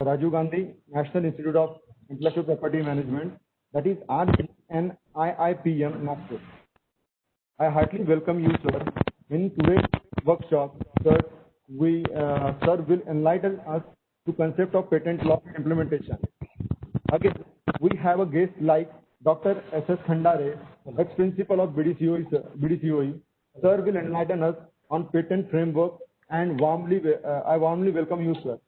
Rajiv Gandhi National Institute of Intellectual Property Management, that is RGNIIPM, Nagpur. I heartily welcome you, sir. In today's workshop, sir will enlighten us to concept of patent law implementation. Again, we have a guest like Dr. S.S. Khandare, ex-principal of BDCOE. Sir will enlighten us on patent framework and I warmly welcome you, sir.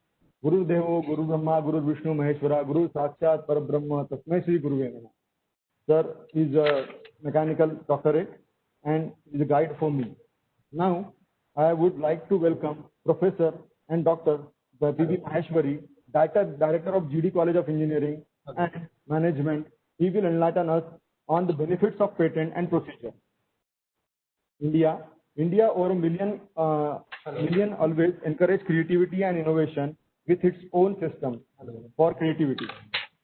Guru Devo, Guru Brahma, Guru Vishnu Maheshwara, Guru Sakshat Parabrahma, Tasmai Shri Guruve Namaha. Sir is a mechanical doctorate and is a guide for me. Now, I would like to welcome Professor and Dr. P.V. Maheshwari, Director of GD College of Engineering and Management. He will enlighten us on the benefits of patent and procedure. India over a million always encourage creativity and innovation with its own system for creativity.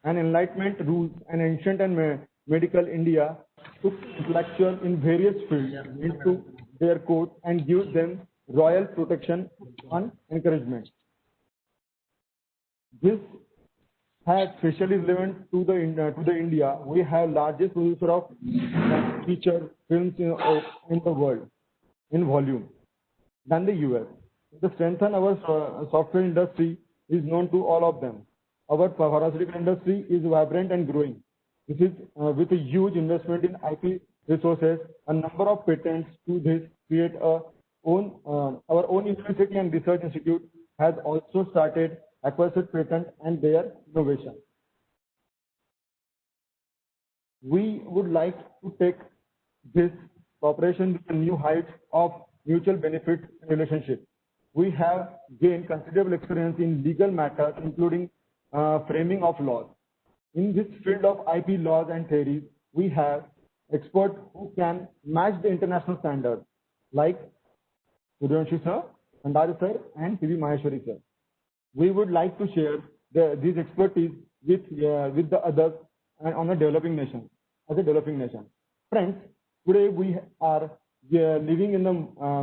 And enlightenment rules and ancient and medical India took intellectual in various fields into their court and give them royal protection and encouragement. This has especially relevant to the India. We have largest producer of feature films in the world in volume than the US. The strength in our software industry is known to all of them. Our pharmaceutical industry is vibrant and growing. This is with a huge investment in IP resources, a number of patents to this create our own university and research institute has also started acquisition patent and their innovation. We would like to take this cooperation to new heights of mutual benefit relationship. We have gained considerable experience in legal matters, including framing of laws. In this field of IP laws and theories, we have experts who can match the international standards, like Suryavanshi sir, Khandare sir, and P.V. Maheshwari sir. We would like to share these expertise with the others and on a developing nation, as a developing nation. Friends, today we are living in the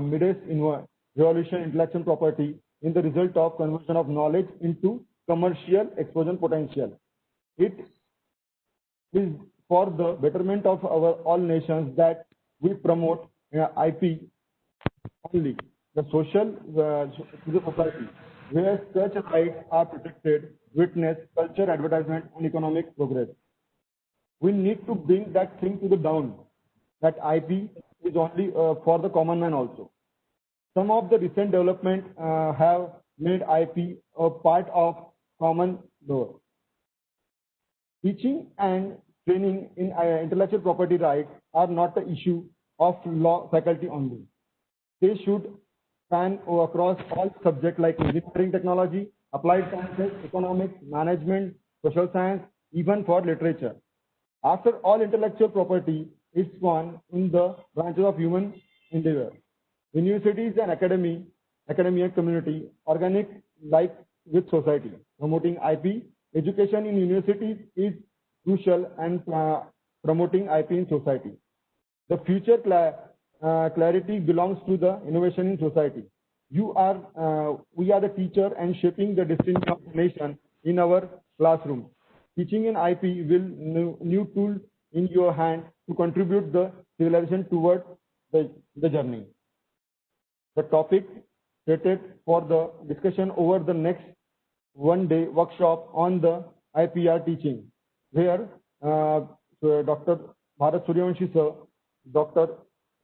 midst in revolution intellectual property in the result of conversion of knowledge into commercial explosion potential. It is for the betterment of our all nations that we promote IP only, the social to the society, where such rights are protected, witness, culture, advertisement, and economic progress. We need to bring that thing to the down, that IP is only for the common man also. Some of the recent development have made IP a part of common law. Teaching and training in intellectual property rights are not the issue of law faculty only. They should span across all subjects like engineering, technology, applied sciences, economics, management, social science, even for literature. After all, intellectual property is one in the branches of human endeavor. Universities and academia community organic like with society. Promoting IP education in universities is crucial and promoting IP in society. The future clarity belongs to the innovation in society. We are the teacher and shaping the destiny of the nation in our classroom. Teaching in IP will new tool in your hand to contribute the civilization towards the journey. The topic stated for the discussion over the next one-day workshop on the IPR teaching, where Dr. Bharat Suryavanshi sir, Dr.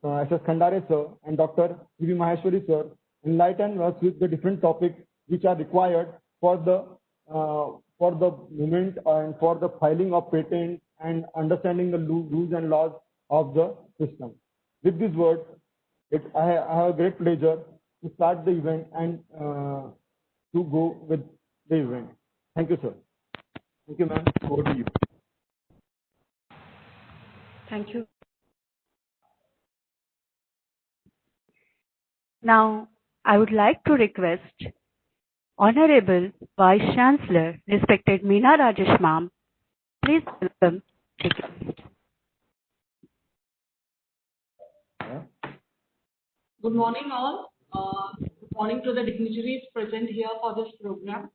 S.S. Khandare sir, and Dr. P.V. Maheshwari sir enlighten us with the different topics which are required for the movement and for the filing of patent and understanding the rules and laws of the system. With these words, I have a great pleasure to start the event and to go with the event. Thank you, sir. Thank you, ma'am. Over to you. Thank you. Now, I would like to request Honorable Vice Chancellor, respected Meena Rajesh ma'am, please welcome. Good morning all. Good morning to the dignitaries present here for this program.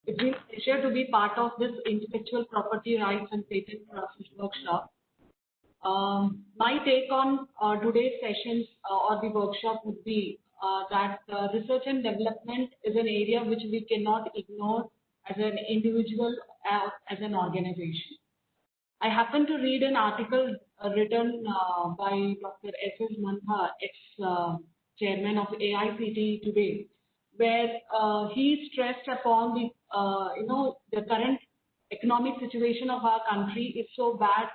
It's been a pleasure to be part of this intellectual property rights and patent process workshop. My take on today's session or the workshop would be that research and development is an area which we cannot ignore as an individual, as an organization. I happened to read an article written by Dr. S.S. Mantha, ex-chairman of AICTE today, where he stressed upon the current economic situation of our country is so bad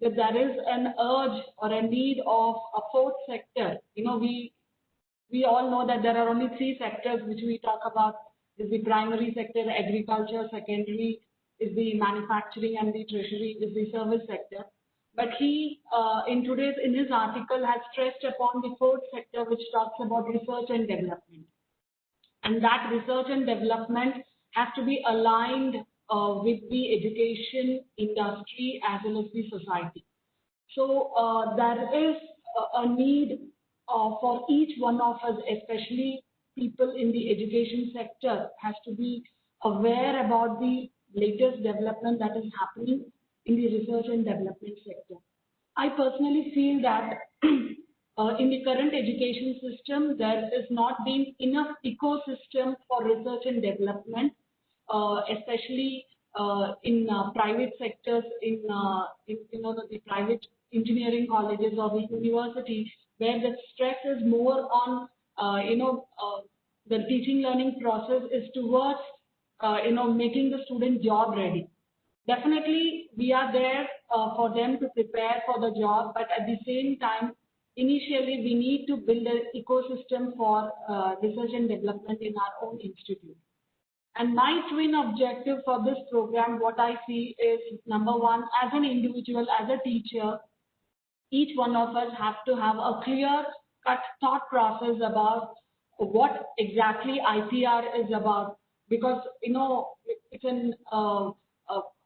that there is an urge or a need of a fourth sector. We all know that there are only three sectors which we talk about: is the primary sector, agriculture; secondary is the manufacturing, and the tertiary is the service sector. But he, in his article, has stressed upon the fourth sector, which talks about research and development, and that research and development has to be aligned with the education industry as well as the society. So there is a need for each one of us, especially people in the education sector, has to be aware about the latest development that is happening in the research and development sector. I personally feel that in the current education system, there is not being enough ecosystem for research and development, especially in private sectors, in the private engineering colleges or the universities, where the stress is more on the teaching learning process is towards making the student job ready. Definitely, we are there for them to prepare for the job, but at the same time, initially we need to build an ecosystem for research and development in our own institute. And my twin objective for this program, what I see is, number one, as an individual, as a teacher, each one of us have to have a clear-cut thought process about what exactly IPR is about, because it's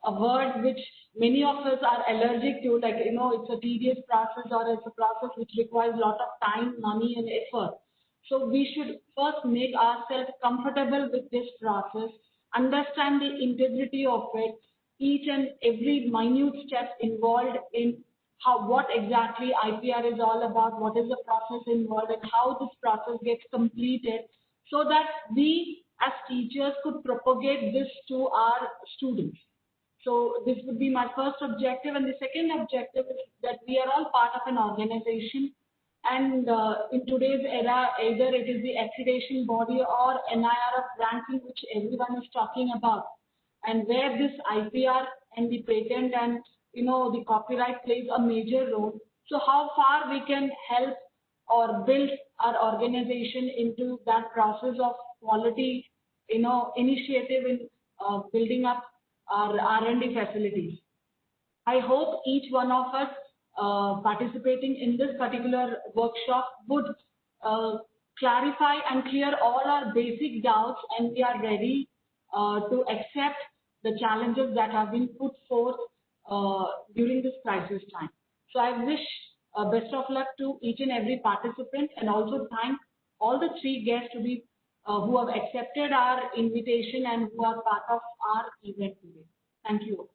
a word which many of us are allergic to, like it's a tedious process or it's a process which requires a lot of time, money, and effort. So we should first make ourselves comfortable with this process, understand the integrity of it, each and every minute step involved in what exactly IPR is all about, what is the process involved, and how this process gets completed, so that we as teachers could propagate this to our students. So this would be my first objective. And the second objective is that we are all part of an organization. And in today's era, either it is the accreditation body or NIRF ranking, which everyone is talking about, and where this IPR and the patent and the copyright plays a major role. So how far we can help or build our organization into that process of quality, initiative in building up our R&D facilities. I hope each one of us participating in this particular workshop would clarify and clear all our basic doubts, and we are ready to accept the challenges that have been put forth during this crisis time. So I wish best of luck to each and every participant, and also thank all the three guests to be who have accepted our invitation and who are part of our event today. Thank you.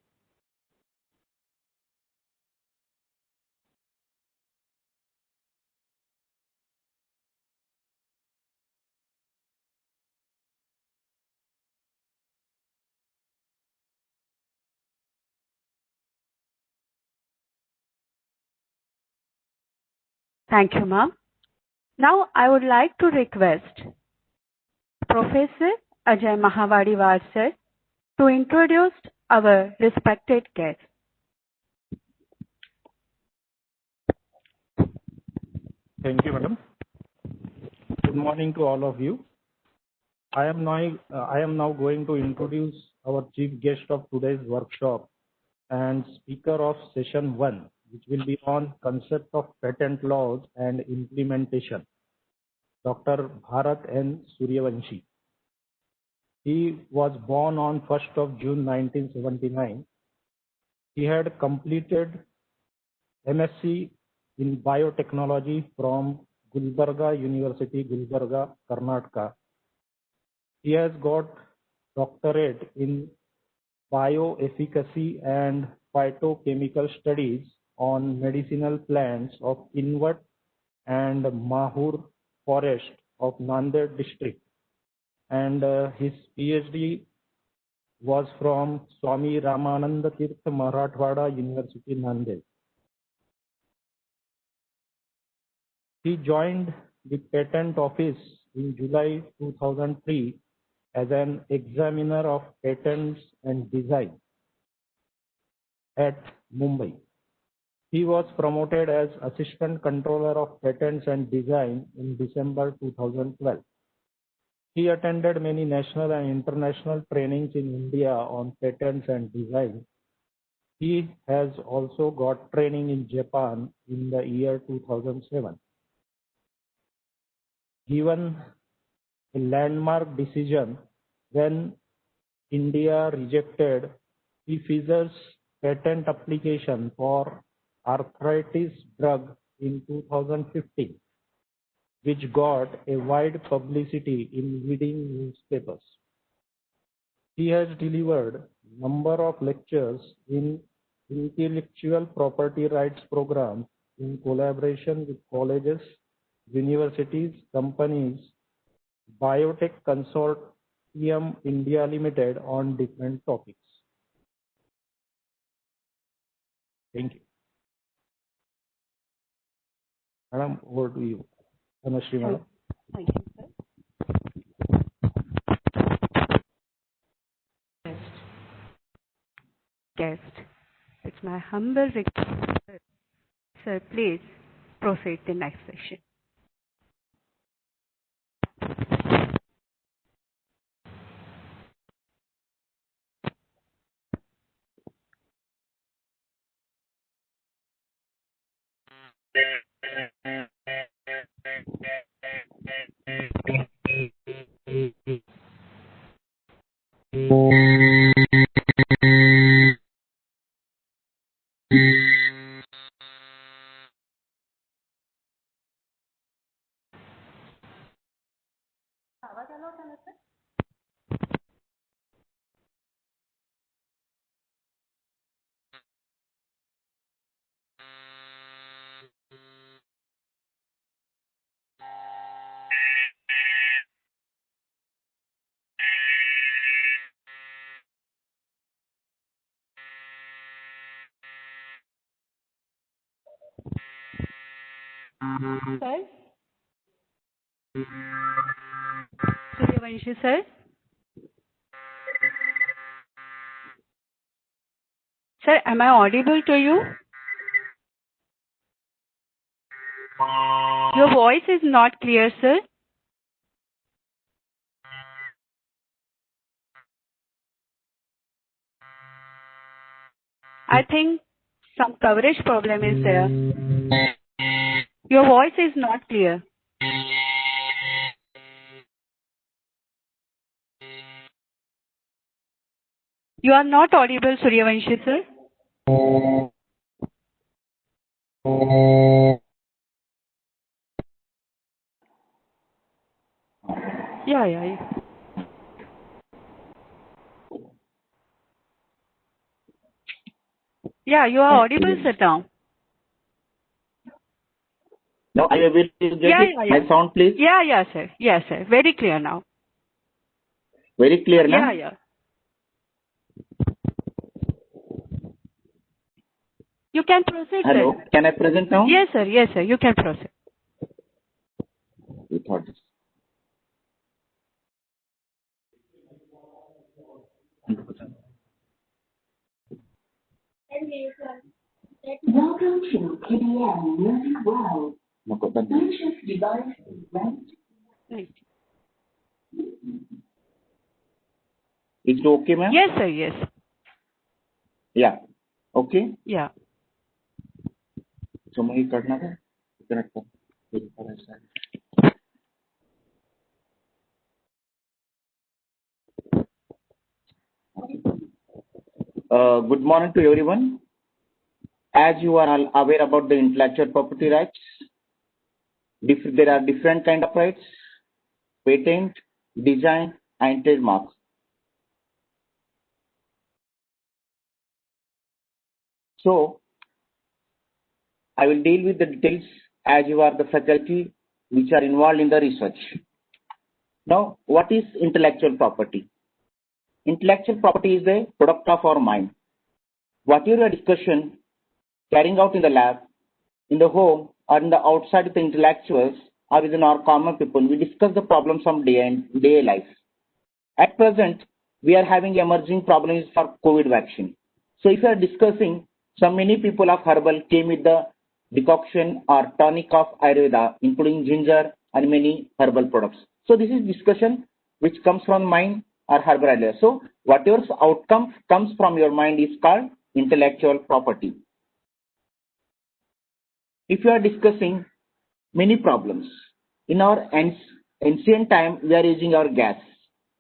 Thank you, ma'am. Now I would like to request Professor Ajay Mahawadiwar sir to introduce our respected guest. Thank you, madam. Good morning to all of you. I am now going to introduce our chief guest of today's workshop and speaker of session 1, which will be on concept of patent laws and implementation, Dr. Bharat N. Suryavanshi. He was born on 1st of June 1979. He had completed MSc in biotechnology from Gulbarga University, Gulbarga, Karnataka. He has got doctorate in bioefficacy and phytochemical studies on medicinal plants of Invat and Mahur forest of Nanded district, and his PhD was from Swami Ramananda Tirth Marathwada University, Nanded. He joined the patent office in July 2003 as an examiner of patents and design at Mumbai. He was promoted as Assistant Controller of Patents and Design in December 2012. He attended many national and international trainings in India on patents and design. He has also got training in Japan in the year 2007. Given a landmark decision when India rejected Pfizer's patent application for arthritis drug in 2015, which got a wide publicity in leading newspapers. He has delivered a number of lectures in intellectual property rights programs in collaboration with colleges, universities, companies, Biotech Consortium India Limited on different topics. Thank you. Madam, over to you. Namaste, madam. Thank you, sir. Guest. It's my humble request. Sir, please proceed to the next session. Sir? Suryavanshi, sir? Sir, am I audible to you? Your voice is not clear, sir. I think some coverage problem is there. Your voice is not clear. You are not audible, Suryavanshi, sir. Yeah. Yeah, you are audible, sir, now. Now I will get my sound, please. Yeah, sir. Yes, sir. Very clear now. Very clear now? Yeah. You can proceed, Hello, sir. can I present now? Yes, sir. You can proceed. We thought this. Welcome to KDM Music World. Bluetooth device is ready. Is it okay, ma'am? Yes, sir. Yes. Yeah. Okay. Yeah. So मैं करना है connect कर Good morning to everyone. As you are all aware about the intellectual property rights, there are different kind of rights: patent, design, and trademarks. So I will deal with the details as you are the faculty which are involved in the research. Now, what is intellectual property? Intellectual property is a product of our mind. Whatever discussion carrying out in the lab, in the home, or in the outside with the intellectuals or within our common people, we discuss the problems of day life. At present, we are having emerging problems for COVID vaccine. So if you are discussing, so many people of herbal came with the decoction or tonic of Ayurveda, including ginger and many herbal products. So this is discussion which comes from mind or herbal idea. So whatever outcome comes from your mind is called intellectual property. If you are discussing many problems, in our ancient time, we are using our gas.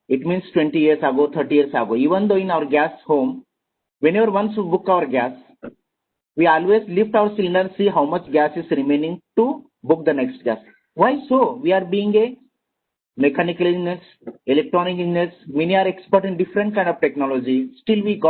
It means 20 years ago, 30 years ago. Even though in our gas home, whenever once we book our gas, we always lift our cylinder and see how much gas is remaining to book the next gas. Why so? We are being a mechanical engineers, electronic engineers, many are expert in different kind of technology. Still we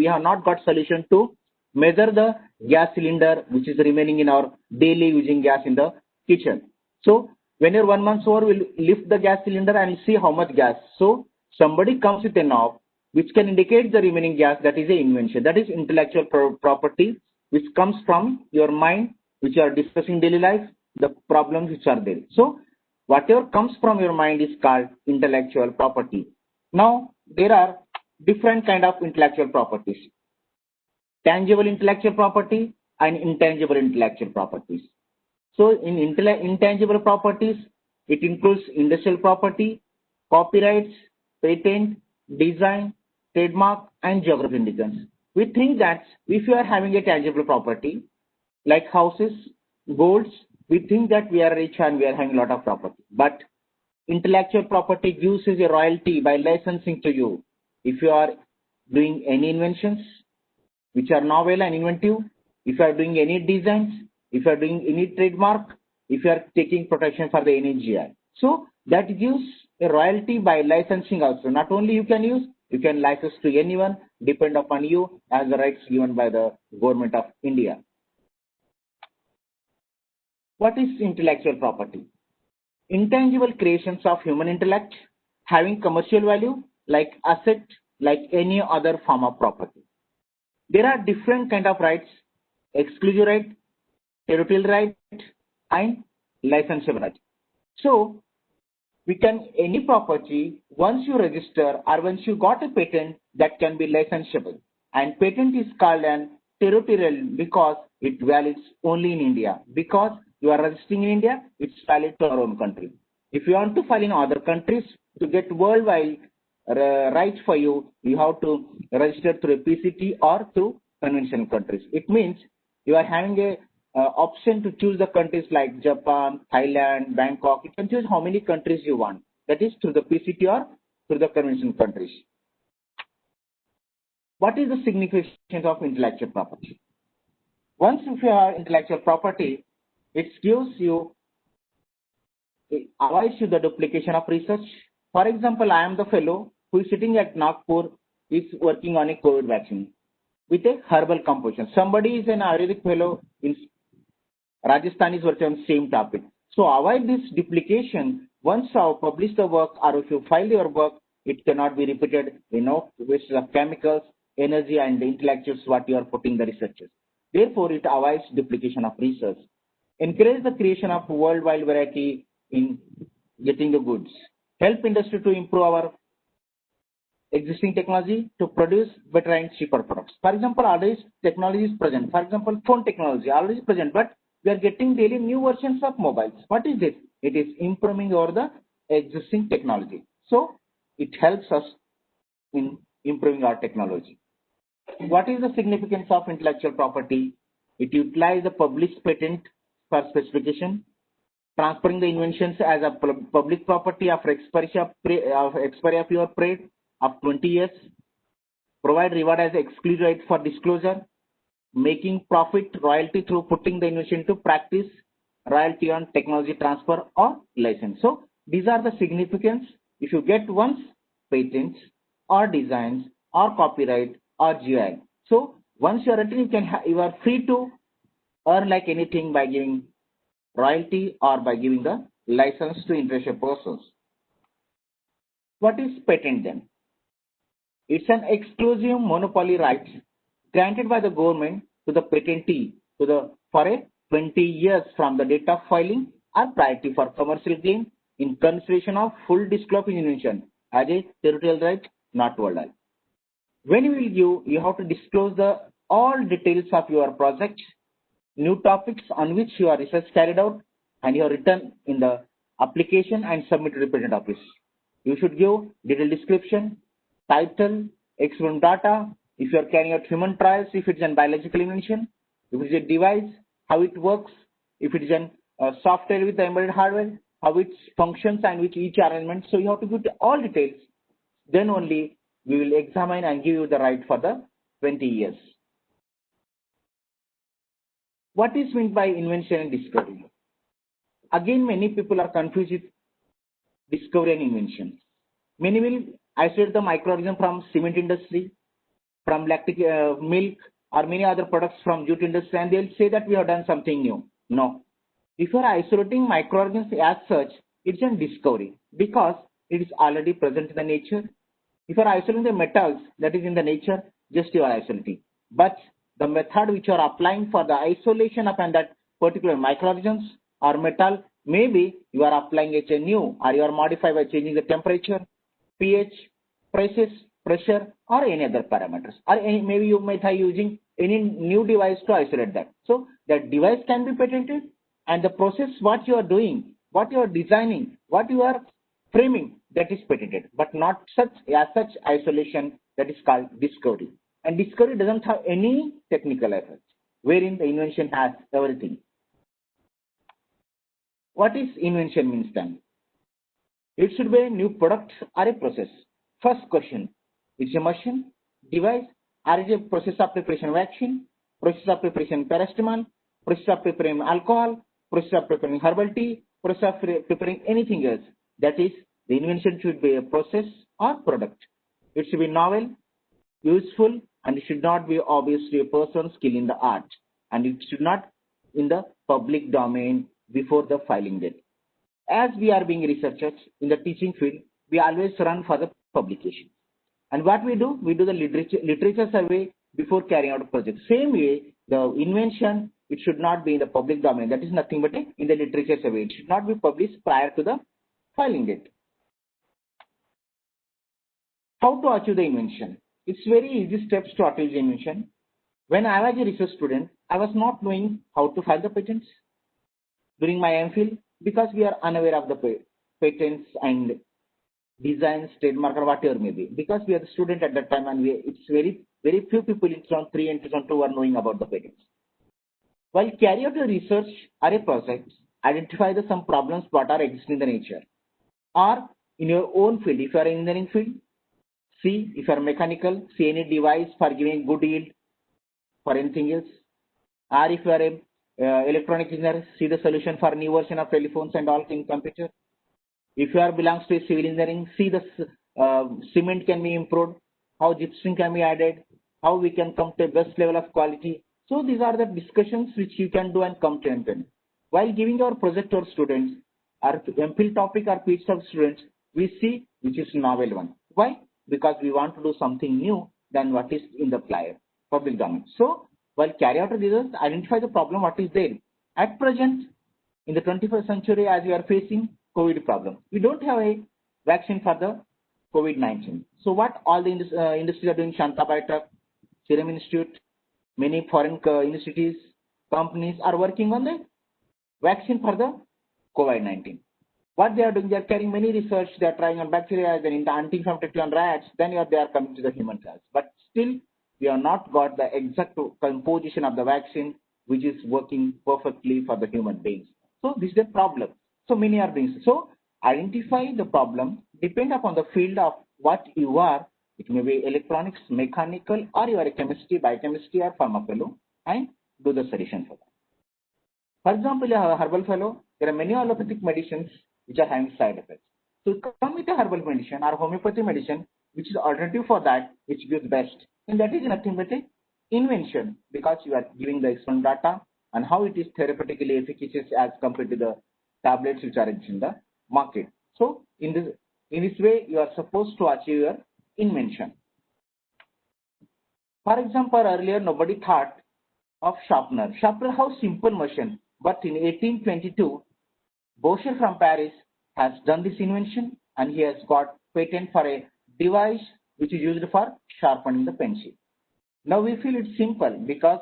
have not got solution to measure the gas cylinder which is remaining in our daily using gas in the kitchen. So whenever 1 month over, we'll lift the gas cylinder and see how much gas. So somebody comes with a knob which can indicate the remaining gas. That is an invention. That is intellectual property which comes from your mind, which you are discussing daily life, the problems which are there. So whatever comes from your mind is called intellectual property. Now there are different kind of intellectual properties. Tangible intellectual property and intangible intellectual properties. So in intangible properties, it includes industrial property, copyrights, patent, design, trademark, and geographic indications. We think that if you are having a tangible property, like houses, golds, we think that we are rich and we are having a lot of property. But intellectual property gives you a royalty by licensing to you. If you are doing any inventions which are novel and inventive, if you are doing any designs, if you are doing any trademark, if you are taking protection for the NGI. So that gives a royalty by licensing also. Not only you can use, you can license to anyone, depend upon you as the rights given by the government of India. What is intellectual property? Intangible creations of human intellect having commercial value like asset, like any other form of property. There are different kind of rights: exclusive right, territorial right, and licensable right. So we can, any property, once you register or once you got a patent, that can be licensable. And patent is called an territorial because it valids only in India. Because you are registering in India, it's valid to our own country. If you want to file in other countries to get worldwide rights for you, you have to register through a PCT or through conventional countries. It means you are having a option to choose the countries like Japan, Thailand, Bangkok. You can choose how many countries you want. That is through the PCT or through the conventional countries. What is the significance of intellectual property? Once if you have intellectual property, it gives you, it avoids you the duplication of research. For example, I am the fellow who is sitting at Nagpur, is working on a COVID vaccine with a herbal composition. Somebody is an Ayurvedic fellow in Rajasthan is working on the same topic. So avoid this duplication. Once you publish the work or if you file your work, it cannot be repeated. Waste of chemicals, energy, and the intellectuals what you are putting the researchers. Therefore, it avoids duplication of research. Encourage the creation of worldwide variety in getting the goods. Help industry to improve our existing technology to produce better and cheaper products. For example, already technology is present. For example, phone technology already is present, but we are getting daily new versions of mobiles. What is this? It is improving over the existing technology. So it helps us in improving our technology. What is the significance of intellectual property? It utilizes the published patent for specification, transferring the inventions as a public property after expiry of your period of 20 years, provide reward as exclusive right for disclosure, making profit royalty through putting the invention to practice, royalty on technology transfer or license. So these are the significance. If you get once patents or designs or copyright or GI. So Once you are written, you are free to earn like anything by giving royalty or by giving the license to interested persons. What is patent then? It's an exclusive monopoly right granted by the government to the patentee for a 20 years from the date of filing or priority for commercial claim in consideration of full disclosure of invention as a territorial right, not worldwide. When you will give, you have to disclose all details of your project, new topics on which your research carried out, and you have written in the application and submit to the patent office. You should give detailed description, title, experiment data, if you are carrying out human trials, if it is a biological invention, if it is a device, how it works, if it is a software with the embedded hardware, how it functions and which each arrangement. So you have to give all details. Then only we will examine and give you the right for the 20 years. What is meant by invention and discovery? Again, many people are confused with discovery and invention. Many will isolate the microorganism from cement industry, from lactic milk, or many other products from jute industry, and they'll say that we have done something new. No. If you are isolating microorganisms as such, it's a discovery because it is already present in the nature. If you are isolating the metals that is in the nature, just you are isolating. But the method which you are applying for the isolation of that particular microorganisms or metal, maybe you are applying it new, or you are modifying by changing the temperature, pH, pressure, or any other parameters. Or maybe you might be using any new device to isolate that. So that device can be patented, and the process what you are doing, what you are designing, what you are framing, that is patented, but not such isolation that is called discovery. And discovery doesn't have any technical effort, wherein the invention has everything. What is invention means then? It should be a new product or a process. First question, it's a machine, device, or is a process of preparation vaccine, process of preparation paracetamol, process of preparing alcohol, process of preparing herbal tea, process of preparing anything else. That is, the invention should be a process or product. It should be novel, useful, and it should not be obviously a person's skill in the art, and it should not in the public domain before the filing date. As we are being researchers in the teaching field, we always run for the publication. And what we do the literature survey before carrying out a project. Same way, the invention, it should not be in the public domain. That is nothing but in the literature survey. It should not be published prior to the filing date. How to achieve the invention? It's very easy steps to achieve the invention. When I was a research student, I was not knowing how to file the patents during my MPhil because we are unaware of the patents and designs, trademark, or whatever may be. Because we are the student at that time, and it's very few people in 2003 and 2002 are knowing about the patents. While carry out your research or a project, identify some problems that are existing in the nature. Or in your own field, if you are in engineering field, see if you are mechanical, see any device for giving good yield for anything else. Or if you are a electronic engineer, see the solution for new version of telephones and all in computer. If you are belongs to civil engineering, see the cement can be improved, how gypsum can be added, how we can come to a best level of quality. So these are the discussions which you can do and come to end. While giving our project to our students, our MPhil topic or PhD of students, we see which is novel one. Why? Because we want to do something new than what is in the public domain. So while carry out research, identify the problem what is there. At present, in the 21st century, as we are facing COVID problem, we don't have a vaccine for the COVID-19. So what all the industries are doing, Shanta Biotech, Serum Institute, many foreign institutes, companies are working on the vaccine for the COVID-19. What they are doing, they are carrying many research, they are trying on bacteria, then in the anti-inflammatory on rats, then they are coming to the human trials. But still, we have not got the exact composition of the vaccine which is working perfectly for the human beings. So this is the problem. So many are doing. So identify the problem, depend upon the field of what you are. It may be electronics, mechanical, or you are a chemistry, biochemistry, or pharmacology, and do the solution for that. For example, a herbal fellow, there are many allopathic medicines which are having side effects. So come with a herbal medicine or homeopathy medicine, which is alternative for that, which gives best. And that is nothing but a invention because you are giving the experimental data and how it is therapeutically efficacious as compared to the tablets which are in the market. So in this way, you are supposed to achieve your invention. For example, earlier nobody thought of sharpener. Sharpener, how simple machine. But in 1822, Boucher from Paris has done this invention and he has got patent for a device which is used for sharpening the pencil. Now we feel it's simple because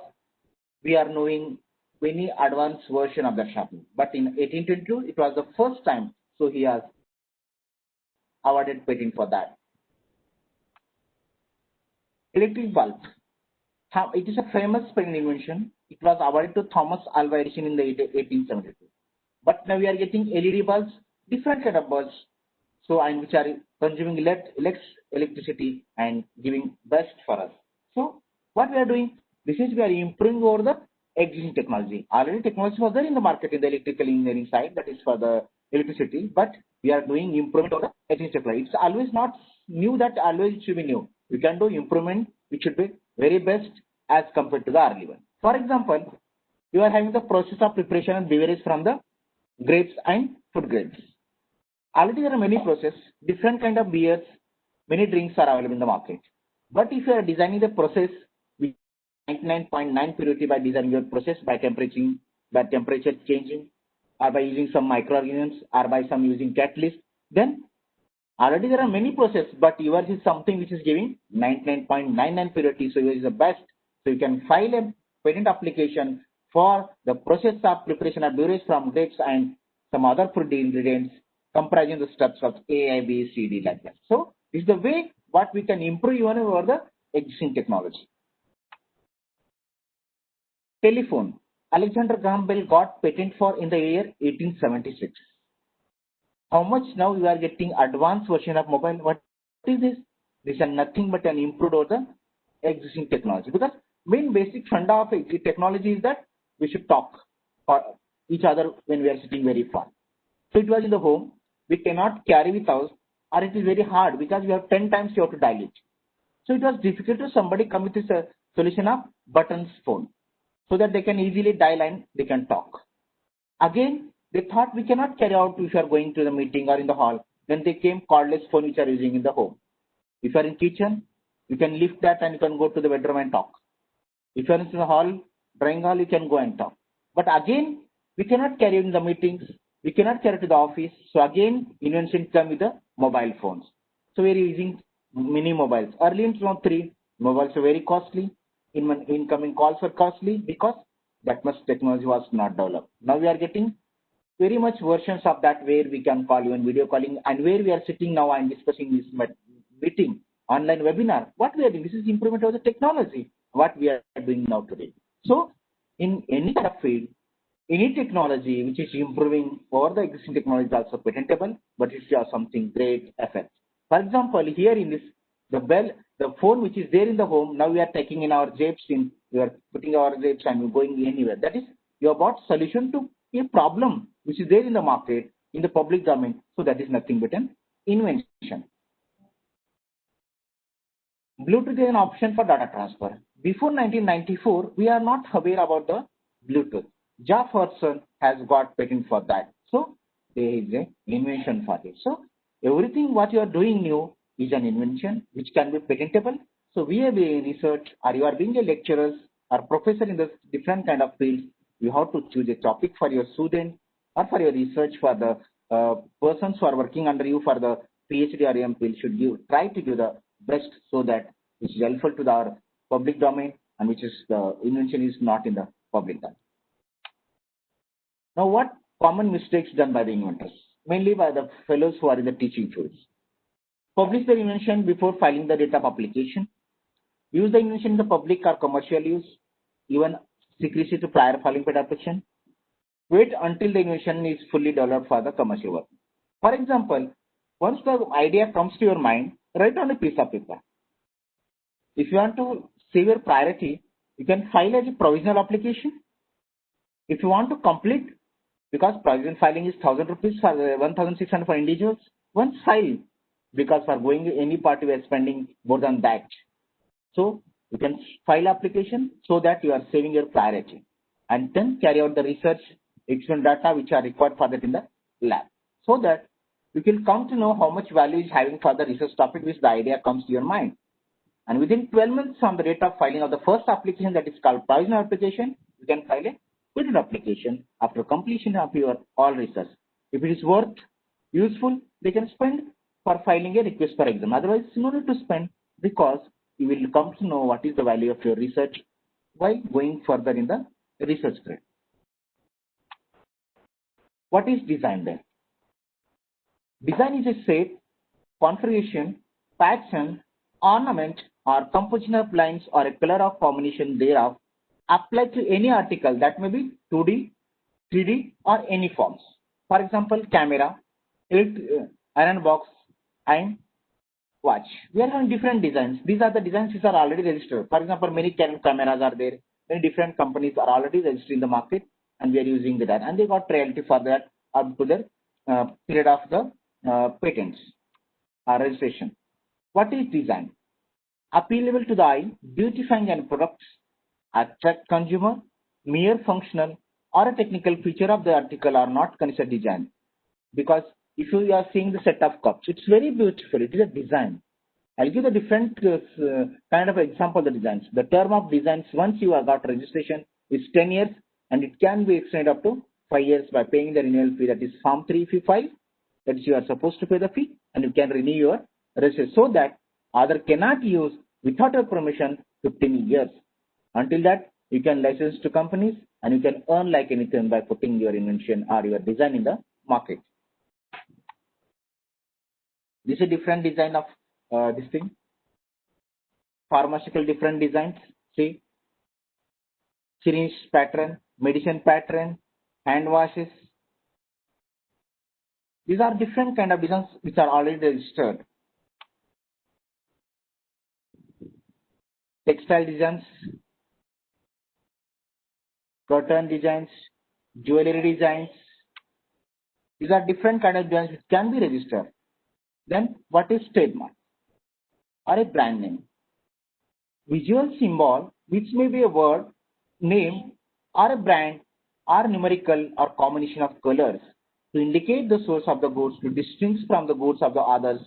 we are knowing many advanced version of the sharpener. But in 1822, it was the first time, so he has awarded patent for that. Electric bulb. It is a famous patent invention. It was awarded to Thomas Alva Edison in the 1872. But now we are getting LED bulbs, different kind of bulbs, so and which are consuming less electricity and giving best for us. So what we are doing? This is we are improving over the existing technology. Already technology was there in the market in the electrical engineering side, that is for the electricity, but we are doing improvement over the existing technology. It's always not new that always it should be new. We can do improvement which should be very best as compared to the early one. For example, you are having the process of preparation and beverage from the grapes and food grades. Already there are many processes, different kind of beers, many drinks are available in the market. But if you are designing the process with 99.9 purity by designing your process by temperature changing, or by using some microorganisms, or by some using catalyst, then already there are many processes, but yours is something which is giving 99.99 purity, so yours is the best. So you can file a patent application for the process of preparation of beverage from grapes and some other food ingredients comprising the steps of A, B, C, D like that. So this is the way what we can improve even over the existing technology. Telephone. Alexander Graham Bell got patent for in the year 1876. How much now you are getting advanced version of mobile? What is this? This is nothing but an improved over the existing technology. Because main basic funda of technology is that we should talk for each other when we are sitting very far. So it was in the home. We cannot carry with us, or it is very hard because we have 10 times you have to dial it. So it was difficult to somebody come with this solution of buttons phone, so that they can easily dial and they can talk. Again, they thought we cannot carry out if you are going to the meeting or in the hall. Then they came cordless phone which are using in the home. If you are in kitchen, you can lift that and you can go to the bedroom and talk. If you are in the hall, drawing hall, you can go and talk. But again, we cannot carry in the meetings. We cannot carry to the office. So again, invention come with the mobile phones. So we are using mini mobiles. Early in 2003, mobiles are very costly. Incoming calls were costly because that much technology was not developed. Now we are getting very much versions of that where we can call even video calling and where we are sitting now and discussing this meeting, online webinar. What we are doing, this is improvement of the technology, what we are doing now today. So in any kind of field, any technology which is improving over the existing technology is also patentable, but it has something great effect. For example, here in this, the phone which is there in the home, now we are taking in our jobs, we are putting our jobs and we're going anywhere. That is, you have brought solution to a problem which is there in the market, in the public domain. So that is nothing but an invention. Bluetooth is an option for data transfer. Before 1994, we are not aware about the Bluetooth. Jeff Hudson has got patent for that. So there is an invention for it. So everything what you are doing new is an invention which can be patentable. So we are being research, or you are being a lecturer or professor in the different kind of fields. You have to choose a topic for your student or for your research for the persons who are working under you for the PhD or MPhil should try to give the best so that which is helpful to the public domain and which is the invention is not in the public domain. Now what common mistakes done by the inventors? Mainly by the fellows who are in the teaching fields. Publish the invention before filing the date of application. Use the invention in the public or commercial use. Even secrecy to prior filing patent application. Wait until the invention is fully developed for the commercial work. For example, once the idea comes to your mind, write on a piece of paper. If you want to save your priority, you can file as a provisional application. If you want to complete, because provisional filing is 1,000 rupees for 1,600 for individuals, once file, because for going any party we are spending more than that. So You can file application so that you are saving your priority, and then carry out the research experiment data which are required for that in the lab, so that you can come to know how much value is having for the research topic which the idea comes to your mind. And within 12 months from the date of filing of the first application, that is called provisional application, you can file a patent application after completion of your all research. If it is worth useful, they can spend for filing a request for exam. Otherwise, no need to spend, because you will come to know what is the value of your research while going further in the research grade. What is design then? Design is a shape, configuration, pattern, ornament, or composition of lines or a color of combination thereof applied to any article that may be 2D, 3D, or any forms. For example, camera, iron box, and watch. We are having different designs. These are the designs which are already registered. For example, many cameras are there. Many different companies are already registered in the market, and we are using that. And they got royalty for that up to the period of the patents or registration. What is design? Appealable to the eye, beautifying and products, attract consumer, mere functional or a technical feature of the article are not considered design. Because if you are seeing the set of cups, it's very beautiful. It is a design. I'll give the different kind of example of the designs. The term of designs, once you have got registration, is 10 years, and it can be extended up to 5 years by paying the renewal fee. That is Form 3 if you file. That is, you are supposed to pay the fee, and you can renew your registration, so that other cannot use without your permission 15 years. Until that, you can license to companies, and you can earn like anything by putting your invention or your design in the market. This is a different design of this thing. Pharmaceutical different designs. See, syringe pattern, medicine pattern, hand washes. These are different kind of designs which are already registered. Textile designs, curtain designs, jewelry designs. These are different kind of designs which can be registered. Then what is trademark or a brand name? Visual symbol which may be a word, name, or a brand, or numerical or combination of colors to indicate the source of the goods, to distinguish from the goods of the others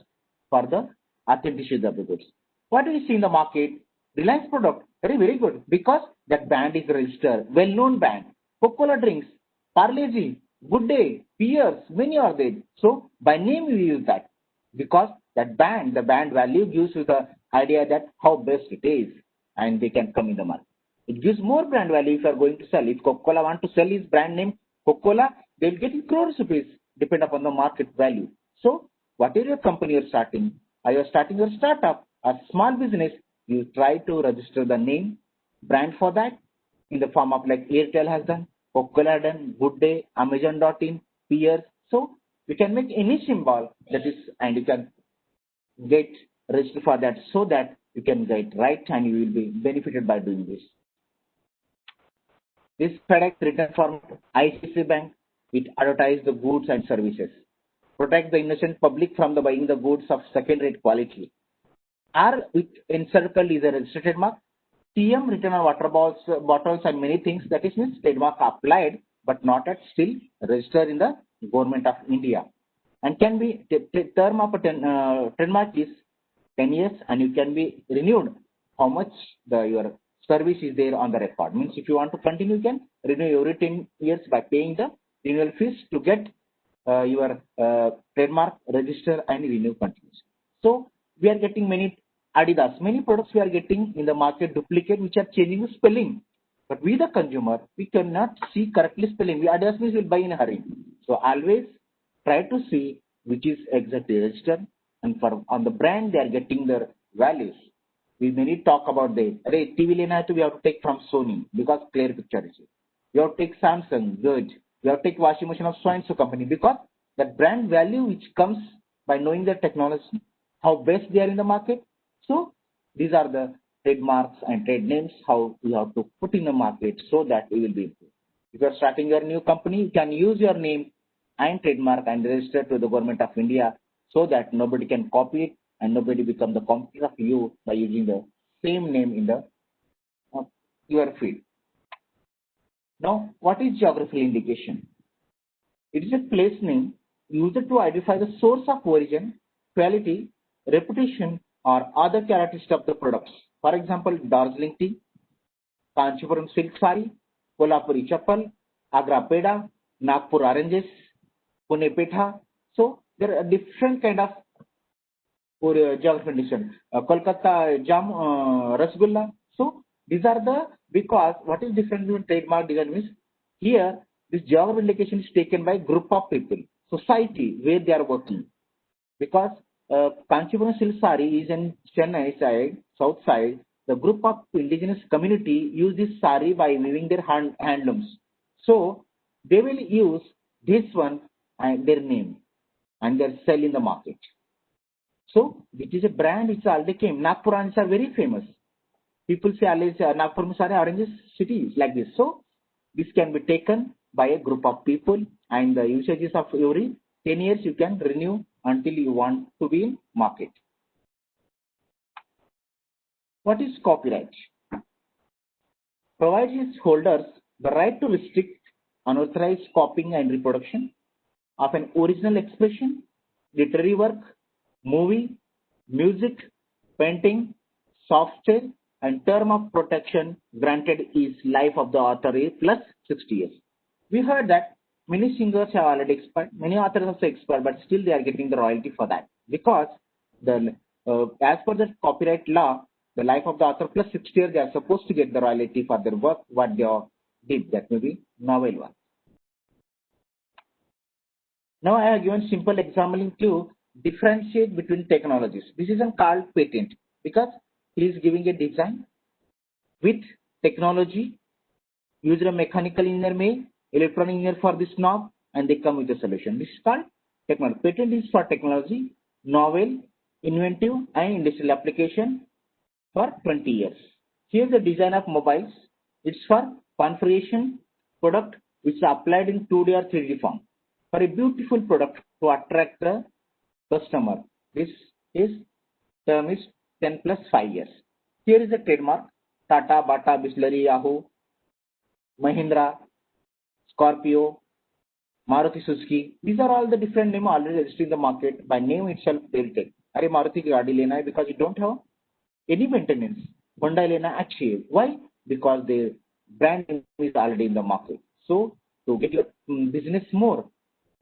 for the authenticity of the goods. What do we see in the market? Reliance product, very good, because that brand is registered, well-known brand. Coca-Cola drinks, Parle-G, Good Day, Peers, many are there. So by name we use that, because that brand, the brand value gives you the idea that how best it is, and they can come in the market. It gives more brand value if you are going to sell. If Coca-Cola want to sell his brand name Coca-Cola, they will get in crores rupees, depend upon the market value. So whatever your company you are starting, or you are starting your startup, a small business, you try to register the name, brand for that in the form of like Airtel has done, Coca-Cola has done, Good Day, Amazon.in, Peers. So you can make any symbol that is, and you can get registered for that, so that you can get right and you will be benefited by doing this. This FedEx return format, ICICI Bank, it advertises the goods and services, protect the innocent public from the buying the goods of second-rate quality. R with encircle is a registered trademark. TM written on water bottles and many things, that is means trademark applied but not at still registered in the government of India, and can be term of a trademark is 10 years, and you can be renewed how much your service is there on the record. Means if you want to continue, you can renew every 10 years by paying the renewal fees to get your trademark register and renew continues. So we are getting many Adidas, many products we are getting in the market duplicate which are changing the spelling. But we the consumer, we cannot see correctly spelling. We Adidas means will buy in a hurry. So always try to see which is exactly registered, and for on the brand they are getting their values. We may need talk about the TV lena we have to take from Sony because clear picture is. We have to take Samsung, good. We have to take washing machine of so and so company because that brand value which comes by knowing the technology, how best they are in the market. So these are the trademarks and trade names how you have to put in the market so that we will be improved. If you are starting your new company, you can use your name and trademark and register to the government of India so that nobody can copy it and nobody become the competitor of you by using the same name in the your field. Now, what is geographical indication? It is a place name used to identify the source of origin, quality, reputation, or other characteristics of the products. For example, Darjeeling tea, Kanchipuram silk saree, Kolhapuri chappal, Agra peda, Nagpur oranges, Pune petha. So there are different kind of geographical indication. Kolkata jam, rasgulla. So these are the, because what is different between trademark design means here this geographical indication is taken by group of people, society where they are working. Because Kanchipuram silk saree is in Chennai side, south side. The group of indigenous community use this saree by weaving their handlooms. So they will use this one and their name and they sell in the market. So it is a brand which already came. Nagpur oranges are very famous. People say always Nagpur Masari oranges cities like this. So this can be taken by a group of people and the usages of every 10 years you can renew until you want to be in market. What is copyright? Provides its holders the right to restrict unauthorized copying and reproduction of an original expression, literary work, movie, music, painting, software, and term of protection granted is life of the author is plus 60 years. We heard that many singers have already expired, many authors also expired, but still they are getting the royalty for that because the as per the copyright law, the life of the author plus 60 years, they are supposed to get the royalty for their work, what they did, that may be novel work. Now I have given simple example to differentiate between technologies. This is called patent because he is giving a design with technology, use a mechanical engineer may, electronic engineer for this knob, and they come with a solution. This is called technology. Patent is for technology, novel, inventive, and industrial application for 20 years. Here's the design of mobiles. It's for configuration product which is applied in 2D or 3D form for a beautiful product to attract the customer. This is term is 10 plus 5 years. Here is a trademark: Tata, Bata, Bisleri, Yahoo, Mahindra, Scorpio, Maruti Suzuki. These are all the different names already registered in the market. By name itself, they will take. Are Maruti ki gaadi lena hai because you don't have any maintenance. Honda lena achhi. Why? Because the brand name is already in the market. So to get your business more,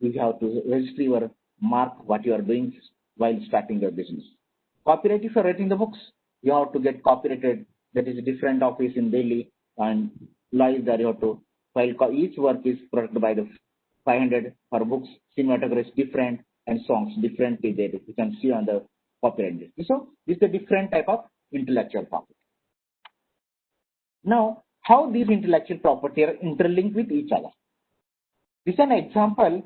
you have to register your mark what you are doing while starting your business. Copyright, if you are writing the books, you have to get copyrighted. That is a different office in Delhi, and law is there. You have to file. Each work is protected by the 500 for books. Cinematography is different and songs differently there. You can see on the copyright list. So this is a different type of intellectual property. Now, how these intellectual property are interlinked with each other? This is an example.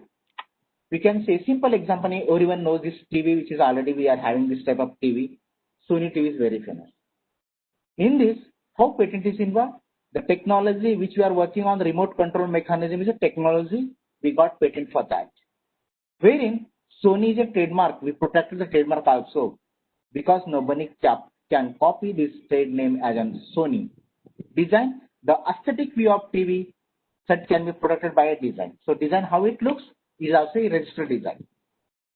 We can say simple example. Everyone knows this TV, which is already we are having this type of TV. Sony TV is very famous. In this, how patent is involved? The technology which we are working on, the remote control mechanism, is a technology. We got patent for that. Wherein Sony is a trademark. We protected the trademark also because nobody can copy this trade name as a Sony. Design, the aesthetic view of TV set can be protected by a design. So design, how it looks, is also a registered design.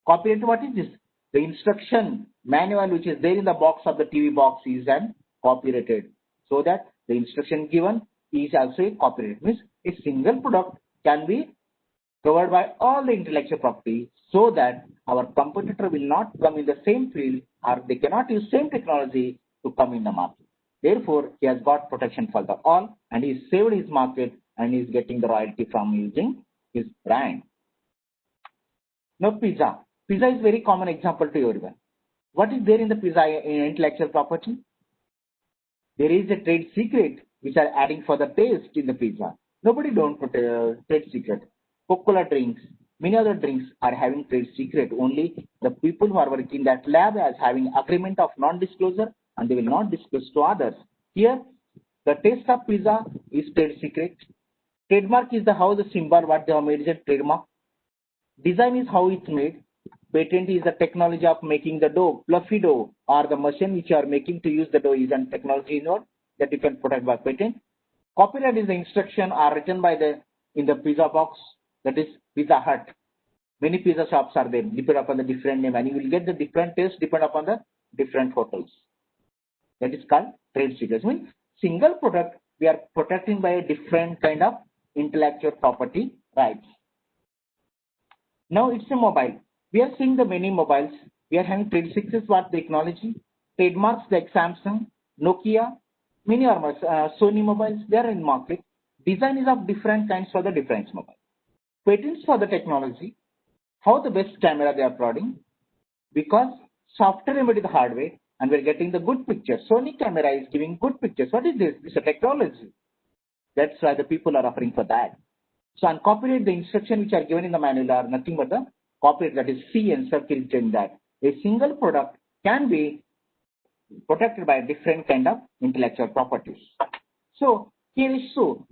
Copyright, what is this? The instruction manual which is there in the box of the TV box is an copyrighted. So that the instruction given is also a copyright. Means a single product can be covered by all the intellectual property so that our competitor will not come in the same field or they cannot use same technology to come in the market. Therefore, he has got protection for the all and he saved his market and he is getting the royalty from using his brand. Now pizza. Pizza is very common example to everyone. What is there in the pizza intellectual property? There is a trade secret which are adding for the taste in the pizza. Nobody don't put a trade secret. Coca-Cola drinks, many other drinks are having trade secret. Only the people who are working in that lab as having agreement of non-disclosure and they will not disclose to others. Here, the taste of pizza is trade secret. Trademark is the how the symbol what they have made is a trademark. Design is how it's made. Patent is the technology of making the dough, fluffy dough, or the machine which you are making to use the dough is a technology involved that you can protect by patent. Copyright is the instruction are written by the in the pizza box, that is Pizza Hut. Many pizza shops are there, depend upon the different name, and you will get the different taste depend upon the different hotels. That is called trade secrets. Means single product we are protecting by a different kind of intellectual property rights. Now it's a mobile. We are seeing the many mobiles. We are having trade secrets what technology, trademarks like Samsung, Nokia, many are Sony mobiles. They are in market. Design is of different kinds for the different mobile. Patents for the technology, how the best camera they are providing, because software embedded the hardware and we're getting the good picture. Sony camera is giving good pictures. What is this? This is a technology. That's why the people are offering for that. So on copyright, the instruction which are given in the manual are nothing but the copyright, that is C and circled in that. A single product can be protected by different kind of intellectual properties. So here is shoe.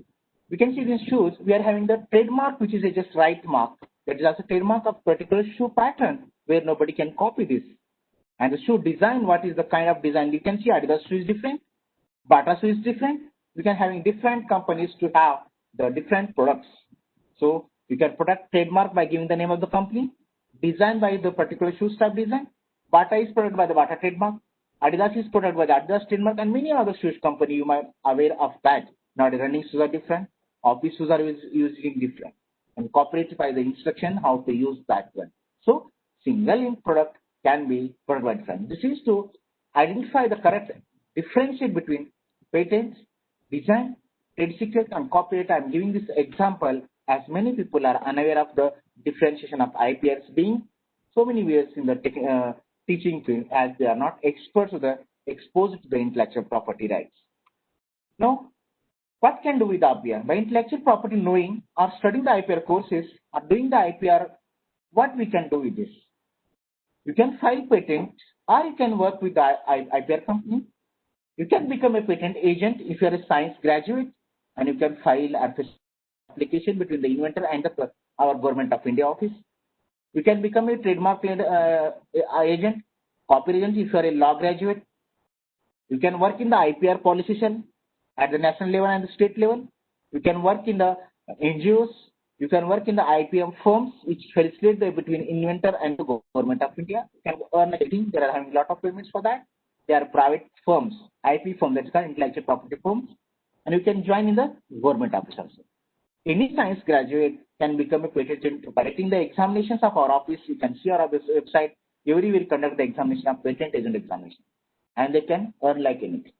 We can see these shoes. We are having the trademark, which is a just right mark. That is also trademark of particular shoe pattern where nobody can copy this. And the shoe design, what is the kind of design? You can see Adidas shoe is different, Bata shoe is different. We can having different companies to have the different products. So you can protect trademark by giving the name of the company, design by the particular shoe type design. Bata is protected by the Bata trademark. Adidas is protected by the Adidas trademark, and many other shoes company you might aware of that. Now the running shoes are different, office shoes are using different, and copyright by the instruction how to use that one. So single ink product can be protected by different. This is to identify the correct differentiate between patents, design, trade secret, and copyright. I am giving this example as many people are unaware of the differentiation of IPRs being so many years in the teaching field, as they are not experts or the exposed to the intellectual property rights. Now, what can do with the IPR? By intellectual property knowing or studying the IPR courses or doing the IPR, what we can do with this? You can file patent or you can work with the IPR company. You can become a patent agent if you are a science graduate, and you can file application between the inventor and our Government of India office. You can become a trademark agent, copyright agent if you are a law graduate. You can work in the IPR policy cell at the national level and the state level. You can work in the NGOs. You can work in the IPM firms which facilitate between inventor and the Government of India. You can earn a living. There are having a lot of payments for that. They are private firms, IP firms, that's called intellectual property firms. And you can join in the government office also. Any science graduate can become a patent agent by writing the examinations of our office. You can see our office website. Every will conduct the examination of patent agent examination, and they can earn like anything.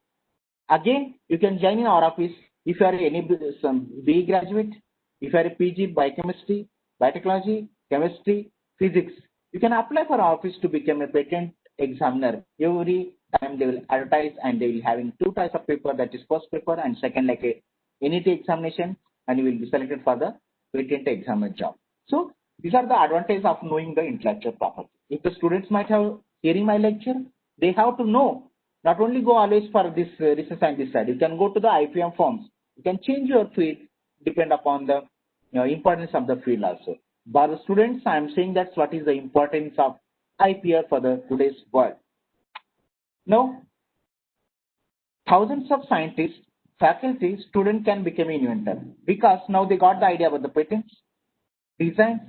Again, you can join in our office if you are any some BE graduate, if you are a PG biochemistry, biotechnology, chemistry, physics. You can apply for our office to become a patent examiner. Every time they will advertise, and they will having two types of paper, that is first paper and second like a NET examination, and you will be selected for the patent examiner job. So these are the advantages of knowing the intellectual property. If the students might have hearing my lecture, they have to know, not only go always for this research scientist side. You can go to the IPM firms. You can change your field depend upon the importance of the field also. For the students, I am saying that's what is the importance of IPR for the today's world. Now, thousands of scientists, faculty, students can become an inventor because now they got the idea about the patents, designs,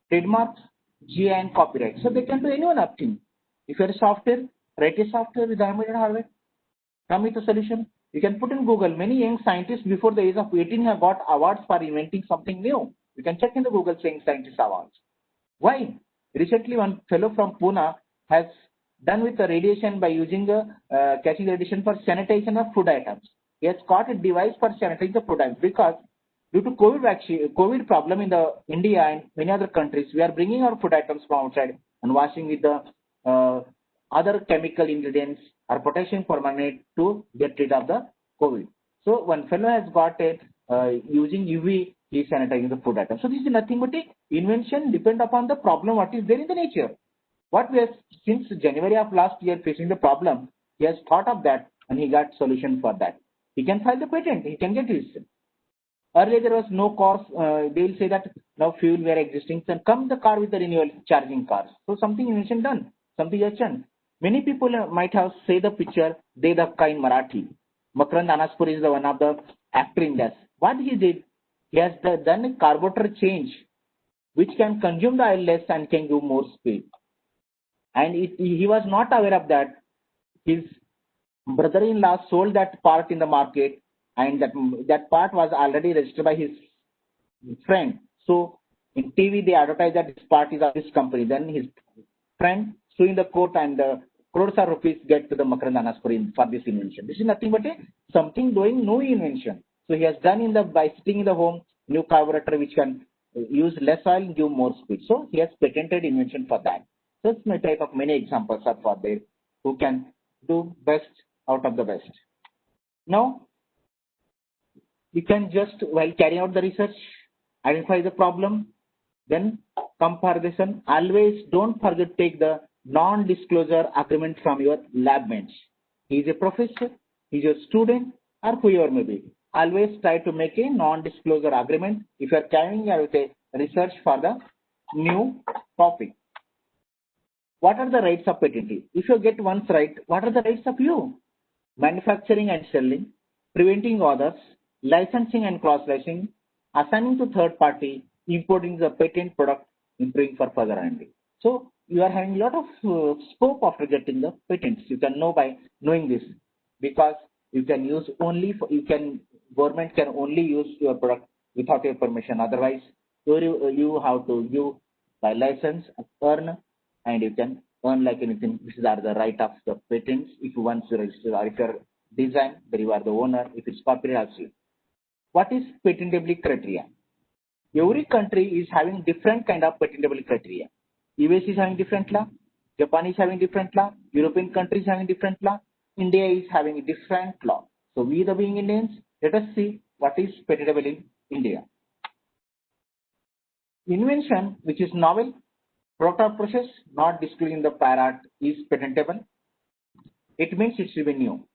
trademarks, GI and copyright. So they can do any one of things. If you're a software, write a software with embedded hardware, come with a solution. You can put in Google. Many young scientists before the age of 18 have got awards for inventing something new. You can check in the Google saying scientist awards. Why? Recently, one fellow from Pune has done with the radiation by using the catching radiation for sanitation of food items. He has got a device for sanitizing the food items because due to COVID problem in the India and many other countries, we are bringing our food items from outside and washing with the other chemical ingredients or potassium permanganate to get rid of the COVID. So one fellow has got it using UV, he is sanitizing the food items. So this is nothing but a invention depend upon the problem what is there in the nature. What we have since January of last year facing the problem, he has thought of that and he got solution for that. He can file the patent, he can get his. Earlier there was no cars. They will say that now fuel were existing. Then come the car with the renewable charging cars. So something invention done. Something has done. Many people might have say the picture De Dhakka in Marathi. Makarand Anaspur is the one of the actor in that. What he did, he has done a carburetor change which can consume the oil less and can give more speed. And he was not aware of that. His brother-in-law sold that part in the market, and that part was already registered by his friend. So in TV they advertise that this part is of this company. Then his friend suing the court, and crores of rupees get to the Makarand Anaspur for this invention. This is nothing but something doing new invention. So he has done by sitting in the home new carburetor which can use less oil and give more speed. So he has patented invention for that. Such my type of many examples are for there who can do best out of the best. Now you can just, while carrying out the research, identify the problem, then comparison. Always don't forget to take the non-disclosure agreement from your lab mates. He is a professor, he is a student, or whoever may be. Always try to make a non-disclosure agreement if you are carrying out a research for the new topic. What are the rights of patenting? If you get one's right, what are the rights of you? Manufacturing and selling, preventing others, licensing and cross-licensing, assigning to third party, importing the patent product, improving for further R&D. So you are having a lot of scope after getting the patents. You can know by knowing this, because you can use only government can only use your product without your permission. Otherwise, you have to give by license, earn, and you can earn like anything. These are the right of the patents. If you want to register, or if your design, then you are the owner. If it's copyright, also. What is patentability criteria? Every country is having different kind of patentability criteria. US is having different law, Japan is having different law, European countries having different law, India is having a different law. So we the being Indians, let us see what is patentable in India. Invention which is novel, product or process not disclosing the prior art is patentable. It means it should be new.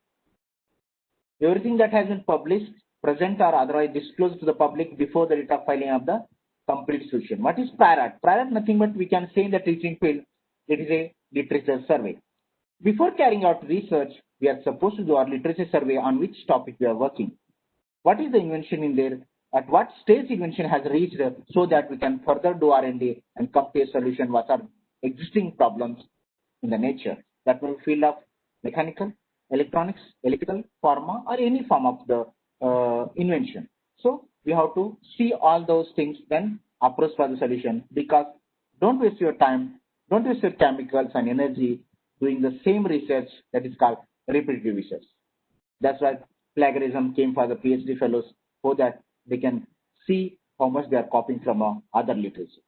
Everything that has been published, present or otherwise disclosed to the public before the date of filing of the complete solution. What is prior art? Prior art nothing but we can say in the teaching field, it is a literature survey. Before carrying out research, we are supposed to do our literature survey on which topic we are working. What is the invention in there? At what stage invention has reached so that we can further do R&D and come to a solution what are existing problems in the nature. That will field of mechanical, electronics, electrical, pharma, or any form of the invention. So we have to see all those things, then approach for the solution, because don't waste your time, don't waste your chemicals and energy doing the same research that is called repetitive research. That's why plagiarism came for the PhD fellows, so that they can see how much they are copying from other literature.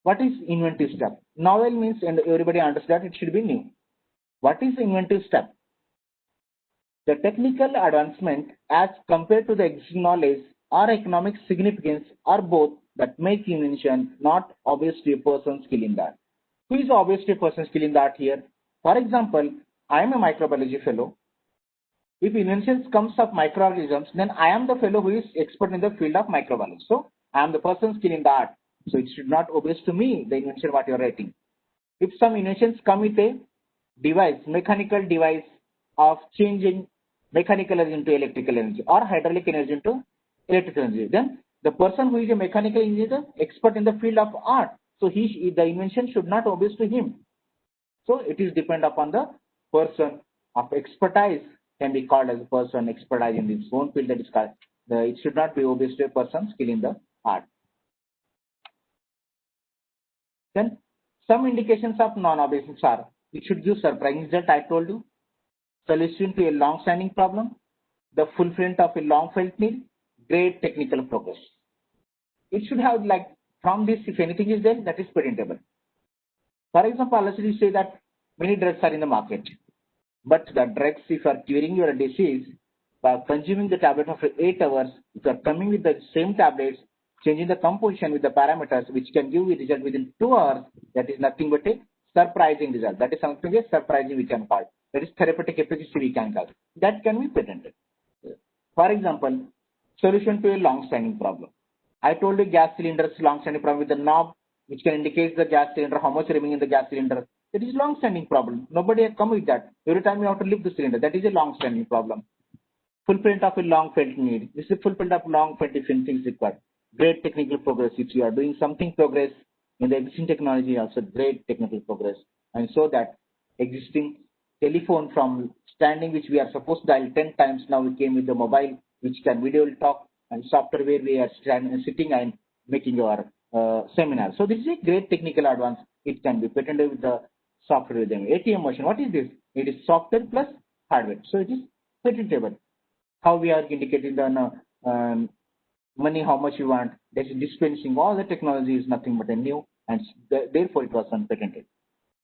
What is inventive step? Novel means, and everybody understands it should be new. What is inventive step? The technical advancement as compared to the existing knowledge or economic significance or both that make invention not obviously a person's skill in that. Who is obviously a person's skill in that here? For example, I am a microbiology fellow. If inventions comes of microorganisms, then I am the fellow who is expert in the field of microbiology. So I am the person's skill in the art. So it should not obvious to me the invention what you are writing. If some inventions come with a device, mechanical device of changing mechanical energy into electrical energy or hydraulic energy into electrical energy, then the person who is a mechanical engineer expert in the field of art. So the invention should not obvious to him. So it is depend upon the person of expertise can be called as a person expertise in his own field, that is called it should not be obvious to a person skill in the art. Then some indications of non-obviousness are it should give surprising result, I told you, solution to a long-standing problem, the fulfillment of a long-felt need, great technical progress. It should have like from this, if anything is there, that is patentable. For example, let's say that many drugs are in the market, but the drugs, if you are curing your disease by consuming the tablet after 8 hours, if you are coming with the same tablets, changing the composition with the parameters, which can give a result within 2 hours, that is nothing but a surprising result. That is something surprising we can call. That is therapeutic efficacy we can call. That can be patented. For example, solution to a long-standing problem. I told you gas cylinder is long-standing problem with the knob, which can indicate the gas cylinder, how much remaining in the gas cylinder. It is long-standing problem. Nobody has come with that. Every time you have to lift the cylinder, that is a long-standing problem. Fulfillment of a long-felt need. This is a fulfillment of long-felt things required. Great technical progress. If you are doing something progress in the existing technology, also great technical progress. And so that existing telephone from standing, which we are supposed to dial 10 times, now we came with the mobile, which can video talk, and software where we are sitting and making our seminar. So this is a great technical advance. It can be patented with the software with them. ATM machine, what is this? It is software plus hardware. So it is patentable. How we are indicating the money, how much you want, that is dispensing, all the technology is nothing but a new, and therefore it was unpatented.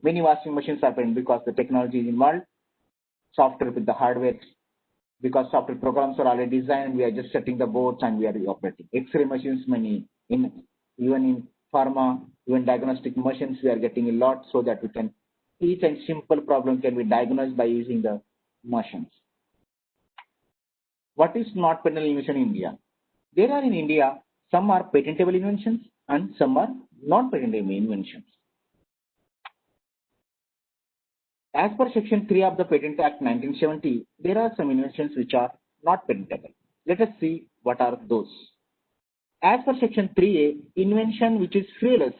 Many washing machines are patented because the technology is involved, software with the hardware, because software programs are already designed, we are just setting the boards and we are operating. X-ray machines, many, even in pharma, even diagnostic machines, we are getting a lot so that we can, each and simple problem can be diagnosed by using the machines. What is not patentable invention in India? There are in India, some are patentable inventions and some are not patentable inventions. As per Section 3 of the Patent Act 1970, there are some inventions which are not patentable. Let us see what are those. As per Section 3A, invention which is frivolous,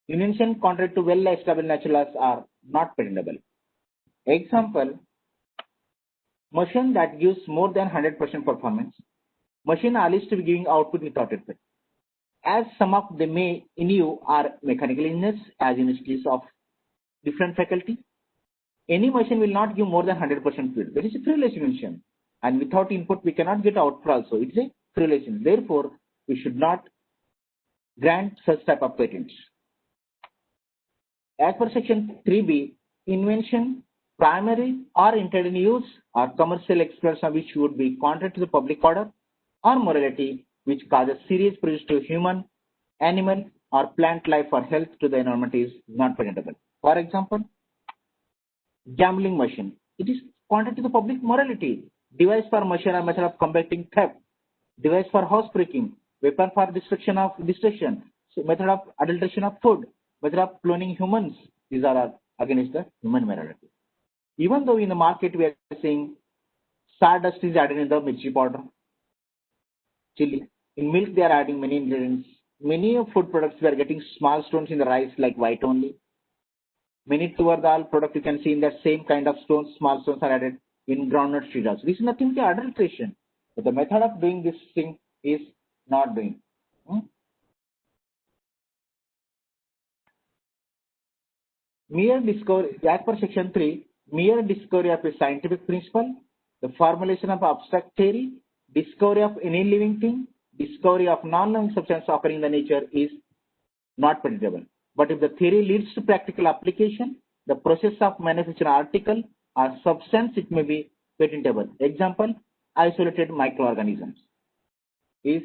invention contrary to well-established natural laws are not patentable. Example, machine that gives more than 100% performance, machine are alleged to be giving output without effort. As some of them may in you are mechanical engineers as universities of different faculty, any machine will not give more than 100% speed. That is a frivolous invention. And without input, we cannot get output also. It is a frivolous invention. Therefore, we should not grant such type of patents. As per Section 3B, invention, primary or intended use or commercial exploitation which would be contrary to the public order or morality, which causes serious prejudice to human, animal, or plant life or health to the environment is not patentable. For example, gambling machine. It is contrary to the public morality. Device for machine or method of combating theft. Device for housebreaking. Weapon for destruction, so method of adulteration of food. Method of cloning humans. These are against the human morality. Even though in the market we are seeing sawdust is added in the mirchi powder, chili. In milk they are adding many ingredients. Many food products we are getting small stones in the rice like white only. Many tur dal product you can see in that same kind of stones, small stones are added in groundnut seed also. This is nothing but adulteration. But the method of doing this thing is not doing. Mere discovery, as per Section 3, mere discovery of a scientific principle, the formulation of abstract theory, discovery of any living thing, discovery of non-living substance occurring in the nature is not patentable. But if the theory leads to practical application, the process of manufacturing article or substance, it may be patentable. Example, isolated microorganisms is,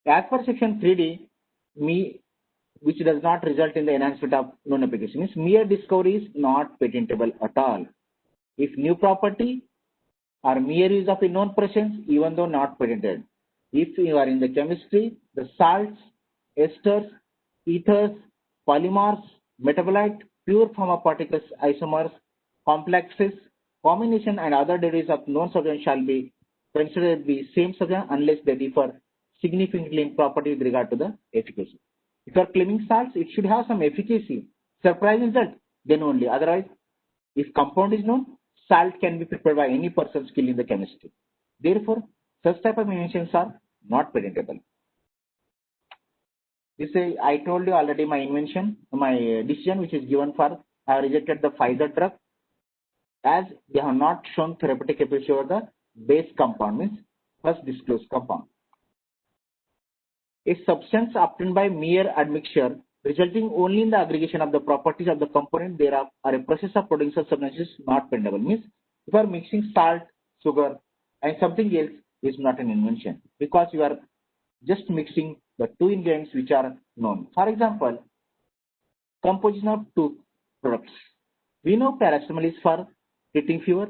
as per Section 3D, which does not result in the enhancement of known application. Means mere discovery is not patentable at all. If new property or mere use of a known process, even though not patented. If you are in the chemistry, the salts, esters, ethers, polymers, metabolite, pure form of particles, isomers, complexes, combination and other derivatives of known substance shall be considered to be same substance unless they differ significantly in property with regard to the efficacy. If you are claiming salts, it should have some efficacy. Surprise result, then only. Otherwise, if compound is known, salt can be prepared by any person skilled in the chemistry. Therefore, such type of inventions are not patentable. This is, I told you already my invention, my decision which is given for, I have rejected the Pfizer drug as they have not shown therapeutic efficacy over the base compound, means first disclosed compound. A substance obtained by mere admixture resulting only in the aggregation of the properties of the component thereof or a process of producing such substances not patentable. Means if you are mixing salt, sugar and something else is not an invention because you are just mixing the two ingredients which are known. For example, composition of two products. We know paracetamol is for treating fever,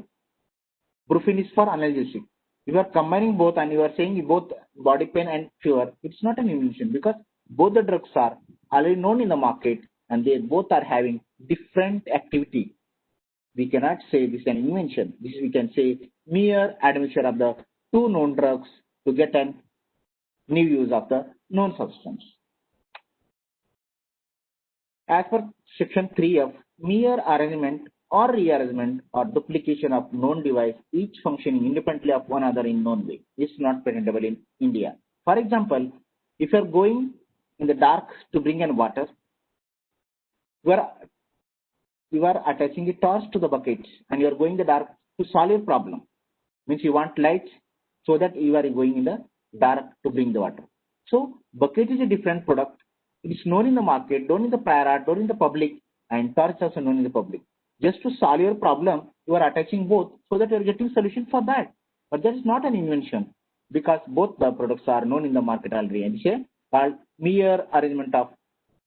Brufen is for analgesic. If you are combining both and you are saying both body pain and fever, it's not an invention because both the drugs are already known in the market and they both are having different activity. We cannot say this is an invention. This we can say mere admixture of the two known drugs to get a new use of the known substance. As per section 3F, mere arrangement or rearrangement or duplication of known device, each functioning independently of one another in known way, is not patentable in India. For example, if you are going in the dark to bring in water, you are attaching a torch to the bucket and you are going in the dark to solve your problem. Means you want light so that you are going in the dark to bring the water. So bucket is a different product. It is known in the market, known in the prior art, known in the public, and torch is also known in the public. Just to solve your problem, you are attaching both so that you are getting solution for that. But that is not an invention because both the products are known in the market already and here called mere arrangement of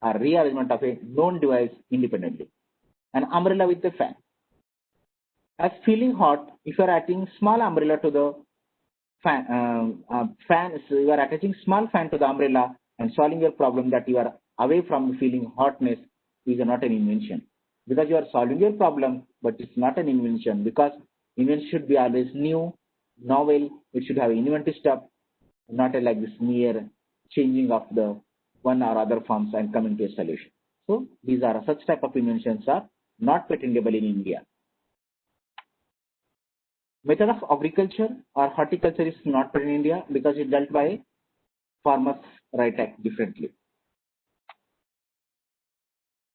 or rearrangement of a known device independently. An umbrella with a fan. As feeling hot, if you are adding small umbrella to the fan, so you are attaching small fan to the umbrella and solving your problem that you are away from feeling hotness is not an invention. Because you are solving your problem, but it's not an invention because invention should be always new, novel, it should have inventive stuff, not like this mere changing of the one or other forms and coming to a solution. So these are such type of inventions are not patentable in India. Method of agriculture or horticulture is not patent in India because it dealt by Farmers' Right Act differently.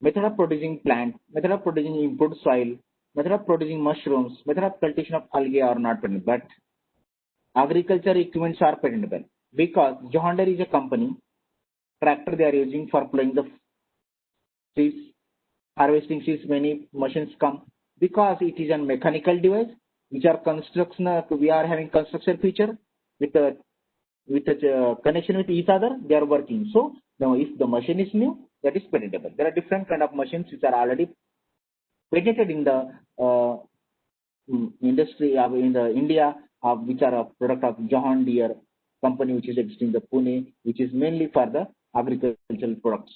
Method of producing plant, method of producing improved soil, method of producing mushrooms, method of cultivation of algae are not patentable. But agriculture equipments are patentable because John Deere is a company. Tractor they are using for plowing the seeds, harvesting seeds, many machines come because it is a mechanical device which are construction. We are having construction feature with a connection with each other. They are working. So now if the machine is new, that is patentable. There are different kind of machines which are already patented in the industry in the India, which are a product of John Deere company, which is existing in the Pune, which is mainly for the agricultural products.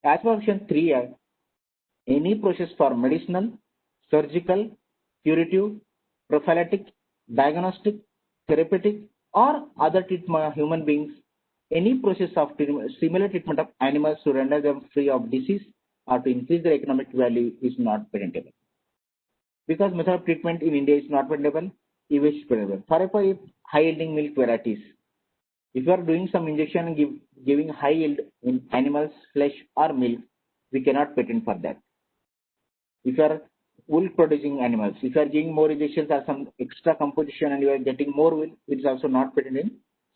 As per section 3, any process for medicinal, surgical, curative, prophylactic, diagnostic, therapeutic, or other treatment of human beings, any process of similar treatment of animals to render them free of disease or to increase their economic value is not patentable. Because method of treatment in India is not patentable, it is patentable. For example, high yielding milk varieties. If you are doing some injection and giving high yield in animals, flesh or milk, we cannot patent for that. If you are wool producing animals, if you are giving more injections or some extra composition and you are getting more wool, it is also not patented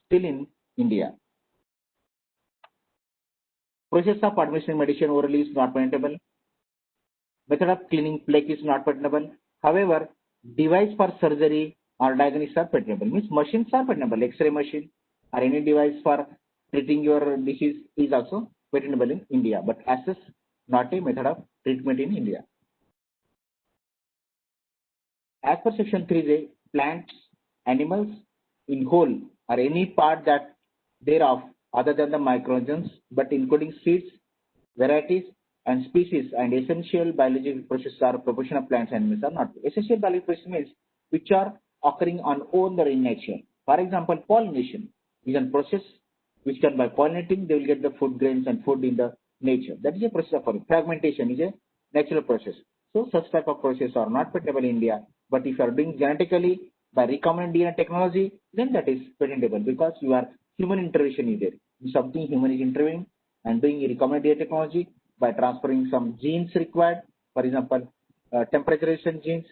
still in India. Process of administering medicine orally is not patentable. Method of cleaning plaque is not patentable. However, device for surgery or diagnosis are patentable. Means machines are patentable. X-ray machine or any device for treating your disease is also patentable in India. But as such, not a method of treatment in India. As per section 3J, plants, animals in whole or any part that thereof other than the microorganisms, but including seeds, varieties, and species and essential biological processes or proportion of plants and animals are not. Essential biological processes means which are occurring on own or in nature. For example, pollination is a process which can by pollinating they will get the food grains and food in the nature. That is a process of fragmentation is a natural process. So such type of processes are not patentable in India. But if you are doing genetically by recombinant DNA technology, then that is patentable because you are human intervention is there. Something human is intervening and doing recombinant DNA technology by transferring some genes required, for example, temperature resistant genes,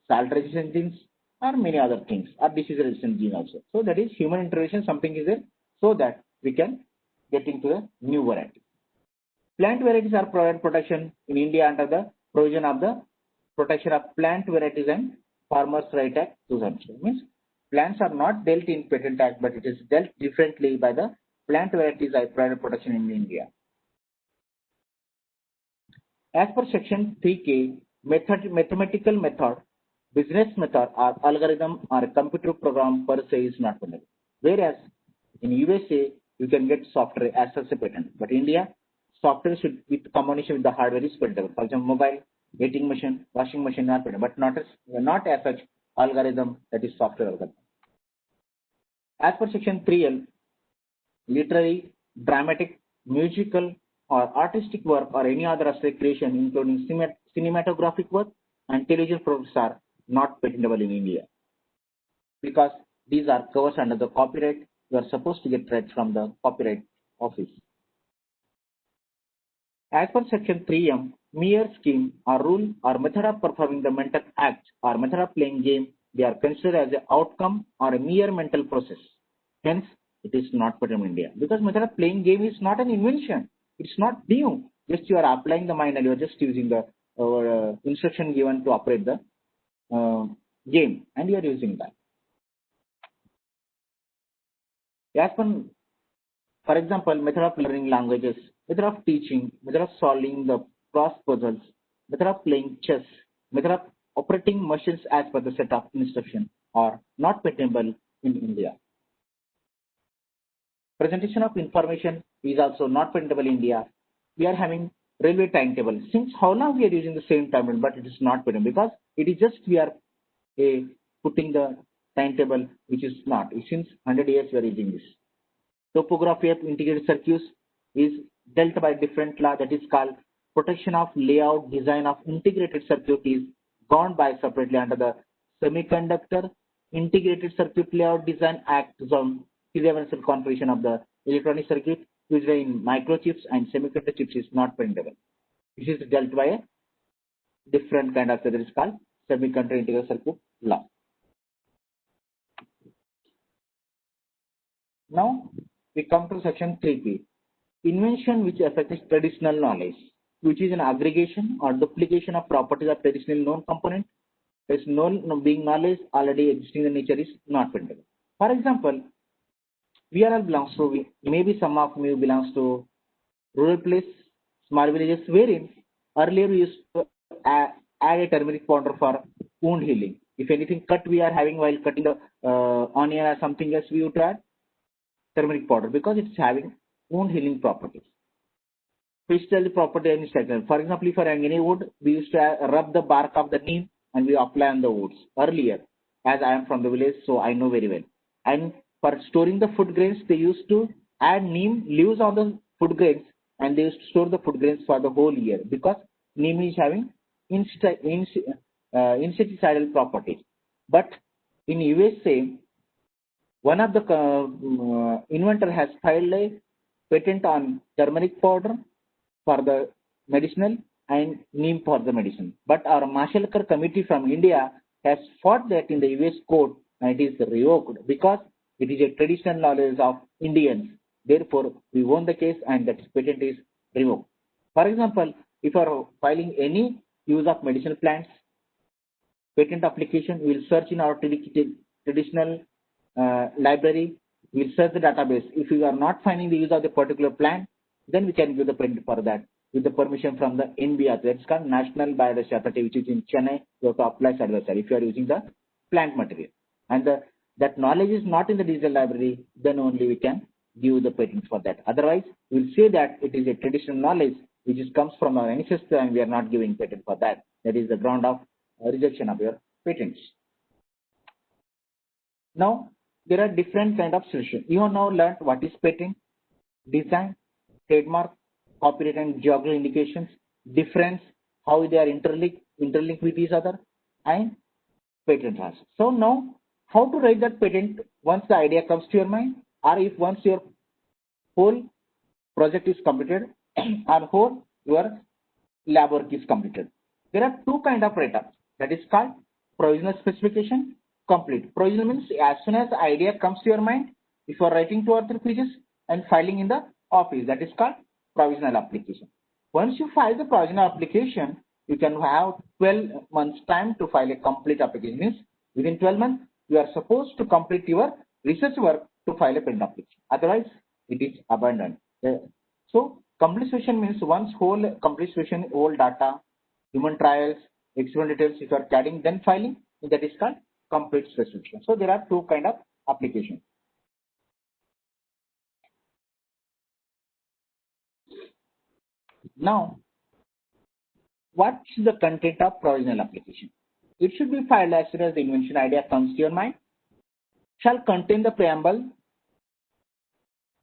salt resistant genes, or many other things, or disease resistant gene also. So that is human intervention, something is there, so that we can get into the new variety. Plant varieties are provided protection in India under the provision of the Protection of Plant Varieties and Farmers' Right Act 2000. Means plants are not dealt in Patent Act, but it is dealt differently by the Plant Varieties Act provided protection in India. As per section 3K, Mathematical method, business method, or algorithm or a computer program per se is not patentable. Whereas in USA, you can get software as such a patent. But India, software should with combination with the hardware is patentable. For example, mobile, eating machine, washing machine are patentable, but not as such algorithm, that is software algorithm. As per section 3L, literary, dramatic, musical, or artistic work or any other abstract creation, including cinematographic work and television products, are not patentable in India because these are covered under the copyright. You are supposed to get rights from the copyright office. As per section 3M, mere scheme or rule or method of performing the mental act or method of playing game, they are considered as an outcome or a mere mental process. Hence, it is not patentable in India because method of playing game is not an invention. It's not new. Just you are applying the mind and you are just using the instruction given to operate the game, and you are using that. As for example, method of learning languages, method of teaching, method of solving the cross puzzles, method of playing chess, method of operating machines as per the set of instruction are not patentable in India. Presentation of information is also not patentable in India. We are having railway timetable. Since how long we are using the same timetable, but it is not patentable because it is just we are putting the timetable which is not. Since 100 years we are using this. Topography of integrated circuits is dealt by different law, that is called protection of layout design of integrated circuit is gone by separately under the Semiconductor Integrated Circuit Layout Design Act Zone 11 configuration of the electronic circuit used in microchips and semiconductor chips is not patentable. This is dealt by a different kind of, that is called Semiconductor Integrated Circuit Law. Now we come to section 3P. Invention which affects traditional knowledge, which is an aggregation or duplication of properties of traditional known component. Is known being knowledge already existing in nature is not patentable. For example, we all belongs to, maybe some of you belongs to rural place, small villages, wherein earlier we used to add a turmeric powder for wound healing. If anything cut we are having while cutting the onion or something else, we would add turmeric powder because it's having wound healing properties. Physical property and second. For example, for any wood, we used to rub the bark of the neem and we apply on the woods earlier. As I am from the village, so I know very well. And for storing the food grains, they used to add neem leaves on the food grains and they used to store the food grains for the whole year because neem is having insecticidal properties. But in USA, one of the inventor has filed a patent on turmeric powder for the medicinal and neem for the medicine. But our Mashalkar committee from India has fought that in the US court and it is revoked because it is a traditional knowledge of Indians. Therefore, we won the case and that patent is revoked. For example, if you are filing any use of medicinal plants, patent application, we will search in our traditional library, we will search the database. If you are not finding the use of the particular plant, then we can give the patent for that with the permission from the NBR. That's called National Biodiversity Authority, which is in Chennai. You have to apply side by side if you are using the plant material. And that knowledge is not in the digital library, then only we can give the patent for that. Otherwise, we will say that it is a traditional knowledge which comes from our ancestor and we are not giving patent for that. That is the ground of rejection of your patents. Now, there are different kind of solutions. You have now learned what is patent, design, trademark, copyright and geographical indications, difference, how they are interlinked with each other, and patent laws. So now, how to write that patent once the idea comes to your mind, or if once your whole project is completed, or whole your lab work is completed. There are two kind of write-ups. That is called provisional specification, complete. Provisional means as soon as the idea comes to your mind, if you are writing 2 or 3 pages and filing in the office, that is called provisional application. Once you file the provisional application, you can have 12 months time to file a complete application. Means within 12 months, you are supposed to complete your research work to file a patent application. Otherwise, it is abandoned. So, complete solution means once whole complete solution, whole data, human trials, experimental details if you are adding, then filing, that is called complete specification. So there are two kind of applications. Now, what is the content of provisional application? It should be filed as soon as the invention idea comes to your mind. Shall contain the preamble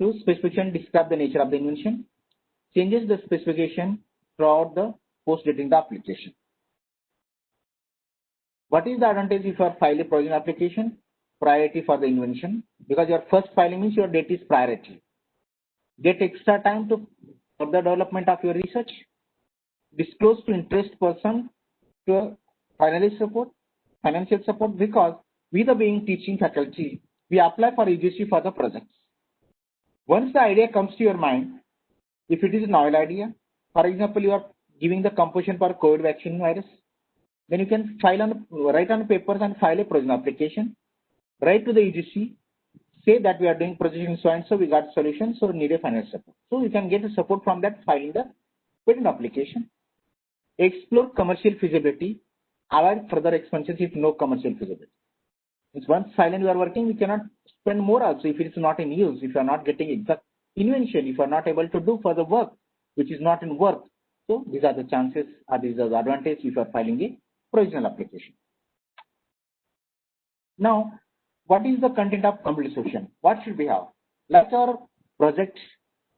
to specification, describe the nature of the invention, changes the specification throughout the post-dating the application. What is the advantage if you are filing a provisional application? Priority for the invention, because your first filing means your date is priority. Get extra time to for the development of your research. Disclose to interest person to a financial support, because we the being teaching faculty, we apply for UGC for the projects. Once the idea comes to your mind, if it is a novel idea, for example, you are giving the composition for COVID vaccine virus, then you can write on papers and file a provisional application. Write to the UGC, say that we are doing projection so and so, we got solution, so we need a financial support. So you can get a support from that filing the patent application. Explore commercial feasibility. Avoid further expenses if no commercial feasibility. It's once filing you are working, we cannot spend more also if it is not in use, if you are not getting exact invention, if you are not able to do further work which is not in work. So these are the chances, or these are the advantages if you are filing a provisional application. Now, what is the content of complete solution? What should we have? Like our project,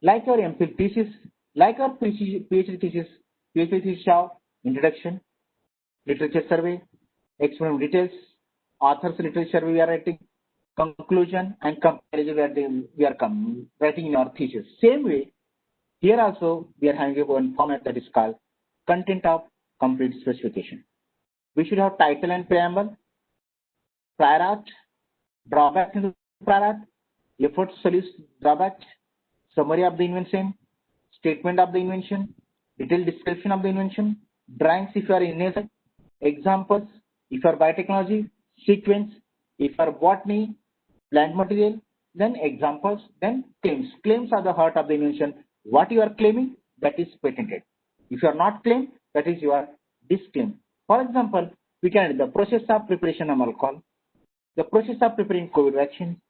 like our MPhil thesis, like our PhD thesis, have introduction, literature survey, experimental details, author's literature survey we are writing, conclusion, and comparison we are writing in our thesis. Same way, here also we are having one format that is called content of complete specification. We should have title and preamble, prior art, drawback in the prior art, effort solution drawback, summary of the invention, statement of the invention, detailed description of the invention, drawings if you are in nature, examples if you are biotechnology, sequence if you are botany, plant material, then examples, then claims. Claims are the heart of the invention. What you are claiming, that is patented. If you are not claimed, that is you are disclaimed. For example, we can the process of preparation of alcohol, the process of preparing COVID vaccine,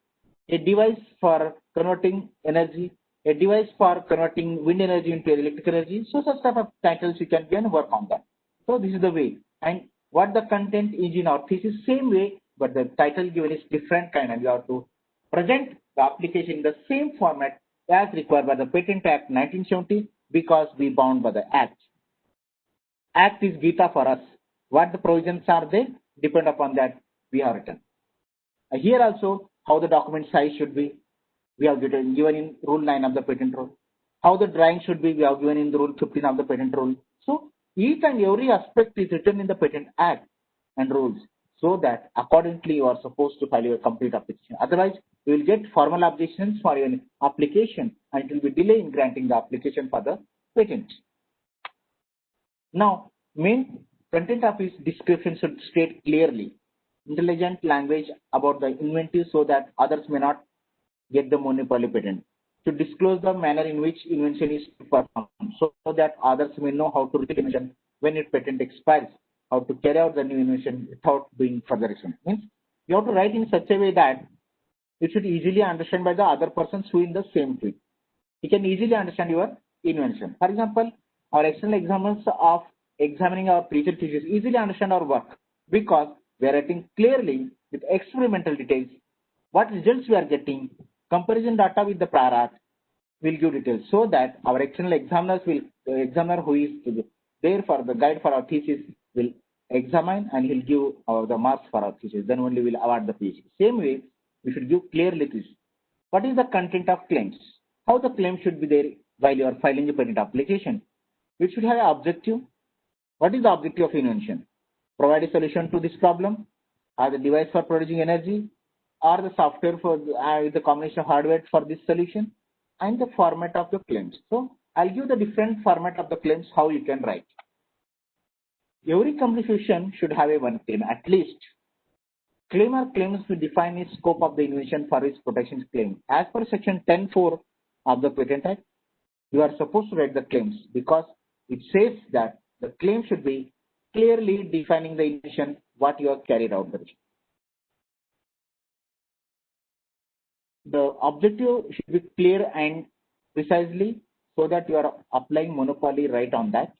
a device for converting energy, a device for converting wind energy into electric energy. So such type of titles you can work on that. So this is the way. And what the content is in our thesis, same way, but the title given is different kind, and you have to present the application in the same format as required by the Patent Act 1970, because we bound by the Act. Act is Gita for us. What the provisions are there, depend upon that we have written. Here also, how the document size should be, we have given in Rule 9 of the Patent Rule. How the drawing should be, we have given in the Rule 15 of the Patent Rule. So each and every aspect is written in the Patent Act and rules, so that accordingly you are supposed to file your complete application. Otherwise, you will get formal objections for your application, and it will be delay in granting the application for the patent. Now, main content of this description should state clearly, intelligent language about the inventive, so that others may not get the monopoly patent. To disclose the manner in which invention is performed, so that others may know how to read invention when its patent expires, how to carry out the new invention without doing further research. Means you have to write in such a way that it should easily understand by the other persons who in the same field. He can easily understand your invention. For example, our external examiners of examining our PhD thesis easily understand our work, because we are writing clearly with experimental details what results we are getting, comparison data with the prior art will give details, so that our external examiners will, the examiner who is there for the guide for our thesis will examine, and he'll give the marks for our thesis. Then only we'll award the PhD. Same way, we should give clearly this. What is the content of claims? How the claim should be there while you are filing a patent application? We should have an objective. What is the objective of invention? Provide a solution to this problem, or the device for producing energy, or the software for the combination of hardware for this solution, and the format of the claims. So I'll give the different format of the claims how you can write. Every composition should have a one claim at least. Claim or claims will define the scope of the invention for its protection claim. As per section 10(4) of the Patent Act, you are supposed to write the claims, because it says that the claim should be clearly defining the invention what you have carried out. The objective should be clear and precisely so that you are applying monopoly right on that.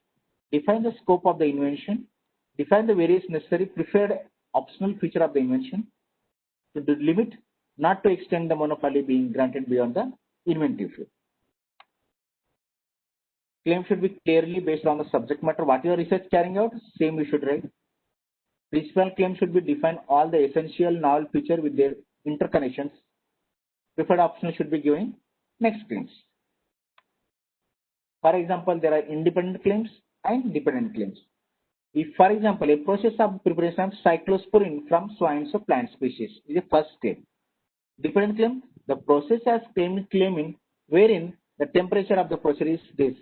Define the scope of the invention. Define the various necessary preferred optional feature of the invention. To the limit not to extend the monopoly being granted beyond the inventive field. Claim should be clearly based on the subject matter. What your research carrying out, same you should write. Principal claim should be defined all the essential novel feature with their interconnections. Preferred option should be given next claims. For example, there are independent claims and dependent claims. If, for example, a process of preparation of cyclosporine from so and so plant species is a first claim. Dependent claim, the process has claiming wherein the temperature of the process is this.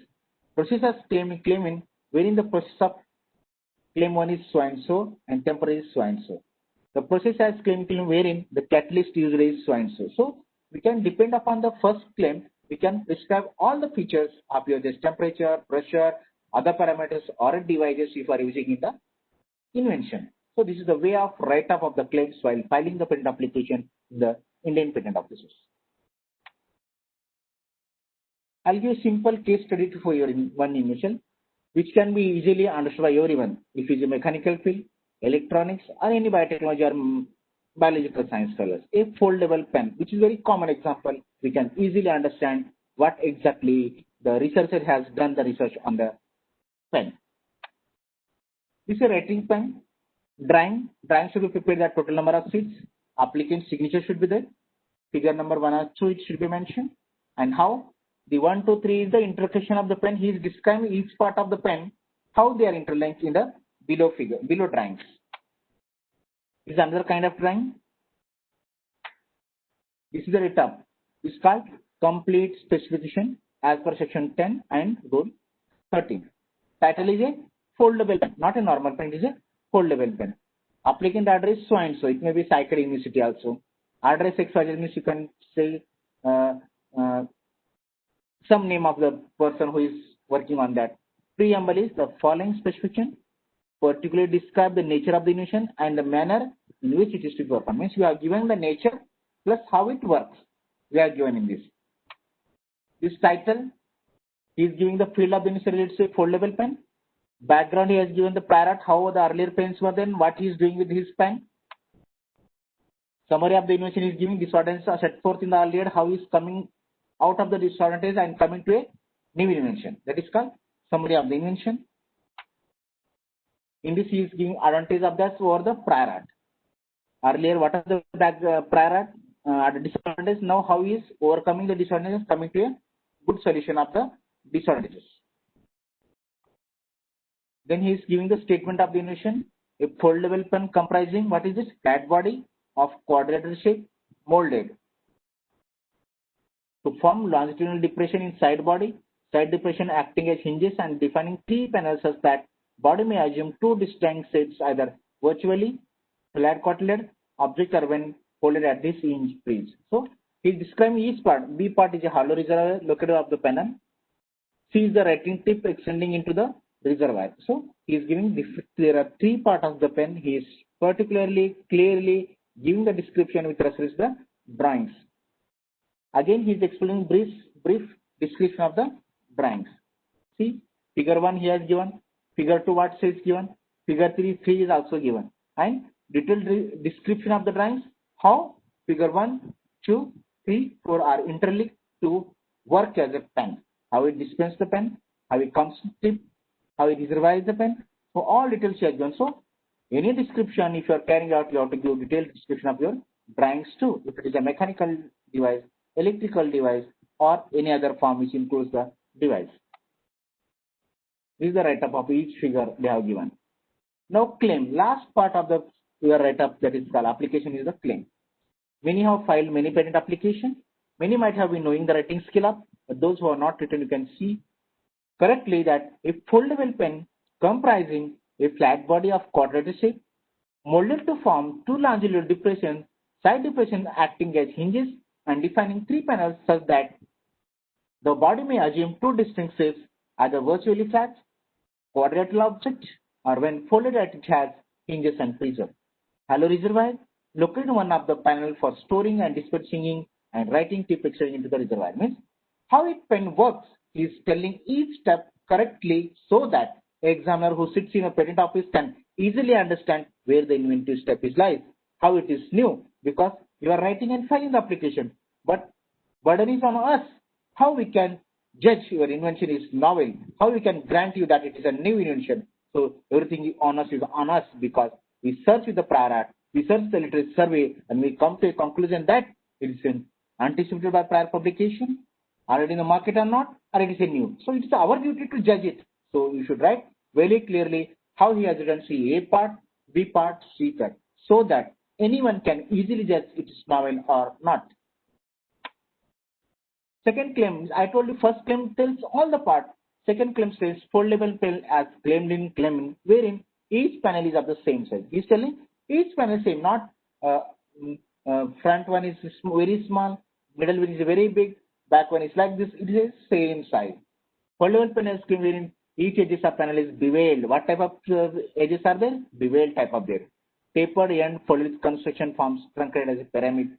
Process has claiming wherein the process of claim 1 is so and so and temperature is so and so. The process has claim wherein the catalyst used is so and so. So we can depend upon the first claim. We can describe all the features of your this temperature, pressure, other parameters or devices if you are using in the invention. So this is the way of write-up of the claims while filing the patent application in the Indian Patent Offices. I'll give a simple case study for your one invention, which can be easily understood by everyone. If it's a mechanical field, electronics, or any biotechnology or biological science fellows. A foldable pen, which is a very common example. We can easily understand what exactly the researcher has done the research on the pen. This is a writing pen. Drawing should be prepared at total number of sheets. Applicant signature should be there. Figure number 1 or 2 it should be mentioned. And how? The 1, 2, 3 is the intersection of the pen. He is describing each part of the pen, how they are interlinked in the below drawings. This is another kind of drawing. This is the write-up. It's called complete specification as per section 10 and rule 13. Title is a foldable pen, not a normal pen, it is a foldable pen. Applicant address so and so, it may be Psychiatric University also. Address XYZ means you can say some name of the person who is working on that. Preamble is the following specification, particularly describe the nature of the invention and the manner in which it is to be performed. Means we are given the nature plus how it works. We are given in this. This title, he is giving the field of the invention related to a foldable pen. Background, he has given the prior art, how the earlier pens were then, what he is doing with his pen. Summary of the invention is giving disadvantages are set forth in the earlier, how he is coming out of the disadvantages and coming to a new invention. That is called summary of the invention. In this, he is giving advantage of that over the prior art. Earlier, what are the prior art disadvantages? Now, how he is overcoming the disadvantages, coming to a good solution of the disadvantages. Then he is giving the statement of the invention. A foldable pen comprising what is this? Flat body of quadrilateral shape molded to form longitudinal depression in side body. Side depression acting as hinges and defining 3 panels such that body may assume 2 distinct shapes either virtually, flat cotilled object or when folded at this hinge bridge. So he is describing each part. B part is a hollow reservoir located of the panel. C is the writing tip extending into the reservoir. So he is giving there are 3 parts of the pen. He is particularly clearly giving the description with respect to the drawings. Again, he is explaining brief description of the drawings. See, figure 1 he has given, figure 2 what says given, figure 3 is also given, and detailed description of the drawings, how figure 1, 2, 3, 4 are interlinked to work as a pen, how it dispenses the pen, how it comes to tip, how it reservoirs the pen. So all details he has given. So any description, if you are carrying out, you have to give detailed description of your drawings too. If it is a mechanical device, electrical device, or any other form which includes the device. This is the write-up of each figure they have given. Now claim. Last part of your write-up, that is called application, is the claim. Many have filed many patent applications. Many might have been knowing the writing skill up, but those who are not written, you can see correctly that a foldable pen comprising a flat body of quadratic shape molded to form 2 longitudinal depressions, side depression acting as hinges and defining 3 panels such that the body may assume 2 distinct shapes, either virtually flat, quadrilateral object, or when folded at it has hinges and preserve. Hollow reservoir, located one of the panel for storing and dispatching ink and writing tip extracting into the reservoir. Means how it pen works is telling each step correctly so that examiner who sits in a patent office can easily understand where the inventive step is lies, how it is new, because you are writing and filing the application. But burden is on us. How we can judge your invention is novel, how we can grant you that it is a new invention. So everything on us is on us because we search with the prior art, we search the literature survey, and we come to a conclusion that it is anticipated by prior publication, already in the market or not, or it is a new. So it is our duty to judge it. So you should write very clearly how he has done C A part, B part, C part, so that anyone can easily judge it is novel or not. Second claim, I told you first claim tells all the part. Second claim says foldable pen as claimed in claim, wherein each panel is of the same size. He's telling each panel is same, not front one is very small, middle one is very big, back one is like this. It is the same size. Foldable pen is claimed wherein each edges of panel is beveled. What type of edges are there? Beveled type of there. Tapered end folded with construction forms truncated as a pyramid.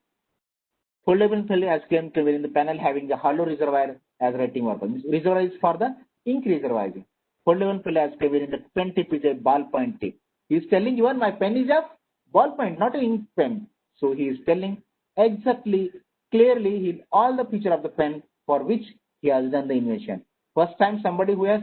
Foldable pen as claimed wherein the panel having the hollow reservoir as writing purpose. Reservoir is for the ink reservoir. Foldable pen as claimed wherein the pen tip is a ballpoint tip. He is telling you, my pen is a ballpoint, not an ink pen. So he is telling exactly, clearly, all the feature of the pen for which he has done the invention. First time somebody who has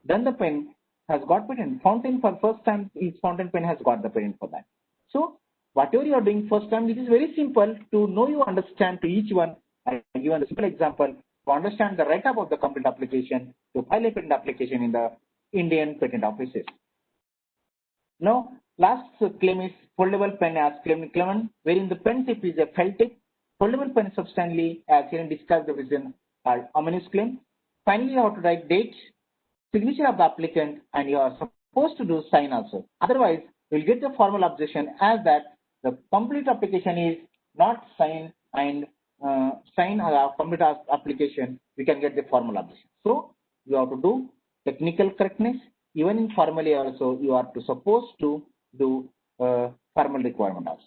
done the pen has got patent. Fountain for first time, his fountain pen has got the patent for that. So whatever you are doing first time, it is very simple to know you understand to each one. I give a simple example to understand the write-up of the complete application to file a patent application in the Indian patent offices. Now, last claim is foldable pen as claimed wherein the pen tip is a felt tip. Foldable pen substantially as here described the vision called ominous claim. Finally, you have to write date, signature of the applicant, and you are supposed to do sign also. Otherwise, you will get the formal objection as that the complete application is not signed and sign a complete application, we can get the formal objection. So you have to do technical correctness. Even in formally also, you are supposed to do formal requirement also.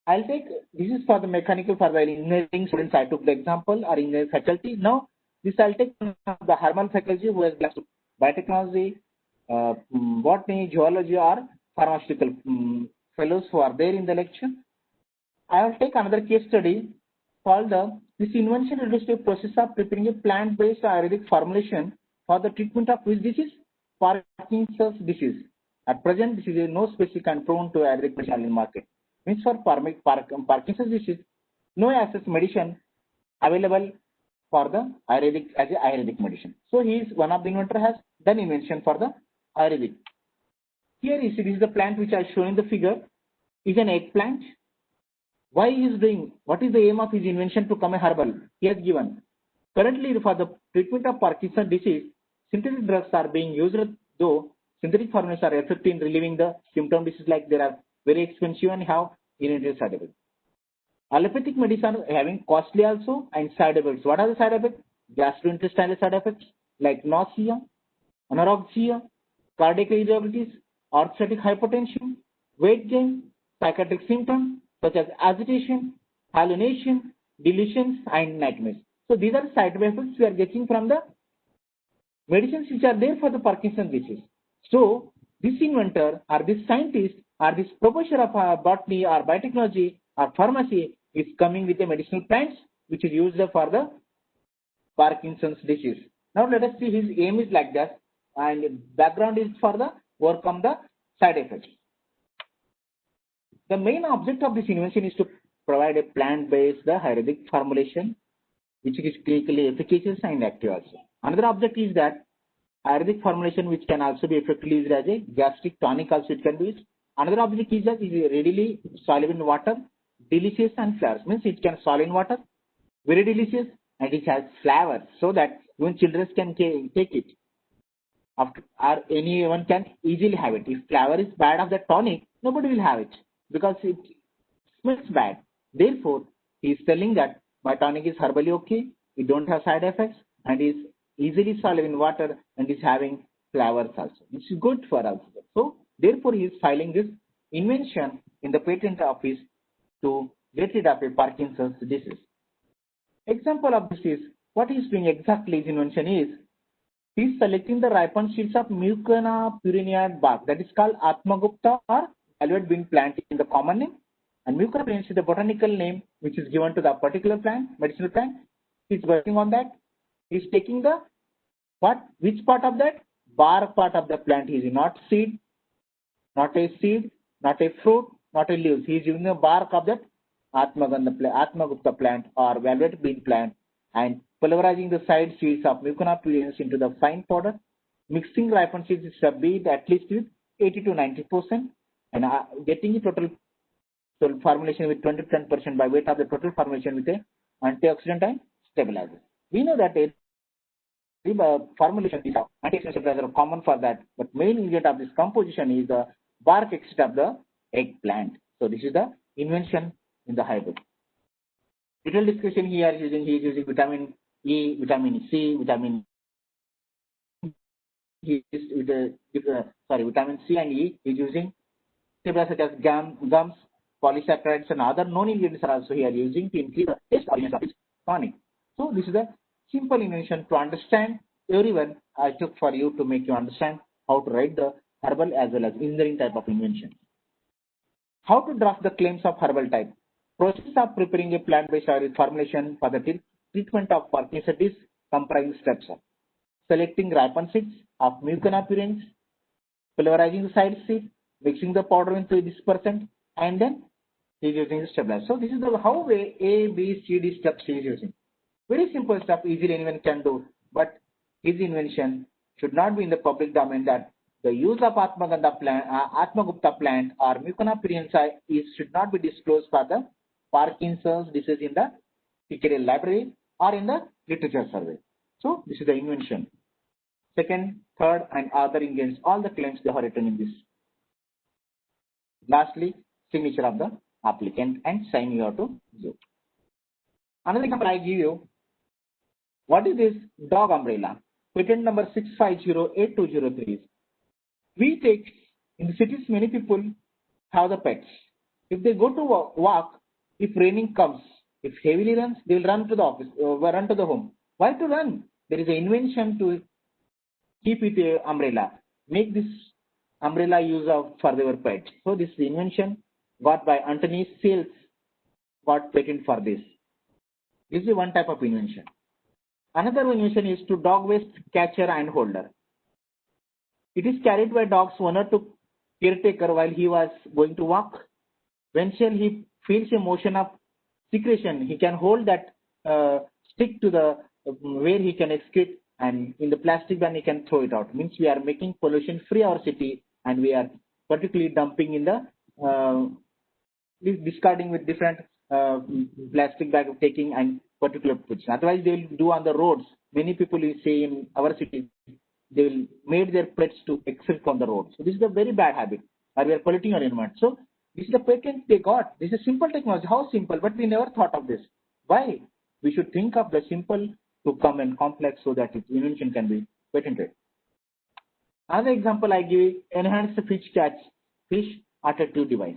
I'll take, this is for the mechanical for the engineering students. I took the example or in the faculty. Now, this I'll take the Harman faculty who has belongs to biotechnology, botany, zoology, or pharmaceutical fellows who are there in the lecture. I will take another case study called this invention reduced to a process of preparing a plant-based Ayurvedic formulation for the treatment of which disease? Parkinson's disease. At present, this is no specific and prone to Ayurvedic medicine in the market. Means for Parkinson's disease, no access medicine available for the Ayurvedic as a Ayurvedic medicine. So he is one of the inventor has done invention for the Ayurvedic. Here you see this is the plant which I shown in the figure is an eggplant. Why he is doing? What is the aim of his invention to come a herbal? He has given. Currently for the treatment of Parkinson's disease, synthetic drugs are being used, though synthetic formulas are effective in relieving the symptom disease like they are very expensive and have inherent side effects. Allopathic medicine are having costly also and side effects. What are the side effects? Gastrointestinal side effects like nausea, anorexia, cardiac irritabilities, orthostatic hypotension, weight gain, psychiatric symptoms such as agitation, hallucination, delusions, and nightmares. So these are side effects we are getting from the medicines which are there for the Parkinson's disease. So this inventor or this scientist or this professor of botany or biotechnology or pharmacy is coming with a medicinal plants which is used for the Parkinson's disease. Now let us see his aim is like that and background is for the overcome the side effects. The main object of this invention is to provide a plant-based Ayurvedic formulation which is clinically efficacious and active also. Another object is that Ayurvedic formulation which can also be effectively used as a gastric tonic also it can be used. Another object is that it is readily soluble in water, delicious and flavors. Means it can solve in water, very delicious, and it has flavor so that even children can take it. After, or anyone can easily have it. If flavor is bad of the tonic, nobody will have it because it smells bad. Therefore, he is telling that my tonic is herbally okay, it don't have side effects, and is easily soluble in water and is having flowers also. This is good for us. So therefore he is filing this invention in the patent office to get rid of a Parkinson's disease. Example of this is what he is doing exactly. His invention is he is selecting the ripened seeds of Mucuna purinae bark, that is called Atmagupta or velvet bean plant in the common name, and Mucuna purinae is the botanical name which is given to the particular plant, medicinal plant. He is working on that. He is taking the which part of that? Bark part of the plant. He is not seed, not a fruit, not a leaves. He is using the bark of that Atmagupta plant or velvet bean plant and pulverizing the side seeds of Mucuna purinae into the fine powder, mixing ripened seeds of beet at least with 80 to 90%, and getting the total formulation with 20 to 10% by weight of the total formulation with a antioxidant and stabilizer. We know that formulation is antioxidant stabilizer are common for that, but main ingredient of this composition is the bark extract of the eggplant. So this is the invention in the hybrid. Detailed discussion here he is using vitamin E, vitamin C, vitamin C and E. He is using stabilizers such as gums, polysaccharides and other known ingredients are also here using to increase the taste of its tonic. So this is a simple invention to understand everyone. I took for you to make you understand how to write the herbal as well as engineering type of invention. How to draft the claims of herbal type. Process of preparing a plant-based oil formulation for the treatment of Parkinson's disease comprising steps of selecting ripened seeds of Mucuna purinae, pulverizing the side seed, mixing the powder into this percent, and then he is using the stabilizer. So this is the how way A, B, C, D steps he is using. Very simple stuff, easily anyone can do, but his invention should not be in the public domain. That the use of Atmagupta plant or Mucuna purinae should not be disclosed for the Parkinson's disease in the pictorial library or in the literature survey. So this is the invention. Second, third, and other ingredients, all the claims they are written in this. Lastly, signature of the applicant and sign you have to do. Another example I give you. What is this dog umbrella? Patent number 6508203. We take in the cities, many people have the pets. If they go to walk, if raining comes, if heavily rains, they will run to the office, run to the home. Why to run? There is an invention to keep it a umbrella. Make this umbrella use of for their pet. So this is the invention got by Anthony Sales, got patent for this. This is one type of invention. Another invention is to dog waste catcher and holder. It is carried by dog's owner to caretaker while he was going to walk. When he feels a motion of secretion, he can hold that stick to the where he can excrete, and in the plastic bin he can throw it out. Means we are making pollution free our city, and we are particularly dumping in the discarding with different plastic bag of taking and particular position. Otherwise they will do on the roads. Many people will say in our city they will made their pets to exit on the road. So this is a very bad habit, or we are polluting our environment. So this is the patent they got. This is simple technology. How simple? But we never thought of this. Why? We should think of the simple to come and complex so that its invention can be patented. Another example I give: enhanced fish attractive device.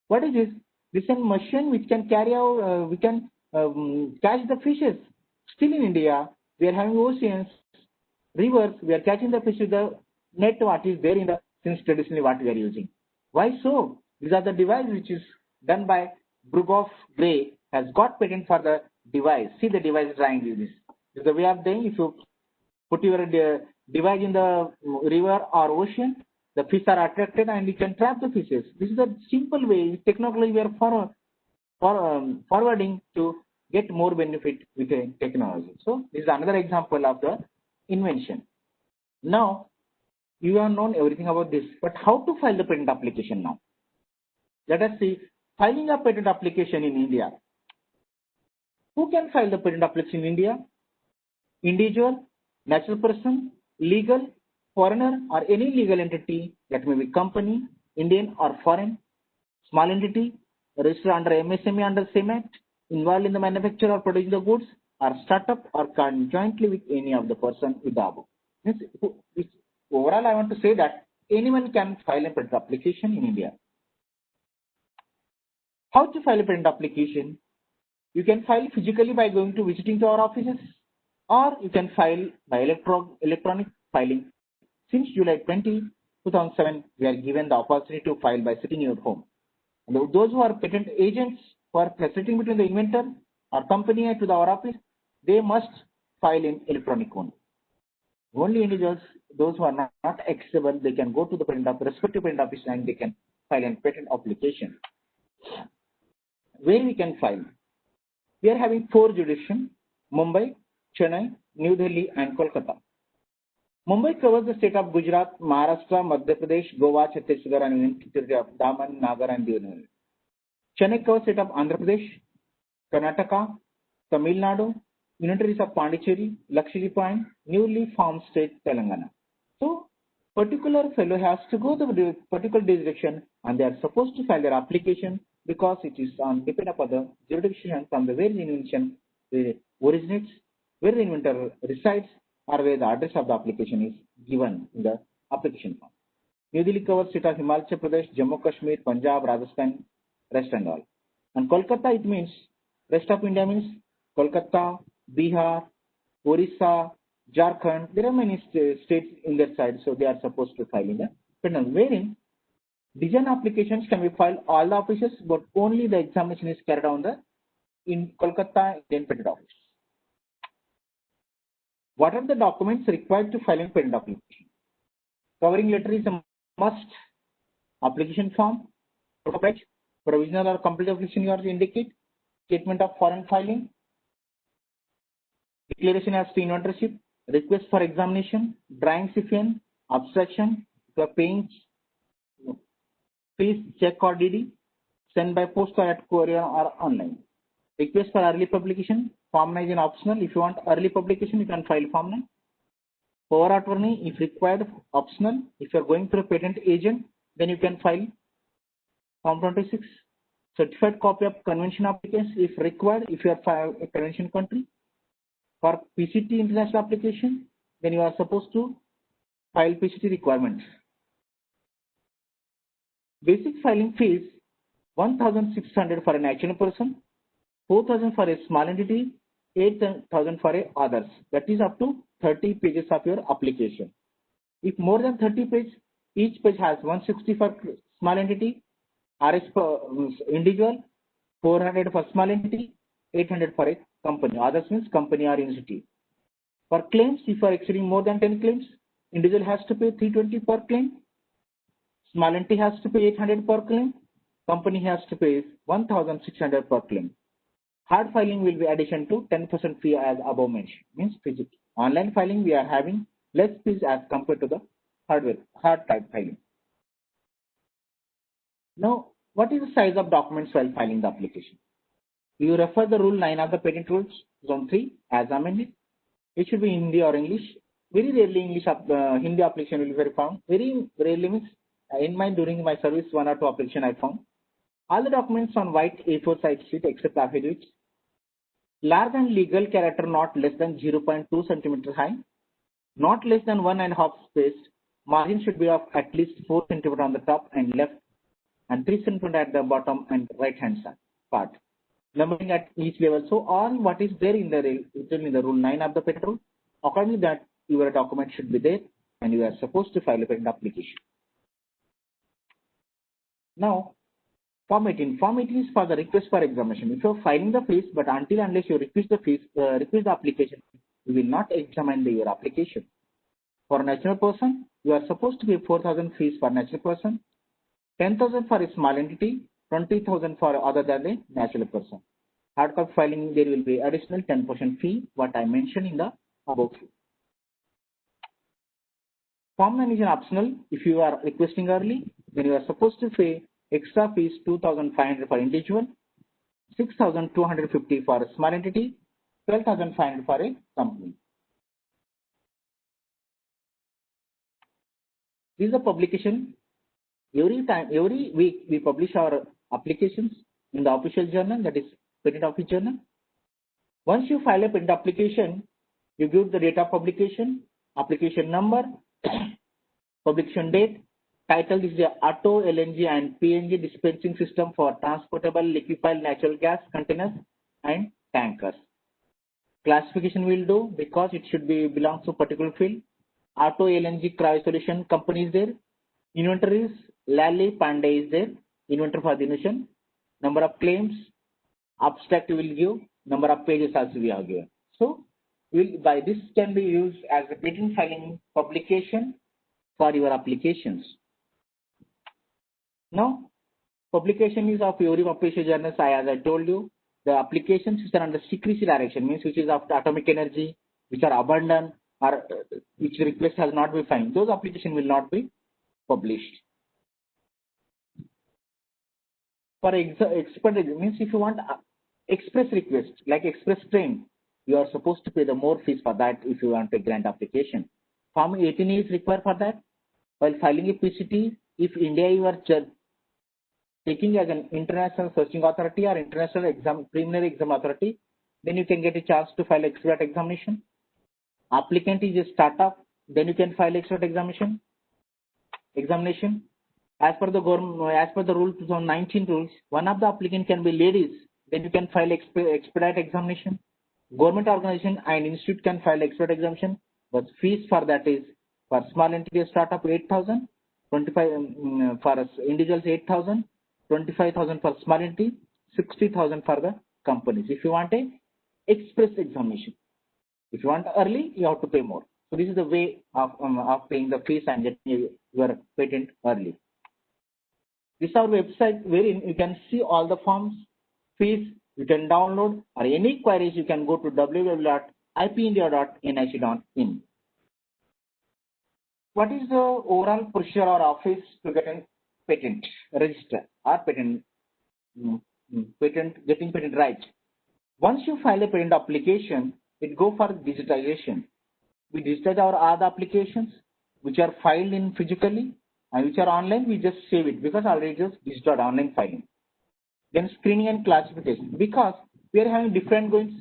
What is this? This is a machine which can carry out, we can catch the fishes. Still in India, we are having oceans, rivers, we are catching the fish with the net what is there in the, since traditionally what we are using. Why so? These are the device which is done by Brugoff Gray, has got patent for the device. See the device drawing this. This is the way of doing. If you put your device in the river or ocean, the fish are attracted and you can trap the fishes. This is a simple way. Technically, we are forwarding to get more benefit with the technology. So this is another example of the invention. Now, you have known everything about this, but how to file the patent application now? Let us see. Filing a patent application in India. Who can file the patent application in India? Individual, natural person, legal, foreigner, or any legal entity, that may be company, Indian or foreign, small entity, registered under MSME under same act, involved in the manufacture or producing the goods, or startup or conjointly with any of the person with the above. overall, I want to say that anyone can file a patent application in India. How to file a patent application? You can file physically by going to visiting to our offices, or you can file by electronic filing. Since July 20, 2007, we are given the opportunity to file by sitting in your home. And those who are patent agents who are sitting between the inventor or company and to our office, they must file in electronic only. Only individuals, those who are not accessible, they can go to the respective patent office and they can file a patent application. Where we can file? We are having 4 jurisdictions: Mumbai, Chennai, New Delhi, and Kolkata. Mumbai covers the state of Gujarat, Maharashtra, Madhya Pradesh, Goa, Chhattisgarh, and Union Territory of Daman, Nagar, and Diu. Chennai covers the state of Andhra Pradesh, Karnataka, Tamil Nadu, Union Territories of Pondicherry, Lakshadweep, and newly formed state Telangana. So, particular fellow has to go to the particular jurisdiction and they are supposed to file their application because it is on depend upon the jurisdiction from the where the invention originates, where the inventor resides, or where the address of the application is given in the application form. New Delhi covers state of Himachal Pradesh, Jammu Kashmir, Punjab, Rajasthan, rest and all. And Kolkata, it means rest of India means Kolkata, Bihar, Orissa, Jharkhand. There are many states in their side, so they are supposed to file in the patent. Wherein design applications can be filed all the offices, but only the examination is carried out in Kolkata Indian Patent Office. What are the documents required to file a patent application? Covering letter is a must. Application form, provisional or complete application you are to indicate, statement of foreign filing, declaration as to inventorship, request for examination, drawings if any, abstraction, if you are paying fees, check or DD, send by post or at courier or online. Request for early publication, Form 9 is optional. If you want early publication, you can file Form 9. Power attorney, if required, optional. If you are going through a patent agent, then you can file Form 26. Certified copy of convention applications, if required, if you are a convention country. For PCT international application, then you are supposed to file PCT requirements. Basic filing fees 1,600 for a natural person, 4,000 for a small entity, 8,000 for a others. That is up to 30 pages of your application. If more than 30 pages, each page has 160 for small entity, RS per individual, 400 for small entity, 800 for a company. Others means company or entity. For claims, if you are exceeding more than 10 claims, individual has to pay 320 per claim, small entity has to pay 800 per claim, company has to pay 1,600 per claim. Hard filing will be addition to 10% fee as above mentioned. Means physical. Online filing we are having less fees as compared to the hard type filing. Now, what is the size of documents while filing the application? You refer the Rule 9 of the Patent Rules, Zone 3 as amended. It should be Hindi or English. Very rarely Hindi application will be very found. Very rarely means during my service 1 or 2 application I found. All the documents on white A4 size sheet except affidavits. Large and legal character not less than 0.2 centimeter high. Not less than 1.5 space. Margin should be of at least 4 centimeter on the top and left and 3 centimeter at the bottom and right hand side part. Numbering at each level. So all what is there in the Rule 9 of the patent rule, according to that your document should be there and you are supposed to file a patent application. Now, Form 18. Form 18 is for the request for examination. If you are filing the fees, but until unless you request the application, we will not examine your application. For a natural person, you are supposed to pay 4,000 fees for natural person, 10,000 for a small entity, 20,000 for other than a natural person. Hard copy filing, there will be additional 10% fee, what I mentioned in the above fee. Form 9 is an optional. If you are requesting early, then you are supposed to pay extra fees 2,500 for individual, 6,250 for a small entity, 12,500 for a company. This is a publication. Every week we publish our applications in the official journal, that is Patent Office Journal. Once you file a patent application, you give the date of publication, application number, Publication date. Title is the Auto LNG and PNG dispensing system for transportable liquefied natural gas containers and tankers. Classification will do because it should be belongs to particular field. Auto LNG cryo solution company is there. Inventor is Lally Pandey is there. Inventor for the invention. Number of claims. Abstract will give. Number of pages also we have given. So by this can be used as a patent filing publication for your applications. Now, publication is of every published journals. As I told you, the applications which are under secrecy direction means which is of atomic energy, which are abandoned or which request has not been filed. Those applications will not be published. For expert means if you want express request like express train, you are supposed to pay the more fees for that if you want a grant application. Form 18 is required for that. While filing a PCT, if India you are taking as an international searching authority or international exam preliminary exam authority, then you can get a chance to file expert examination. Applicant is a startup, then you can file expert examination. As per the government, as per the rule 2019 rules, one of the applicant can be ladies, then you can file expedite examination. Government organization and institute can file expert examination, but fees for that is for small entity startup 8,000, 25 for individuals 8,000, 25,000 for small entity, 60,000 for the companies. If you want a express examination, if you want early, you have to pay more. So this is the way of paying the fees and getting your patent early. This is our website wherein you can see all the forms, fees, you can download, or any queries you can go to www.ipindia.nic.in. What is the overall procedure or office to get a patent register or getting patent right? Once you file a patent application, it go for digitization. We digitize our other applications which are filed in physically and which are online. We just save it because already just digital online filing. Then screening and classification, because we are having different groups,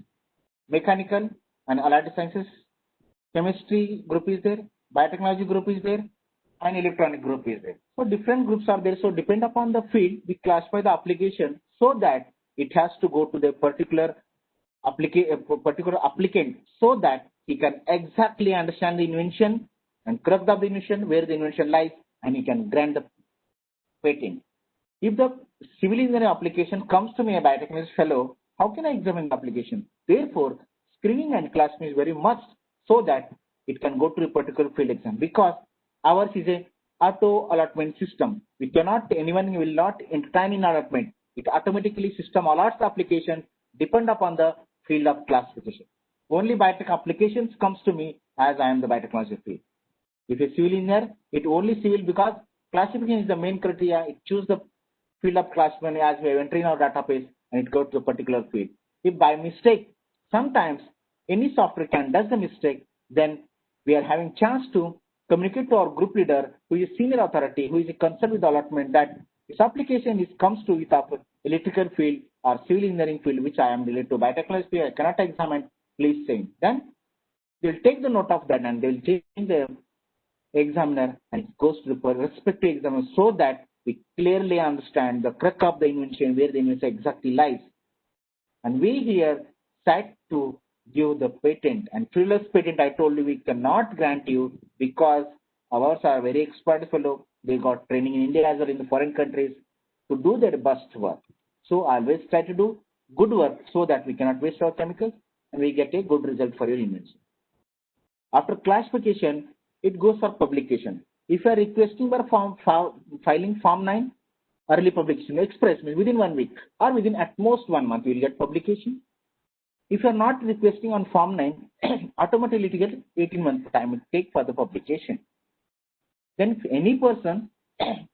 mechanical and allied sciences, chemistry group is there, biotechnology group is there, and electronic group is there. So different groups are there. So depend upon the field, we classify the application so that it has to go to the particular applicant so that he can exactly understand the invention and crux of the invention, where the invention lies, and he can grant the patent. If the civil engineering application comes to me a biotechnology fellow, how can I examine the application? Therefore, screening and classifying is very must so that it can go to a particular field exam, because ours is a auto allotment system. We cannot, anyone will not entertain in allotment. It automatically system allots the application depend upon the field of classification. Only biotech applications comes to me as I am the biotechnology field. If a civil engineer, it only civil because classification is the main criteria. It choose the field of classification as we have entered in our database and it goes to a particular field. If by mistake, sometimes any software can does the mistake, then we are having chance to communicate to our group leader who is senior authority, who is concerned with the allotment, that this application comes to with of electrical field or civil engineering field, which I am related to biotechnology field, I cannot examine, please say. Then they'll take the note of that and they'll change the examiner and it goes to the respective examiner so that we clearly understand the crux of the invention, where the invention exactly lies. And we here sat to give the patent, and frivolous patent I told you we cannot grant you because ours are very expert fellow. They got training in India as well in the foreign countries to do their best work. So I always try to do good work so that we cannot waste our chemicals and we get a good result for your invention. After classification, it goes for publication. If you are requesting for filing Form 9, early publication, express means within 1 week or within at most 1 month, you will get publication. If you are not requesting on Form 9, automatically it will get 18 months time it take for the publication. Then any person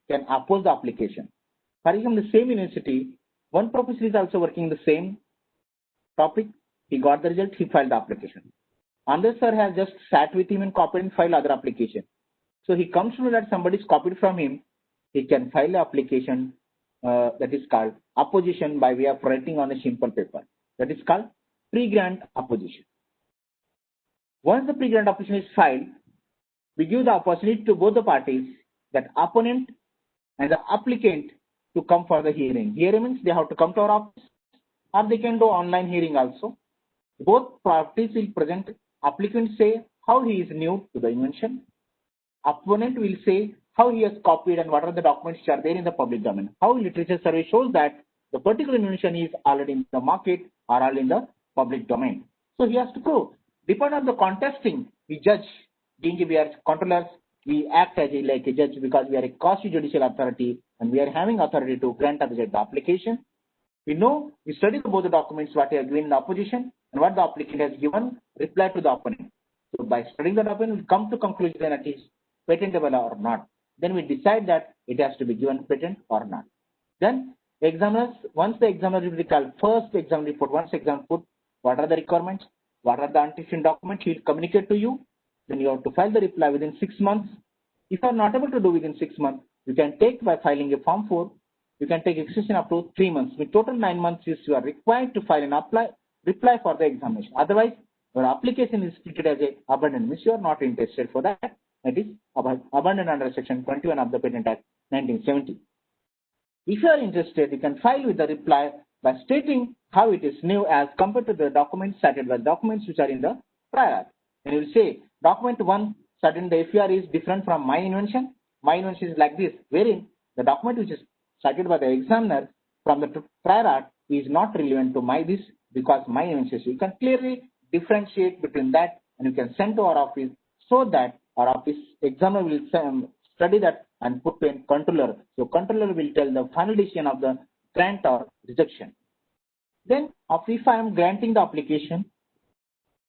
can oppose the application. For example, the same university, one professor is also working the same topic. He got the result, he filed the application. Another sir has just sat with him and copied and filed other application. So he comes to know that somebody is copied from him. He can file an application that is called opposition by way of writing on a simple paper. That is called pre-grant opposition. Once the pre-grant opposition is filed, we give the opportunity to both the parties, that opponent and the applicant, to come for the hearing. Hearing means they have to come to our office, or they can do online hearing also. Both parties will present. Applicant say how he is new to the invention. Opponent will say how he has copied and what are the documents which are there in the public domain. How literature survey shows that the particular invention is already in the market or already in the public domain. So he has to prove. Depending on the contesting, we judge. Being we are controllers, we act as like a judge because we are a quasi-judicial authority and we are having authority to grant or reject the application. We know, we study both the documents, what you have given in the opposition and what the applicant has given, reply to the opponent. So by studying the document, we come to conclusion that it is patentable or not. Then we decide that it has to be given patent or not. Then examiners, once the examiner will recall first exam report, once exam report, what are the requirements, what are the antecedent documents, he will communicate to you. Then you have to file the reply within 6 months. If you are not able to do within 6 months, you can take by filing a form 4. You can take extension up to 3 months. With total 9 months, you are required to file an reply for the examination. Otherwise, your application is treated as a abandoned, means you are not interested for that. That is abandoned under Section 21 of the Patent Act 1970. If you are interested, you can file with the reply by stating how it is new as compared to the documents cited by documents which are in the prior art. And you will say document 1 cited in the FER is different from my invention. My invention is like this, wherein the document which is cited by the examiner from the prior art is not relevant to my this because my invention. You can clearly differentiate between that and you can send to our office so that our office examiner will study that and put to a controller. So controller will tell the final decision of the grant or rejection. Then if I am granting the application,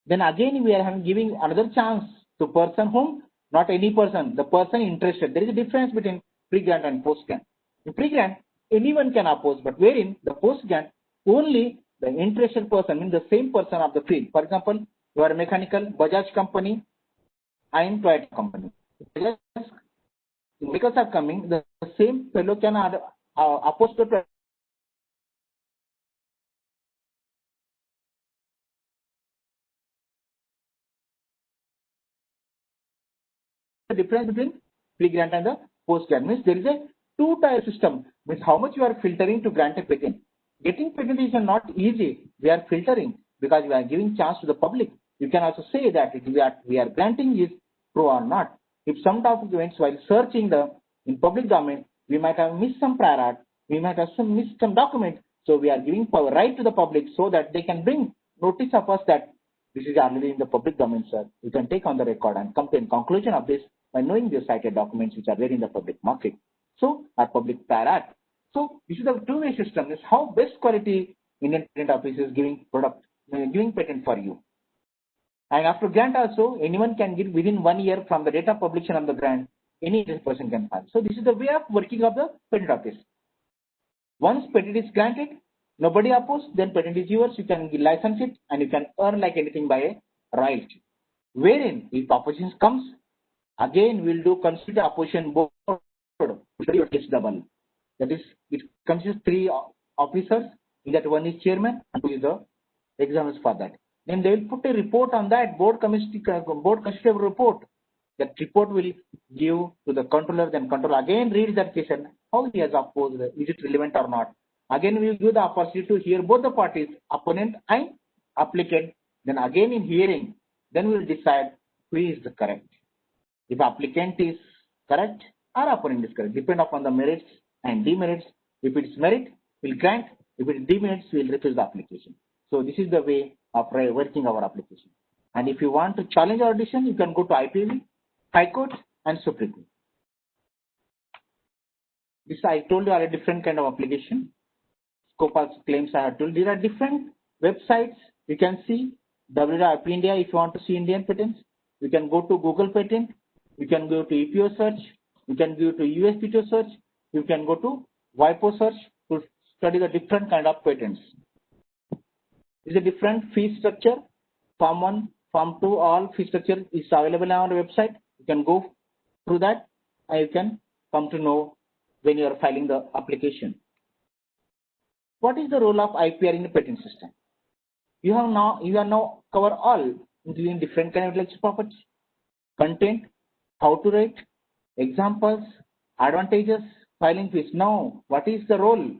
then again we are giving another chance to person whom, not any person, the person interested. There is a difference between pre-grant and post-grant. In pre-grant, anyone can oppose, but wherein the post-grant, only the interested person, means the same person of the field. For example, you are a mechanical, Bajaj company, I am Toyota company. Because are coming, the same fellow can oppose the difference between pre-grant and the post-grant. Means there is a two-tier system. Means how much you are filtering to grant a patent. Getting patent is not easy. We are filtering because we are giving chance to the public. You can also say that we are granting is true or not. If some documents while searching in public domain, we might have missed some prior art, we might have missed some document. So we are giving power right to the public so that they can bring notice of us that this is already in the public domain, sir. You can take on the record and come to a conclusion of this by knowing the cited documents which are there in the public market. So our public prior art. So this is the two-way system. Is how best quality Indian Patent Office is giving patent for you. And after grant also, anyone can give within 1 year from the date of publication of the grant, any person can file. So this is the way of working of the Patent Office. Once patent is granted, nobody opposed, then patent is yours, you can license it and you can earn like anything by a royalty. Wherein, if opposition comes, again we'll do consider opposition board, double. That is, it consists 3 officers, in that one is chairman and 2 is the examiners for that. Then they will put a report on that, board constitutive report. That report will give to the controller, then controller again reads that case and how he has opposed, is it relevant or not. Again we will give the opportunity to hear both the parties, opponent and applicant. Then again in hearing, then we will decide who is the correct. If applicant is correct or opponent is correct, depend upon the merits and demerits. If it is merit, we will grant. If it is demerits, we will refuse the application. So this is the way of working our application. And if you want to challenge our decision, you can go to IPV, High Court and Supreme Court. This I told you are a different kind of application. Scope of claims I have told. There are different websites. You can see www.IP India if you want to see Indian patents. You can go to Google Patent. You can go to EPO search. You can go to USPTO search. You can go to WIPO search to study the different kind of patents. Is a different fee structure. Form 1, Form 2, all fee structure is available on our website. You can go through that and you can come to know when you are filing the application. What is the role of IPR in the patent system? You are now cover all, including different kind of intellectual property, content, How to write? Examples, advantages, filing fees. Now, what is the role?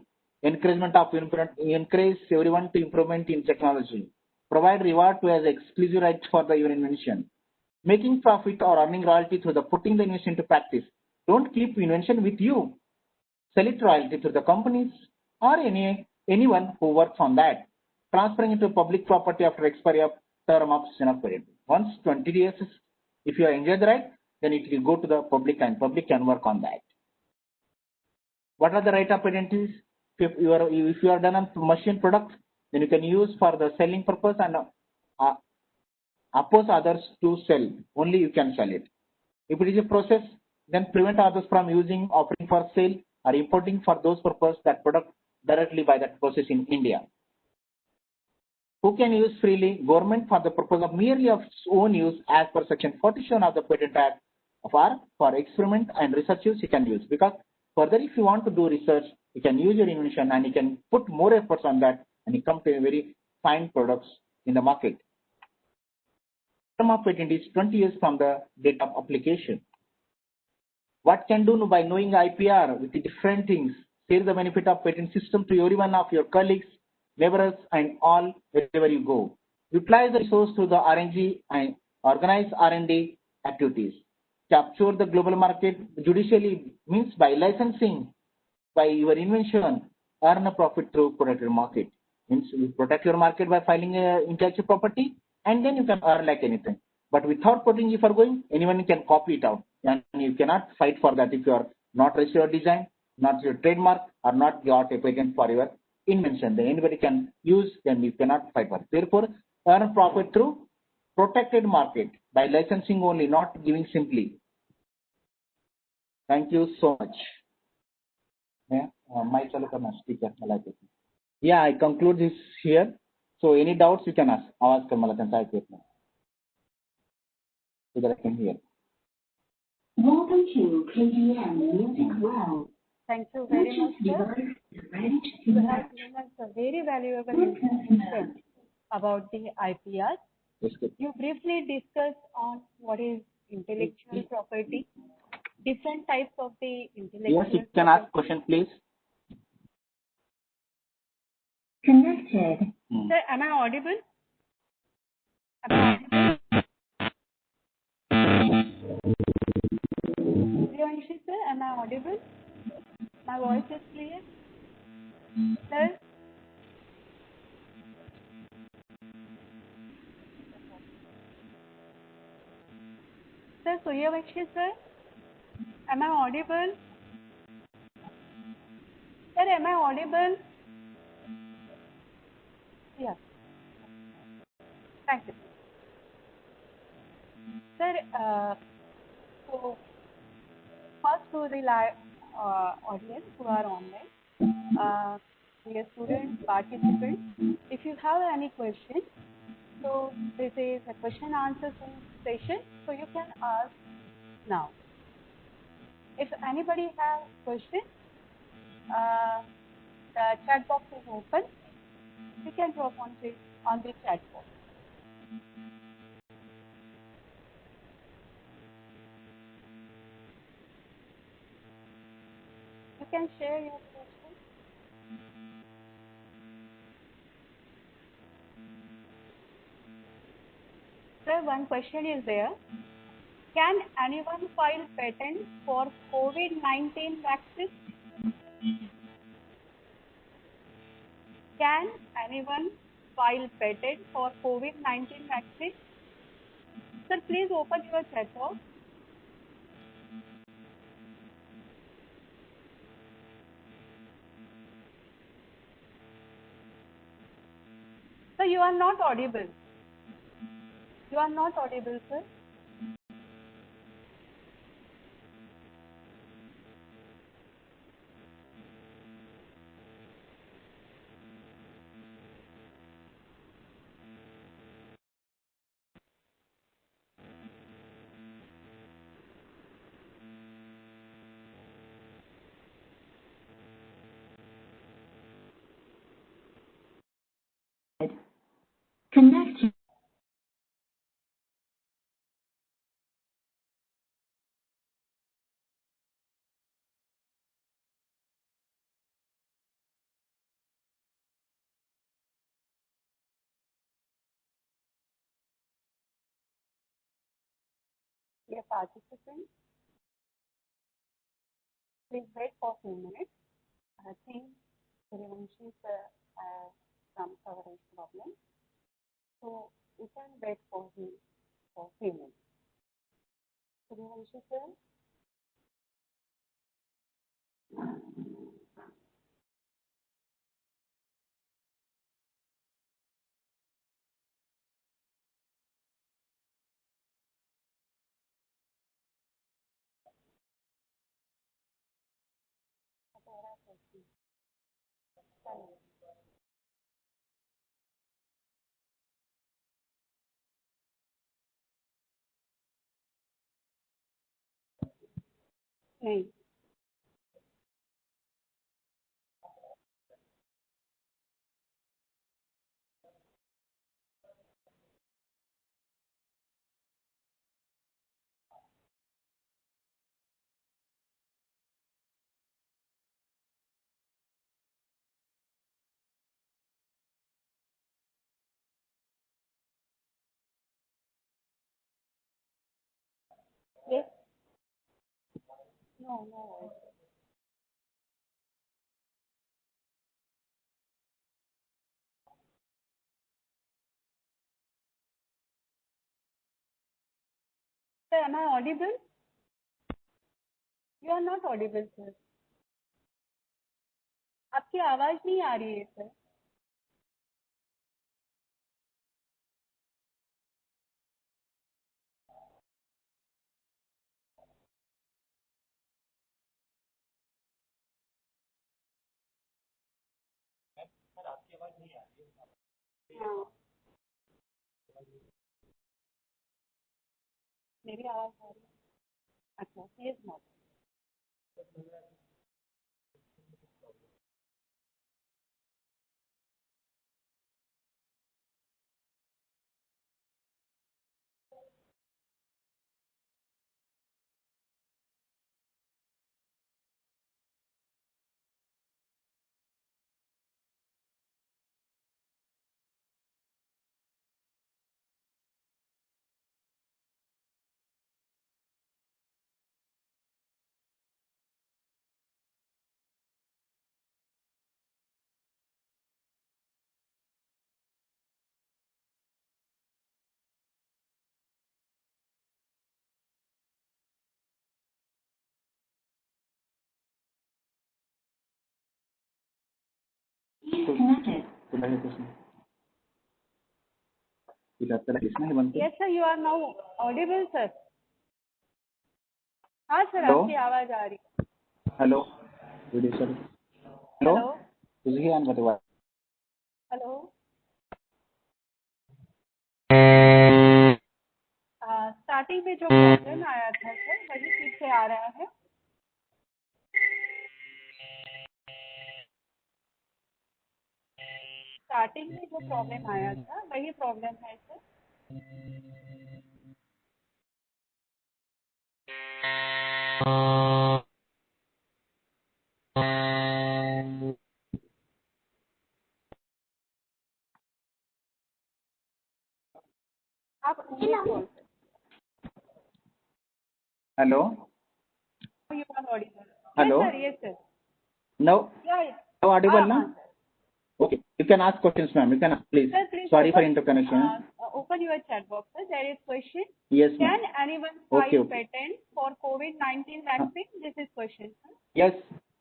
Encouragement of encourage everyone to improvement in technology. Provide reward to as exclusive right for the your invention. Making profit or earning royalty through the putting the invention into practice. Don't keep invention with you. Sell it royalty to the companies or anyone who works on that. Transferring into public property after expiry of term of enough period. Once 20 years, if you enjoy the right, then it will go to the public and public can work on that. What are the right of patents? If you are done on machine product, then you can use for the selling purpose and oppose others to sell. Only you can sell it. If it is a process, then prevent others from using, offering for sale, or importing for those purposes that product directly by that process in India. Who can use freely? Government for the purpose of merely of its own use as per section 47 of the Patent Act for experiment and research use you can use. Because further if you want to do research, you can use your invention and you can put more efforts on that and you come to a very fine products in the market. Term of patent is 20 years from the date of application. What can do by knowing IPR with the different things? Share the benefit of patent system to every one of your colleagues, neighbors, and all wherever you go. Utilize the resource through the R&D and organize R&D activities. Capture the global market judicially means by licensing, by your invention, earn a profit through protected market. Means you protect your market by filing intellectual property, and then you can earn like anything. But without putting if you are going, anyone can copy it out, and you cannot fight for that if you are not registered your design, not your trademark, or not got a patent for your invention. Then anybody can use, then you cannot fight for it. Therefore, earn profit through protected market by licensing only, not giving simply. Thank you so much. Yeah, I conclude this here. So any doubts you can ask. Ask मला त्यांचा ऐकू येत नाही. So that I can hear. Welcome to KDM Music World. Thank you very much, sir. You have given us a very valuable information about the IPR. Yes, good. You briefly discussed on what is intellectual property, different types of the intellectual Yes, you can property. ask question, please. Connected. Sir, am I audible? Am I audible? Priyanshi, sir, am I audible? My voice is clear? Sir? Sir, Suryavanshi, sir, am I audible? Sir, am I audible? Yeah. Thank you. Sir, so first to the live audience who are online, dear students, participants, if you have any questions, so this is a question answer session, so you can ask now. If anybody has questions, the chat box is open. You can drop on the chat box. You can share your questions. Sir, one question is there. Can anyone file patent for COVID-19 vaccine? Can anyone file patent for COVID-19 vaccine? Sir, please open your chat box. Sir, you are not audible. You are not audible, sir. Connected. Dear participants, please wait for a few minutes. I think Suryavanshi sir has some coverage problem, so we can wait for him for a few minutes. Suryavanshi sir. नहीं. Yes. No, no. Sir, am I audible? You are not audible, sir. आपकी आवाज नहीं आ रही है sir. हाँ. मेरी आवाज आ रही है. अच्छा, he is not. Connected. Yes, sir, you are now audible, sir. हाँ सर, Hello? आपकी आवाज आ रही है. Hello. Good sir. Hello. Hello. तुझे आन बतावा. हेलो. स्टार्टिंग में जो प्रॉब्लम आया था सर, वही फिर से आ रहा है. स्टार्टिंग में जो प्रॉब्लम आया था वही प्रॉब्लम है सर. आप बोल. Hello. You are audible. Hello. Yes, sir. Yes, sir. Now, Yeah. now audible हाँ, now? हाँ, sir. Okay. You can ask questions, ma'am. You can ask, please. Sir, please Sorry for open, interconnection. open your chat box, sir. There is question. Yes, ma'am. Can anyone file Okay, okay. patent for COVID-19 vaccine? This is question, sir. Yes,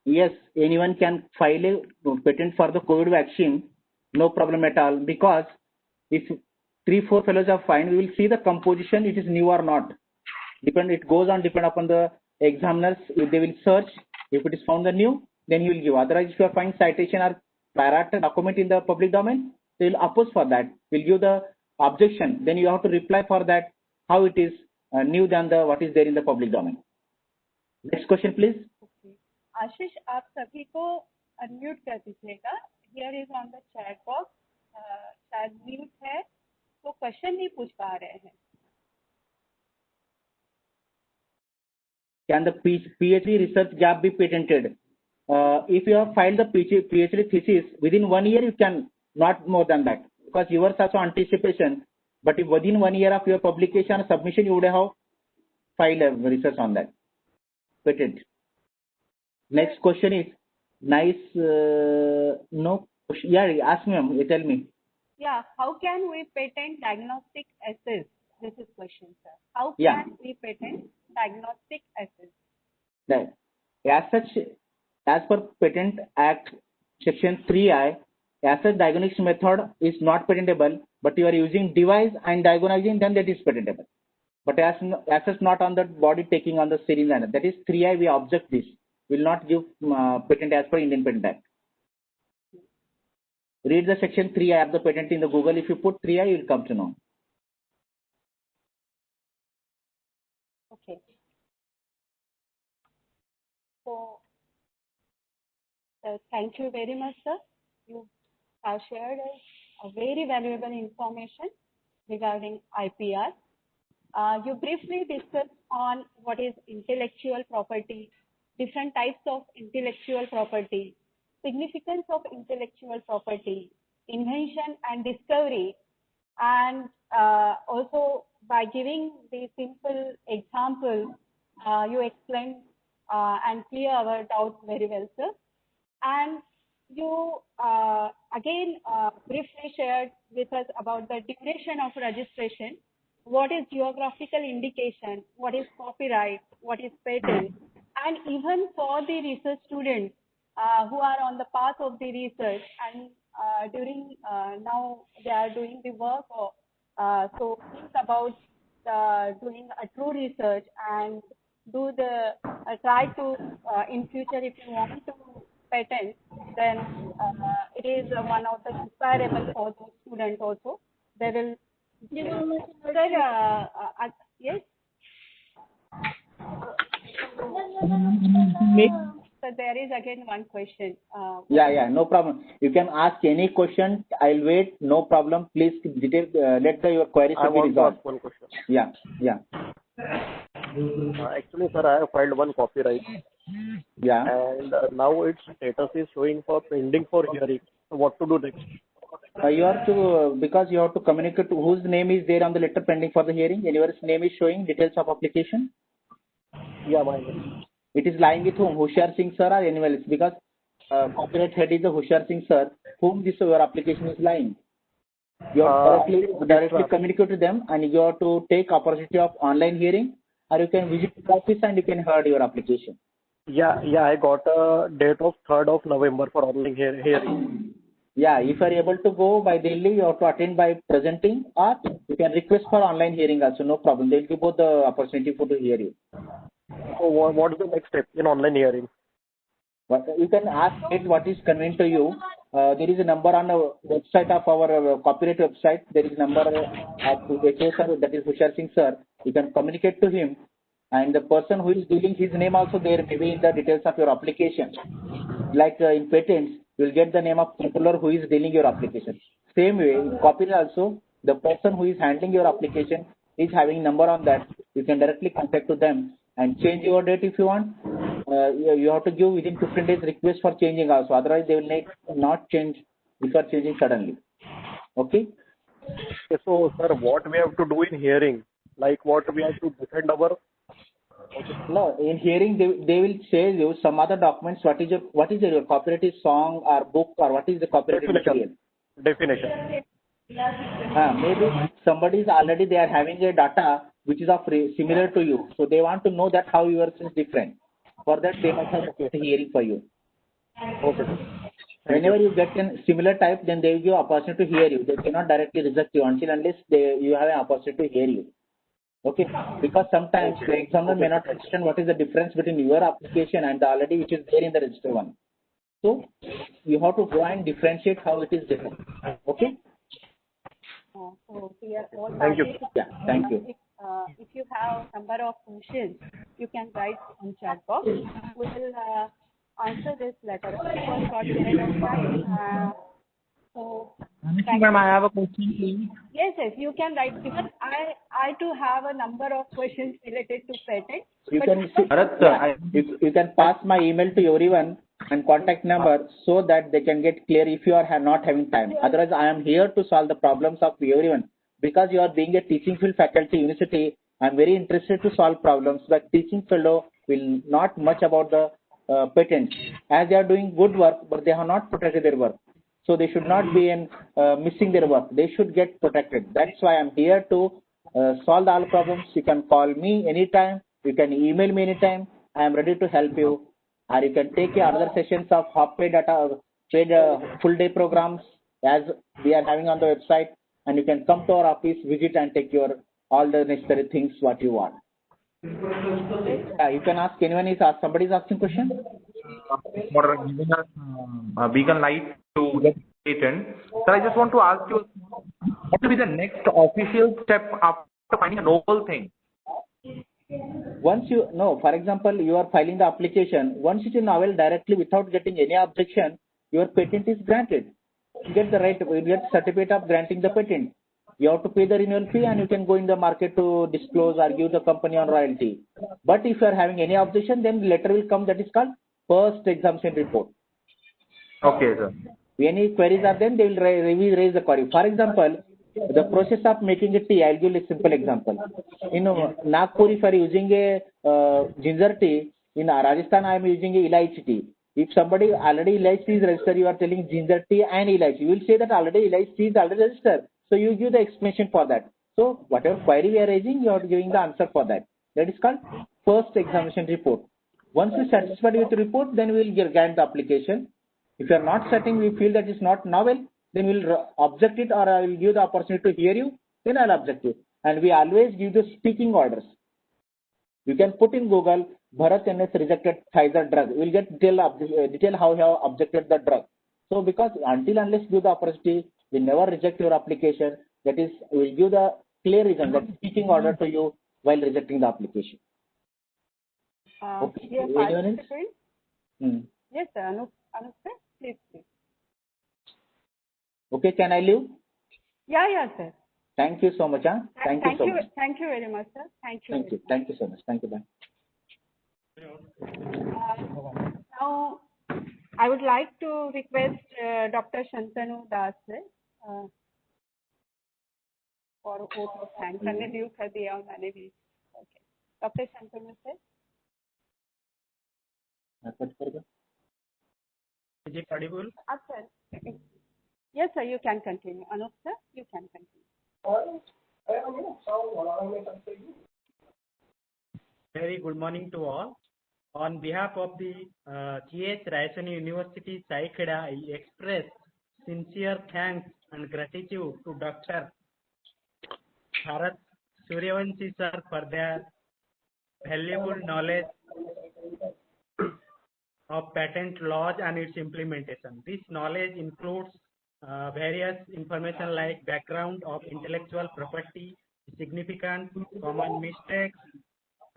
yes. Anyone can file a patent for the COVID vaccine. No problem at all. Because if 3-4 fellows are fine, we will see the composition. It is new or not. It goes on depend upon the examiners. If they will search, if it is found the new, then he will give. Otherwise, if you find citation or parrot document in the public domain, they will oppose for that. Will give the objection. Then you have to reply for that how it is new than the what is there in the public domain. Next question, please. Okay. आशीष, आप सभी को unmute कर दीजिएगा. Here is on the chat box. शायद mute है तो question नहीं पूछ पा रहे हैं. Can the PhD research gap be patented? If you have filed the PhD thesis within 1 year, you can, not more than that, because yours also anticipation. But if within 1 year of your publication or submission, you would have filed a research on that. Patent. Next question is nice. No. Yeah, ask me, ma'am. You tell me. Yeah, how can we patent diagnostic assays? This is question, sir. How can Yeah. we patent diagnostic assays? Right. As such, as per Patent Act Section 3I, as such diagnostics method is not patentable, but you are using device and diagnosing, then that is patentable. But as such not on the body taking on the syringe, and that is 3I, we object this. Will not give patent as per Indian Patent Act. Read the section 3I of the patent in the Google. If you put 3I, you will come to know. Okay. So, thank you very much, sir. You have shared a very valuable information regarding IPR. You briefly discussed on what is intellectual property, different types of intellectual property, significance of intellectual property, invention and discovery, and also by giving the simple example, you explained and clear our doubts very well, sir. And you again briefly shared with us about the duration of registration, what is geographical indication, what is copyright, what is patent, and even for the research students who are on the path of the research and during now they are doing the work, so think about doing a true research and do the try to in future if you want to patent, then it is one of the inspirable for those students also. They will. Sir, yes. So there is again one question. Yeah, no problem. You can ask any question. I'll wait. No problem. Please detail. Let your queries be resolved. I want to ask one question. Yeah. Actually, sir, I have filed one copyright. Yeah. And now its status is showing for pending for hearing. So what to do next? You have to, because you have to communicate to whose name is there on the letter pending for the hearing. Anyone's name is showing details of application. Yeah, my name. It is lying with whom? Hushar Singh sir or anyone else? Because copyright head is the Hushar Singh sir, whom this your application is lying. You have to directly communicate to them, and you have to take opportunity of online hearing, or you can visit the office and you can heard your application. Yeah, I got a date of 3rd of November for online hearing. Yeah, if you are able to go by Delhi, you have to attend by presenting, or you can request for online hearing also, no problem. They will give both the opportunity for to hear you. So what is the next step in online hearing? You can ask it what is convenient to you. There is a number on the website of our copyright website. There is a number of HO sir, that is Hushar Singh sir. You can communicate to him, and the person who is dealing, his name also there maybe in the details of your application. Like in patents, you will get the name of controller who is dealing your application. Same way, in copyright also, the person who is handling your application is having number on that. You can directly contact to them and change your date if you want. You have to give within 15 days request for changing also. Otherwise, they will not change if you are changing suddenly. Okay? So, sir, what we have to do in hearing? Like what we have to defend our... No, in hearing they will say you some other documents. What is your copyrighted song or book, or what is the copyrighted material? Definition. Maybe somebody is already they are having a data which is of similar to you, so they want to know that how yours is different. For that, they must have a hearing for you. Okay. Whenever you get a similar type, then they will give opportunity to hear you. They cannot directly reject you until unless you have an opportunity to hear you. Okay, because sometimes the examiner may not understand what is the difference between your application and the already which is there in the register one. So you have to go and differentiate how it is different. Okay. So we are all Thank you. Yeah, thank you. If you have number of questions, you can write on chat box. We will answer this later on for short period of time. So, ma'am, I have a question, please. Yes, you can write, because I too have a number of questions related to patent. You can pass my email to everyone and contact number so that they can get clear if you are not having time. Otherwise, I am here to solve the problems of everyone. Because you are being a teaching field faculty university, I'm very interested to solve problems, but teaching fellow will not much about the patents, as they are doing good work, but they have not protected their work. So they should not be in missing their work. They should get protected. That's why I'm here to solve all problems. You can call me anytime. You can email me anytime. I am ready to help you. Or you can take your other sessions of half paid data, paid full day programs as we are having on the website, and you can come to our office, visit, and take your all the necessary things what you want. You can ask anyone. Somebody is asking question. For giving us a beacon light to get patent. Sir, I just want to ask you, what will be the next official step after finding a novel thing? Once you know, for example, you are filing the application. Once it is novel directly without getting any objection, your patent is granted. You get the right, you get certificate of granting the patent. You have to pay the renewal fee, and you can go in the market to disclose or give the company on royalty. But if you are having any objection, then the letter will come that is called first exemption report. Okay, sir. Any queries are then they will raise the query. For example, the process of making a tea, I'll give you a simple example. In Nagpur, if you are using a ginger tea, in Rajasthan I am using a elaichi tea. If somebody already elaichi is registered, you are telling ginger tea and elaichi, you will say that already elaichi tea is already registered. So you give the explanation for that. So whatever query we are raising, you are giving the answer for that. That is called first examination report. Once you are satisfied with the report, then we will grant the application. If you are not certain, we feel that it's not novel, then we'll object it, or I will give the opportunity to hear you, then I'll object you. And we always give the speaking orders. You can put in Google, Bharat NS rejected Pfizer drug. We'll get detail how you have objected the drug. So because until unless give the opportunity, we never reject your application. That is, we'll give the clear reason, that speaking order to you while rejecting the application. Okay. Dear participants, yes, sir. Anup, sir, please. Okay, can I leave? Yeah, sir. Thank you so much. Thank you so much. Thank you very much, sir. Thank you. Thank you so much. Thank you. Bye. Now, I would like to request Dr. Shantanu Das sir, for vote of thanks. मैंने due कर दिया और मैंने भी. Okay. Dr. Shantanu sir. Is it audible? Sir. Yes, sir. You can continue. Anup sir, you can continue. Very good morning to all. On behalf of the GH Raisoni University, Saikeda, I express sincere thanks and gratitude to Dr. Bharat Suryavanshi sir for their valuable knowledge of patent laws and its implementation. This knowledge includes various information like background of intellectual property, significant common mistakes,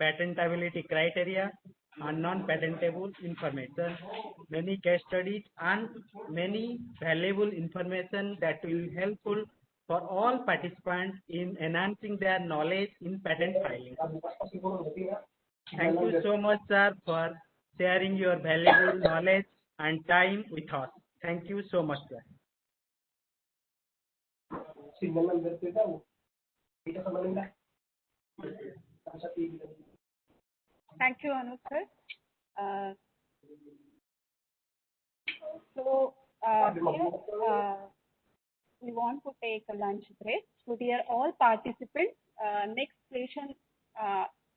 patentability criteria, and non-patentable information, many case studies, and many valuable information that will be helpful for all participants in enhancing their knowledge in patent filing. Thank you so much, sir, for sharing your valuable knowledge and time with us. Thank you so much, sir. Thank you, Anup sir. We want to take a lunch break. So, dear all participants, next session,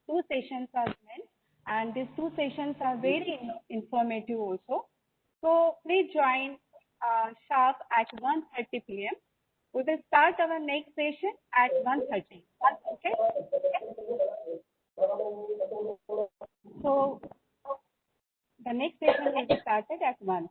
2 sessions are meant, and these 2 sessions are very informative also. So, please join sharp at 1:30 p.m. We will start our next session at 1:30. Okay? So, the next session will be started at 1:30.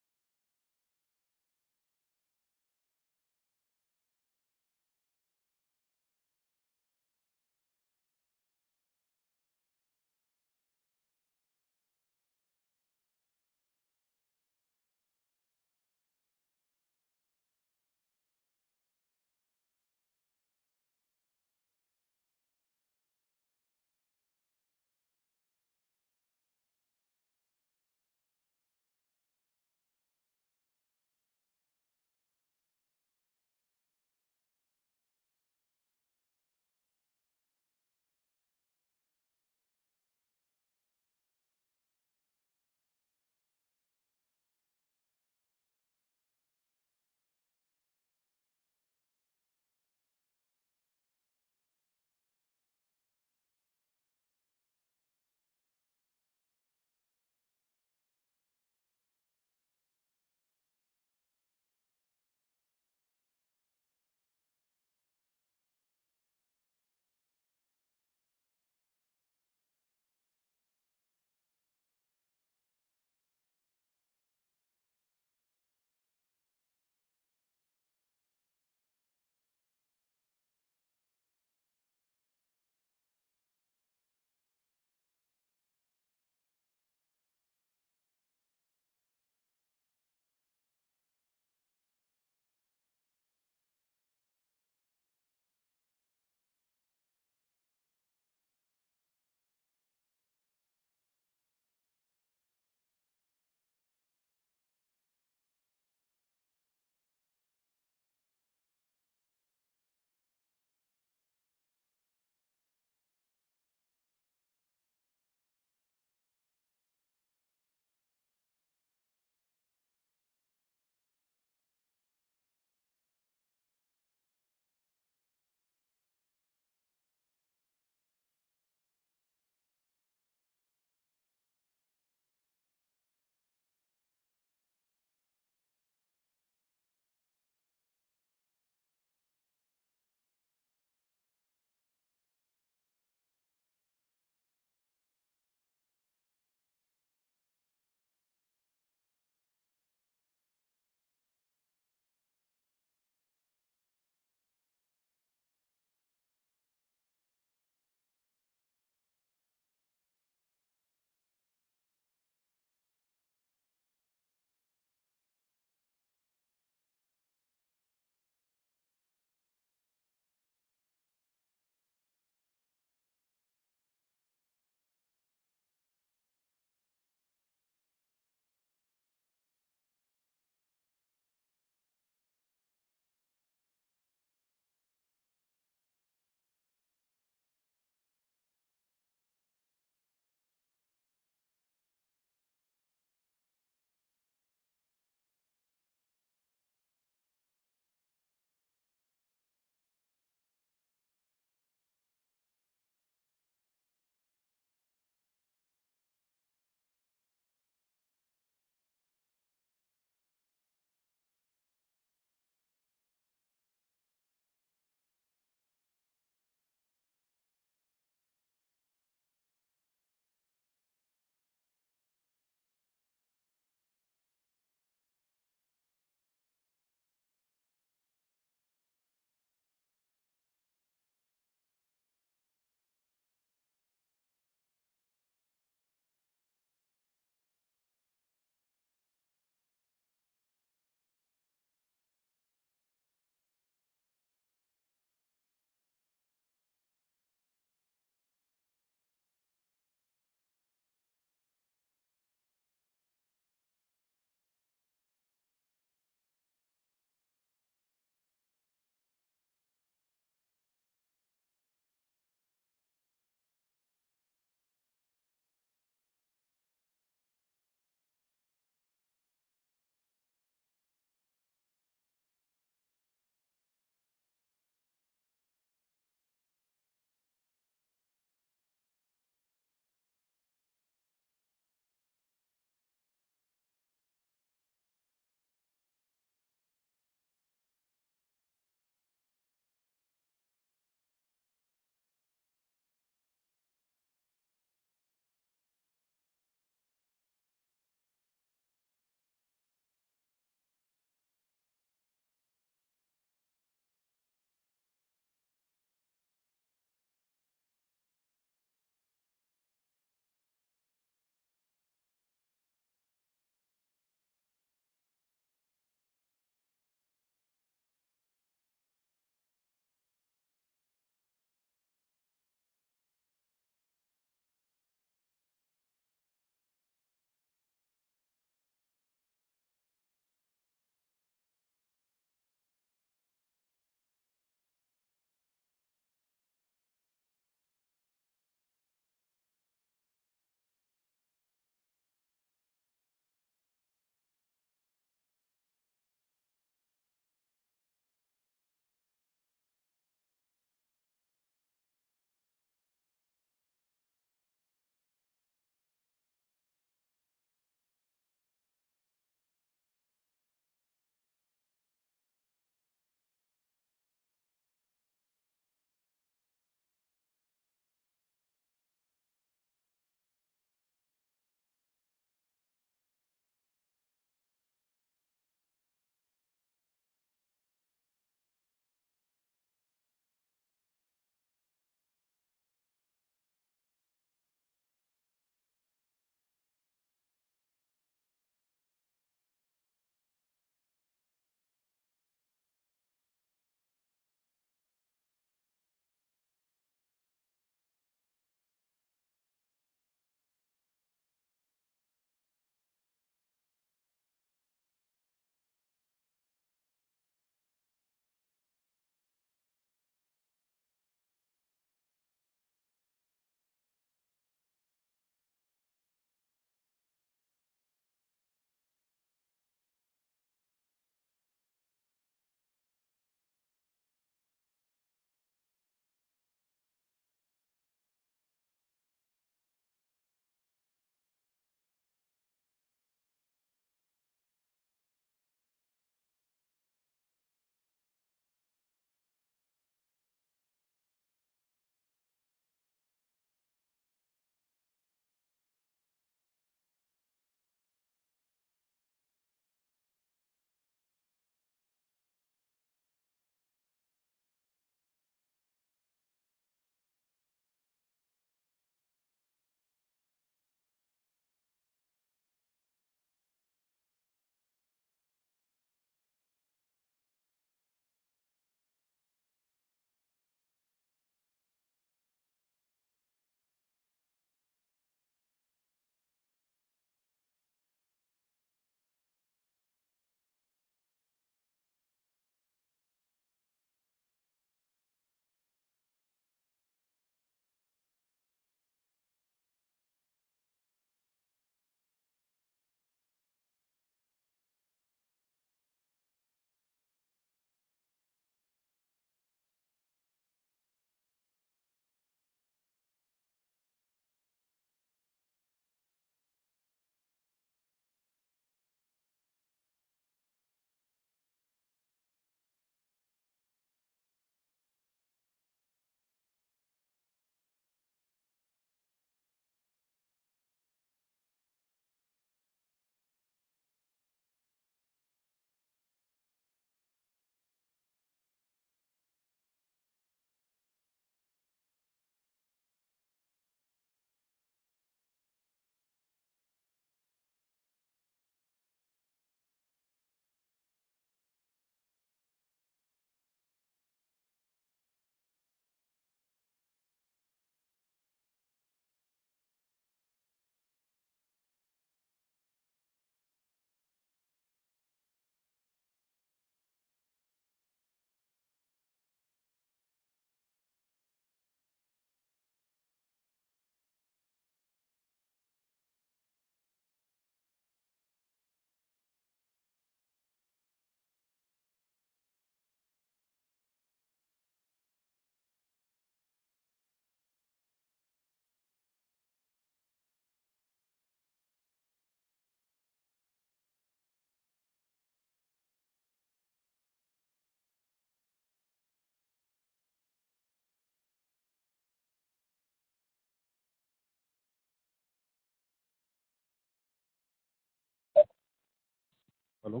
Hello,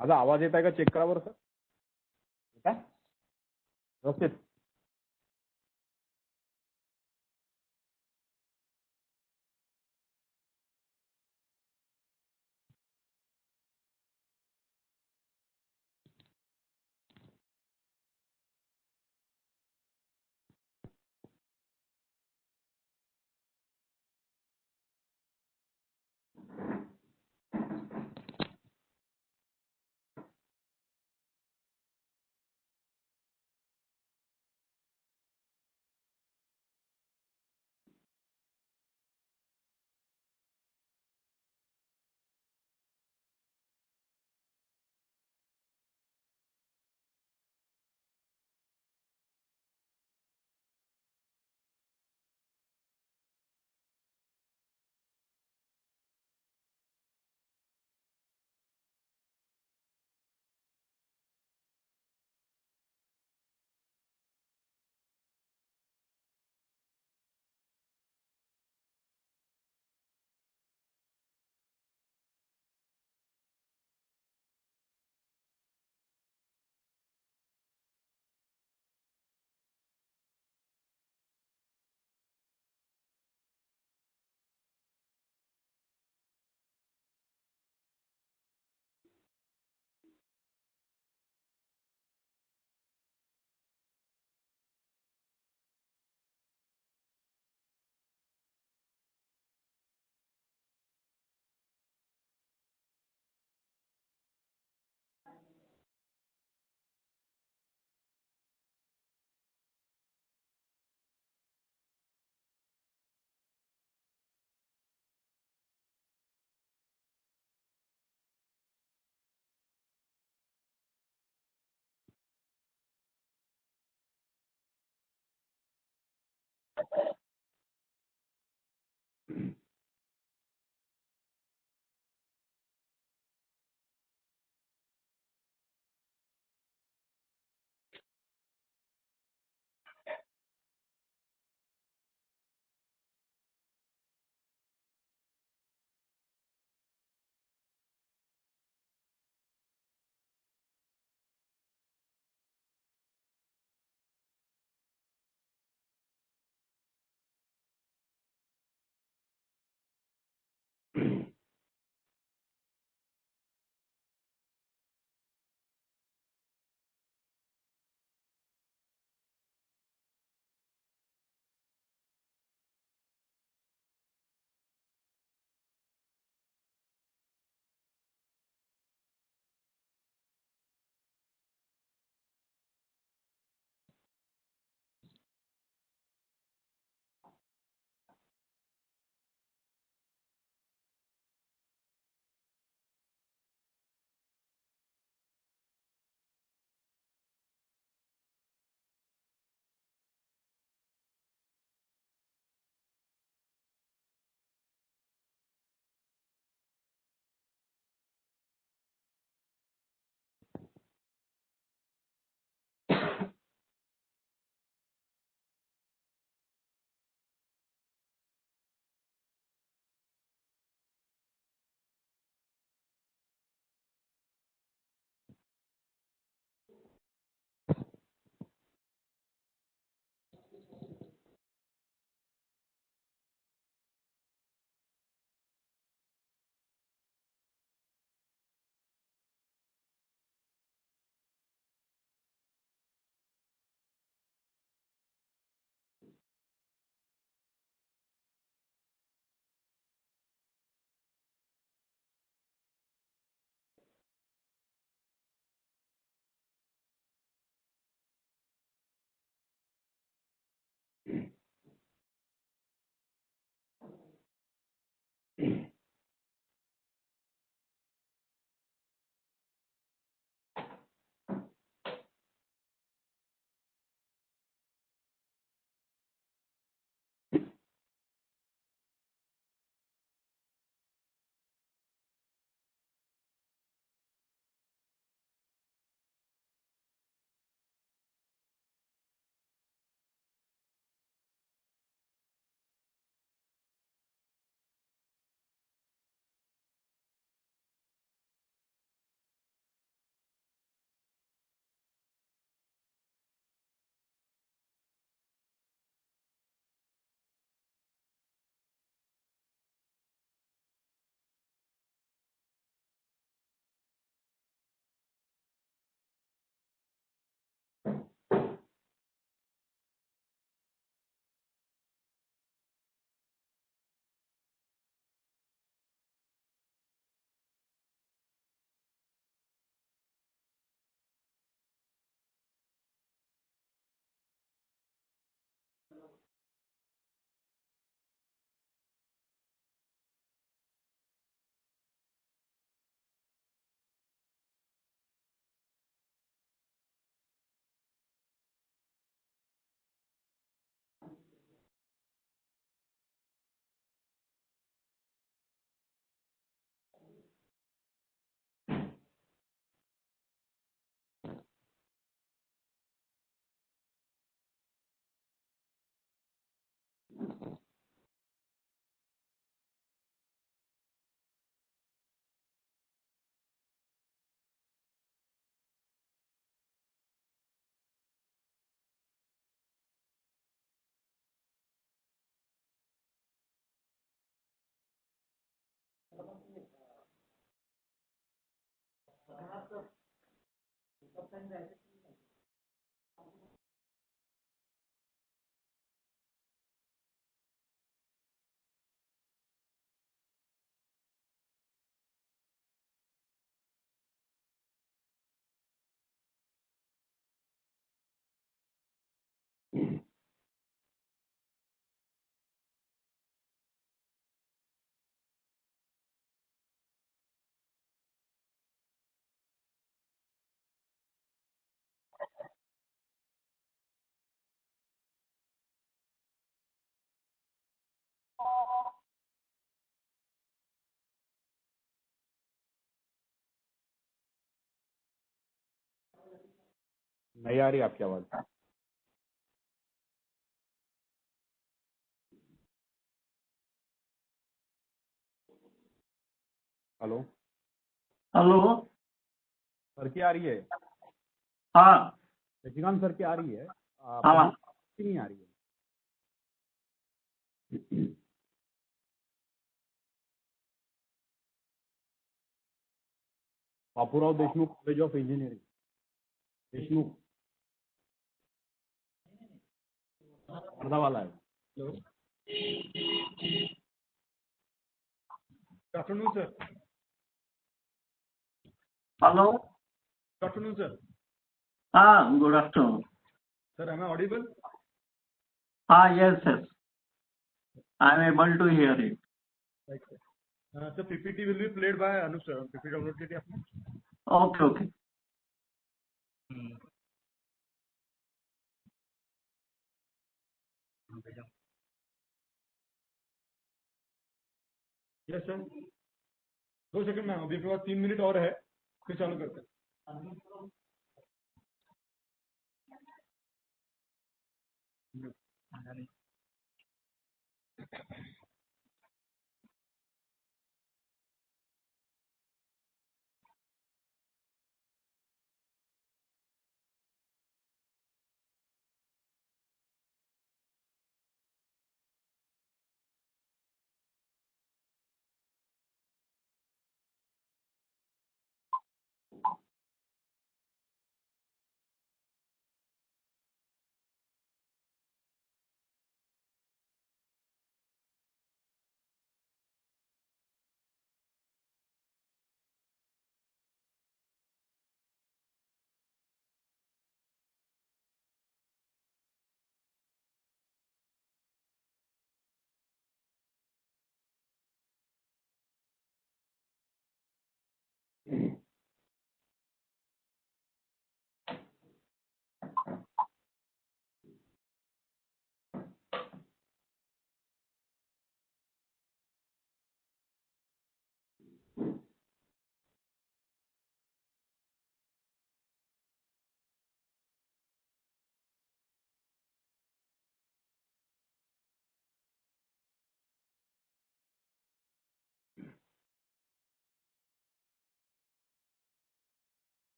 माझा आवाज येत आहे का? Check करा बरं sir. येत आहे व्यवस्थित? नहीं आ रही आपकी आवाज। Hello hello. सर की आ रही है? हाँ शशिकांत सर की आ रही है? हाँ की नहीं आ रही है? Bapurao Deshmukh college of engineering, Deshmukh Wardha वाला है। Hello. Good afternoon, sir. Hello. Good afternoon, sir. हाँ good afternoon. Sir, am I audible? हाँ yes sir, I am able to hear it. Right, sir. Sir, PPT will be played by Anup sir. PPT download कीजिए आपने? Okay okay. Yes, sir. 2 second ma'am, अभी आपके पास 3 minute और है, फिर चालू करते हैं।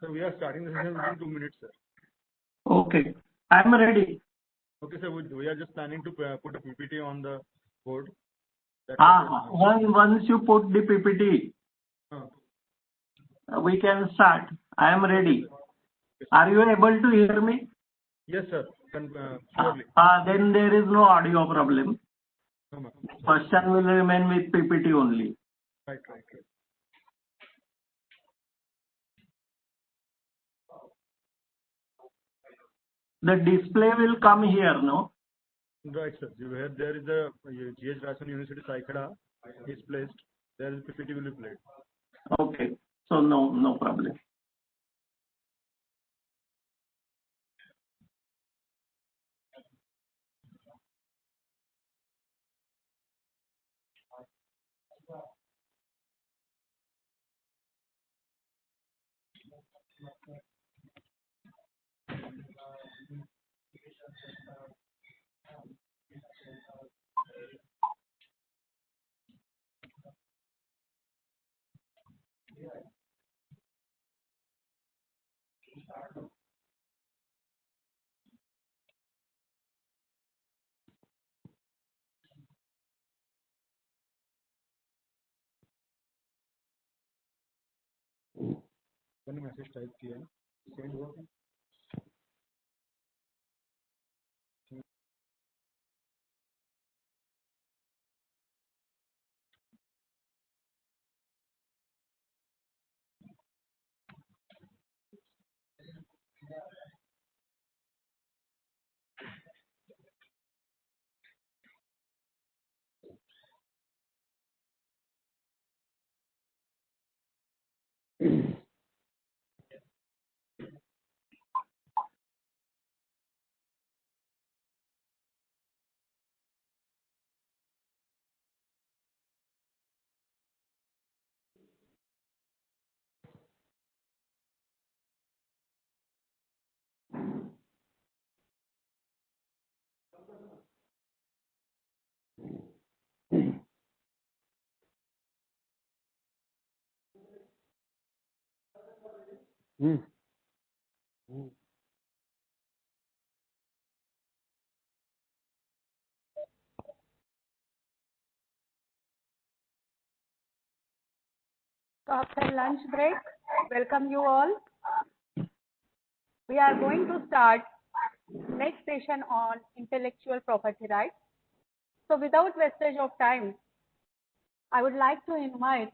Sir, we are starting the session within 2 minutes, sir. Okay I am ready. Okay, sir, we are just planning to put a PPT on the board. हाँ once you put the PPT हाँ, We can start. I am ready. Are you able to hear me? Yes, sir. Surely. Then there is no audio problem. No, ma'am. Question will remain with PPT only. Right. The display will come here, no? Right, sir. Where there is a GH Raisoni University Saikada is placed, there is PPT will be played. Okay. So no problem. मैंने message type किया send हुआ क्या? So after lunch break, welcome you all. We are going to start next session on intellectual property rights. So without wastage of time, I would like to invite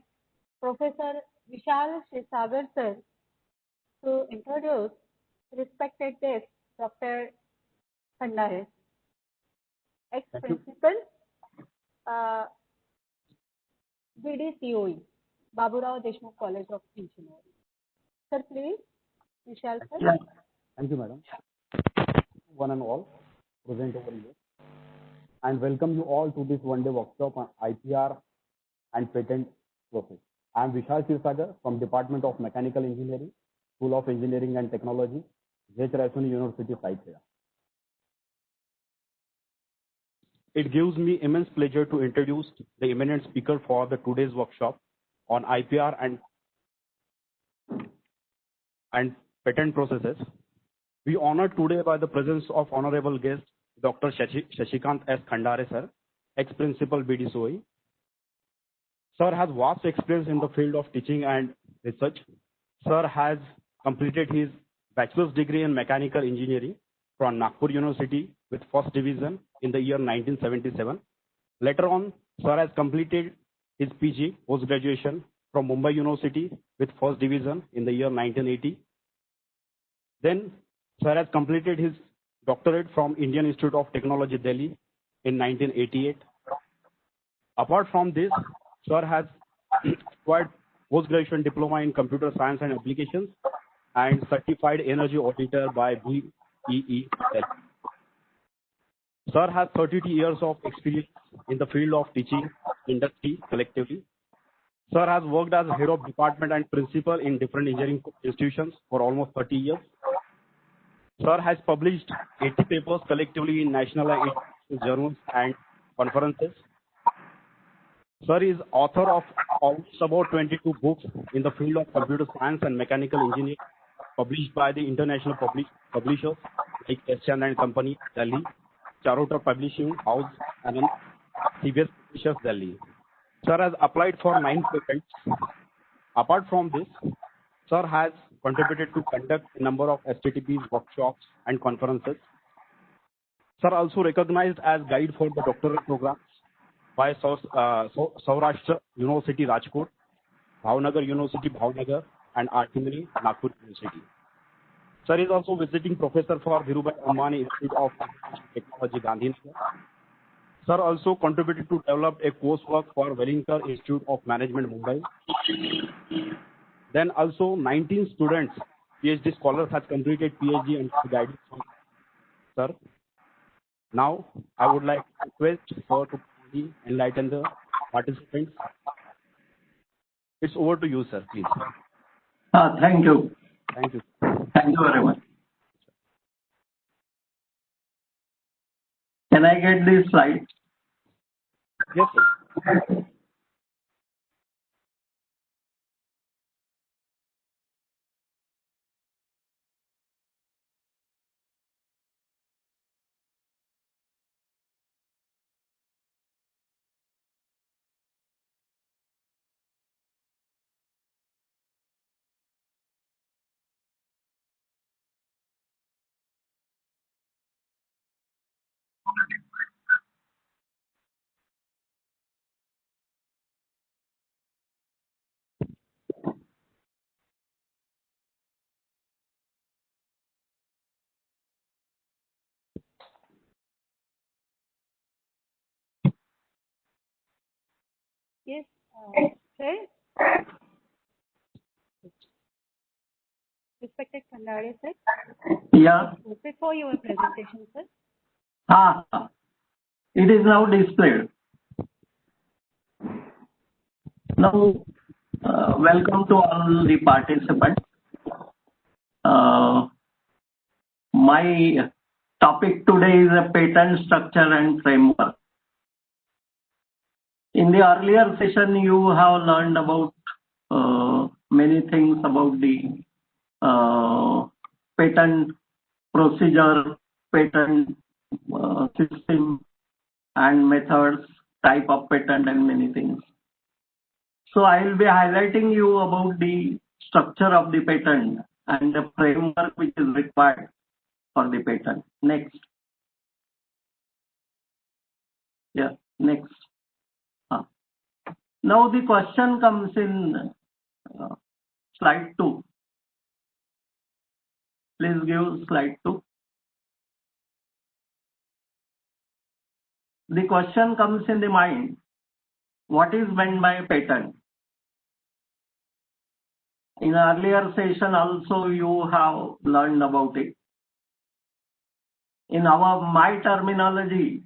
Professor Vishal Shesagar sir to introduce respected guest Dr. Khandare, ex-principal, BDCOE, Baburao Deshmukh College of Engineering. Sir, please, Vishal sir. Yeah. Thank you, madam. One and all present over here, and welcome you all to this one-day workshop on IPR and patent process. I am Vishal Shirsagar from Department of Mechanical Engineering, School of Engineering and Technology, Raisoni University, Saikada. It gives me immense pleasure to introduce the eminent speaker for the today's workshop on IPR and patent processes. We honored today by the presence of honorable guest Dr. Shashikant S. Khandare sir, ex-principal BDCOE. Sir has vast experience in the field of teaching and research. Sir has completed his bachelor's degree in mechanical engineering from Nagpur University with first division in the year 1977. Later on, sir has completed his PG post-graduation from Mumbai University with first division in the year 1980. Then, sir has completed his doctorate from Indian Institute of Technology, Delhi in 1988. Apart from this, sir has acquired post-graduation diploma in computer science and applications and certified energy auditor by BEE. Sir has 32 years of experience in the field of teaching industry collectively. Sir has worked as head of department and principal in different engineering institutions for almost 30 years. Sir has published 80 papers collectively in national and international journals and conferences. Sir is author of almost about 22 books in the field of computer science and mechanical engineering, published by the international publishers like S. and Company, Delhi, Charotar Publishing House, and CBS Publishers, Delhi. Sir has applied for 9 patents. Apart from this, Sir has contributed to conduct a number of STTPs, workshops, and conferences. Sir also recognized as guide for the doctoral programs by Saurashtra University Rajkot, Bhavnagar University Bhavnagar, and Artimony Nagpur University. Sir is also visiting professor for Dhirubhai Ambani Institute of Technology Gandhinagar. Sir also contributed to develop a coursework for Wellington Institute of Management Mumbai. Then also 19 students, PhD scholars have completed PhD under the guidance from sir. Now I would like to request sir to kindly enlighten the participants. It's over to you, sir, please. Thank you. Thank you. Thank you very much. Can I get this slide? Yes, sir. Yes, sir. Respected Kandare sir. Yeah. Before your presentation, sir. It is now displayed. Now, welcome to all the participants. My topic today is a patent structure and framework. In the earlier session, you have learned about many things about the patent procedure, patent system and methods, type of patent and many things. So I will be highlighting you about the structure of the patent and the framework which is required for the patent. Next. Yeah, next. Now the question comes in slide 2. Please give slide 2. The question comes in the mind, what is meant by patent? In earlier session also you have learned about it. In my terminology,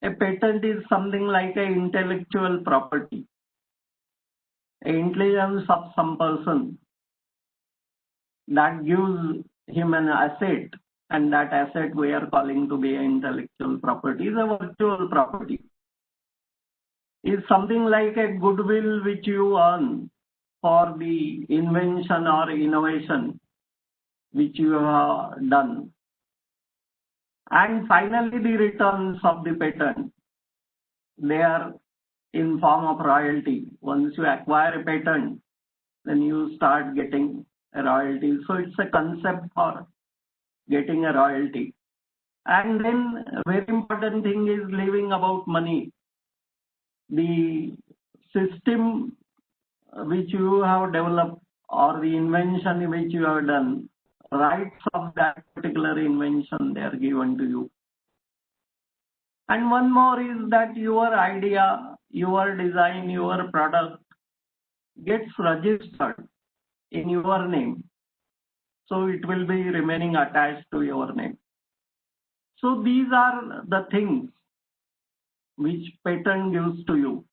a patent is something like an intellectual property, an intelligence of some person that gives him an asset, and that asset we are calling to be an intellectual property, is a virtual property. Is something like a goodwill which you earn for the invention or innovation which you have done. And finally, the returns of the patent, they are in form of royalty. Once you acquire a patent, then you start getting a royalty. So it's a concept for getting a royalty. And then a very important thing is leaving about money. The system which you have developed or the invention which you have done, rights of that particular invention, they are given to you. And one more is that your idea, your design, your product gets registered in your name. So it will be remaining attached to your name. So these are the things which patent gives to you.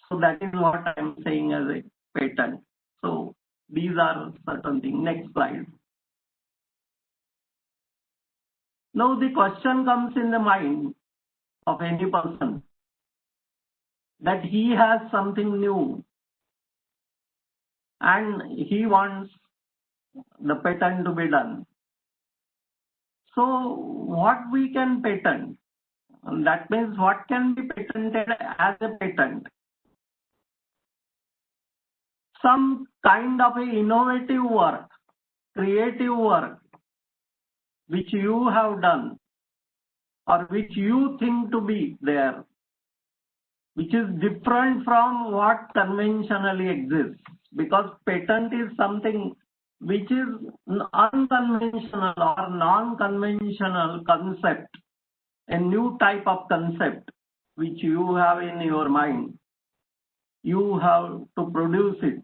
So that is what I am saying as a patent. So these are certain things. Next slide. Now the question comes in the mind of any person that he has something new and he wants the patent to be done. So what we can patent? That means what can be patented as a patent? some kind of a innovative work, creative work, which you have done or which you think to be there, which is different from what conventionally exists. Because patent is something which is unconventional or non-conventional concept, a new type of concept which you have in your mind. You have to produce it,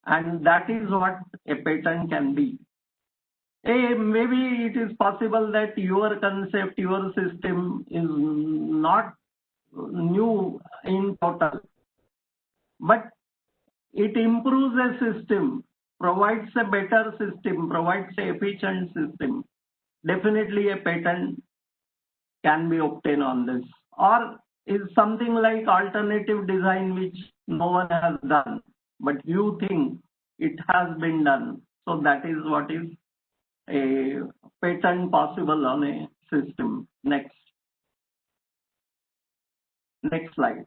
and that is what a patent can be. Maybe it is possible that your concept, your system is not new in total, but it improves a system, provides a better system, provides an efficient system. Definitely a patent can be obtained on this. Or is something like alternative design which no one has done, but you think it has been done. So that is what is a patent possible on a system. Next slide.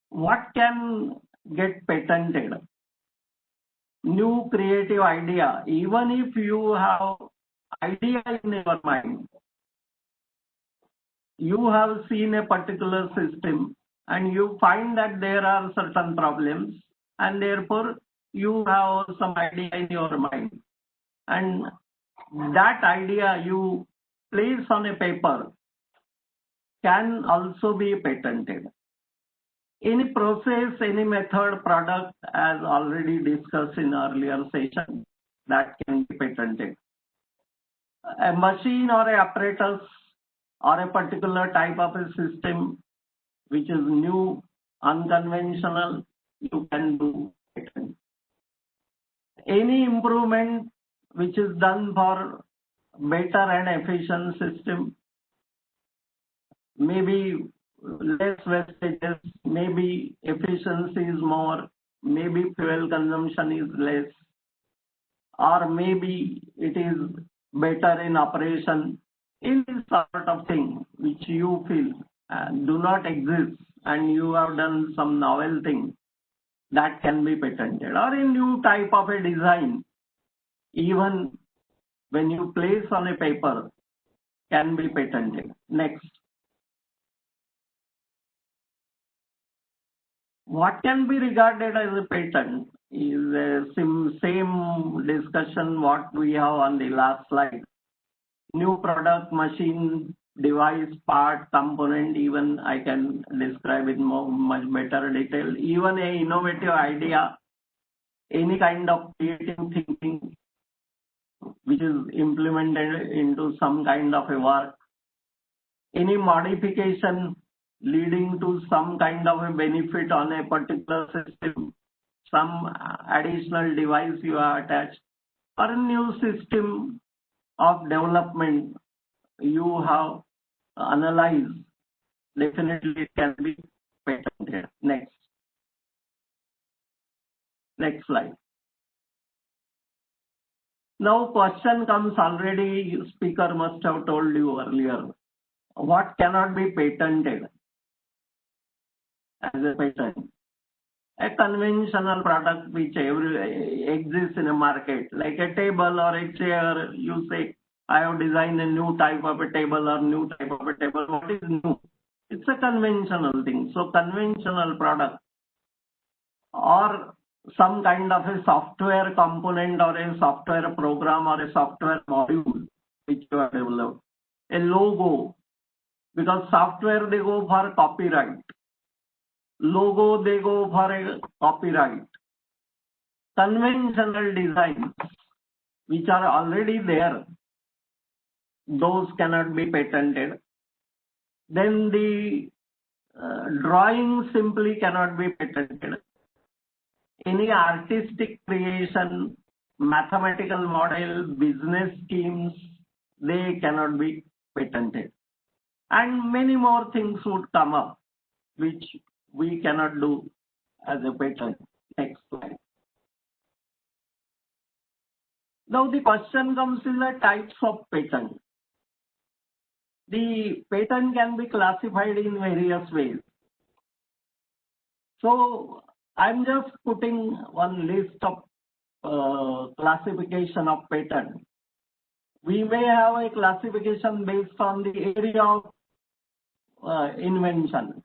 What can get patented? New creative idea. Even if you have idea in your mind, you have seen a particular system and you find that there are certain problems, and therefore you have some idea in your mind, and that idea you place on a paper can also be patented. Any process, any method, product, as already discussed in earlier session, that can be patented. A machine or a apparatus or a particular type of a system which is new, unconventional, you can do patent. Any improvement which is done for better and efficient system, maybe less wastages, maybe efficiency is more, maybe fuel consumption is less, or maybe it is better in operation. In this sort of thing which you feel do not exist and you have done some novel thing, that can be patented. Or a new type of a design, even when you place on a paper, can be patented. Next. What can be regarded as a patent is the same discussion what we have on the last slide. New product, machine, device, part, component, even I can describe it much better detail. Even a innovative idea, any kind of creative thinking which is implemented into some kind of a work, any modification leading to some kind of a benefit on a particular system, some additional device you have attached, or a new system of development you have analyzed, definitely it can be patented. Next slide. Now question comes, already speaker must have told you earlier, what cannot be patented as a patent? A conventional product which exists in a market, like a table or a chair, you say, I have designed a new type of a table or new type of a table. What is new? It's a conventional thing. So conventional product or some kind of a software component or a software program or a software module which you have developed. A logo, because software they go for copyright. Logo they go for a copyright. Conventional designs which are already there, those cannot be patented. Then the drawing simply cannot be patented. Any artistic creation, mathematical model, business schemes, they cannot be patented. And many more things would come up which we cannot do as a patent. Next slide. Now the question comes in the types of patent. The patent can be classified in various ways. So I'm just putting one list of classification of patent. We may have a classification based on the area of invention.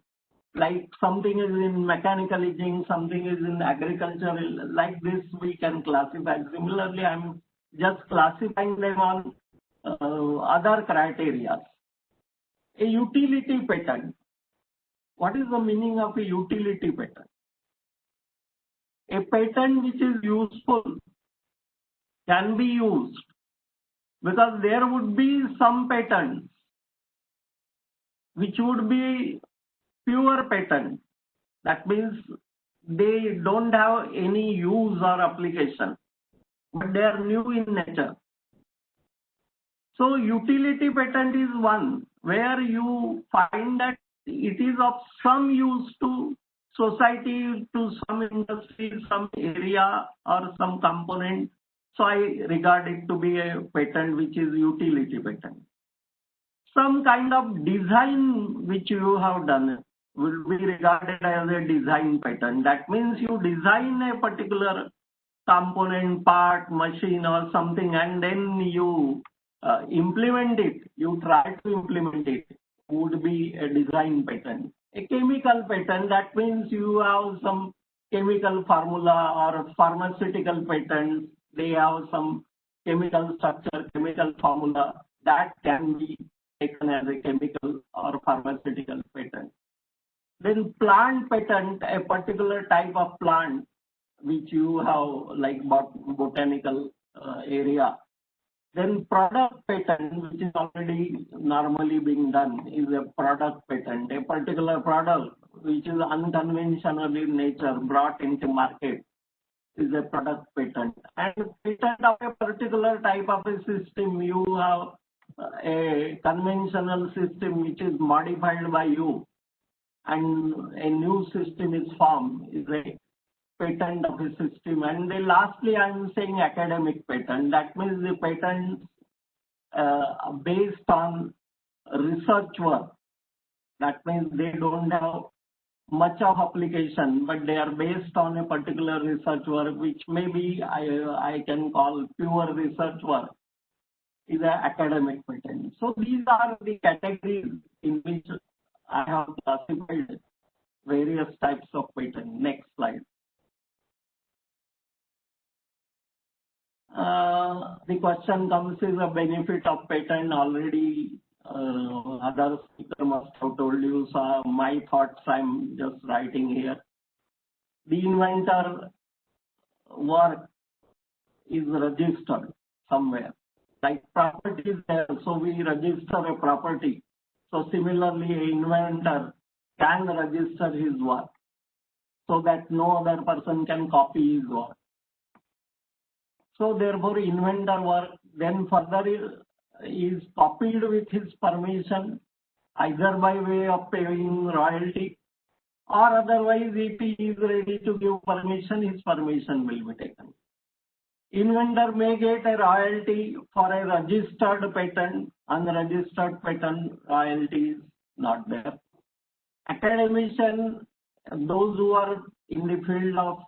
Like something is in mechanical engineering, something is in agricultural. Like this, we can classify. Similarly, I'm just classifying them on other criteria. A utility patent. What is the meaning of a utility patent? A patent which is useful can be used, because there would be some patents which would be pure patent. That means they don't have any use or application, but they are new in nature. So utility patent is one where you find that it is of some use to society, to some industry, some area or some component. So I regard it to be a patent which is utility patent. Some kind of design which you have done will be regarded as a design patent. That means you design a particular component, part, machine or something, and then you implement it, you try to implement it, would be a design patent. A chemical patent, that means you have some chemical formula, or pharmaceutical patents, they have some chemical structure, chemical formula, that can be taken as a chemical or pharmaceutical patent. Then plant patent, a particular type of plant which you have, like botanical area. Then product patent, which is already normally being done, is a product patent. A particular product which is unconventional in nature brought into market is a product patent. And patent of a particular type of a system, you have a conventional system which is modified by you and a new system is formed, is a patent of a system. And then lastly, I'm saying academic patent. That means the patents based on research work. That means they don't have much of application, but they are based on a particular research work, which maybe I can call pure research work, is an academic patent. So these are the categories in which I have classified various types of patent. Next slide. The question comes, is a benefit of patent. Already other speaker must have told you, so my thoughts I'm just writing here. The inventor work is registered somewhere. Like property is there, so we register a property. So similarly, an inventor can register his work so that no other person can copy his work. So therefore, inventor work then further is copied with his permission, either by way of paying royalty, or otherwise, if he is ready to give permission, his permission will be taken. Inventor may get a royalty for a registered patent. Unregistered patent royalty is not there. Academician, those who are in the field of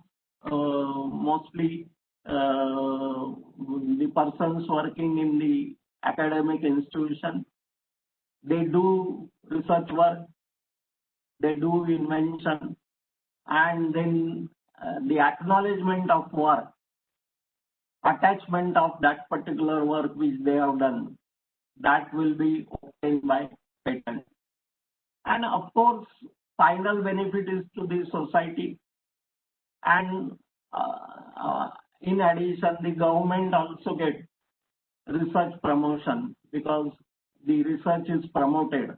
mostly the persons working in the academic institution, they do research work, they do invention, and then the acknowledgement of work, attachment of that particular work which they have done, that will be obtained by patent. And of course, final benefit is to the society. And in addition, the government also gets research promotion, because the research is promoted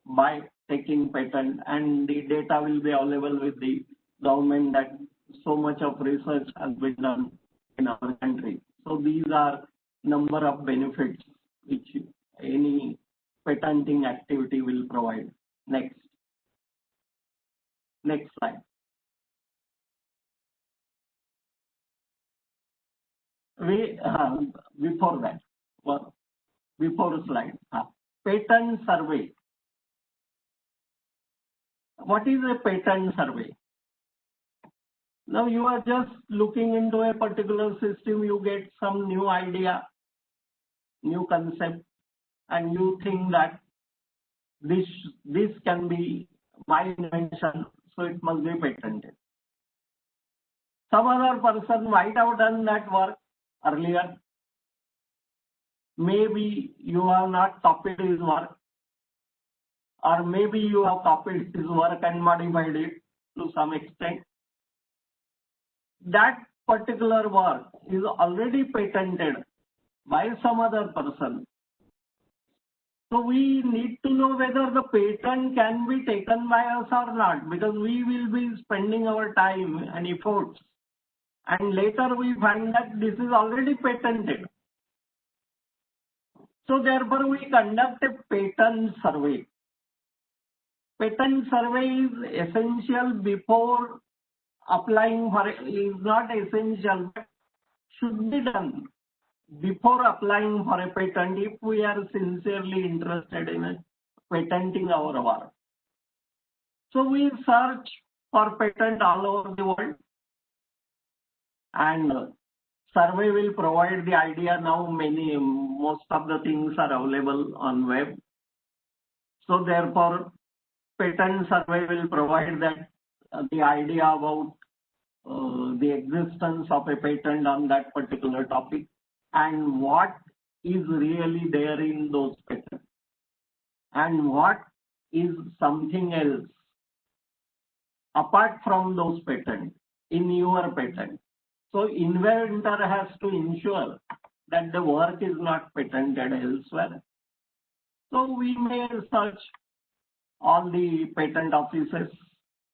by taking patent, and the data will be available with the government that so much of research has been done in our country. So these are number of benefits which any patenting activity will provide. Next slide. Before that, before slide, patent survey. What is a patent survey? Now you are just looking into a particular system, you get some new idea, new concept, and you think that this can be my invention, so it must be patented. Some other person might have done that work earlier. Maybe you have not copied his work, or maybe you have copied his work and modified it to some extent. That particular work is already patented by some other person. So we need to know whether the patent can be taken by us or not, because we will be spending our time and efforts, and later we find that this is already patented. So therefore we conduct a patent survey. Patent survey is essential before applying for it. Is not essential, but should be done before applying for a patent if we are sincerely interested in patenting our work. So we search for patent all over the world, and survey will provide the idea. Now most of the things are available on web. So therefore patent survey will provide that the idea about the existence of a patent on that particular topic and what is really there in those patents and what is something else apart from those patents in your patent. So inventor has to ensure that the work is not patented elsewhere. So we may search all the patent offices,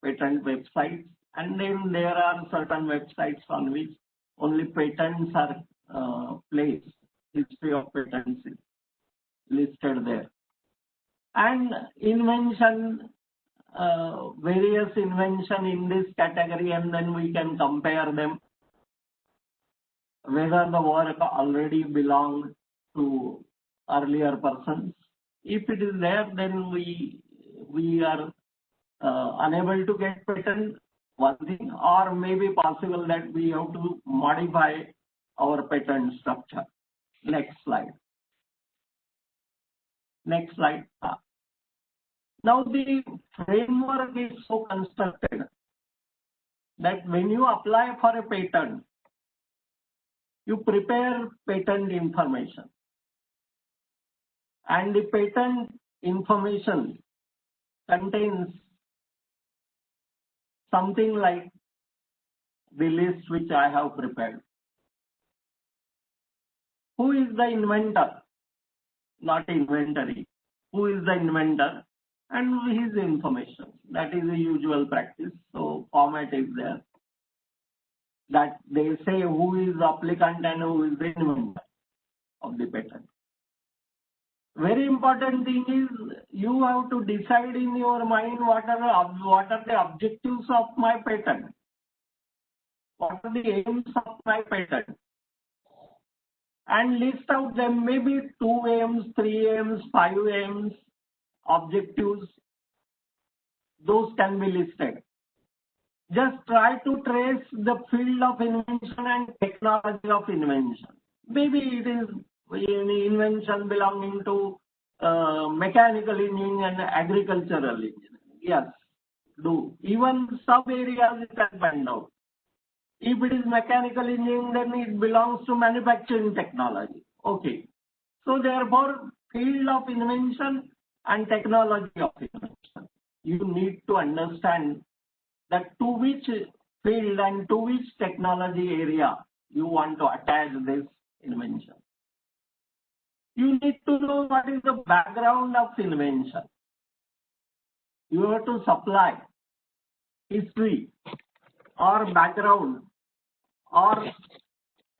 patent websites, and then there are certain websites on which only patents are placed. History of patents is listed there. And invention, various invention in this category, and then we can compare them, whether the work already belonged to earlier persons. If it is there, then we are unable to get patent, one thing, or maybe possible that we have to modify our patent structure. Next slide. Next slide. Now the framework is so constructed that when you apply for a patent, you prepare patent information, and the patent information contains something like the list which I have prepared. Who is the inventor? Not inventory. Who is the inventor? And his information. That is the usual practice. So format is there. That they say who is the applicant and who is the inventor of the patent. Very important thing is you have to decide in your mind what are the objectives of my patent. What are the aims of my patent? And list out them, maybe 2 aims, 3 aims, 5 aims, objectives. Those can be listed. Just try to trace the field of invention and technology of invention. Maybe it is invention belonging to mechanical engineering and agricultural engineering. Yes, do. Even sub areas it can find out. If it is mechanical engineering, then it belongs to manufacturing technology. Okay. So therefore, field of invention and technology of invention. You need to understand that to which field and to which technology area you want to attach this invention. You need to know what is the background of invention. You have to supply history or background or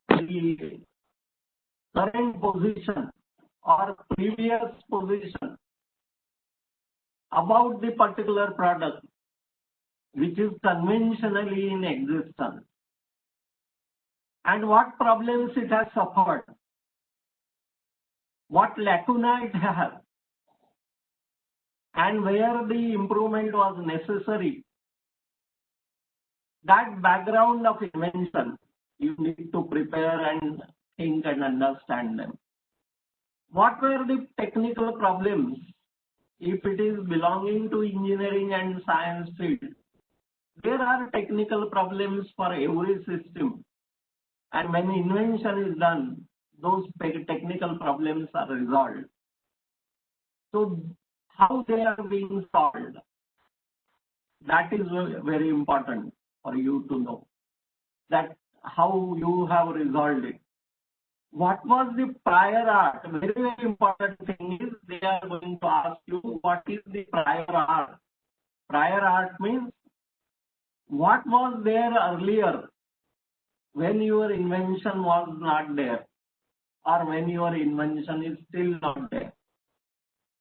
the current position or previous position about the particular product which is conventionally in existence, and what problems it has suffered, what lacuna it has, and where the improvement was necessary, that background of invention, you need to prepare and think and understand them. What were the technical problems? If it is belonging to engineering and science field, there are technical problems for every system. And when invention is done, those technical problems are resolved. So how they are being solved, that is very important for you to know, that how you have resolved it. What was the prior art? Very, very important thing is they are going to ask you what is the prior art. Prior art means what was there earlier when your invention was not there, or when your invention is still not there.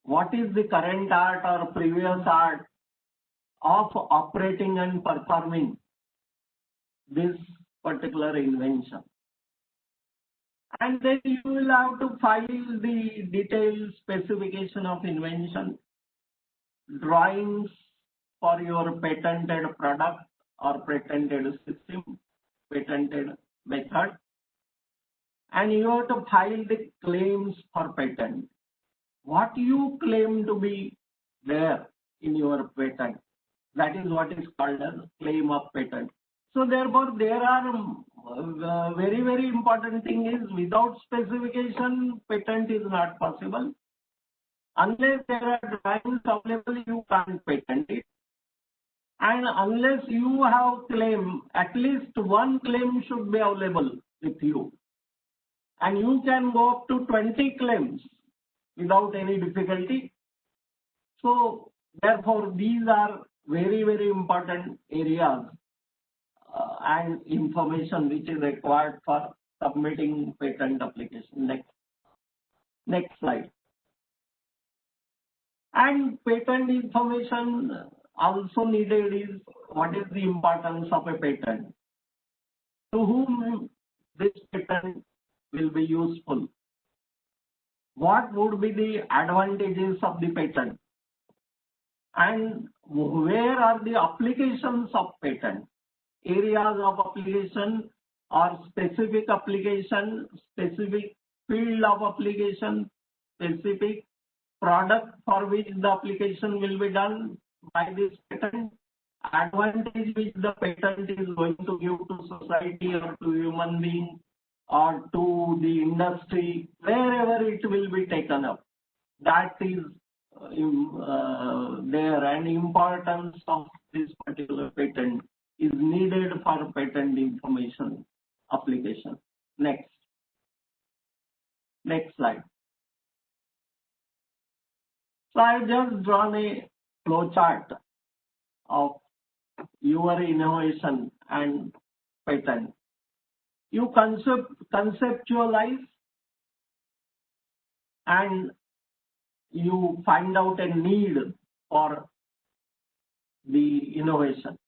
What is the current art or previous art of operating and performing this particular invention? And then you will have to file the detailed specification of invention, drawings for your patented product or patented system, patented method, and you have to file the claims for patent. What you claim to be there in your patent, that is what is called as claim of patent. So therefore, there are very, very important thing is without specification, patent is not possible. Unless there are drawings available, you can't patent it. And unless you have claim, at least one claim should be available with you. And you can go up to 20 claims without any difficulty. So therefore, these are very, very important areas and information which is required for submitting patent application. Next slide. And patent information also needed is what is the importance of a patent, to whom this patent will be useful, what would be the advantages of the patent, and where are the applications of patent, areas of application or specific application, specific field of application, specific product for which the application will be done by this patent, advantage which the patent is going to give to society or to human being or to the industry, wherever it will be taken up. That is there, and importance of this particular patent is needed for patent information application. Next slide. So I have just drawn a flow chart of your innovation and patent. You conceptualize and you find out a need for the innovation.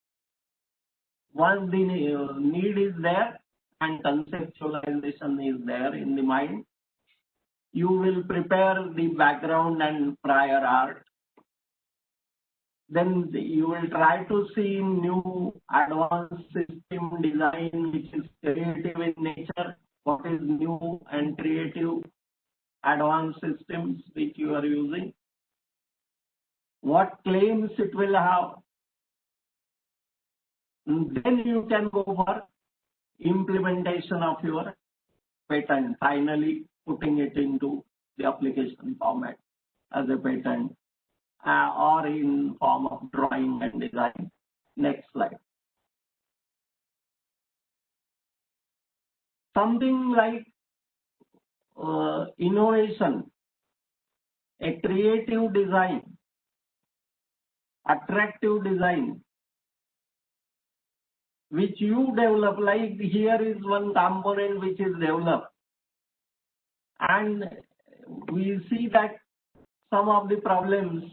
Once the need is there and conceptualization is there in the mind, you will prepare the background and prior art. Then you will try to see new advanced system design which is creative in nature, what is new and creative advanced systems which you are using, what claims it will have. And then you can go for implementation of your patent, finally putting it into the application format as a patent or in form of drawing and design. Next slide. Something like innovation, a creative design, attractive design, which you develop, like here is one component which is developed. And we see that some of the problems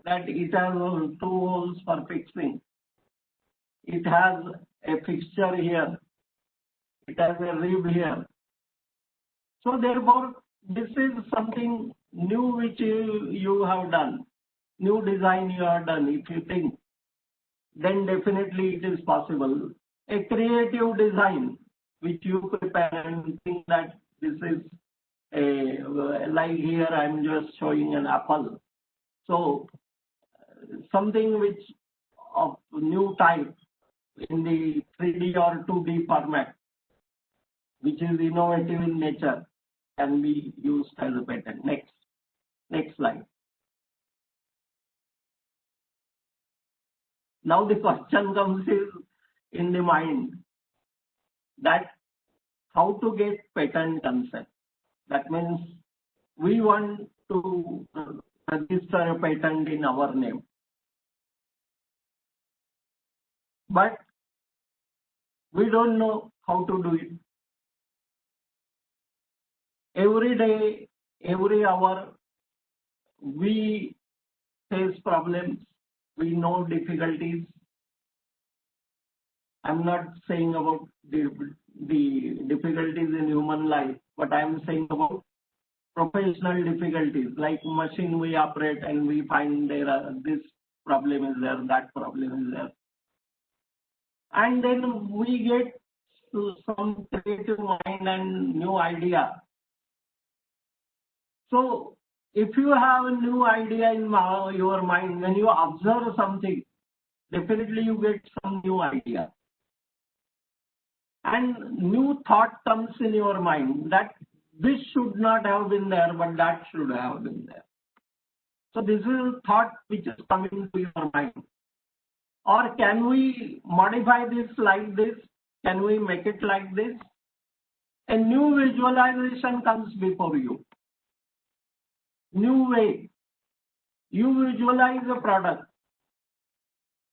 that it has 2 holes for fixing. It has a fixture here. It has a rib here. So therefore, this is something new which you have done, new design you have done. If you think then definitely it is possible. A creative design which you prepare and think that this is like here I am just showing an apple. So something which of new type in the 3D or 2D format, which is innovative in nature, can be used as a patent. Next slide. Now the question comes in the mind that how to get patent consent. That means we want to register a patent in our name, but we don't know how to do it. Every day, every hour, we face problems, we know difficulties. I'm not saying about the difficulties in human life, but I'm saying about professional difficulties, like machine we operate and we find this problem is there, that problem is there. And then we get some creative mind and new idea. So if you have a new idea in your mind, when you observe something, definitely you get some new idea. And new thought comes in your mind that this should not have been there, but that should have been there. So this is a thought which is coming to your mind. Or can we modify this like this? Can we make it like this? A new visualization comes before you. New way. You visualize a product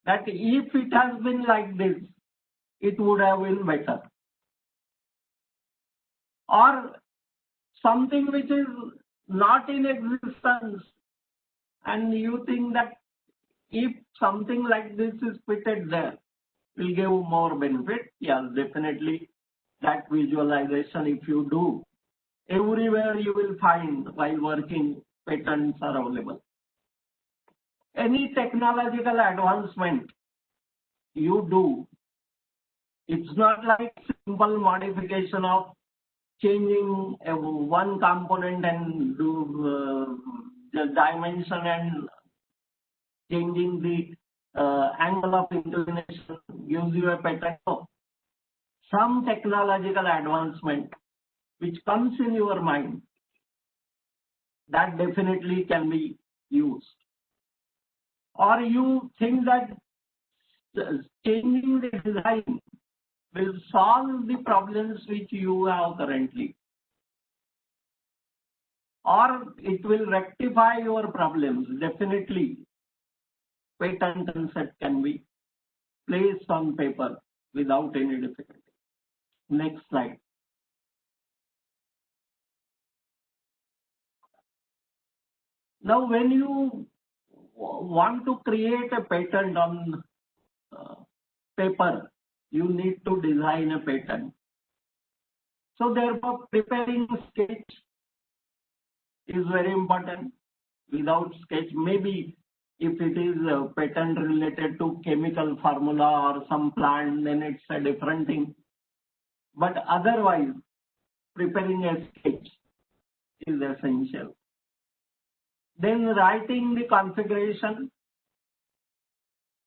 that if it has been like this, it would have been better. Or something which is not in existence, and you think that if something like this is fitted there, will give more benefit. Yes, definitely that visualization, if you do, everywhere you will find while working, patents are available. Any technological advancement you do, it's not like simple modification of changing one component and do the dimension and changing the angle of inclination gives you a patent. No. Some technological advancement which comes in your mind, that definitely can be used. Or you think that changing the design will solve the problems which you have currently, or it will rectify your problems. Definitely patent concept can be placed on paper without any difficulty. Next slide. Now when you want to create a patent on paper, you need to design a patent. So therefore preparing a sketch is very important. Without sketch, maybe if it is a patent related to chemical formula or some plant, then it's a different thing. But otherwise, preparing a sketch is essential. Then writing the configuration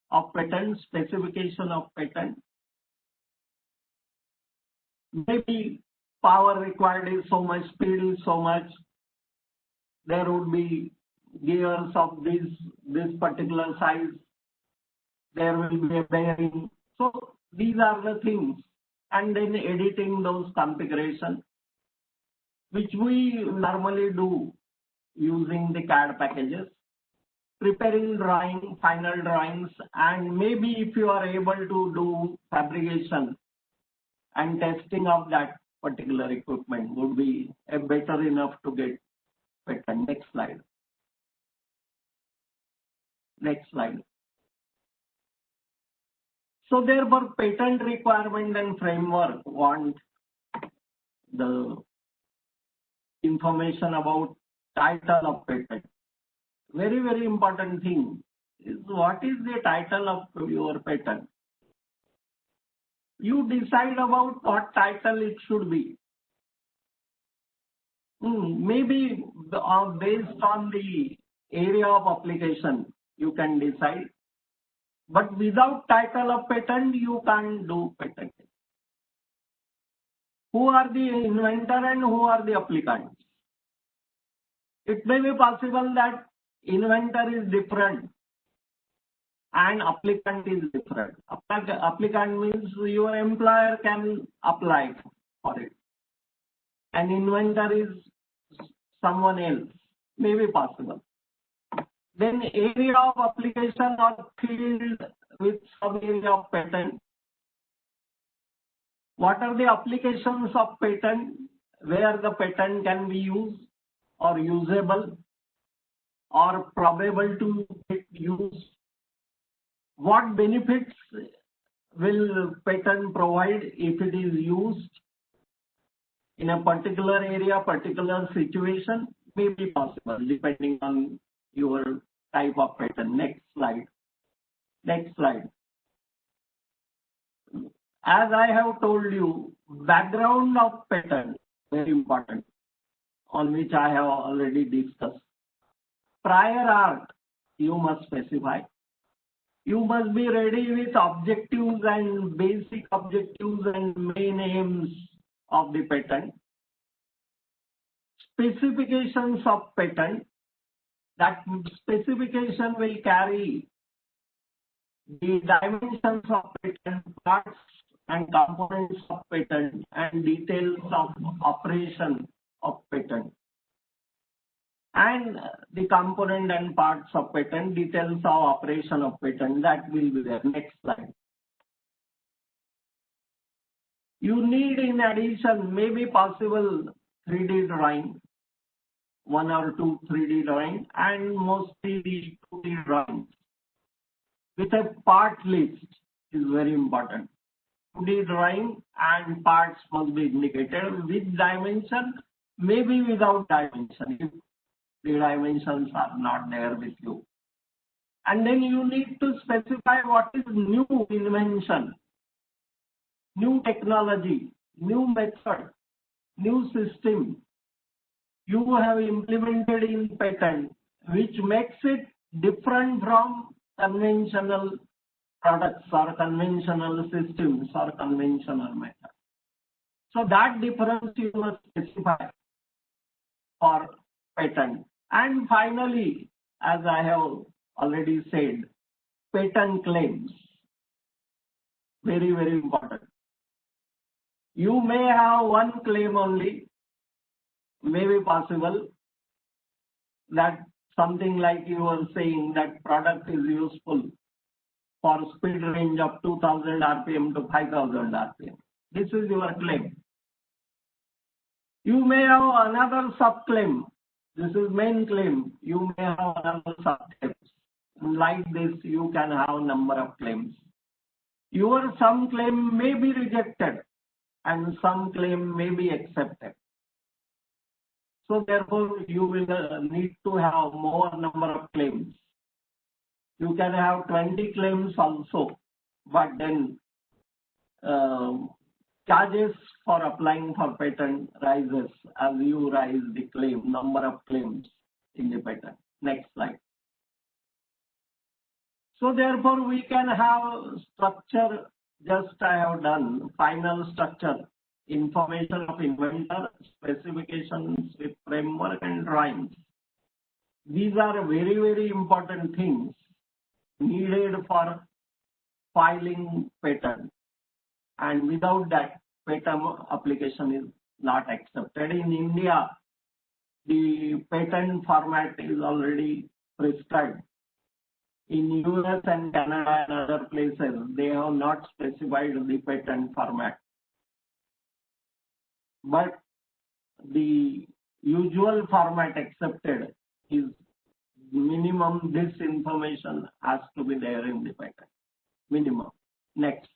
of patent, specification of patent. Maybe power required is so much, speed is so much. There would be gears of this particular size. There will be a bearing. So these are the things. And then editing those configurations, which we normally do using the CAD packages. Preparing drawing, final drawings, and maybe if you are able to do fabrication and testing of that particular equipment would be a better enough to get patent. Next slide. Next slide. So therefore patent requirement and framework want the information about title of patent. Very, very important thing is what is the title of your patent. You decide about what title it should be. Maybe based on the area of application, you can decide. But without title of patent, you can't do patent. Who are the inventor and who are the applicants? It may be possible that inventor is different and applicant is different. Applicant means your employer can apply for it. And inventor is someone else. May be possible. Then area of application or field with some area of patent. What are the applications of patent where the patent can be used or usable or probable to get used? What benefits will patent provide if it is used in a particular area, particular situation? May be possible depending on your type of patent. Next slide. Next slide. As I have told you, background of patent, very important, on which I have already discussed. Prior art, you must specify. You must be ready with objectives and basic objectives and main aims of the patent. Specifications of patent, that specification will carry the dimensions of patent, parts and components of patent, and details of operation of patent. And the component and parts of patent, details of operation of patent, that will be there. Next slide. You need in addition, may be possible 3D drawing, 1 or 2 3D drawing, and mostly the 2D drawings. With a part list is very important. 2D drawing and parts must be indicated with dimension, maybe without dimension, if the dimensions are not there with you. And then you need to specify what is new invention, new technology, new method, new system you have implemented in patent, which makes it different from conventional products or conventional systems or conventional methods. So that difference you must specify for patent. And finally, as I have already said, patent claims. Very, very important. You may have one claim only, may be possible that something like you were saying that product is useful for speed range of 2000 RPM to 5000 RPM. This is your claim. You may have another sub-claim. This is main claim. You may have another sub-claims. Like this, you can have number of claims. Your some claim may be rejected and some claim may be accepted. So therefore, you will need to have more number of claims. You can have 20 claims also, but then charges for applying for patent rises as you rise the claim, number of claims in the patent. Next slide. So therefore, we can have structure, just I have done, final structure, information of inventor, specifications with framework and drawings. These are very, very important things needed for filing patent. And without that, patent application is not accepted. In India, the patent format is already prescribed. In US and Canada and other places, they have not specified the patent format. But the usual format accepted is minimum this information has to be there in the patent. Minimum. Next.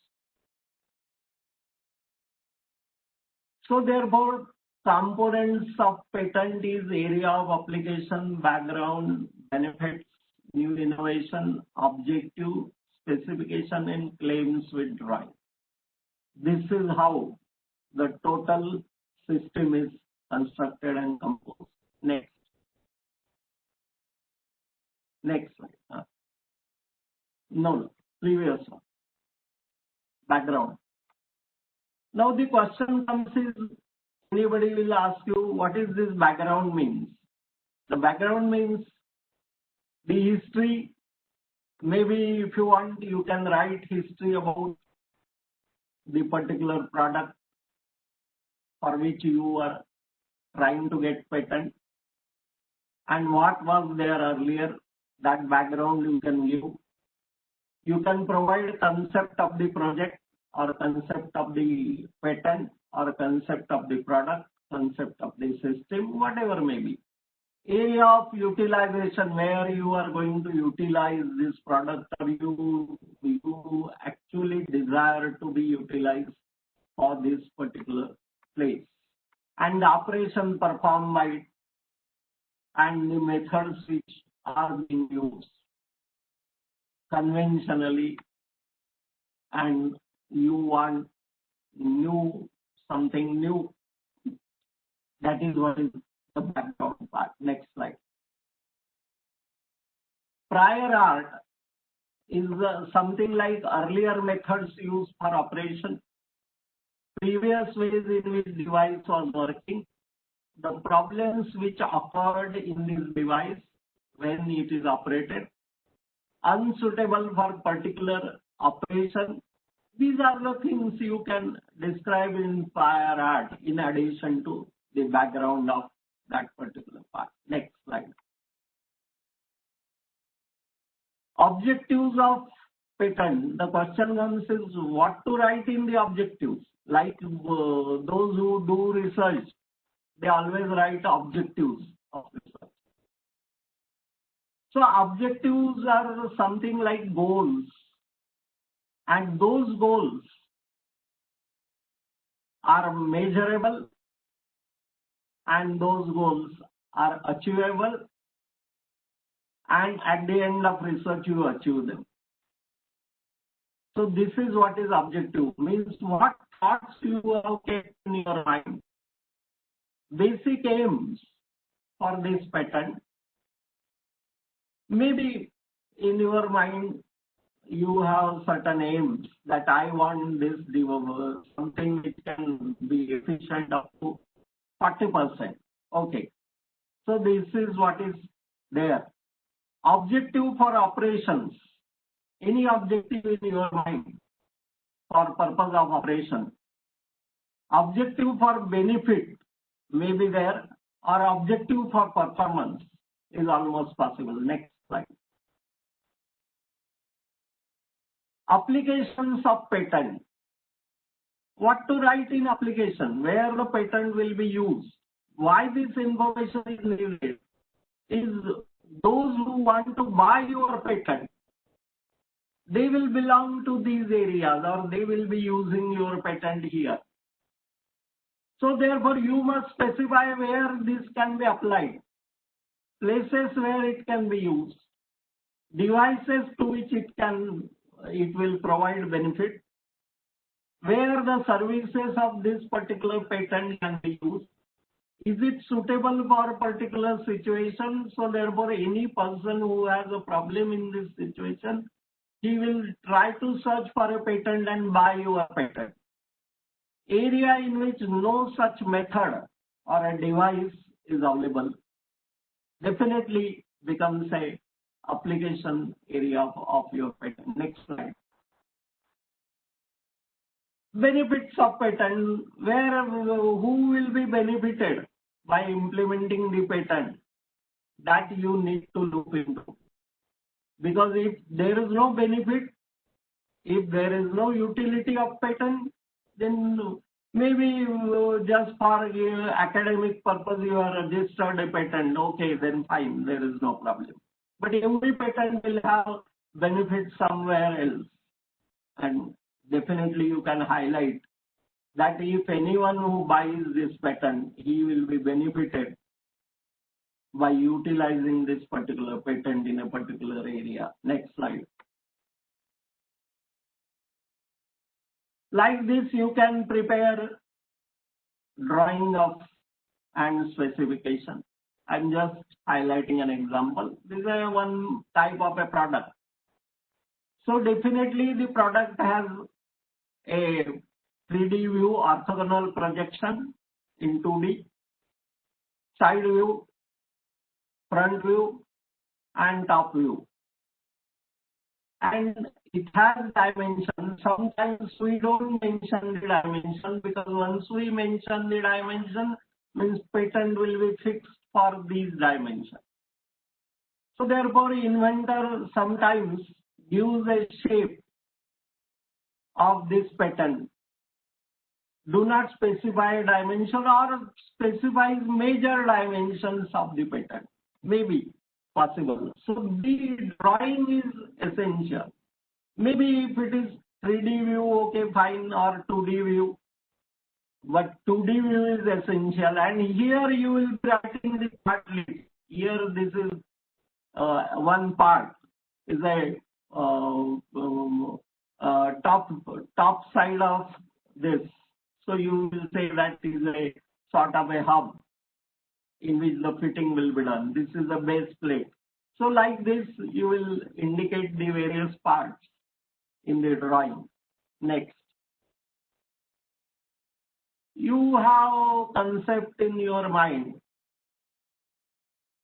So therefore, components of patent is area of application, background, benefits, new innovation, objective, specification, and claims with drawing. This is how the total system is constructed and composed. Next. Next slide. No, previous one. Background. Now the question comes is, anybody will ask you, what is this background means? The background means the history. Maybe if you want, you can write history about the particular product for which you are trying to get patent, and what was there earlier. That background you can give. You can provide concept of the project or concept of the patent or concept of the product, concept of the system, whatever may be. Area of utilization, where you are going to utilize this product or you actually desire to be utilized for this particular place. And the operation performed by it and the methods which are being used conventionally, and you want something new. That is what is the background part. Next slide. Prior art is something like earlier methods used for operation, previous ways in which device was working, the problems which occurred in this device when it is operated, unsuitable for particular operation. These are the things you can describe in prior art in addition to the background of that particular part. Next slide. Objectives of patent. The question comes is what to write in the objectives. Like those who do research, they always write objectives of research. So objectives are something like goals, and those goals are measurable and those goals are achievable, and at the end of research you achieve them. So this is what is objective, means what thoughts you have kept in your mind. Basic aims for this patent. Maybe in your mind you have certain aims that I want this something which can be efficient up to 40%. Okay. So this is what is there. Objective for operations. Any objective in your mind for purpose of operation. Objective for benefit may be there, or objective for performance is almost possible. Next slide. Applications of patent. What to write in application, where the patent will be used, why this information is needed, is those who want to buy your patent, they will belong to these areas or they will be using your patent here. So therefore you must specify where this can be applied, places where it can be used, devices to which it will provide benefit, where the services of this particular patent can be used. Is it suitable for a particular situation? So therefore any person who has a problem in this situation, he will try to search for a patent and buy your patent. Area in which no such method or a device is available definitely becomes a application area of your patent. Next slide. Benefits of patent, who will be benefited by implementing the patent, that you need to look into. Because if there is no benefit, if there is no utility of patent, then maybe just for academic purpose you are registered a patent, okay, then fine, there is no problem. But every patent will have benefit somewhere else, and definitely you can highlight that if anyone who buys this patent, he will be benefited by utilizing this particular patent in a particular area. Next slide. Like this, you can prepare drawing of and specification. I'm just highlighting an example. This is one type of a product. So definitely the product has a 3D view, orthogonal projection in 2D, side view, front view, and top view. And it has dimension. Sometimes we don't mention the dimension, because once we mention the dimension, means patent will be fixed for these dimensions. So therefore, inventor sometimes gives a shape of this patent, do not specify a dimension, or specifies major dimensions of the patent. Maybe possible. So the drawing is essential. Maybe if it is 3D view, okay, fine, or 2D view. But 2D view is essential. And here you will be writing the part list. Here this is one part is a top side of this. So you will say that is a sort of a hub in which the fitting will be done. This is the base plate. So like this, you will indicate the various parts in the drawing. Next. You have concept in your mind,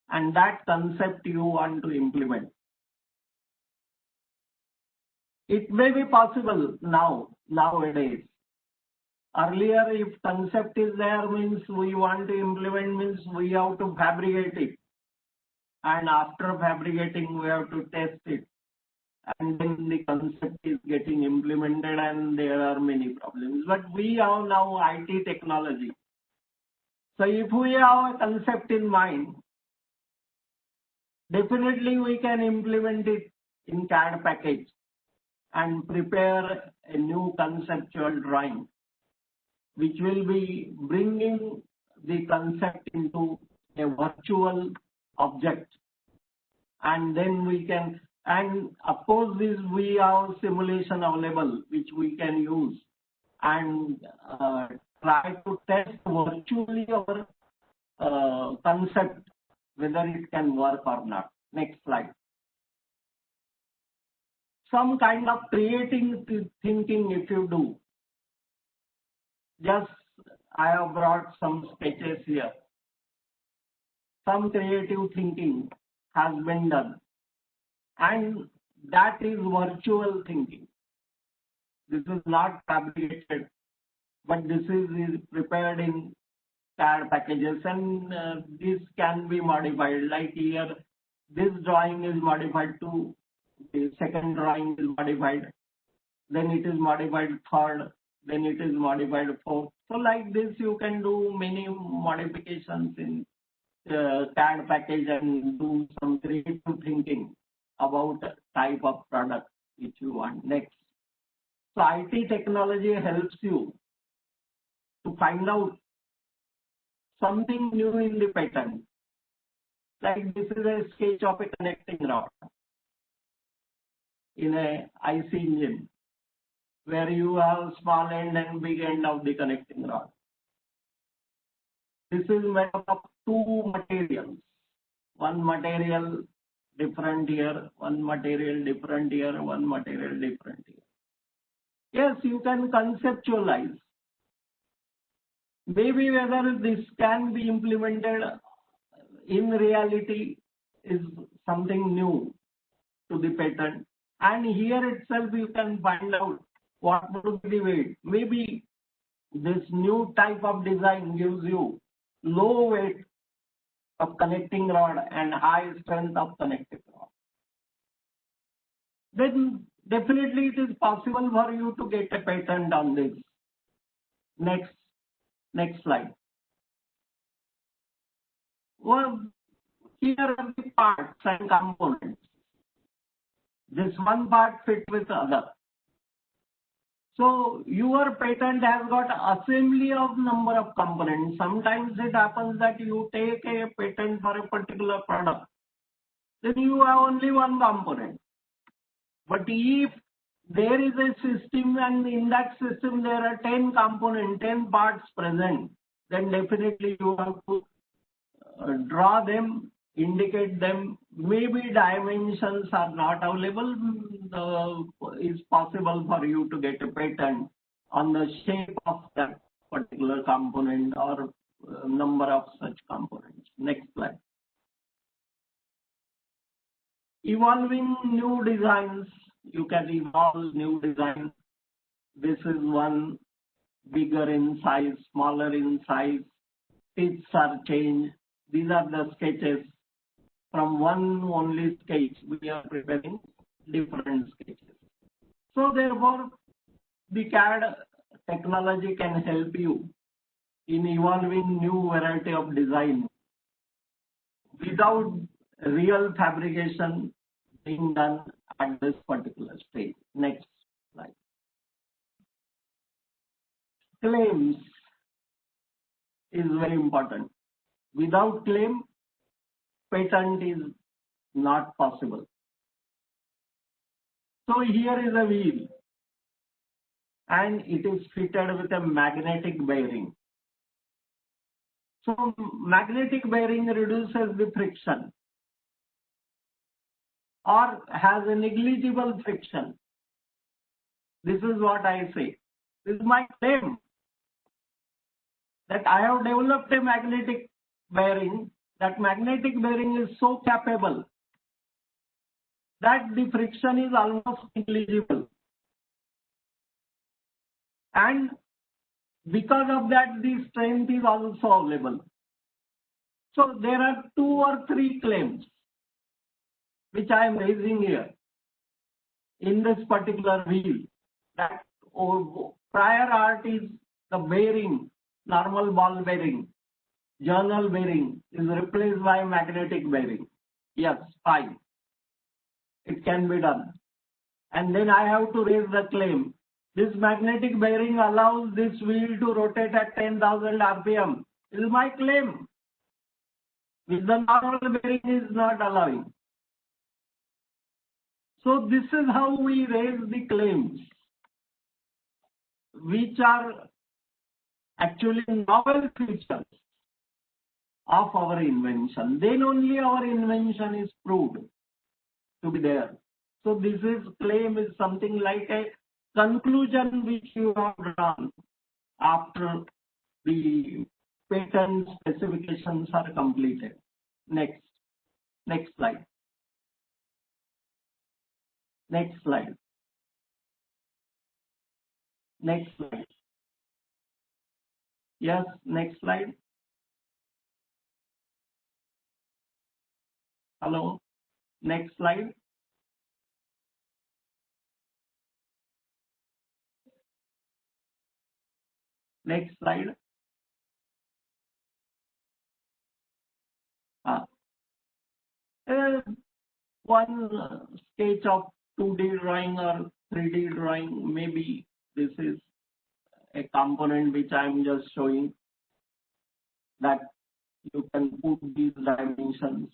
and that concept you want to implement. It may be possible nowadays. Earlier, if concept is there, means we want to implement, means we have to fabricate it. And after fabricating, we have to test it. And then the concept is getting implemented, and there are many problems. But we have now IT technology. So if we have a concept in mind, definitely we can implement it in CAD package and prepare a new conceptual drawing, which will be bringing the concept into a virtual object. And then we can, and of course this we have simulation available which we can use and try to test virtually our concept, whether it can work or not. Next slide. Some kind of creating thinking if you do. Just I have brought some sketches here. Some creative thinking has been done, and that is virtual thinking. This is not fabricated, but this is prepared in CAD packages, and this can be modified. Like here, this drawing is modified to the second drawing is modified, then it is modified third, then it is modified fourth. So like this, you can do many modifications in CAD package and do some creative thinking about the type of product which you want. Next. So IT technology helps you to find out something new in the pattern. Like this is a sketch of a connecting rod in a IC engine, where you have small end and big end of the connecting rod. This is made up of two materials. One material different here, one material different here, one material different here. Yes, you can conceptualize. Maybe whether this can be implemented in reality is something new to the pattern. And here itself you can find out what would be the weight. Maybe this new type of design gives you low weight of connecting rod and high strength of connecting rod. Then definitely it is possible for you to get a patent on this. Next slide. Well, here are the parts and components. This one part fit with the other. So your patent has got assembly of number of components. Sometimes it happens that you take a patent for a particular product, then you have only one component. But if there is a system and in that system there are 10 components, 10 parts present, then definitely you have to draw them, indicate them. Maybe dimensions are not available. It's possible for you to get a patent on the shape of that particular component or number of such components. Next slide. Evolving new designs. You can evolve new designs. This is one, bigger in size, smaller in size. Tips are changed. These are the sketches. From one only sketch, we are preparing different sketches. So therefore, the CAD technology can help you in evolving new variety of design without real fabrication being done at this particular stage. Next slide. Claims is very important. Without claim, patent is not possible. So here is a wheel and it is fitted with a magnetic bearing. So magnetic bearing reduces the friction or has a negligible friction. This is what I say. This is my claim that I have developed a magnetic bearing. That magnetic bearing is so capable that the friction is almost negligible. And because of that, the strength is also available. So there are 2 or 3 claims which I am raising here in this particular wheel. That prior art is the bearing, normal ball bearing, journal bearing is replaced by magnetic bearing. Yes, fine. It can be done. And then I have to raise the claim. This magnetic bearing allows this wheel to rotate at 10,000 RPM. This is my claim, which the normal bearing is not allowing. So this is how we raise the claims, which are actually novel features of our invention. Then only our invention is proved to be there. So this is claim is something like a conclusion which you have drawn after the patent specifications are completed. Next slide. Next slide. Next slide. Yes, next slide. Hello. Next slide. Next slide. One sketch of 2D drawing or 3D drawing. Maybe this is a component which I am just showing, that you can put these dimensions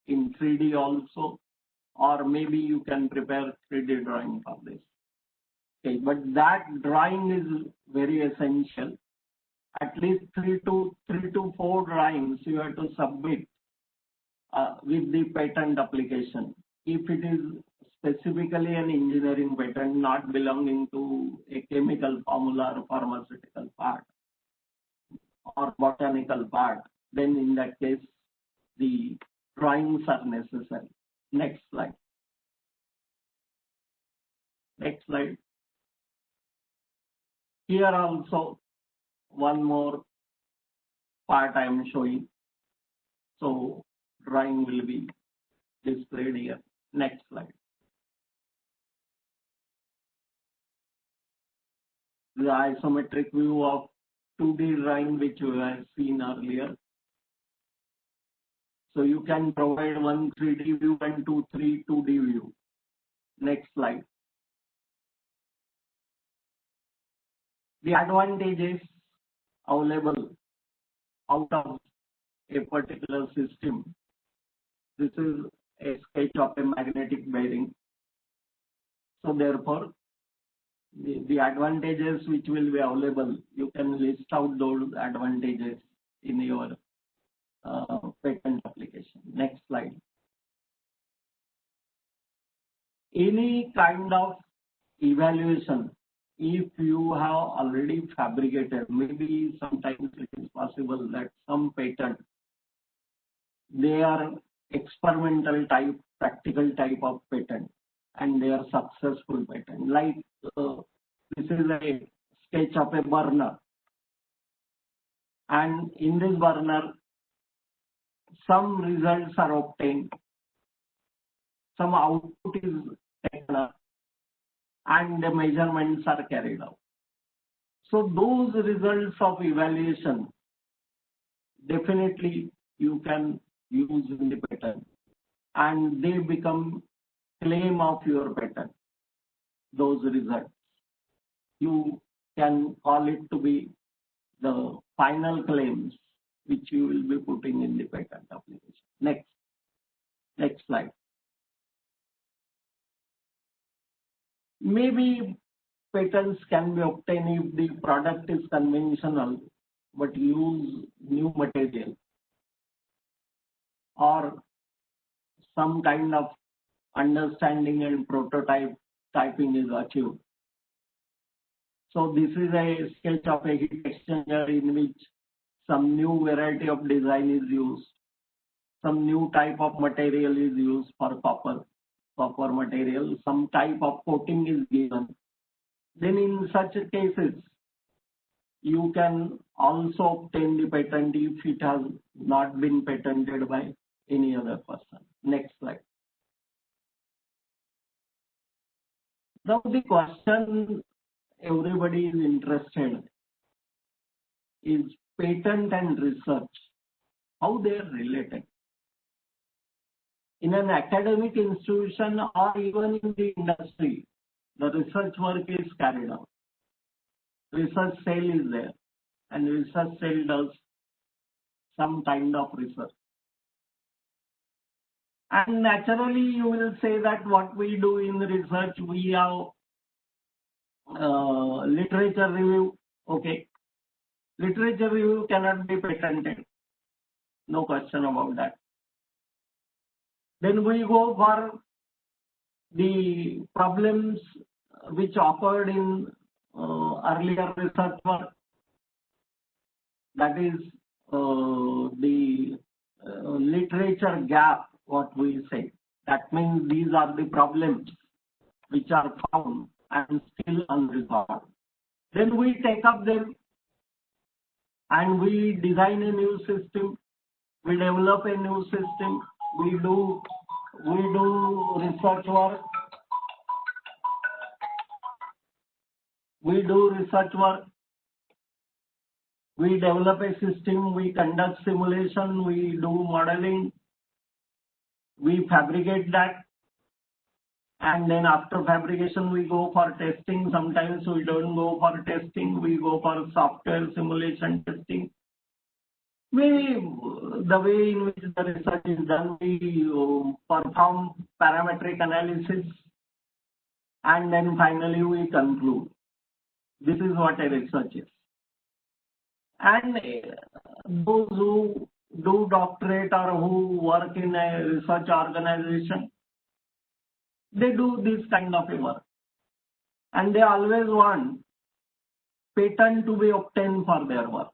in 3D also, or maybe you can prepare 3D drawing for this. Okay, but that drawing is very essential. At least 3 to 4 drawings you have to submit with the patent application. If it is specifically an engineering patent not belonging to a chemical formula or pharmaceutical part or botanical part, then in that case the drawings are necessary. Next slide. Next slide. Here also one more part I am showing. So drawing will be displayed here. Next slide. The isometric view of 2D drawing which you have seen earlier. So you can provide one 3D view and 2D view. Next slide. the advantages available out of a particular system. This is a sketch of a magnetic bearing. So therefore, the advantages which will be available, you can list out those advantages in your patent application. Next slide. Any kind of evaluation, if you have already fabricated, maybe sometimes it is possible that some patent, they are experimental type, practical type of patent, and they are successful patent. Like this is a sketch of a burner, and in this burner, some results are obtained, some output is taken up, and the measurements are carried out. So those results of evaluation, definitely you can use in the patent, and they become claim of your patent. Those results, you can call it to be the final claims which you will be putting in the patent application. Next slide. Maybe patents can be obtained if the product is conventional but use new material, or some kind of understanding and typing is achieved. So this is a sketch of a heat exchanger in which some new variety of design is used, some new type of material is used for copper material, some type of coating is given. Then in such cases, you can also obtain the patent if it has not been patented by any other person. Next slide. Now the question everybody is interested is patent and research, how they are related. In an academic institution or even in the industry, the research work is carried out. Research cell is there, and research cell does some kind of research. And naturally, you will say that what we do in research, we have literature review. Okay, literature review cannot be patented. No question about that. Then we go for the problems which occurred in earlier research work. That is the literature gap, what we say. That means these are the problems which are found and still unresolved. Then we take up them and we design a new system, we develop a new system, we do research work, we develop a system, we conduct simulation, we do modeling, we fabricate that, and then after fabrication we go for testing. Sometimes we don't go for testing, we go for software simulation testing. Maybe the way in which the research is done, we perform parametric analysis, and then finally we conclude. This is what a research is. And those who do doctorate or who work in a research organization, they do this kind of a work. And they always want patent to be obtained for their work.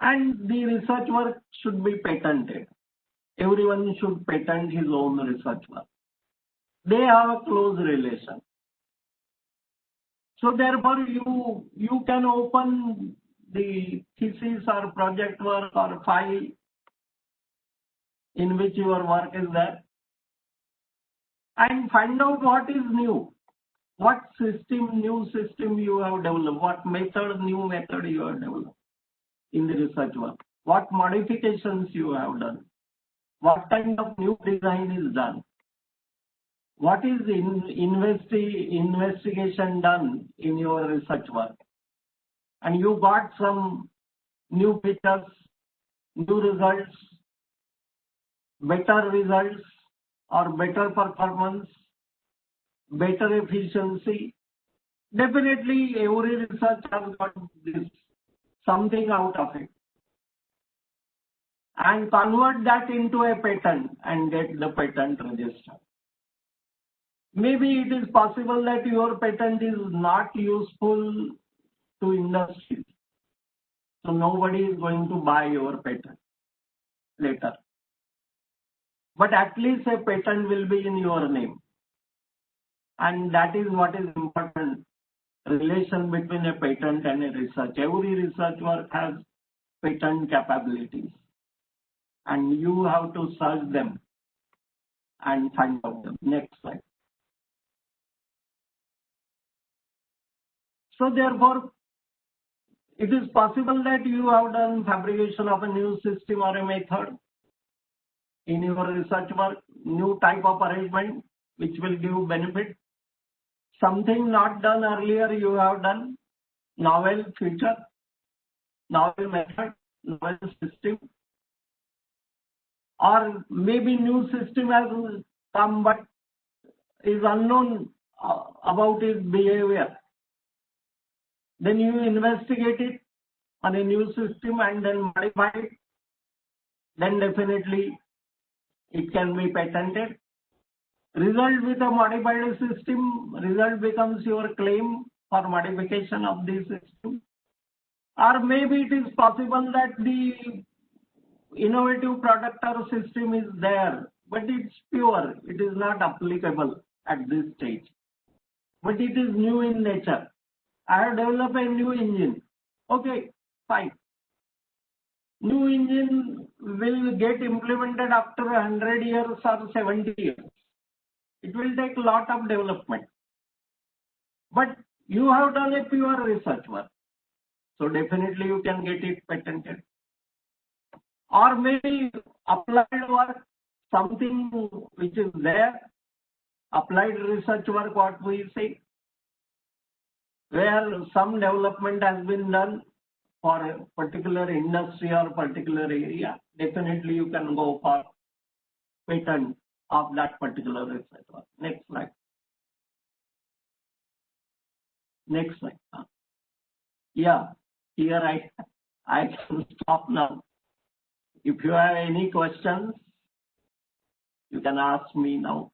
And the research work should be patented. Everyone should patent his own research work. They have a close relation. So therefore, you can open the thesis or project work or file in which your work is there, and find out what is new, what new system you have developed, what new method you have developed in the research work, what modifications you have done, what kind of new design is done. what is investigation done in your research work, and you got some new features, new results, better results, or better performance, better efficiency. Definitely every research has got this, something out of it. And convert that into a patent and get the patent registered. Maybe it is possible that your patent is not useful to industry. So nobody is going to buy your patent later. But at least a patent will be in your name. And that is what is important. Relation between a patent and a research. Every research work has patent capabilities. And you have to search them and find out them. Next slide. So therefore, it is possible that you have done fabrication of a new system or a method in your research work, new type of arrangement which will give benefit. Something not done earlier you have done, novel feature, novel method, novel system, or maybe new system has come but is unknown about its behavior. Then you investigate it on a new system and then modify it. Then definitely it can be patented. Result with a modified system, result becomes your claim for modification of the system. Or maybe it is possible that the innovative product or system is there, but it's pure, it is not applicable at this stage. But it is new in nature. I have developed a new engine. Okay, fine. New engine will get implemented after 100 years or 70 years. It will take a lot of development. But you have done a pure research work. So definitely you can get it patented. Or maybe applied work, something which is there, applied research work, what we say, where some development has been done for a particular industry or particular area, definitely you can go for patent of that particular research work. Next slide. Next slide. Yeah, here I can stop now. If you have any questions, you can ask me now.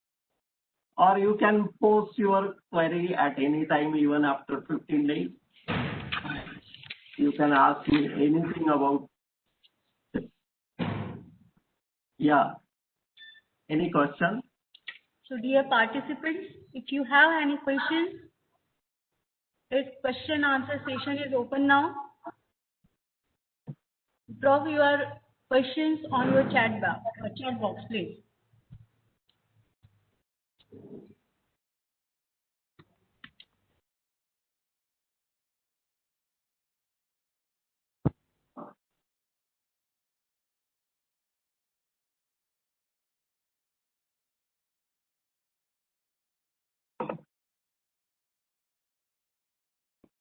Or you can post your query at any time, even after 15 days. You can ask me anything about this. Yeah. Any questions? So dear participants, if you have any questions, this question answer session is open now. Drop your questions on your chat box, please.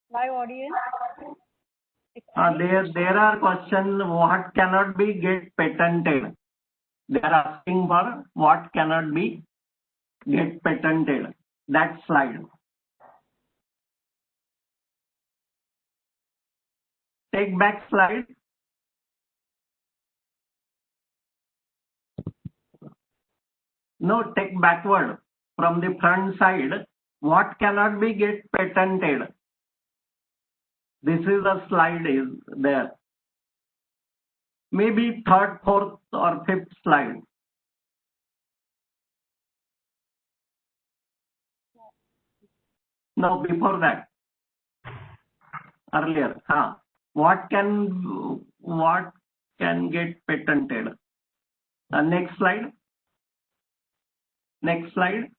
Live audience. There are questions, what cannot be get patented? They are asking for what cannot be get patented. That slide. Take back slide. No, take backward from the front side. What cannot be get patented? This is the slide is there. Maybe third, fourth, or fifth slide. No, before that. Earlier. What can get patented? Next slide. Next slide.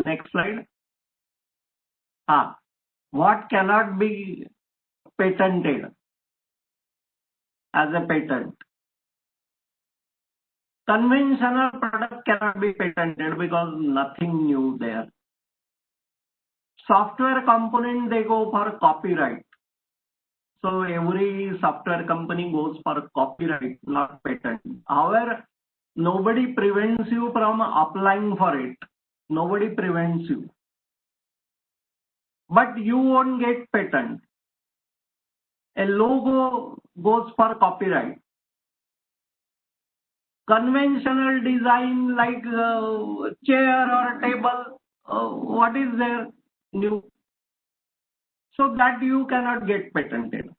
Next slide. What cannot be patented as a patent? Conventional product cannot be patented because nothing new there. Software component, they go for copyright. So every software company goes for copyright, not patent. However, nobody prevents you from applying for it. Nobody prevents you. But you won't get patent. A logo goes for copyright. Conventional design like chair or table, what is there new? So that you cannot get patented.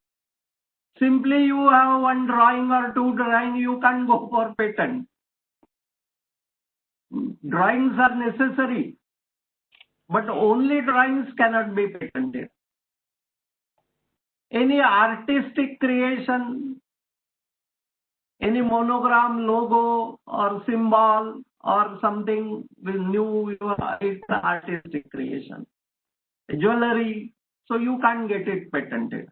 Simply you have one drawing or two drawing, you can't go for patent. Drawings are necessary, but only drawings cannot be patented. Any artistic creation, any monogram, logo or symbol or something with new, it's an artistic creation. Jewelry, so you can't get it patented.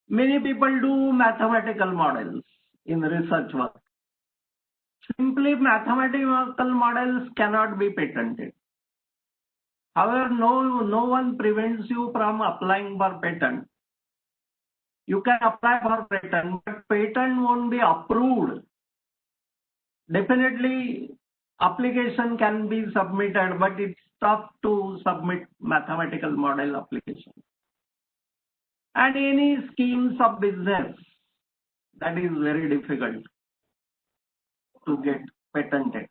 Many people do mathematical models in research work. Simply mathematical models cannot be patented. However, no one prevents you from applying for patent. You can apply for patent, but patent won't be approved. Definitely, application can be submitted, but it's tough to submit mathematical model application. And any schemes of business, that is very difficult to get patented.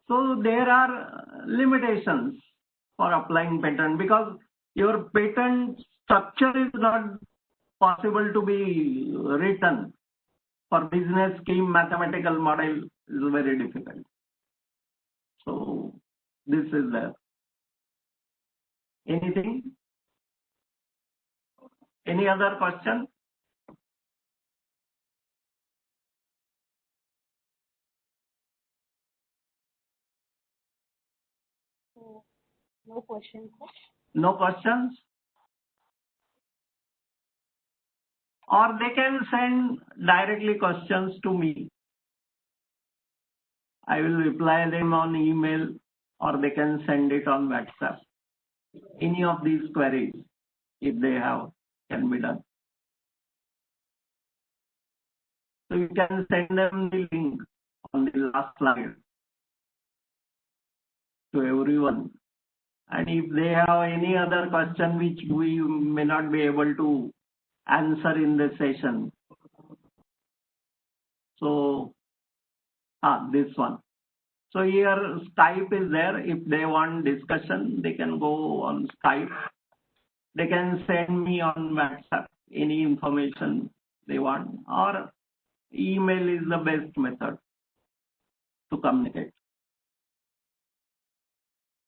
So there are limitations for applying patent because your patent structure is not possible to be written. For business scheme, mathematical model is very difficult. So this is there. Anything? Any other question? So, no questions, sir. No questions? Or they can send directly questions to me. I will reply them on email or they can send it on WhatsApp. Any of these queries, if they have, can be done. So you can send them the link on the last slide to everyone. And if they have any other question which we may not be able to answer in the session, so this one. So here Skype is there. If they want discussion, they can go on Skype. They can send me on WhatsApp any information they want, or email is the best method to communicate.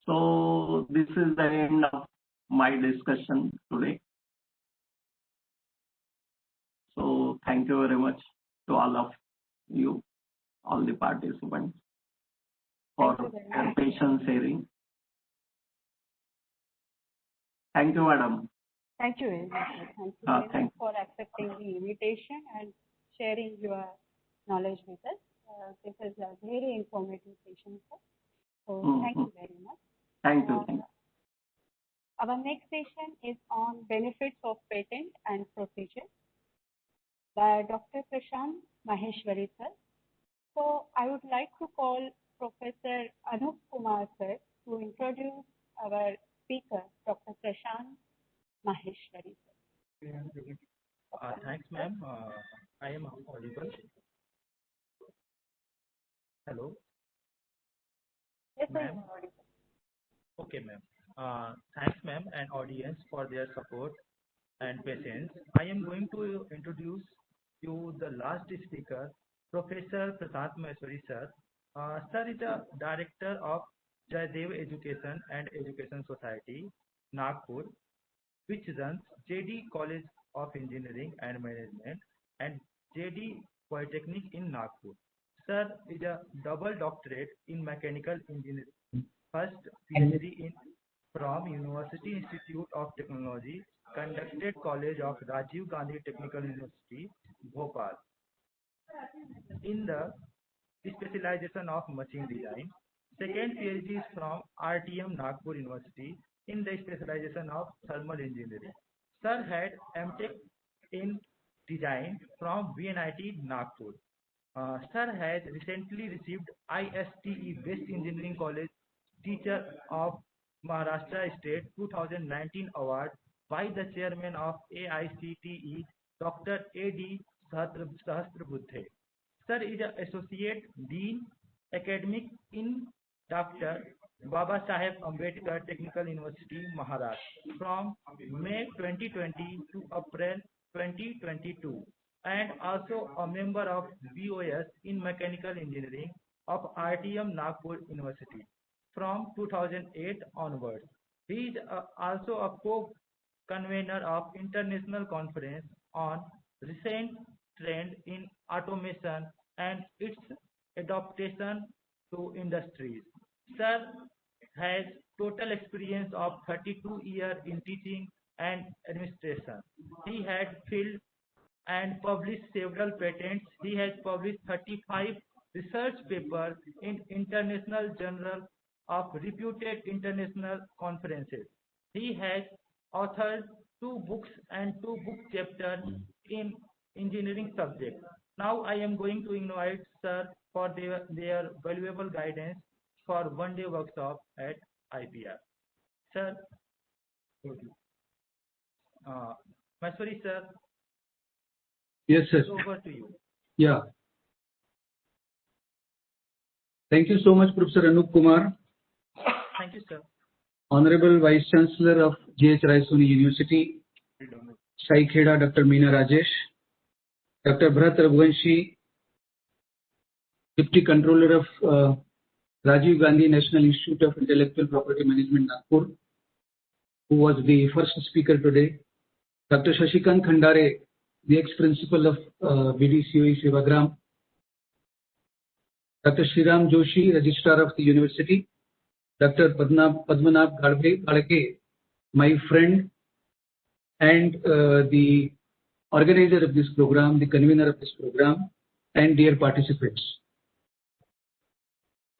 So this is the end of my discussion today. So thank you very much to all of you, all the participants, for your patience hearing. Thank you, madam. Thank you very much, sir. Thank you very much for accepting the invitation and sharing your knowledge with us. This is a very informative session, sir. So thank you very much. Thank you. Our next session is on benefits of patent and procedure by Dr. Prashant Maheshwari, sir. So I would like to call Professor Anup Kumar, sir, to introduce our speaker, Dr. Prashant Maheshwari, sir. Thanks, ma'am. I am audible. Hello. Yes, sir. Ma'am. Okay, ma'am. Thanks, ma'am, and audience for their support and patience. I am going to introduce you the last speaker, Professor Prashant Maheshwari, sir. Sir is the director of Jaydev Education and Education Society, Nagpur, which runs JD College of Engineering and Management and JD Polytechnic in Nagpur. Sir is a double doctorate in mechanical engineering, first PhD in from University Institute of Technology, conducted College of Rajiv Gandhi Technical University, Bhopal. in the specialization of machine design. Second PhD is from RTM Nagpur University in the specialization of thermal engineering. Sir had MTech in design from VNIT Nagpur. Sir has recently received ISTE Best Engineering College Teacher of Maharashtra State 2019 award by the chairman of AICTE, Dr. A.D. Sahasrabudhe. Sir is an Associate Dean Academic in Dr. Baba Saheb Ambedkar Technical University, Maharashtra from May 2020 to April 2022 and also a member of BOS in Mechanical Engineering of RTM Nagpur University from 2008 onwards. He is also a co-convener of International Conference on Recent Trend in Automation and its adaptation to industries. Sir has total experience of 32 years in teaching and administration. He had filed and published several patents. He has published 35 research papers in international journals of reputed international conferences. He has authored 2 books and 2 book chapters in engineering subjects. Now I am going to invite Sir for their valuable guidance for one-day workshop at IPR. Sir, Masuri sir, Yes, sir. over to you. Yeah. Thank you so much, Professor Anup Kumar, Thank you, sir. Honorable Vice Chancellor of J.H. Raisoni University, Sai Kheda, Dr. Meena Rajesh, Dr. Bharat Raghuvanshi, Deputy Controller of Rajiv Gandhi National Institute of Intellectual Property Management, Nagpur, who was the first speaker today, Dr. Shashikant Khandare, the ex-principal of BDCOE Sevagram, Dr. Shriram Joshi, Registrar of the University, Dr. Padmanabh Gadge, my friend and the organizer of this program, the convener of this program, and dear participants.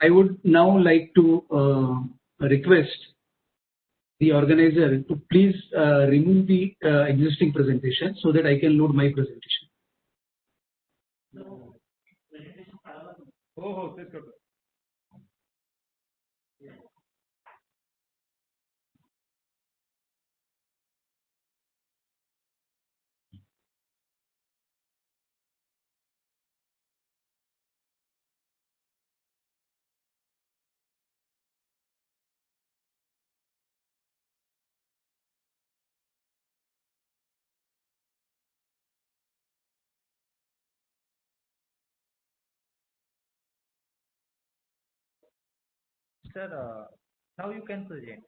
I would now like to request the organizer to please remove the existing presentation so that I can load my presentation. Oh, please go. Sir, now you can present.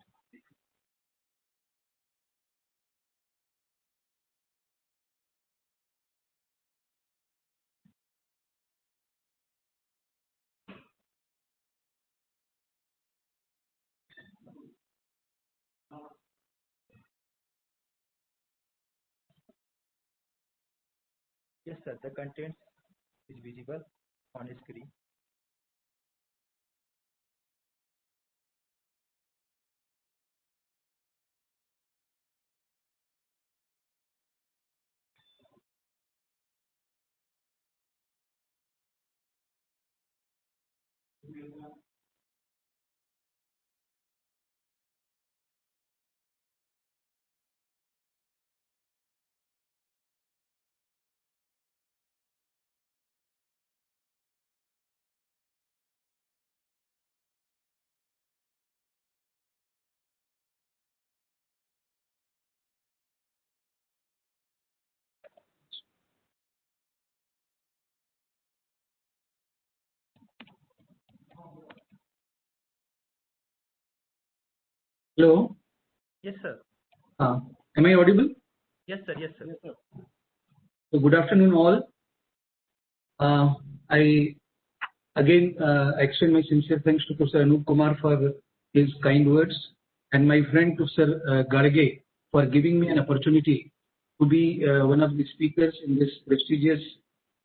Yes, sir. The content is visible on screen. Hello. Yes, sir. Am I audible? Yes, sir. Yes, sir. Yes, sir. So good afternoon, all. I again extend my sincere thanks to Professor Anup Kumar for his kind words and my friend Professor Garge for giving me an opportunity to be one of the speakers in this prestigious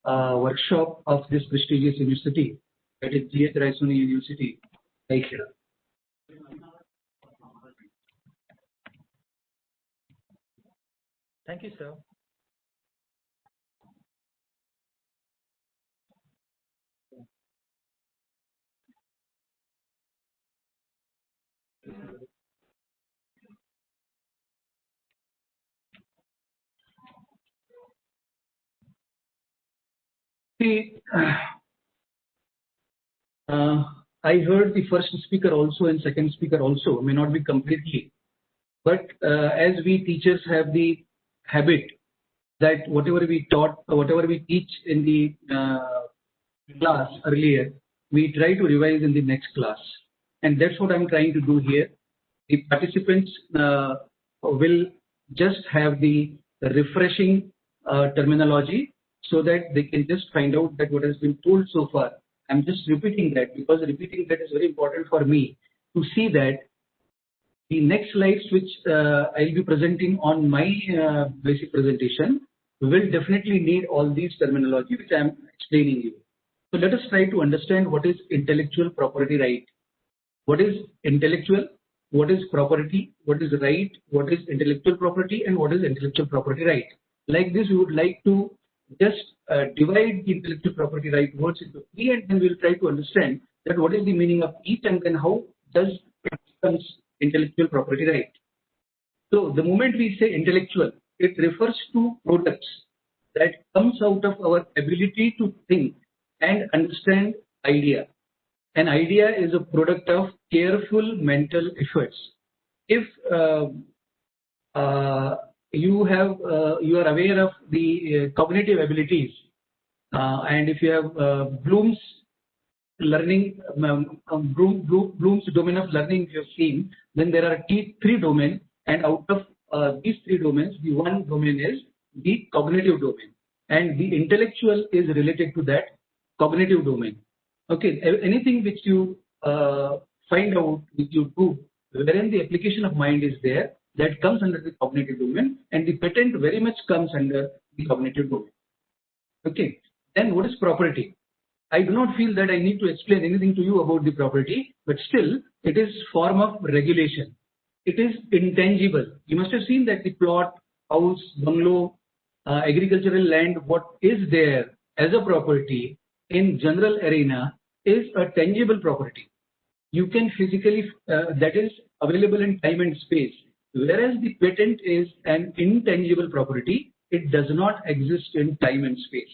workshop of this prestigious university, that is G.H. Raisoni University, right here. Thank you, sir. See, I heard the first speaker also and second speaker also, may not be completely, but as we teachers have the habit that whatever we taught, whatever we teach in the class earlier, we try to revise in the next class. And that's what I'm trying to do here. The participants will just have the refreshing terminology so that they can just find out that what has been told so far. I'm just repeating that because repeating that is very important for me to see that the next slides which I'll be presenting on my basic presentation will definitely need all these terminology which I'm explaining you. So let us try to understand what is intellectual property right. What is intellectual? What is property? What is right? What is intellectual property? And what is intellectual property right? Like this, we would like to just divide the intellectual property right words into three, and then we'll try to understand that what is the meaning of each, and then how does it becomes intellectual property right. So the moment we say intellectual, it refers to products that comes out of our ability to think and understand idea. An idea is a product of careful mental efforts. If you are aware of the cognitive abilities, and if you have Bloom's learning, Bloom's domain of learning you have seen, then there are three domains, and out of these three domains, the one domain is the cognitive domain, and the intellectual is related to that cognitive domain. Okay, anything which you find out, which you do, wherein the application of mind is there, that comes under the cognitive domain, and the patent very much comes under the cognitive domain. Okay, then what is property? I do not feel that I need to explain anything to you about the property, but still it is form of regulation. It is intangible. You must have seen that the plot, house, bungalow, agricultural land, what is there as a property in general arena is a tangible property. You can physically, that is available in time and space. Whereas the patent is an intangible property, it does not exist in time and space.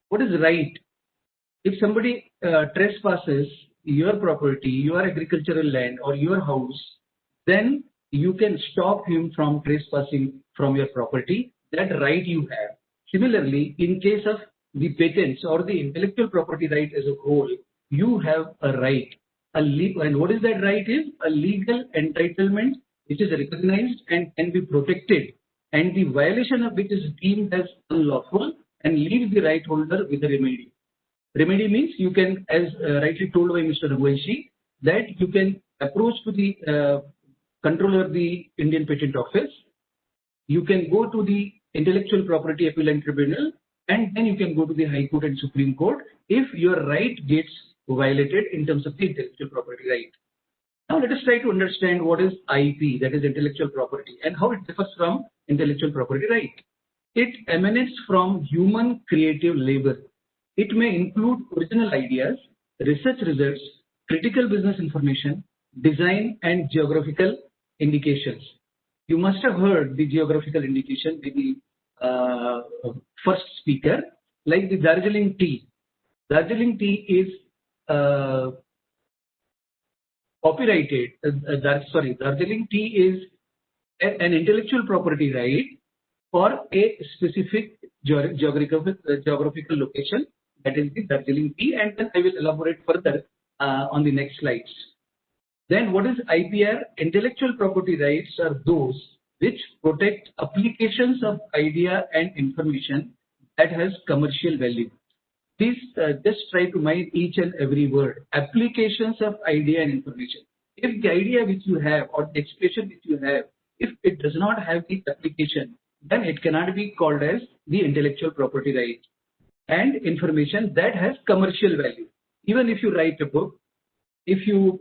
What is right? If somebody trespasses your property, your agricultural land or your house, then you can stop him from trespassing from your property. That right you have. Similarly, in case of the patents or the intellectual property right as a whole, you have a right. And what is that right is? A legal entitlement which is recognized and can be protected, and the violation of which is deemed as unlawful and leaves the right holder with a remedy. Remedy means you can, as rightly told by Mr. Raghuvanshi, that you can approach to the controller of the Indian Patent Office, you can go to the Intellectual Property Appellate Tribunal, and then you can go to the High Court and Supreme Court if your right gets violated in terms of the intellectual property right. Now let us try to understand what is IP, that is intellectual property, and how it differs from intellectual property right. It emanates from human creative labor. It may include original ideas, research results, critical business information, design, and geographical indications. You must have heard the geographical indication with the first speaker, like the Darjeeling tea. Darjeeling tea is copyrighted. Darjeeling tea is an intellectual property right for a specific geographical location, that is the Darjeeling tea, and then I will elaborate further on the next slides. Then what is IPR? Intellectual property rights are those which protect applications of idea and information that has commercial value. Please just try to mind each and every word. Applications of idea and information. If the idea which you have or the expression which you have, if it does not have the application, then it cannot be called as the intellectual property right. and information that has commercial value. Even if you write a book, if you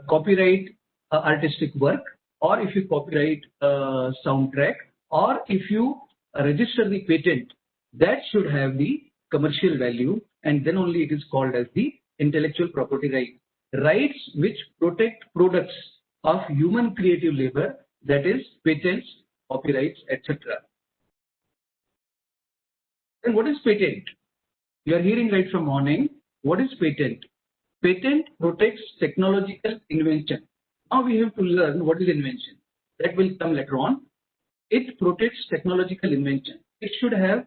copyright artistic work, or if you copyright a soundtrack, or if you register the patent, that should have the commercial value, and then only it is called as the intellectual property right. Rights which protect products of human creative labor, that is patents, copyrights, etc. And what is patent? You are hearing right from morning. What is patent? Patent protects technological invention. Now we have to learn what is invention. That will come later on. It protects technological invention. It should have,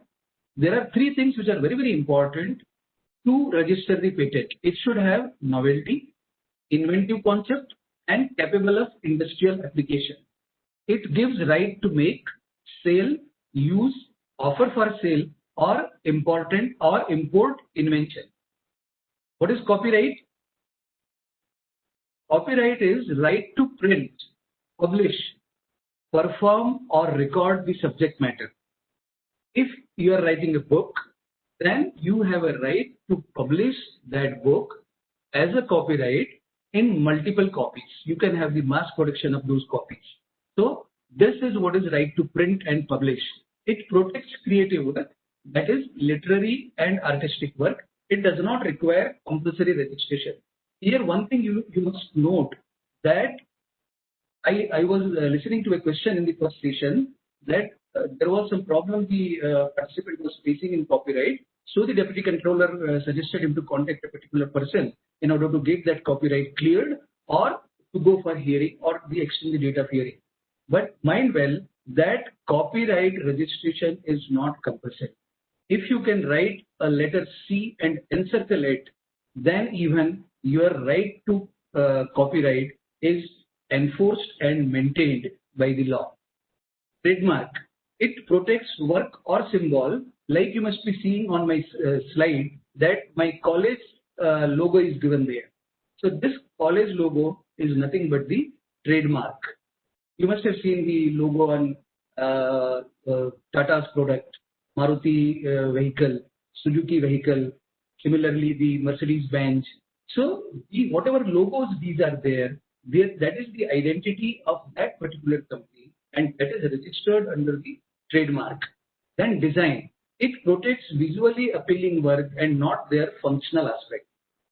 there are three things which are very, very important to register the patent. It should have novelty, inventive concept, and capable of industrial application. It gives right to make, sell, use, offer for sale, or import invention. What is copyright? Copyright is right to print, publish, perform, or record the subject matter. If you are writing a book, then you have a right to publish that book as a copyright in multiple copies. You can have the mass production of those copies. So this is what is right to print and publish. It protects creative work, that is literary and artistic work. It does not require compulsory registration. Here one thing you must note that I was listening to a question in the first session that there was some problem the participant was facing in copyright. So the deputy controller suggested him to contact a particular person in order to get that copyright cleared or to go for hearing or the extend the date of hearing. But mind well that copyright registration is not compulsory. If you can write a letter C and encircle it, then even your right to copyright is enforced and maintained by the law. Trademark. It protects work or symbol, like you must be seeing on my slide that my college logo is given there. So this college logo is nothing but the trademark. You must have seen the logo on Tata's product, Maruti vehicle, Suzuki vehicle, similarly the Mercedes-Benz. So whatever logos these are there, that is the identity of that particular company, and that is registered under the trademark. Then design. It protects visually appealing work and not their functional aspect.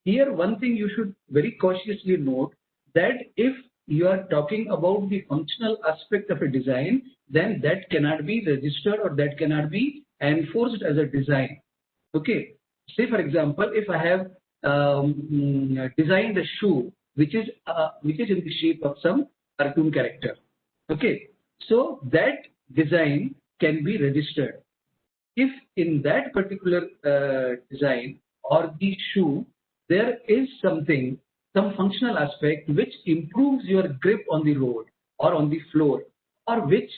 Here one thing you should very cautiously note that if you are talking about the functional aspect of a design, then that cannot be registered or that cannot be enforced as a design. Okay. Say for example, if I have designed a shoe which is in the shape of some cartoon character. Okay. So that design can be registered. If in that particular design or the shoe, there is some functional aspect which improves your grip on the road or on the floor, or which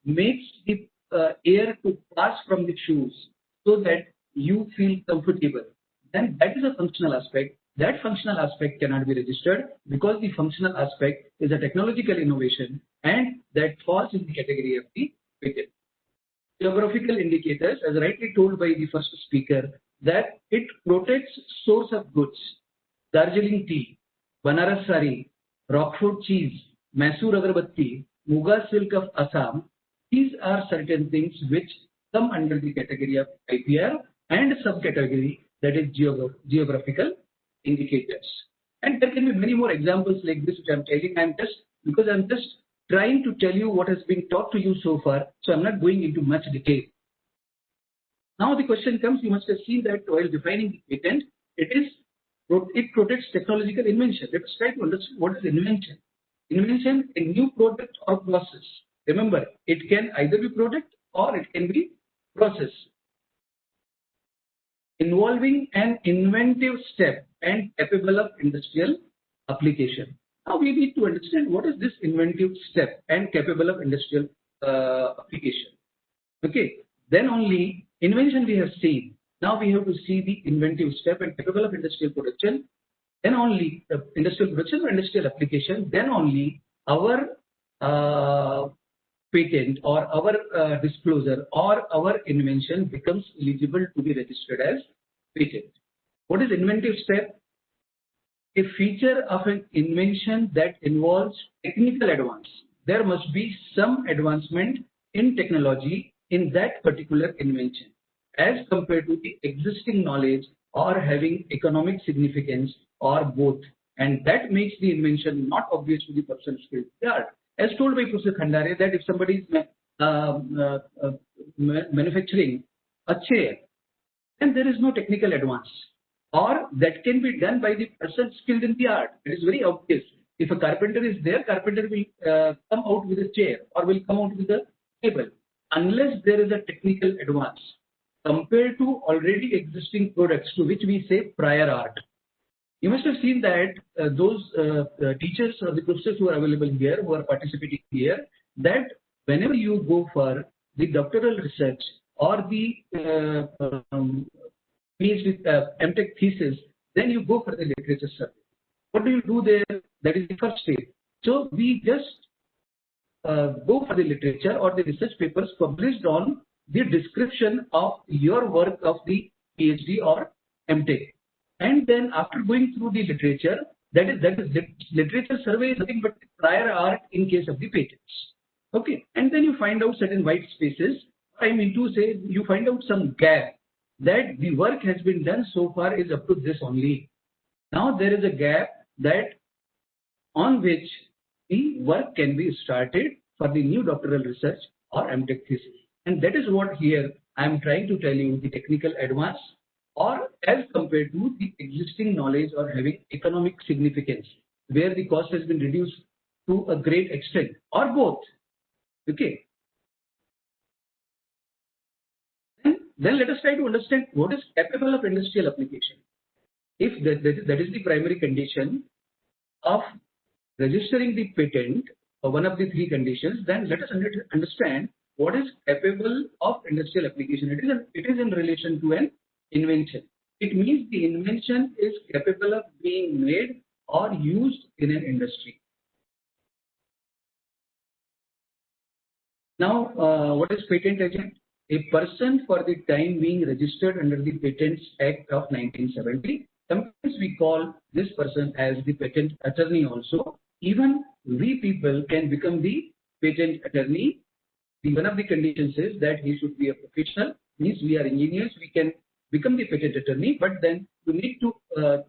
makes the air to pass from the shoes so that you feel comfortable, then that is a functional aspect. That functional aspect cannot be registered because the functional aspect is a technological innovation and that falls in the category of the patent. Geographical indicators, as rightly told by the first speaker, that it protects source of goods. Darjeeling tea, Banaras sari, Roquefort cheese, Mysore agarbatti, Muga silk of Assam. These are certain things which come under the category of IPR and subcategory, that is geographical indicators. And there can be many more examples like this which I'm telling. I'm just trying to tell you what has been taught to you so far, so I'm not going into much detail. Now the question comes, you must have seen that while defining the patent, it protects technological invention. Let us try to understand what is invention. Invention, a new product or process. Remember, it can either be product or it can be process, involving an inventive step and capable of industrial application. Now we need to understand what is this inventive step and capable of industrial application. Okay, then only invention we have seen. Now we have to see the inventive step and capable of industrial production. Then only industrial production or industrial application. Then only our patent or our disclosure or our invention becomes eligible to be registered as patent. What is inventive step? A feature of an invention that involves technical advance. There must be some advancement in technology in that particular invention as compared to the existing knowledge or having economic significance or both. And that makes the invention not obvious to the person skilled in the art. As told by Professor Khandare, that if somebody is manufacturing a chair, then there is no technical advance, or that can be done by the person skilled in the art. It is very obvious. If a carpenter is there, carpenter will come out with a chair or will come out with a table, unless there is a technical advance compared to already existing products to which we say prior art. You must have seen that those teachers or the professors who are available here, who are participating here, that whenever you go for the doctoral research or the PhD MTech thesis, then you go for the literature survey. What do you do there? That is the first stage. So we just go for the literature or the research papers published on the description of your work of the PhD or MTech. And then after going through the literature, that is literature survey is nothing but prior art in case of the patents. Okay, and then you find out certain white spaces. I mean to say, you find out some gap that the work has been done so far is up to this only. Now there is a gap that on which the work can be started for the new doctoral research or MTech thesis. And that is what here I am trying to tell you, the technical advance or as compared to the existing knowledge or having economic significance, where the cost has been reduced to a great extent, or both. Okay. Then let us try to understand what is capable of industrial application. If that is the primary condition of registering the patent, or one of the three conditions, then let us understand what is capable of industrial application. It is in relation to an invention. It means the invention is capable of being made or used in an industry. Now, what is patent agent? A person for the time being registered under the Patents Act of 1970. Sometimes we call this person as the patent attorney also. Even we people can become the patent attorney. One of the conditions is that he should be a professional. Means we are engineers, we can become the patent attorney, but then you need to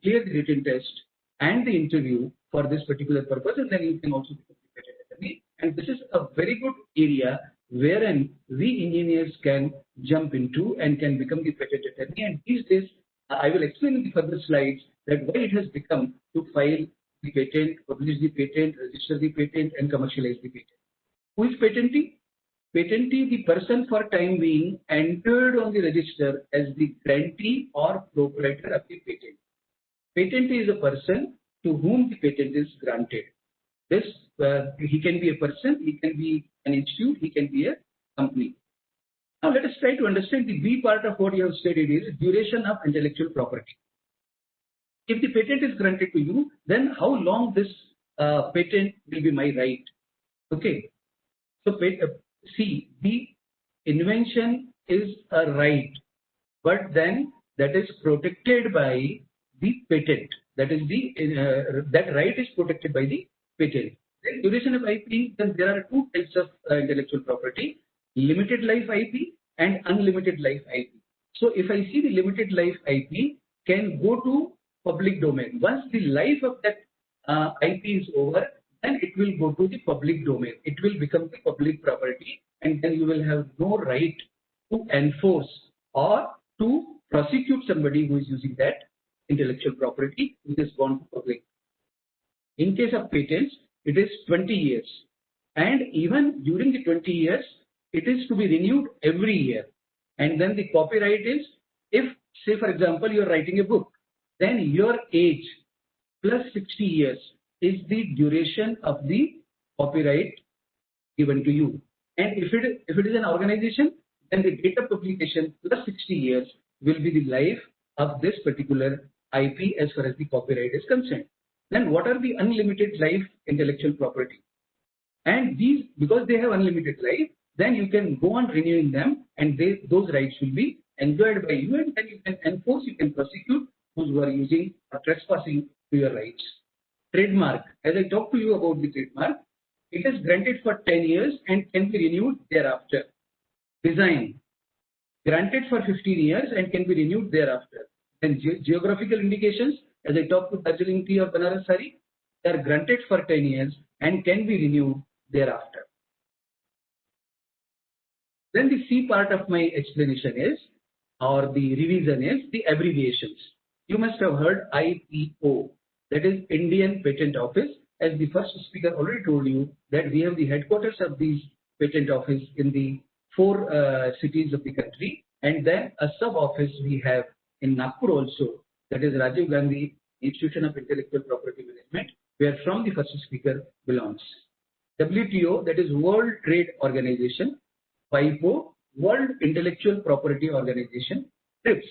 clear the written test and the interview for this particular purpose, and then you can also become the patent attorney. And this is a very good area wherein we engineers can jump into and can become the patent attorney. And these days, I will explain in the further slides that why it has become to file the patent, publish the patent, register the patent, and commercialize the patent. Who is patentee? Patentee, the person for time being entered on the register as the grantee or proprietor of the patent. Patentee is a person to whom the patent is granted. This he can be a person, he can be an institute, he can be a company. Now let us try to understand the B part of what you have studied is duration of intellectual property. If the patent is granted to you, then how long this patent will be my right? Okay. So see, the invention is a right, but then that is protected by the patent. That is that right is protected by the patent. Then duration of IP, then there are two types of intellectual property: limited life IP and unlimited life IP. So if I see the limited life IP can go to public domain. Once the life of that IP is over, then it will go to the public domain. It will become the public property, and then you will have no right to enforce or to prosecute somebody who is using that intellectual property which has gone to public. In case of patents, it is 20 years. And even during the 20 years, it is to be renewed every year. And then the copyright is, if, say, for example, you are writing a book, then your age plus 60 years is the duration of the copyright given to you. And if it is an organization, then the date of publication plus 60 years will be the life of this particular IP as far as the copyright is concerned. Then what are the unlimited life intellectual property? And these, because they have unlimited life, then you can go on renewing them, and those rights will be enjoyed by you, and then you can enforce, you can prosecute those who are using or trespassing to your rights. Trademark, as I talked to you about the trademark, it is granted for 10 years and can be renewed thereafter. Design, granted for 15 years and can be renewed thereafter. And geographical indications, as I talked to Darjeeling tea or Banaras sari, they are granted for 10 years and can be renewed thereafter. Then the C part of my explanation is, or the revision is, the abbreviations. You must have heard IPO, that is Indian Patent Office. As the first speaker already told you, that we have the headquarters of these patent office in the 4 cities of the country, and then a sub office we have in Nagpur also, that is Rajiv Gandhi Institution of Intellectual Property Management, where from the first speaker belongs. WTO, that is World Trade Organization. WIPO, World Intellectual Property Organization. TRIPS,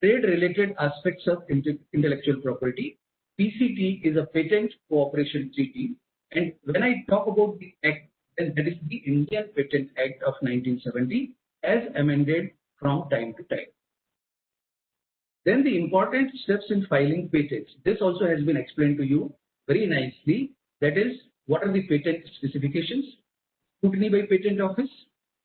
Trade Related Aspects of Intellectual Property. PCT is a Patent Cooperation Treaty. And when I talk about the Act, then that is the Indian Patent Act of 1970 as amended from time to time. Then the important steps in filing patents. This also has been explained to you very nicely. That is, what are the patent specifications, scrutiny by patent office,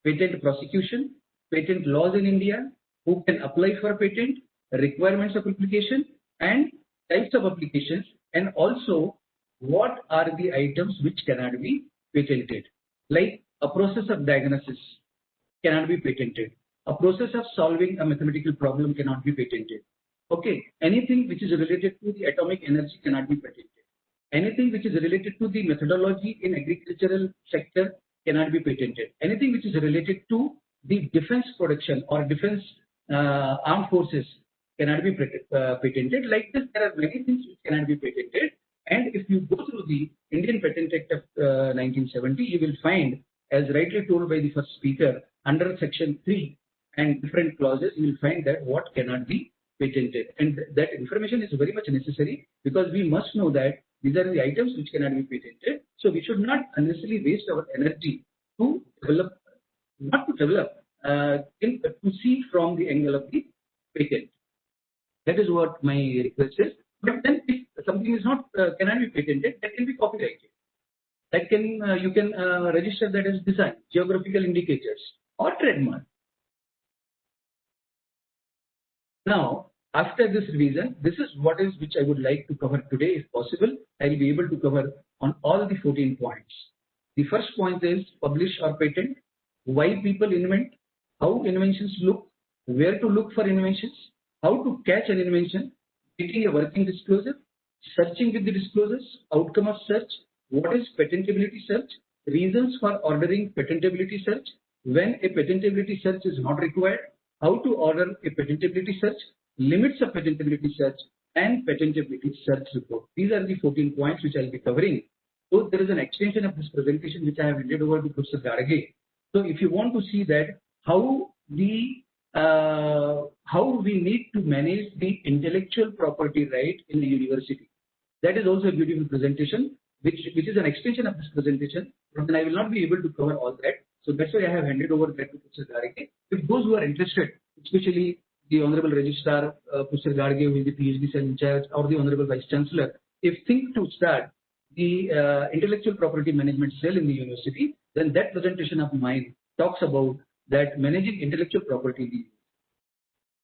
patent prosecution, patent laws in India, who can apply for patent, requirements of application, and types of applications, and also what are the items which cannot be patented. Like a process of diagnosis cannot be patented. A process of solving a mathematical problem cannot be patented. Okay, anything which is related to the atomic energy cannot be patented. Anything which is related to the methodology in agricultural sector cannot be patented. Anything which is related to the defense production or defense armed forces cannot be patented. Like this, there are many things which cannot be patented. And if you go through the Indian Patent Act of 1970, you will find, as rightly told by the first speaker, under section 3 and different clauses, you will find that what cannot be patented. And that information is very much necessary, because we must know that these are the items which cannot be patented. So we should not unnecessarily waste our energy to develop, not to develop, to see from the angle of the patent. That is what my request is. But then if something is not cannot be patented, that can be copyrighted. That can you can register that as design, geographical indicators, or trademark. Now, after this revision, this is which I would like to cover today. If possible, I will be able to cover on all the 14 points. The first point is publish or patent, why people invent, how inventions look, where to look for inventions, how to catch an invention, getting a working disclosure, searching with the disclosures, outcome of search, what is patentability search, reasons for ordering patentability search, when a patentability search is not required, how to order a patentability search, limits of patentability search, and patentability search report. These are the 14 points which I will be covering. So there is an extension of this presentation which I have handed over to Professor Garage. So if you want to see that how we need to manage the intellectual property right in the university, that is also a beautiful presentation, which is an extension of this presentation. But then I will not be able to cover all that. So that's why I have handed over that to Professor Garage. If those who are interested, especially the Honorable Registrar, Professor Garage, who is the PhD cell in charge, or the Honorable Vice Chancellor, if think to start the intellectual property management cell in the university, then that presentation of mine talks about that managing intellectual property.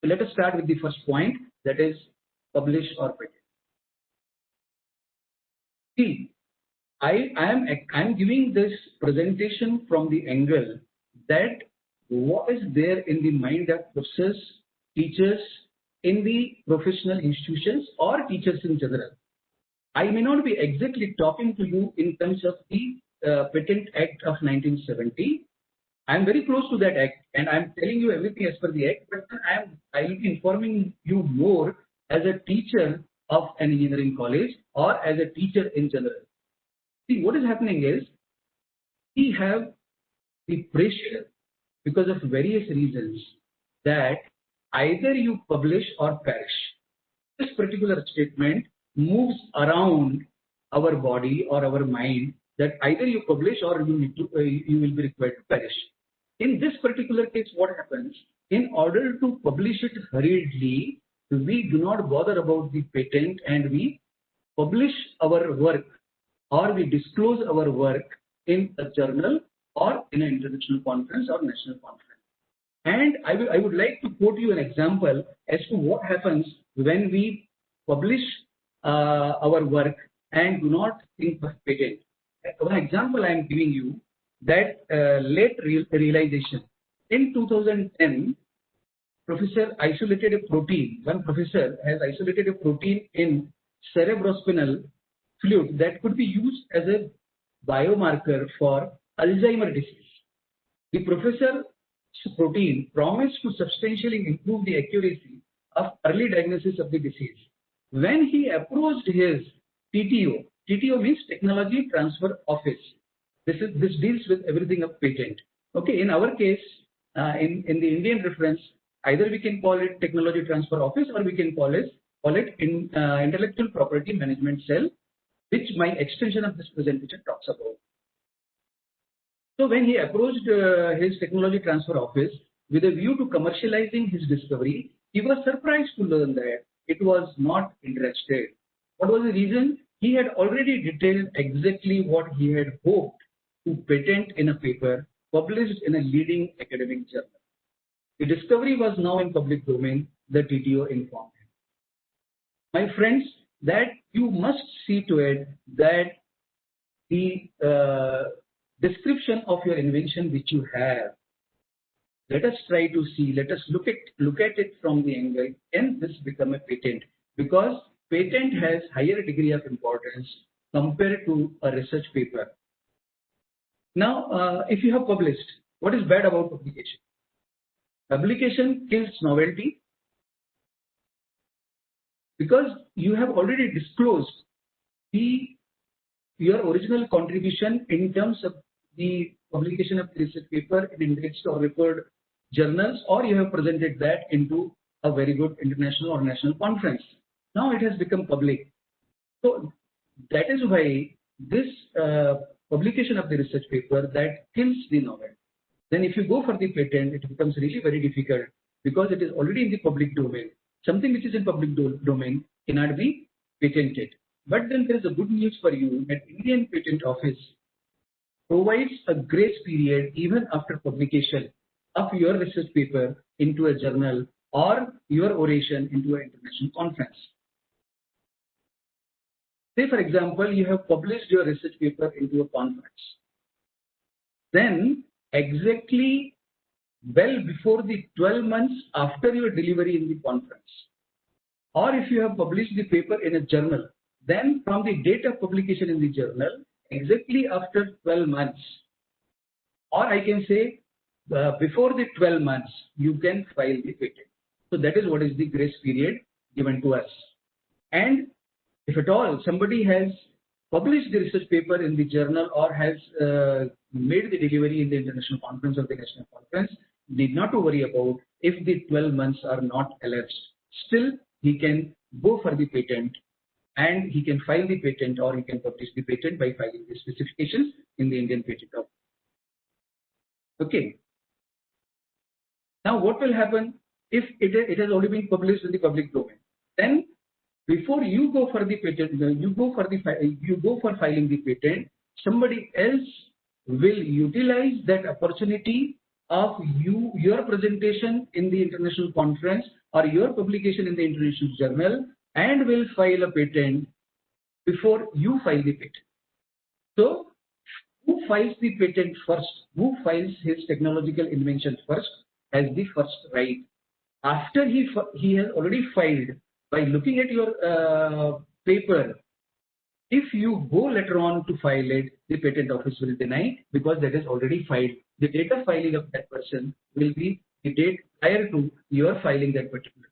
So let us start with the first point, that is publish or patent. See, I am giving this presentation from the angle that what is there in the mind of professors, teachers in the professional institutions, or teachers in general. I may not be exactly talking to you in terms of the Patent Act of 1970. I am very close to that act, and I am telling you everything as per the act, but I will be informing you more as a teacher of an engineering college or as a teacher in general. See, what is happening is we have the pressure because of various reasons that either you publish or perish. This particular statement moves around our body or our mind that either you publish or you need to, you will be required to perish. In this particular case, what happens? In order to publish it hurriedly, we do not bother about the patent and we publish our work or we disclose our work in a journal or in an international conference or national conference. And I would like to quote you an example as to what happens when we publish our work and do not think of patent. One example I am giving you, that late realization. In 2010, professor isolated a protein. One professor has isolated a protein in cerebrospinal fluid that could be used as a biomarker for Alzheimer's disease. The professor's protein promised to substantially improve the accuracy of early diagnosis of the disease. When he approached his TTO, TTO means Technology Transfer Office. This deals with everything of patent. Okay, in our case, in the Indian reference, either we can call it Technology Transfer Office or we can call it Intellectual Property Management Cell, which my extension of this presentation talks about. So when he approached his Technology Transfer Office with a view to commercializing his discovery, he was surprised to learn that it was not interested. What was the reason? He had already detailed exactly what he had hoped to patent in a paper published in a leading academic journal. The discovery was now in public domain, the TTO informed him. My friends, that you must see to it that the description of your invention which you have, let us try to see, let us look at it from the angle, can this become a patent? Because patent has higher degree of importance compared to a research paper. Now, if you have published, what is bad about publication? Publication kills novelty because you have already disclosed your original contribution in terms of the publication of the research paper in indexed or referred journals, or you have presented that into a very good international or national conference. Now it has become public. So that is why this publication of the research paper that kills the novel. Then if you go for the patent, it becomes really very difficult because it is already in the public domain. Something which is in public domain cannot be patented. But then there is a good news for you that Indian Patent Office provides a grace period even after publication of your research paper into a journal or your oration into an international conference. Say, for example, you have published your research paper into a conference. Then, exactly well before the 12 months after your delivery in the conference, or if you have published the paper in a journal, then from the date of publication in the journal, exactly after 12 months, or I can say before the 12 months, you can file the patent. So that is what is the grace period given to us. And if at all somebody has published the research paper in the journal or has made the delivery in the international conference or the national conference, need not to worry about if the 12 months are not elapsed. Still, he can go for the patent and he can file the patent or he can publish the patent by filing the specifications in the Indian Patent Office. Okay. Now, what will happen if it has already been published in the public domain? Then, before you go for the patent, you go for filing the patent, somebody else will utilize that opportunity of your presentation in the international conference or your publication in the international journal and will file a patent before you file the patent. So, who files the patent first? Who files his technological invention first has the first right. After he has already filed, by looking at your paper, if you go later on to file it, the patent office will deny because that is already filed. The date of filing of that person will be the date prior to your filing that particular.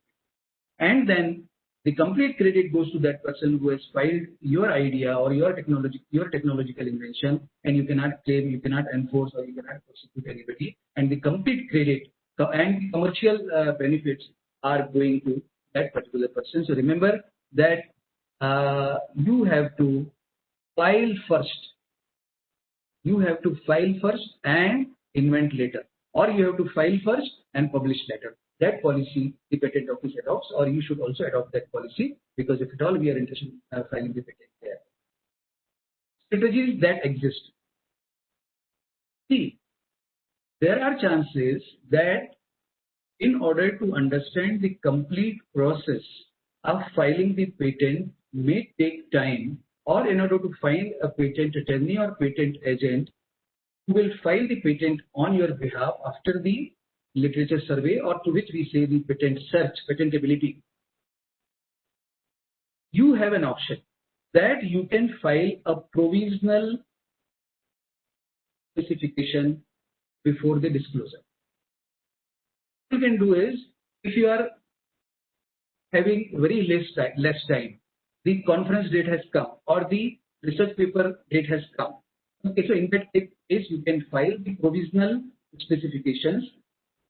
And then the complete credit goes to that person who has filed your idea or your technological invention, and you cannot claim, you cannot enforce, or you cannot prosecute anybody. And the complete credit and commercial benefits are going to that particular person. So remember that you have to file first you have to file first and invent later, or you have to file first and publish later. That policy the patent office adopts, or you should also adopt that policy, because if at all we are interested in filing the patent there. Strategies that exist. See, there are chances that in order to understand the complete process of filing the patent may take time, or in order to find a patent attorney or patent agent who will file the patent on your behalf after the literature survey, or to which we say the patent search, patentability, you have an option that you can file a provisional specification before the disclosure. What you can do is, if you are having very less time, the conference date has come or the research paper date has come. Okay, so in that case, you can file the provisional specifications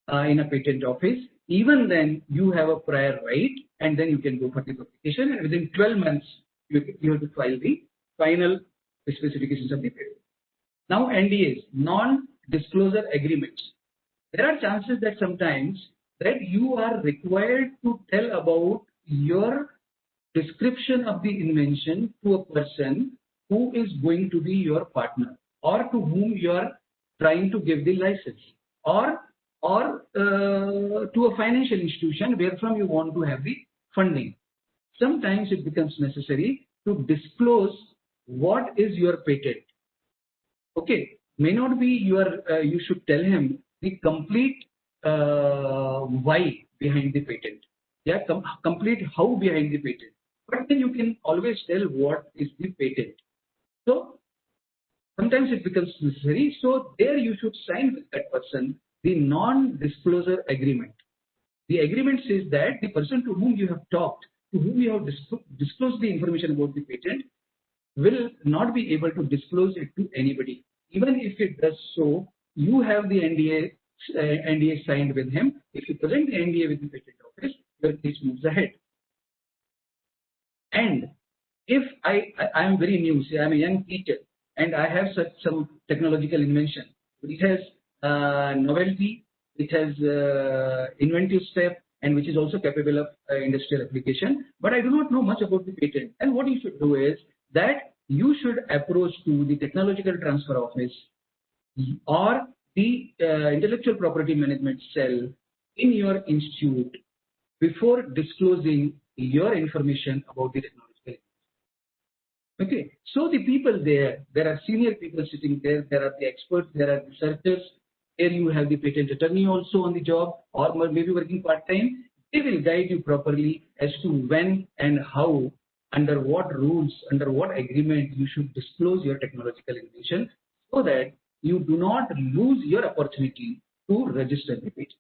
in a patent office. Even then, you have a prior right, and then you can go for the publication, and within 12 months, you have to file the final specifications of the patent. Now, NDAs, non-disclosure agreements. There are chances that sometimes that you are required to tell about your description of the invention to a person who is going to be your partner, or to whom you are trying to give the license, or to a financial institution where from you want to have the funding. Sometimes it becomes necessary to disclose what is your patent. Okay, may not be you should tell him the complete why behind the patent, yeah, complete how behind the patent, but then you can always tell what is the patent. So sometimes it becomes necessary, so there you should sign with that person the non-disclosure agreement. The agreement says that the person to whom you have talked, to whom you have disclosed the information about the patent, will not be able to disclose it to anybody. Even if it does so, you have the NDA signed with him. If you present the NDA with the patent office, your case moves ahead. And if I am very new, say I am a young teacher, and I have such some technological invention, which has novelty, which has inventive step, and which is also capable of industrial application, but I do not know much about the patent. And what you should do is that you should approach to the technological transfer office or the intellectual property management cell in your institute before disclosing your information about the technological. Okay, so the people there are senior people sitting there, there are the experts, there are researchers, there you have the patent attorney also on the job, or maybe working part-time. They will guide you properly as to when and how, under what rules, under what agreement you should disclose your technological innovation, so that you do not lose your opportunity to register the patent.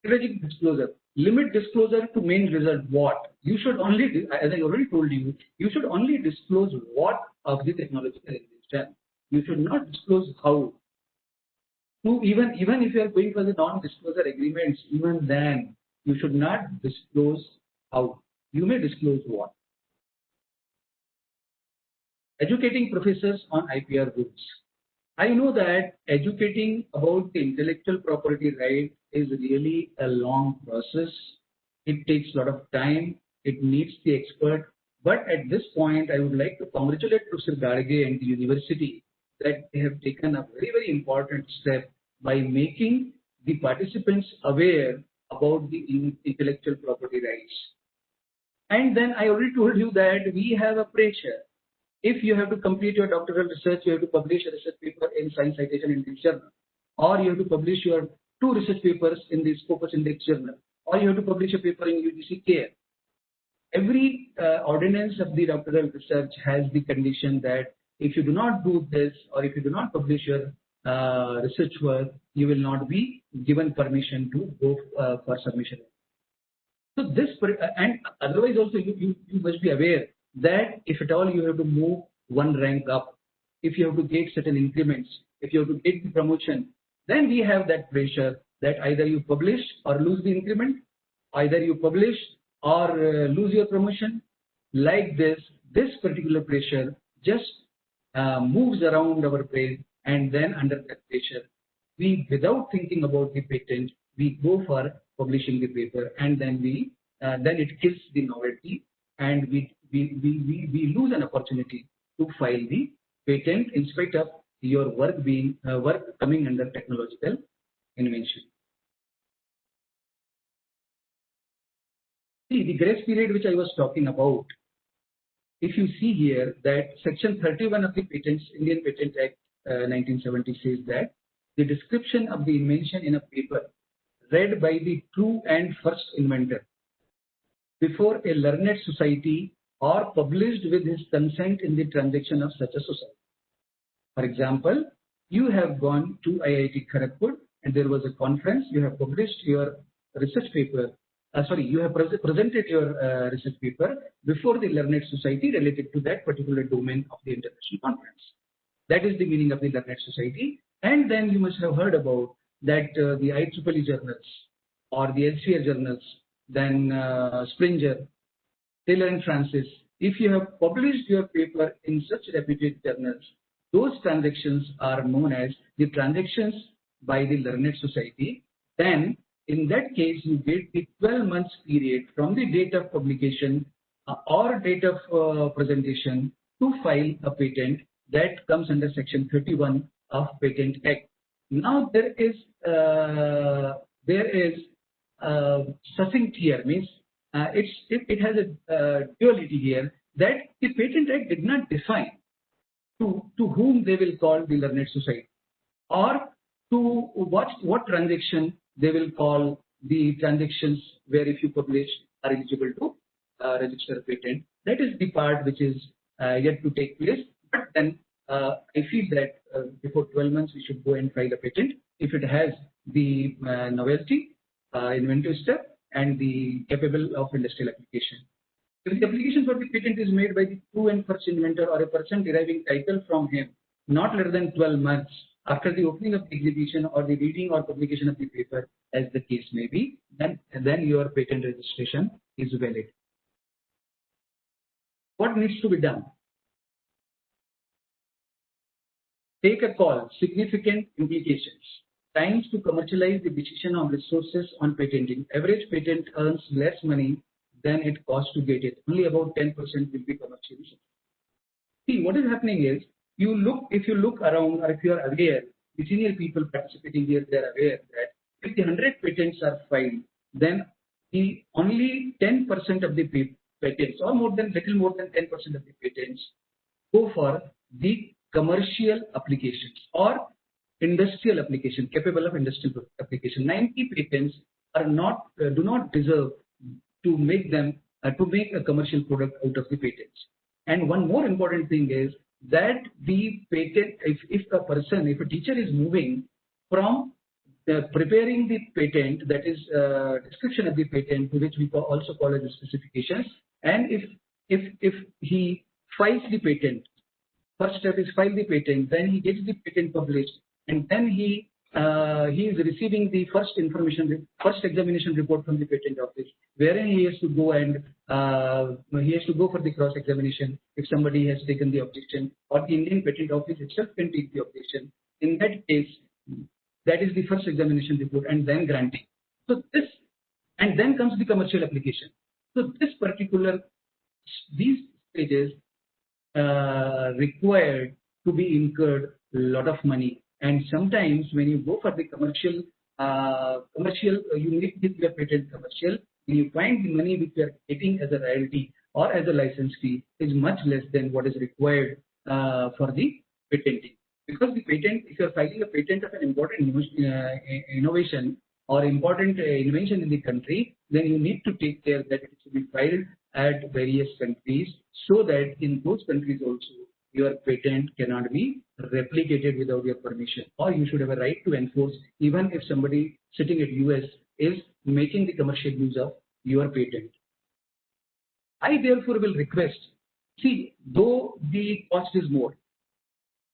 Strategic disclosure. Limit disclosure to main result. What? You should only, as I already told you, you should only disclose what of the technological innovation. You should not disclose how. So even if you are going for the non-disclosure agreements, even then you should not disclose how. You may disclose what. Educating professors on IPR rules. I know that educating about the intellectual property right is really a long process. It takes a lot of time. It needs the expert. But at this point, I would like to congratulate Professor Garge and the university that they have taken a very, very important step by making the participants aware about the intellectual property rights. And then I already told you that we have a pressure. If you have to complete your doctoral research, you have to publish a research paper in Science Citation Index Journal, or you have to publish your 2 research papers in the Scopus Index Journal, or you have to publish a paper in UGC Care. Every ordinance of the doctoral research has the condition that if you do not do this, or if you do not publish your research work, you will not be given permission to go for submission. So this, and otherwise also you must be aware that if at all you have to move one rank up, if you have to get certain increments, if you have to get the promotion, then we have that pressure that either you publish or lose the increment, either you publish or lose your promotion. Like this particular pressure just moves around our brain, and then under that pressure, we, without thinking about the patent, we go for publishing the paper, and then then it kills the novelty, and we lose an opportunity to file the patent in spite of your work coming under technological invention. See, the grace period which I was talking about, if you see here that Section 31 of the Indian Patent Act 1970 says that the description of the invention in a paper read by the true and first inventor before a learned society or published with his consent in the transaction of such a society. For example, you have gone to IIT Kharagpur and there was a conference, you have published your research paper, you have presented your research paper before the learned society related to that particular domain of the international conference. That is the meaning of the learned society. And then you must have heard about that the IEEE journals or the Elsevier journals, then Springer, Taylor and Francis. If you have published your paper in such reputed journals, those transactions are known as the transactions by the learned society. Then in that case, you get the 12 months period from the date of publication or date of presentation to file a patent. That comes under Section 31 of Patent Act. Now there is succinct here, means it has a duality here, that the Patent Act did not define to whom they will call the learned society, or to what transaction they will call the transactions where if you publish are eligible to register a patent. That is the part which is yet to take place. But then I feel that before 12 months we should go and file a patent if it has the novelty, inventive step, and the capable of industrial application. If the application for the patent is made by the true and first inventor or a person deriving title from him not less than 12 months after the opening of the exhibition or the reading or publication of the paper, as the case may be, then your patent registration is valid. What needs to be done? Take a call, significant implications. Times to commercialize the decision on resources on patenting. Average patent earns less money than it costs to get it. Only about 10% will be commercially. See, what is happening is, if you look around, or if you are aware, the senior people participating here, they are aware that if the 100 patents are filed, then only 10% of the patents, or little more than 10% of the patents, go for the commercial applications or industrial application, capable of industrial application. 90 patents do not deserve to make a commercial product out of the patents. And one more important thing is that the patent, if a teacher is moving from preparing the patent, that is description of the patent, which we also call as the specifications, and if he files the patent, first step is file the patent, then he gets the patent published, and then he is receiving the first examination report from the patent office, wherein he has to go and for the cross examination if somebody has taken the objection, or the Indian Patent Office itself can take the objection. In that case, that is the first examination report, and then granting. So and then comes the commercial application. So these stages required to be incurred a lot of money. And sometimes when you go for the commercial, you need to get your patent commercial, and you find the money which you are getting as a royalty or as a license fee is much less than what is required for the patenting. Because the patent, if you are filing a patent of an important innovation or important invention in the country, then you need to take care that it should be filed at various countries, so that in those countries also your patent cannot be replicated without your permission, or you should have a right to enforce even if somebody sitting at US is making the commercial use of your patent. I therefore will request, see, though the cost is more,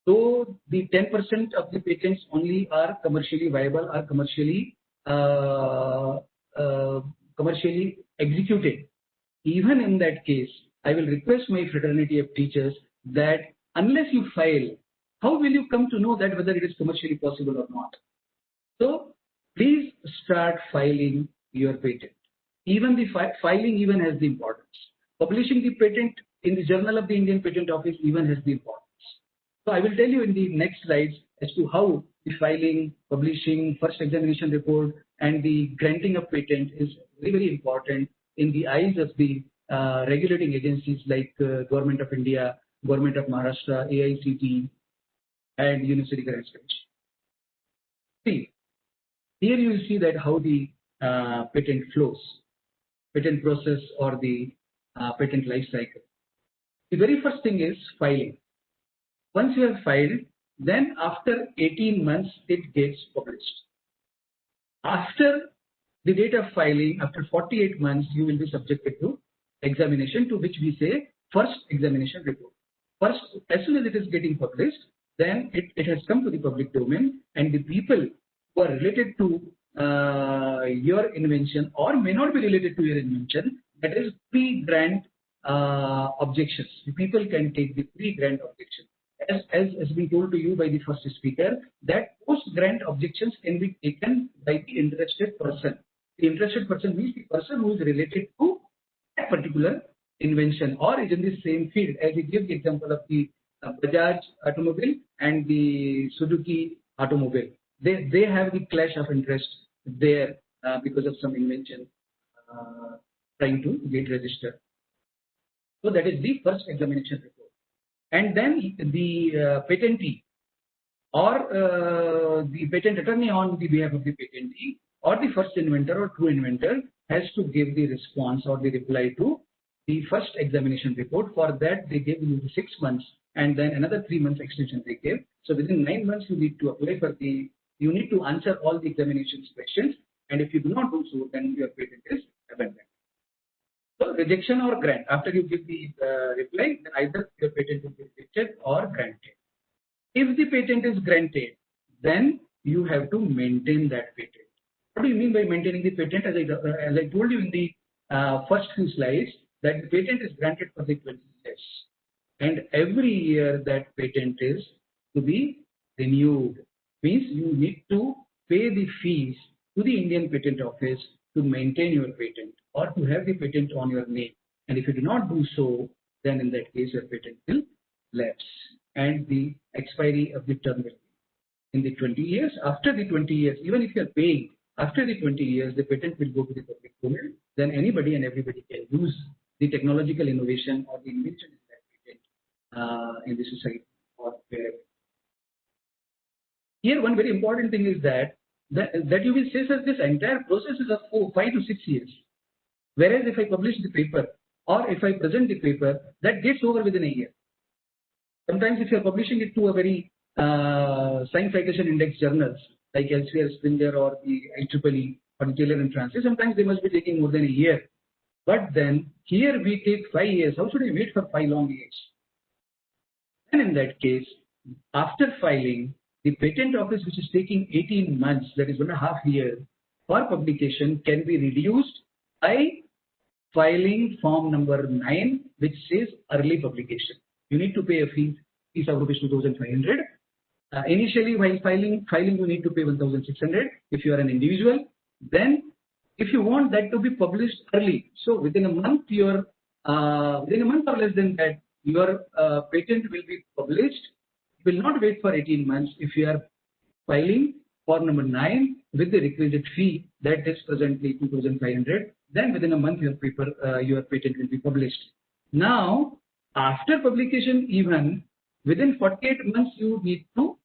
though the 10% of the patents only are commercially viable, are commercially executed, even in that case, I will request my fraternity of teachers that unless you file, how will you come to know that whether it is commercially possible or not? So please start filing your patent. Even the filing even has the importance. Publishing the patent in the Journal of the Indian Patent Office even has the importance. So I will tell you in the next slides as to how the filing, publishing, first examination report, and the granting of patent is very, very important in the eyes of the regulating agencies like Government of India, Government of Maharashtra, AICTE, and University Grants Commission. See, here you will see that how the patent flows, patent process or the patent life cycle. The very first thing is filing. Once you have filed, then after 18 months it gets published. After the date of filing, after 48 months, you will be subjected to examination, to which we say first examination report. First, as soon as it is getting published, then it has come to the public domain, and the people who are related to your invention or may not be related to your invention, that is pre-grant objections. The people can take the pre-grant objection. As has been told to you by the first speaker, that post-grant objections can be taken by the interested person. The interested person means the person who is related to that particular invention or is in the same field. As we give the example of the Bajaj automobile and the Suzuki automobile. They have the clash of interest there because of some invention trying to get registered. So that is the first examination report. And then the patentee or the patent attorney on the behalf of the patentee or the first inventor or true inventor has to give the response or the reply to the first examination report. For that, they gave you 6 months and then another 3 months extension they gave. So within 9 months, you need to apply for you need to answer all the examinations questions. And if you do not do so, then your patent is abandoned. So rejection or grant, after you give the reply, then either your patent will be rejected or granted. If the patent is granted, then you have to maintain that patent. What do you mean by maintaining the patent? As I told you in the first few slides, that the patent is granted for the 20 years. And every year that patent is to be renewed. Means you need to pay the fees to the Indian Patent Office to maintain your patent or to have the patent on your name. And if you do not do so, then in that case your patent will lapse and the expiry of the term will be in the 20 years. After the 20 years, even if you are paying, after the 20 years, the patent will go to the public domain. Then anybody and everybody can use the technological innovation or the invention in that patent in the society or wherever. Here, one very important thing is that you will say that this entire process is of 5 to 6 years. Whereas if I publish the paper or if I present the paper, that gets over within a year. Sometimes if you are publishing it to a very science citation index journals like Elsevier, Springer or the IEEE or the Taylor and Francis, sometimes they must be taking more than a year. But then here we take 5 years. How should I wait for 5 long years? And in that case, after filing, the patent office, which is taking 18 months, that is 1.5 years for publication, can be reduced by filing form number 9, which says early publication. You need to pay a fee of rupees 2,500. Initially, while filing you need to pay 1,600 if you are an individual. Then, if you want that to be published early, so within a month, within a month or less than that, your patent will be published. You will not wait for 18 months if you are filing form number 9 with the requisite fee that is presently 2,500. Then within a month your patent will be published. Now after publication, even within 48 months you need to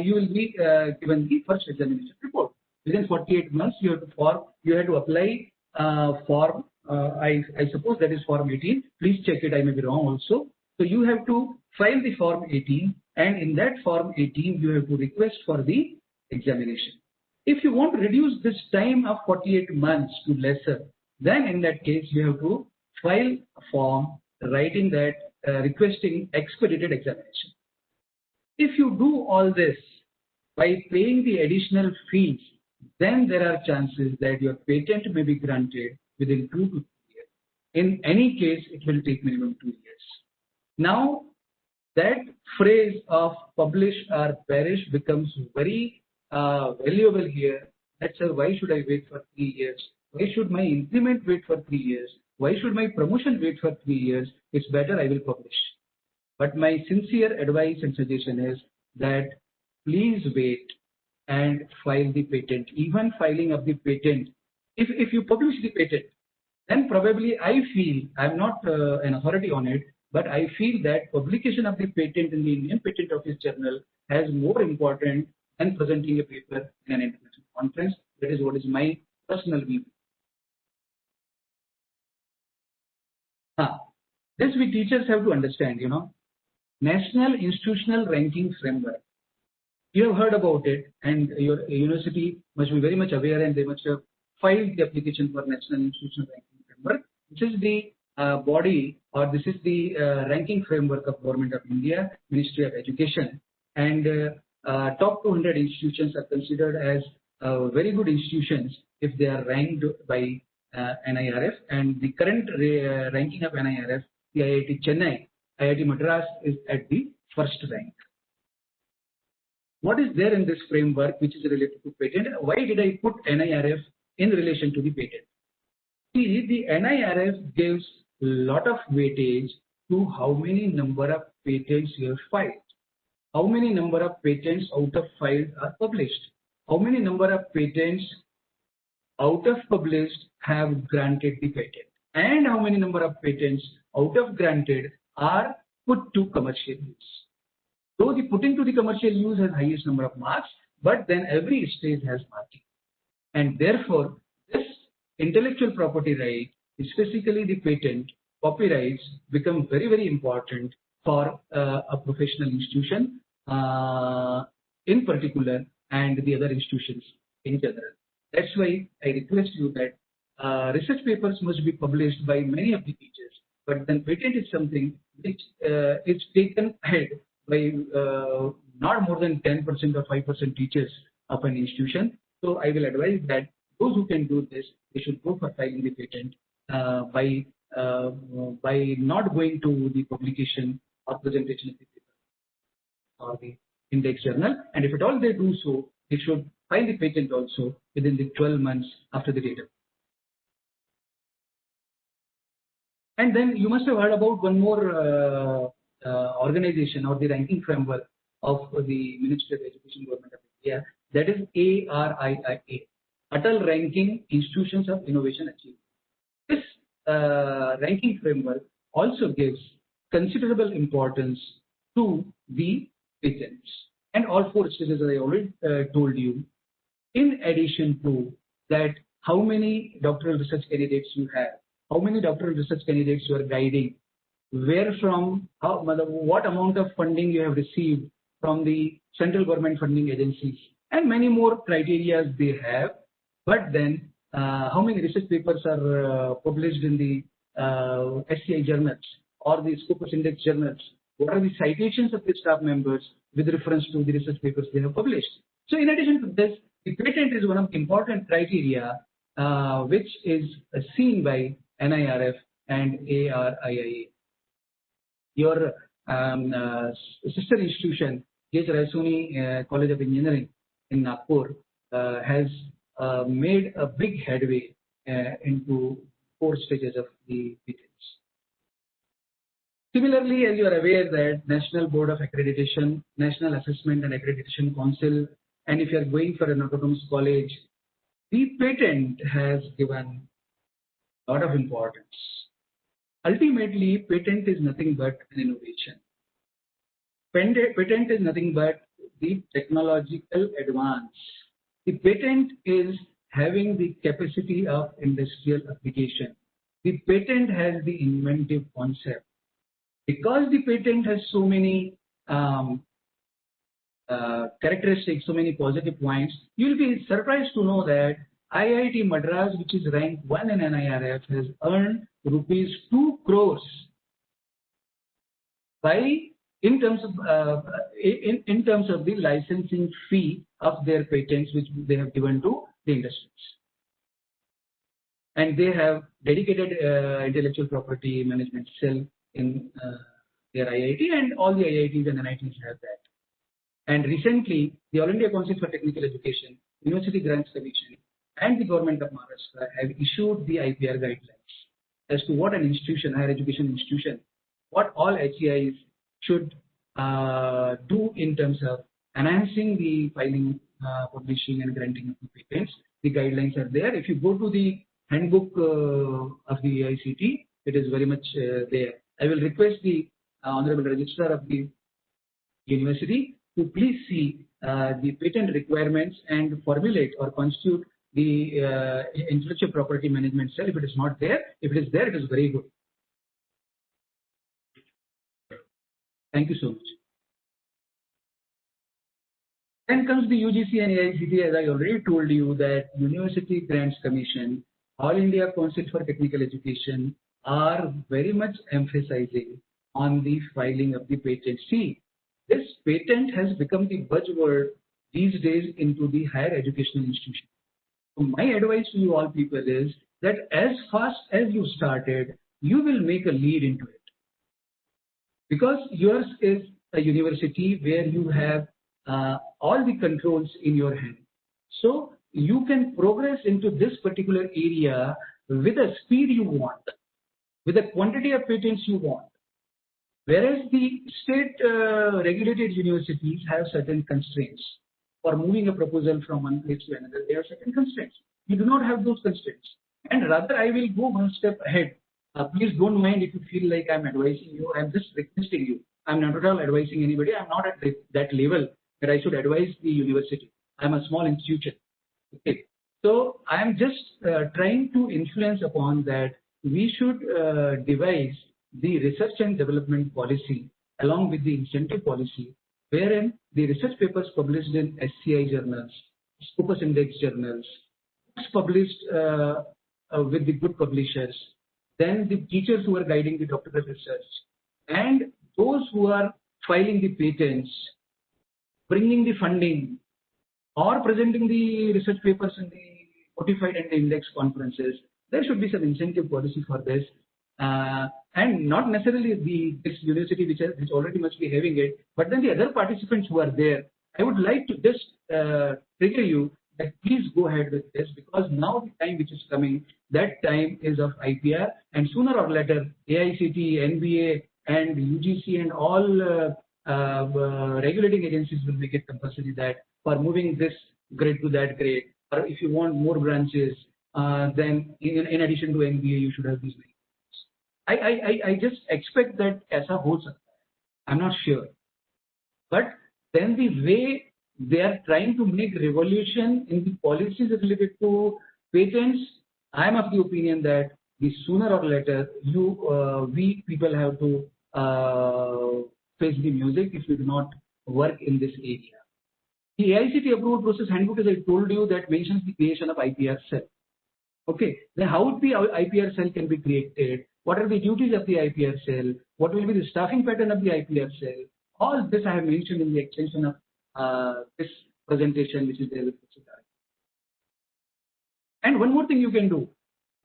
you will be given the first examination report. Within 48 months you have to apply form I suppose that is form 18. Please check it, I may be wrong also. So you have to file the form 18, and in that form 18 you have to request for the examination. If you want to reduce this time of 48 months to lesser, then in that case you have to file a form writing that requesting expedited examination. If you do all this by paying the additional fees, then there are chances that your patent may be granted within 2 to 3 years. In any case, it will take minimum 2 years. Now, that phrase of publish or perish becomes very valuable here. That's why should I wait for 3 years? Why should my increment wait for 3 years? Why should my promotion wait for 3 years? It's better I will publish. But my sincere advice and suggestion is that please wait and file the patent. Even filing of the patent, if you publish the patent, then probably I feel, I'm not an authority on it, but I feel that publication of the patent in the Indian Patent Office Journal has more important than presenting a paper in an international conference. That is what is my personal view. This we teachers have to understand, National Institutional Ranking Framework. You have heard about it, and your university must be very much aware, and they must have filed the application for National Institutional Ranking Framework. This is the body, or this is the ranking framework of Government of India, Ministry of Education, and top 200 institutions are considered as very good institutions if they are ranked by NIRF, and the current ranking of NIRF, the IIT Chennai, IIT Madras is at the first rank. What is there in this framework which is related to patent? Why did I put NIRF in relation to the patent? See, the NIRF gives a lot of weightage to how many number of patents you have filed, how many number of patents out of filed are published, how many number of patents out of published have granted the patent, and how many number of patents out of granted are put to commercial use. So the putting to the commercial use has highest number of marks, but then every stage has marking. And therefore, this intellectual property right, specifically the patent, copyrights become very, very important for a professional institution in particular and the other institutions in general. That's why I request you that research papers must be published by many of the teachers, but then patent is something which is taken ahead by not more than 10% or 5% teachers of an institution. So I will advise that those who can do this, they should go for filing the patent by not going to the publication or presentation of the paper or the index journal. And if at all they do so, they should file the patent also within the 12 months after the date. And then you must have heard about one more organization or the ranking framework of the Ministry of Education, Government of India, that is ARIIA, Atal Ranking Institutions of Innovation Achievement. This ranking framework also gives considerable importance to the patents and all 4 stages, as I already told you. In addition to that, how many doctoral research candidates you have, how many doctoral research candidates you are guiding, where from, what amount of funding you have received from the central government funding agencies, and many more criteria they have. But then, how many research papers are published in the SCI journals or the Scopus Index journals? What are the citations of the staff members with reference to the research papers they have published? So in addition to this, the patent is one of the important criteria which is seen by NIRF and ARIIA. Your sister institution, Raisoni College of Engineering in Nagpur, has made a big headway into 4 stages of the patents. Similarly, as you are aware that National Board of Accreditation, National Assessment and Accreditation Council, and if you are going for an autonomous college, the patent has given a lot of importance. Ultimately, patent is nothing but an innovation. Patent is nothing but the technological advance. The patent is having the capacity of industrial application. The patent has the inventive concept. Because the patent has so many characteristics, so many positive points, you will be surprised to know that IIT Madras, which is ranked 1 in NIRF, has earned rupees 2 crores in terms of the licensing fee of their patents, which they have given to the industries. And they have dedicated intellectual property management cell in their IIT, and all the IITs and NITs have that. And recently, the All India Council for Technical Education, University Grants Commission, and the Government of Maharashtra have issued the IPR guidelines as to what an institution, higher education institution, what all HEIs should do in terms of enhancing the filing, publishing, and granting of the patents. The guidelines are there. If you go to the handbook of the AICT, it is very much there. I will request the Honorable Registrar of the University to please see the patent requirements and formulate or constitute the intellectual property management cell. If it is not there, if it is there, it is very good. Thank you so much. Then comes the UGC and AICTE. As I already told you that University Grants Commission, All India Council for Technical Education are very much emphasizing on the filing of the patent. See, this patent has become the buzzword these days into the higher educational institution. So my advice to you all people is that as fast as you started, you will make a lead into it. Because yours is a university where you have all the controls in your hand. So you can progress into this particular area with the speed you want, with the quantity of patents you want. Whereas the state regulated universities have certain constraints. For moving a proposal from one place to another, there are certain constraints. You do not have those constraints. And rather, I will go one step ahead. Please don't mind if you feel like I'm advising you. I'm just requesting you. I'm not at all advising anybody. I'm not at that level that I should advise the university. I'm a small institution. Okay. So I'm just trying to influence upon that we should devise the research and development policy along with the incentive policy, wherein the research papers published in SCI journals, Scopus Index journals, books published with the good publishers, then the teachers who are guiding the doctoral research, and those who are filing the patents, bringing the funding, or presenting the research papers in the notified and the index conferences. There should be some incentive policy for this. And not necessarily this university which already must be having it, but then the other participants who are there. I would like to just trigger you that please go ahead with this, because now the time which is coming, that time is of IPR, and sooner or later AICT, NBA, and UGC and all regulating agencies will make it compulsory that for moving this grade to that grade, or if you want more branches, then in addition to NBA, you should have these. I just expect that ऐसा हो सकता है. I'm not sure, but then the way they are trying to make revolution in the policies related to patents, I am of the opinion that the sooner or later we people have to face the music if we do not work in this area. The AICT approval process handbook, as I told you, that mentions the creation of IPR cell. Okay, then how the IPR cell can be created? What are the duties of the IPR cell? What will be the staffing pattern of the IPR cell? All this I have mentioned in the extension of this presentation, which is there with Siddharth. And one more thing you can do.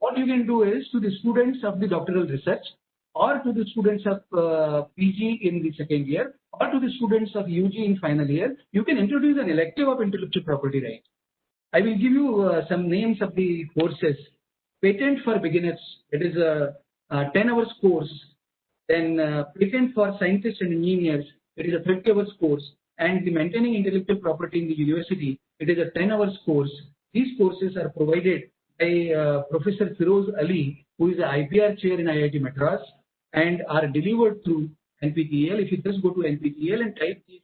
What you can do is to the students of the doctoral research, or to the students of PG in the second year, or to the students of UG in final year, you can introduce an elective of intellectual property rights. I will give you some names of the courses. Patent for beginners, it is a 10 hours course. Then patent for scientists and engineers, it is a 30 hours course. And the maintaining intellectual property in the university, it is a 10 hours course. These courses are provided by Professor Firoz Ali, who is the IPR chair in IIT Madras, and are delivered through NPTEL. If you just go to NPTEL and type these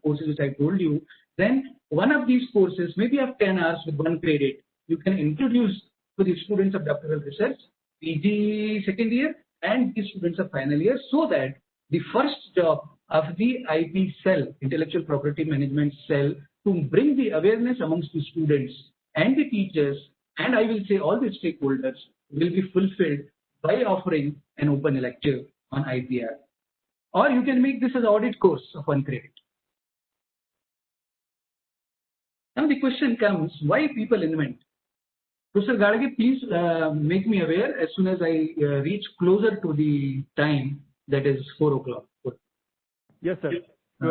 courses which I told you, then one of these courses, maybe of 10 hours with one credit, you can introduce to the students of doctoral research, PG second year, and the students of final year, so that the first job of the IP cell, intellectual property management cell, to bring the awareness amongst the students and the teachers, and I will say all the stakeholders, will be fulfilled by offering an open elective on IPR. Or you can make this as an audit course of one credit. Now the question comes, why people invent? Professor Gadge, please make me aware as soon as I reach closer to the time that is 4 o'clock. Yes, sir.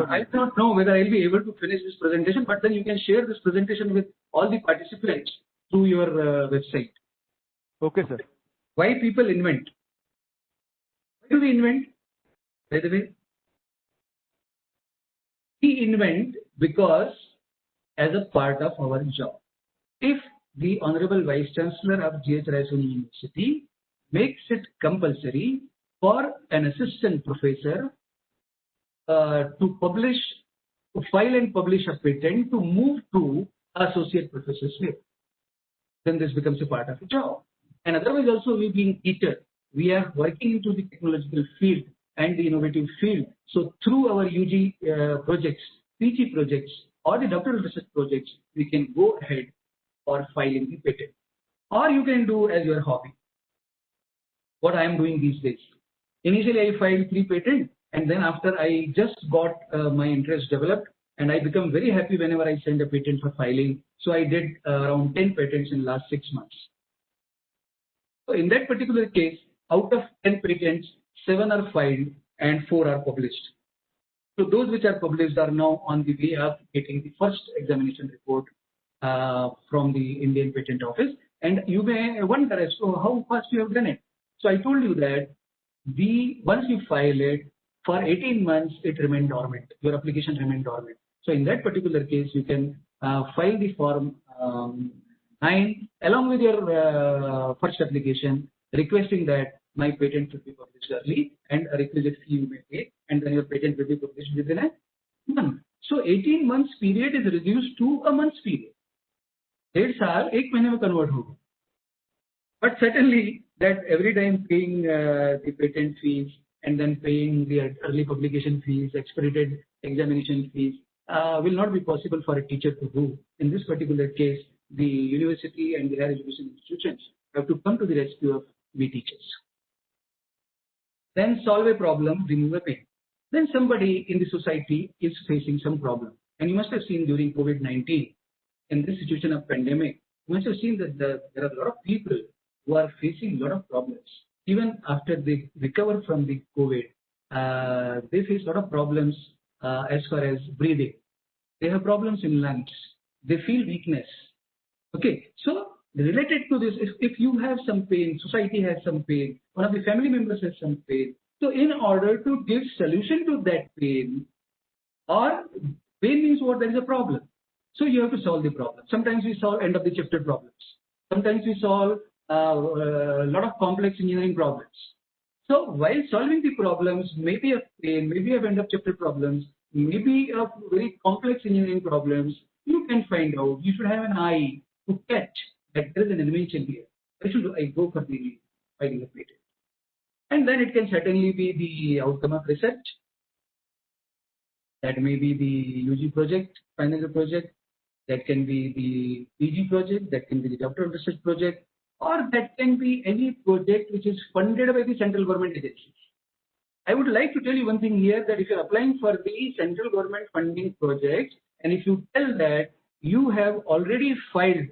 I don't know whether I'll be able to finish this presentation, but then you can share this presentation with all the participants through your website. Okay, sir. Why people invent? Why do we invent? By the way, we invent because as a part of our job. If the Honorable Vice Chancellor of GH Raisoni University makes it compulsory for an assistant professor to file and publish a patent to move to associate professor's level, then this becomes a part of the job. And otherwise also we being teacher, we are working into the technological field and the innovative field. So through our UG projects, PG projects or the doctoral research projects, we can go ahead for filing the patent. Or you can do as your hobby. What I am doing these days. Initially I filed 3 patents and then after I just got my interest developed and I become very happy whenever I send a patent for filing. So I did around 10 patents in last 6 months. So in that particular case, out of 10 patents, 7 are filed and 4 are published. So those which are published are now on the way of getting the first examination report from the Indian Patent Office. And you may wonder as to how fast you have done it. So I told you that once you file it, for 18 months it remained dormant. Your application remained dormant. So in that particular case, you can file the form 9 along with your first application, requesting that my patent should be published early and a requisite fee you may pay, and then your patent will be published within a month. So 18 months period is reduced to a month's period. 1.5 साल 1 महीने में convert होगा. But certainly that every time paying the patent fees and then paying the early publication fees, expedited examination fees will not be possible for a teacher to do. In this particular case, the university and the higher education institutions have to come to the rescue of we teachers. Then solve a problem, remove a pain. Then somebody in the society is facing some problem. And you must have seen during COVID-19, in this situation of pandemic, you must have seen that there are a lot of people who are facing a lot of problems. Even after they recover from the COVID, they face a lot of problems as far as breathing. They have problems in lungs. They feel weakness. Okay, so related to this, if you have some pain, society has some pain, one of the family members has some pain. So in order to give solution to that pain, or pain means what? There is a problem. So you have to solve the problem. Sometimes we solve end of the chapter problems. Sometimes we solve a lot of complex engineering problems. So while solving the problems, maybe of pain, maybe of end of chapter problems, maybe of very complex engineering problems, you can find out. You should have an eye to catch that there is an invention here. Why should I go for the filing of patent? And then it can certainly be the outcome of research. That may be the UG project, final year project. That can be the PG project. That can be the doctoral research project. Or that can be any project which is funded by the central government agencies. I would like to tell you one thing here, that if you are applying for the central government funding project, and if you tell that you have already filed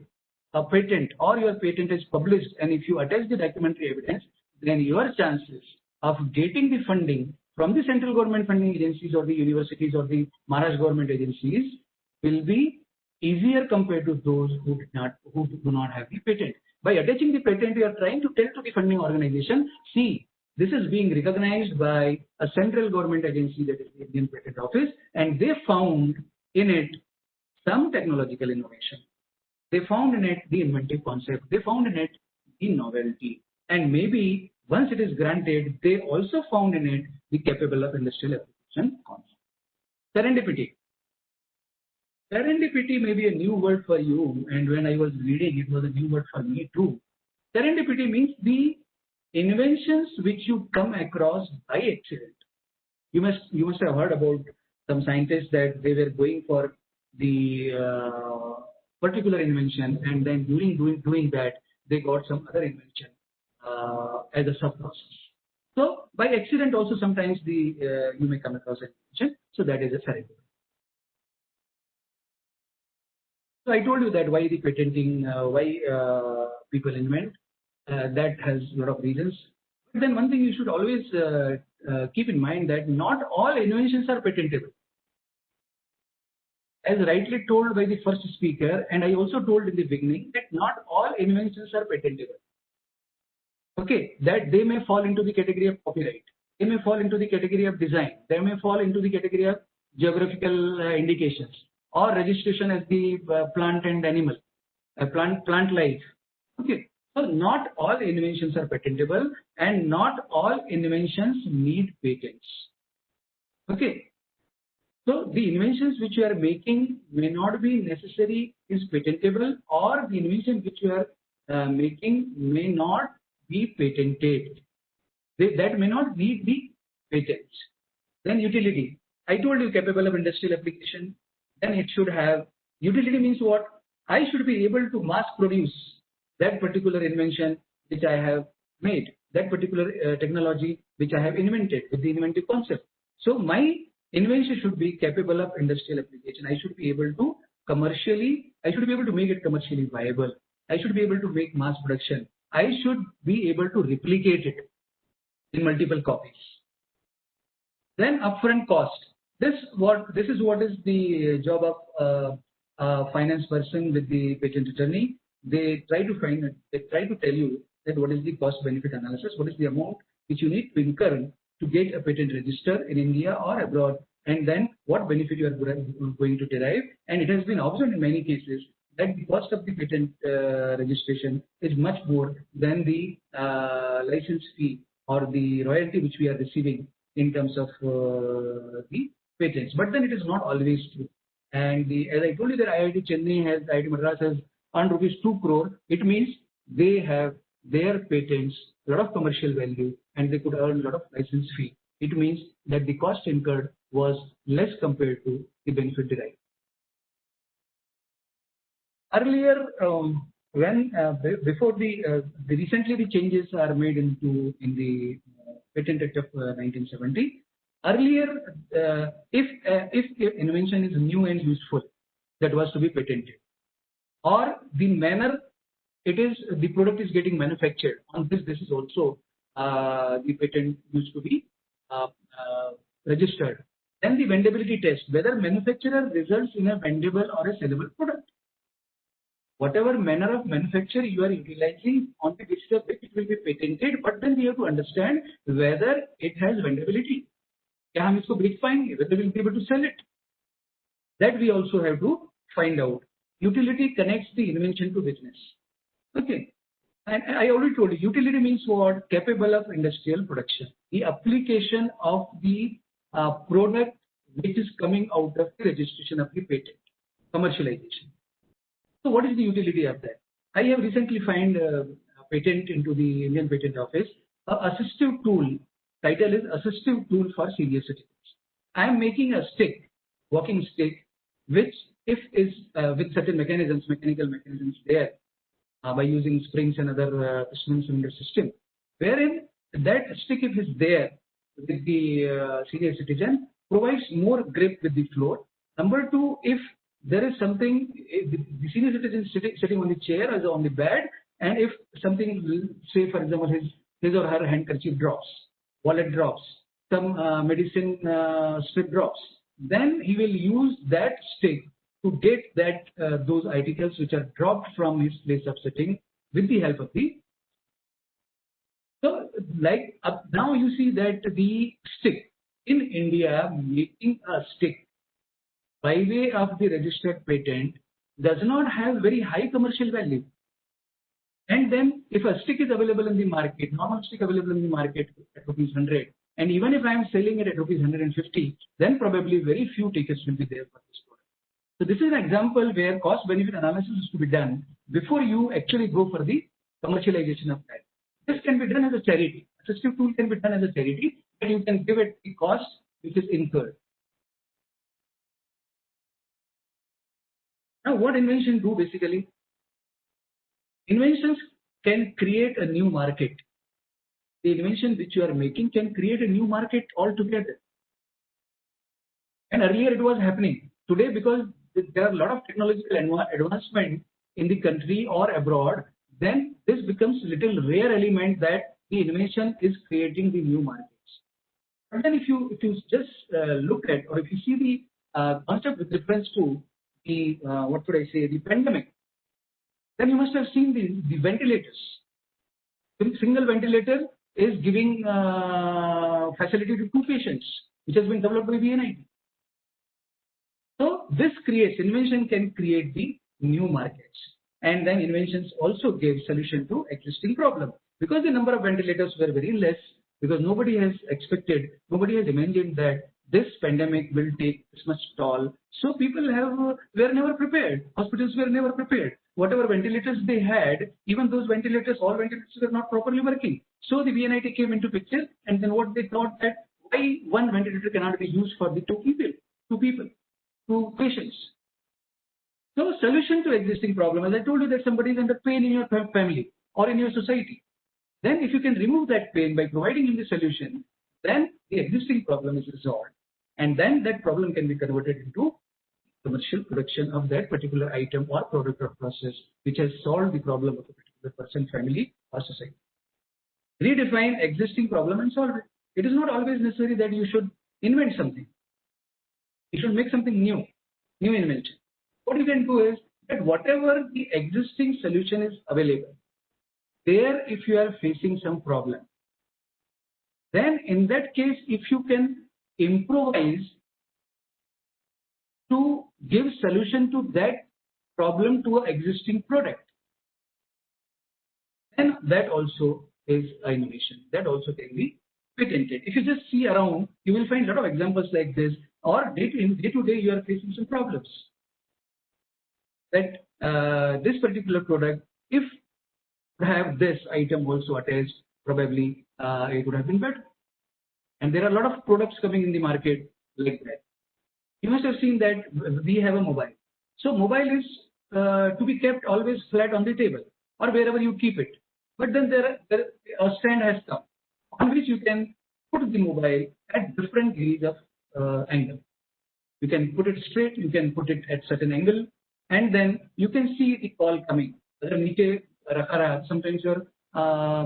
a patent or your patent is published, and if you attach the documentary evidence, then your chances of getting the funding from the central government funding agencies or the universities or the Maharashtra government agencies will be easier compared to those who do not have the patent. By attaching the patent, you are trying to tell to the funding organization, see, this is being recognized by a central government agency, that is the Indian Patent Office, and they found in it some technological innovation. They found in it the inventive concept. They found in it the novelty. And maybe once it is granted, they also found in it the capable of industrial application concept. Serendipity. Serendipity may be a new word for you, and when I was reading, it was a new word for me too. Serendipity means the inventions which you come across by accident. You must have heard about some scientists that they were going for the particular invention, and then during doing that, they got some other invention as a sub process. So by accident also sometimes you may come across an invention. So that is a serendipity. So I told you that why the patenting, why people invent. That has a lot of reasons. But then one thing you should always keep in mind that not all inventions are patentable. As rightly told by the first speaker, and I also told in the beginning, that not all inventions are patentable. Okay, that they may fall into the category of copyright, they may fall into the category of design, they may fall into the category of geographical indications, or registration as the plant and animal, plant life. Okay, so not all inventions are patentable, and not all inventions need patents. Okay. So the inventions which you are making may not be necessary is patentable, or the invention which you are making may not be patented. That may not need the patents. Then utility. I told you capable of industrial application. Then it should have utility means what? I should be able to mass produce that particular invention which I have made, that particular technology which I have invented with the inventive concept. So my invention should be capable of industrial application. I should be able to make it commercially viable. I should be able to make mass production. I should be able to replicate it in multiple copies. Then upfront cost. This is what is the job of a finance person with the patent attorney. They try to tell you that what is the cost benefit analysis, what is the amount which you need to incur to get a patent register in India or abroad, and then what benefit you are going to derive. And it has been observed in many cases that the cost of the patent registration is much more than the license fee or the royalty which we are receiving in terms of the patents. But then it is not always true. And as I told you that IIT Madras has earned rupees 2 crore, it means they have their patents a lot of commercial value and they could earn a lot of license fee. It means that the cost incurred was less compared to the benefit derived. Earlier, before recently the changes are made in the Patent Act of 1970. Earlier, if invention is new and useful, that was to be patented, or the manner the product is getting manufactured, on this basis also the patent used to be registered. Then the vendability test, whether manufacturer results in a vendable or a sellable product. Whatever manner of manufacture you are utilizing, on the basis of it will be patented, but then we have to understand whether it has vendability. क्या हम इसको बेच पाएंगे? Whether we will be able to sell it. That we also have to find out. Utility connects the invention to business. Okay. And I already told you, utility means what? Capable of industrial production. The application of the product which is coming out of the registration of the patent, commercialization. So what is the utility of that? I have recently found a patent into the Indian Patent Office. Assistive tool, title is assistive tool for senior citizens. I am making a stick, walking stick, which if is with certain mechanisms, mechanical mechanisms there, by using springs and other instruments in the system, wherein that stick if is there with the senior citizen provides more grip with the floor. Number two, if there is something, the senior citizen sitting on the chair or on the bed, and if something, say for example, his or her handkerchief drops, wallet drops, some medicine strip drops, then he will use that stick to get that those articles which are dropped from his place of sitting with the help of the. So, like now you see that the stick in India, making a stick by way of the registered patent does not have very high commercial value. And then if a stick is available in the market, normal stick available in the market at rupees 100, and even if I am selling it at rupees 150, then probably very few tickets will be there for this product. So this is an example where cost benefit analysis is to be done before you actually go for the commercialization of that. This can be done as a charity. Assistive tool can be done as a charity, but you can give it the cost which is incurred. Now, what inventions do basically? Inventions can create a new market. The invention which you are making can create a new market altogether. And earlier it was happening. Today, because there are a lot of technological advancement in the country or abroad, then this becomes a little rare element that the invention is creating the new markets. And then if you just look at, or if you see the concept with reference to the the pandemic, then you must have seen the ventilators. Single ventilator is giving facility to 2 patients, which has been developed by VNIT. So this creates, invention can create the new markets, and then inventions also gave solution to existing problem, because the number of ventilators were very less, because nobody has expected, nobody has imagined that this pandemic will take this much toll. So people were never prepared. Hospitals were never prepared. Whatever ventilators they had, even those ventilators, all ventilators were not properly working. So the VNIT came into picture, and then what they thought that why one ventilator cannot be used for the two patients. So solution to existing problem, as I told you that somebody is under pain in your family or in your society. Then if you can remove that pain by providing him the solution, then the existing problem is resolved. And then that problem can be converted into commercial production of that particular item or product or process which has solved the problem of a particular person, family or society. Redefine existing problem and solve it. It is not always necessary that you should invent something. You should make something new invention. What you can do is that whatever the existing solution is available, there if you are facing some problem, then in that case if you can improvise to give solution to that problem to an existing product, then that also is an innovation. That also can be patented. If you just see around, you will find a lot of examples like this, or day to day you are facing some problems. That this particular product, if have this item also attached, probably it would have been better. And there are a lot of products coming in the market like that. You must have seen that we have a mobile. So mobile is to be kept always flat on the table or wherever you keep it. But then a stand has come on which you can put the mobile at different degrees of angle. You can put it straight, you can put it at certain angle, and then you can see the call coming. Sometimes you're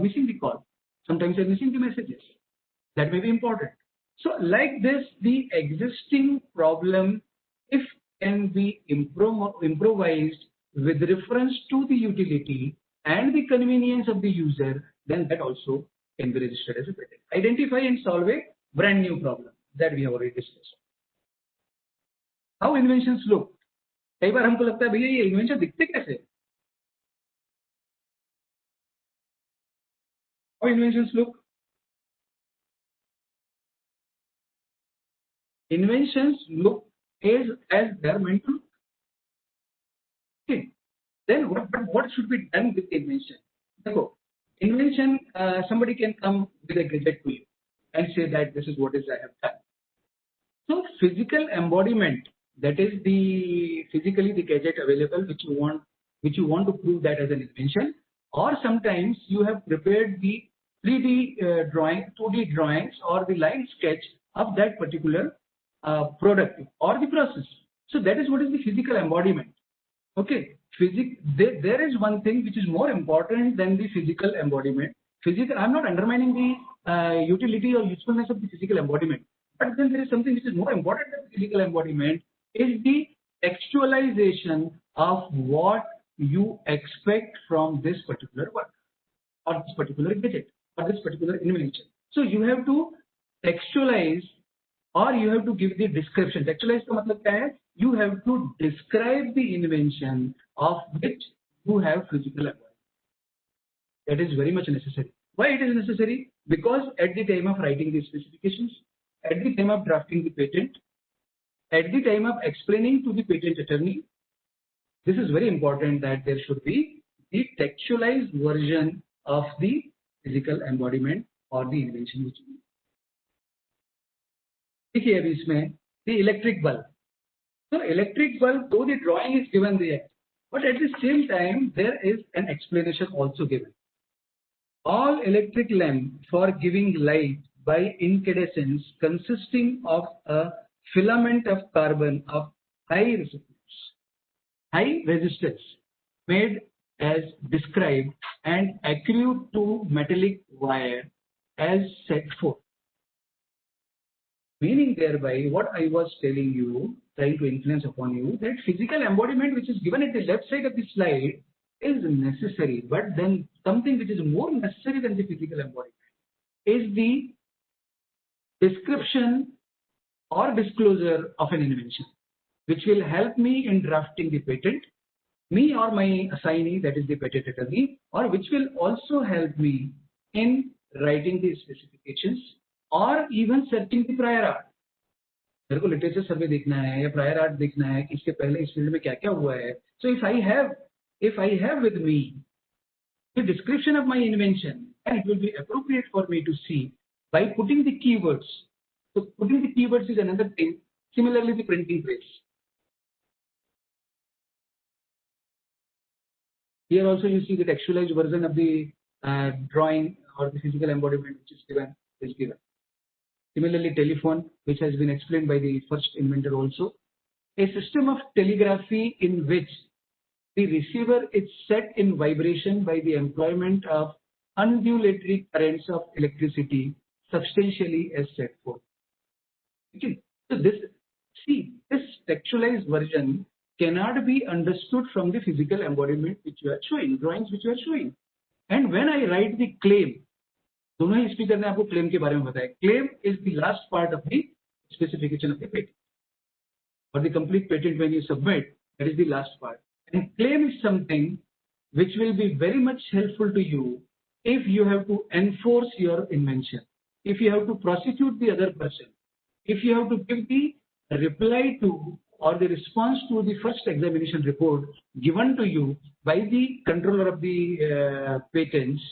missing the call, sometimes you're missing the messages. That may be important. So like this, the existing problem, if can be improvised with reference to the utility and the convenience of the user, then that also can be registered as a patent. Identify and solve a brand new problem that we have already discussed. How inventions look? कई बार हमको लगता है भैया ये invention दिखते कैसे? How inventions look? Inventions look as they're meant to look. Okay. Then what should be done with the invention? Invention, somebody can come with a gadget to you and say that this is what I have done. So physical embodiment, that is physically the gadget available which you want to prove that as an invention, or sometimes you have prepared the 3D drawing, 2D drawings or the line sketch of that particular product or the process. So that is what is the physical embodiment. Okay, there is one thing which is more important than the physical embodiment. I'm not undermining the utility or usefulness of the physical embodiment, but then there is something which is more important than the physical embodiment, is the textualization of what you expect from this particular work or this particular gadget or this particular invention. So you have to textualize, or you have to give the description. Textualize का मतलब क्या है? You have to describe the invention of which you have physical embodiment. That is very much necessary. Why it is necessary? Because at the time of writing the specifications, at the time of drafting the patent, at the time of explaining to the patent attorney, this is very important that there should be the textualized version of the physical embodiment or the invention which you need. देखिए अभी इसमें the electric bulb. So electric bulb, though the drawing is given there, but at the same time there is an explanation also given. All electric lamp for giving light by incandescence consisting of a filament of carbon of high resistance made as described and accrue to metallic wire as set forth. Meaning thereby, what I was telling you, trying to influence upon you, that physical embodiment which is given at the left side of the slide is necessary, but then something which is more necessary than the physical embodiment is the description or disclosure of an invention, which will help me in drafting the patent, me or my assignee, that is the patent attorney, or which will also help me in writing the specifications or even searching the prior art. मेरे को literature सर्वे देखना है या prior art देखना है कि इसके पहले इस फील्ड में क्या क्या हुआ है. So if I have with me the description of my invention, and it will be appropriate for me to see by putting the keywords. So putting the keywords is another thing. Similarly, the printing press. Here also you see the textualized version of the drawing or the physical embodiment which is given. Similarly, telephone, which has been explained by the first inventor also. A system of telegraphy in which the receiver is set in vibration by the employment of undulatory currents of electricity substantially as set forth. Okay. So this textualized version cannot be understood from the physical embodiment which you are showing, drawings which you are showing. And when I write the claim, दोनों ही speaker ने आपको claim के बारे में बताया. Claim is the last part of the specification of the patent, or the complete patent when you submit. That is the last part. And claim is something which will be very much helpful to you if you have to enforce your invention, if you have to prosecute the other person, if you have to give the reply to or the response to the first examination report given to you by the controller of the patents,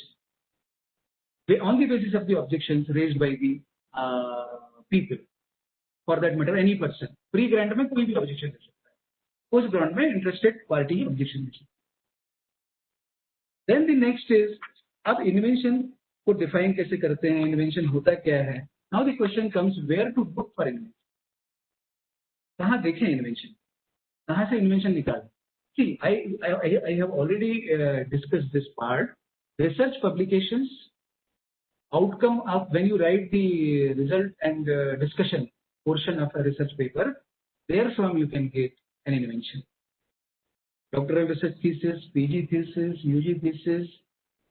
on the basis of the objections raised by the people, for that matter any person. Pre-grant में कोई भी objection दे सकता है, post grant में interested party objection दे सकता है. Then the next is, अब invention को define कैसे करते हैं, invention होता क्या है. Now the question comes, where to look for invention. कहाँ देखें invention, कहाँ से invention निकालें. See, I have already discussed this part. Research publications, outcome of when you write the result and discussion portion of a research paper, therefrom you can get an invention. Doctoral research thesis, PG thesis, UG thesis,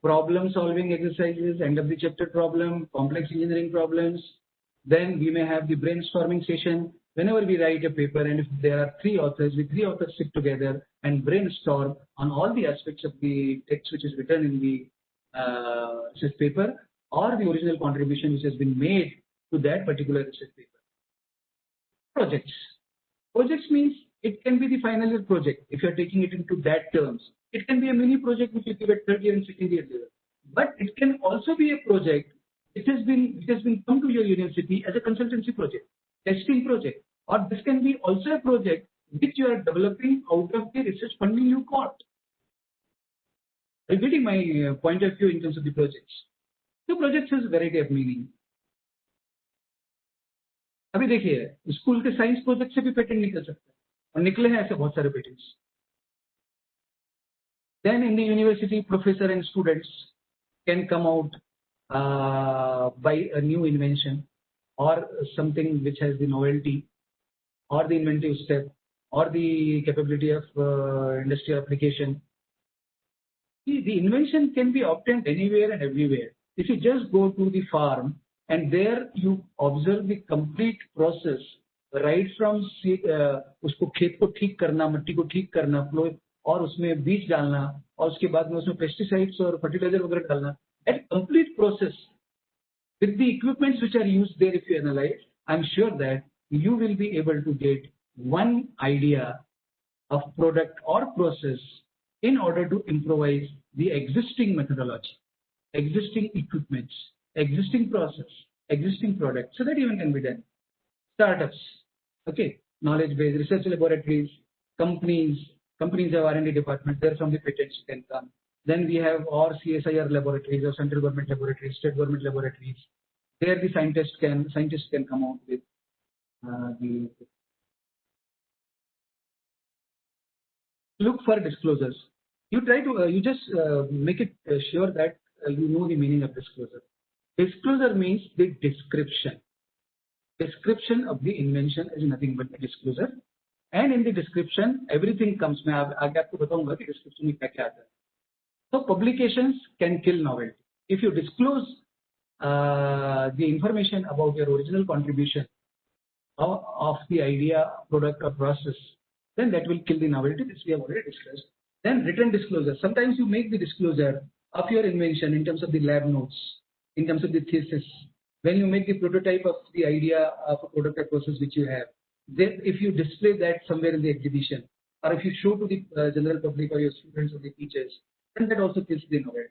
problem solving exercises, end of the chapter problem, complex engineering problems. Then we may have the brainstorming session. Whenever we write a paper, and if there are three authors, we three authors sit together and brainstorm on all the aspects of the text which is written in the research paper, or the original contribution which has been made to that particular research paper. Projects. Projects means it can be the final year project if you are taking it into that terms. It can be a mini project which you give at third year and second year level. But it can also be a project which has been come to your university as a consultancy project, testing project, or this can be also a project which you are developing out of the research funding you got. Are you getting my point of view in terms of the projects? The project has variety of meaning. अभी देखिए school के science project से भी patent निकल सकता है और निकले हैं ऐसे बहुत सारे patents. Then in the university, professor and students can come out by a new invention or something which has the novelty or the inventive step or the capability of industrial application. The invention can be obtained anywhere and everywhere. If you just go to the farm and there you observe the complete process, right from उसको खेत को ठीक करना, मिट्टी को ठीक करना, और उसमें बीज डालना, और उसके बाद में उसमें पेस्टिसाइड्स और फर्टिलाइजर वगैरह डालना, that complete process with the equipments which are used there, if you analyze, I'm sure that you will be able to get one idea of product or process in order to improvise the existing methodology, existing equipments, existing process, existing product, so that even can be done. Startups, okay, knowledge base, research laboratories, companies have R&D departments, there from the patents can come. Then we have or CSIR laboratories or central government laboratories, state government laboratories. There the scientists can come out with the. Look for disclosures. You try to you just make it sure that you know the meaning of disclosure. Disclosure means the description. Description of the invention is nothing but the disclosure, and in the description everything comes. मैं आगे आपको बताऊंगा कि description में क्या क्या आता है. So publications can kill novelty. If you disclose the information about your original contribution of the idea, product or process, then that will kill the novelty. This we have already discussed. Then written disclosure. Sometimes you make the disclosure of your invention in terms of the lab notes, in terms of the thesis. When you make the prototype of the idea of a product or process which you have, then if you display that somewhere in the exhibition, or if you show to the general public or your students or the teachers, then that also kills the novelty.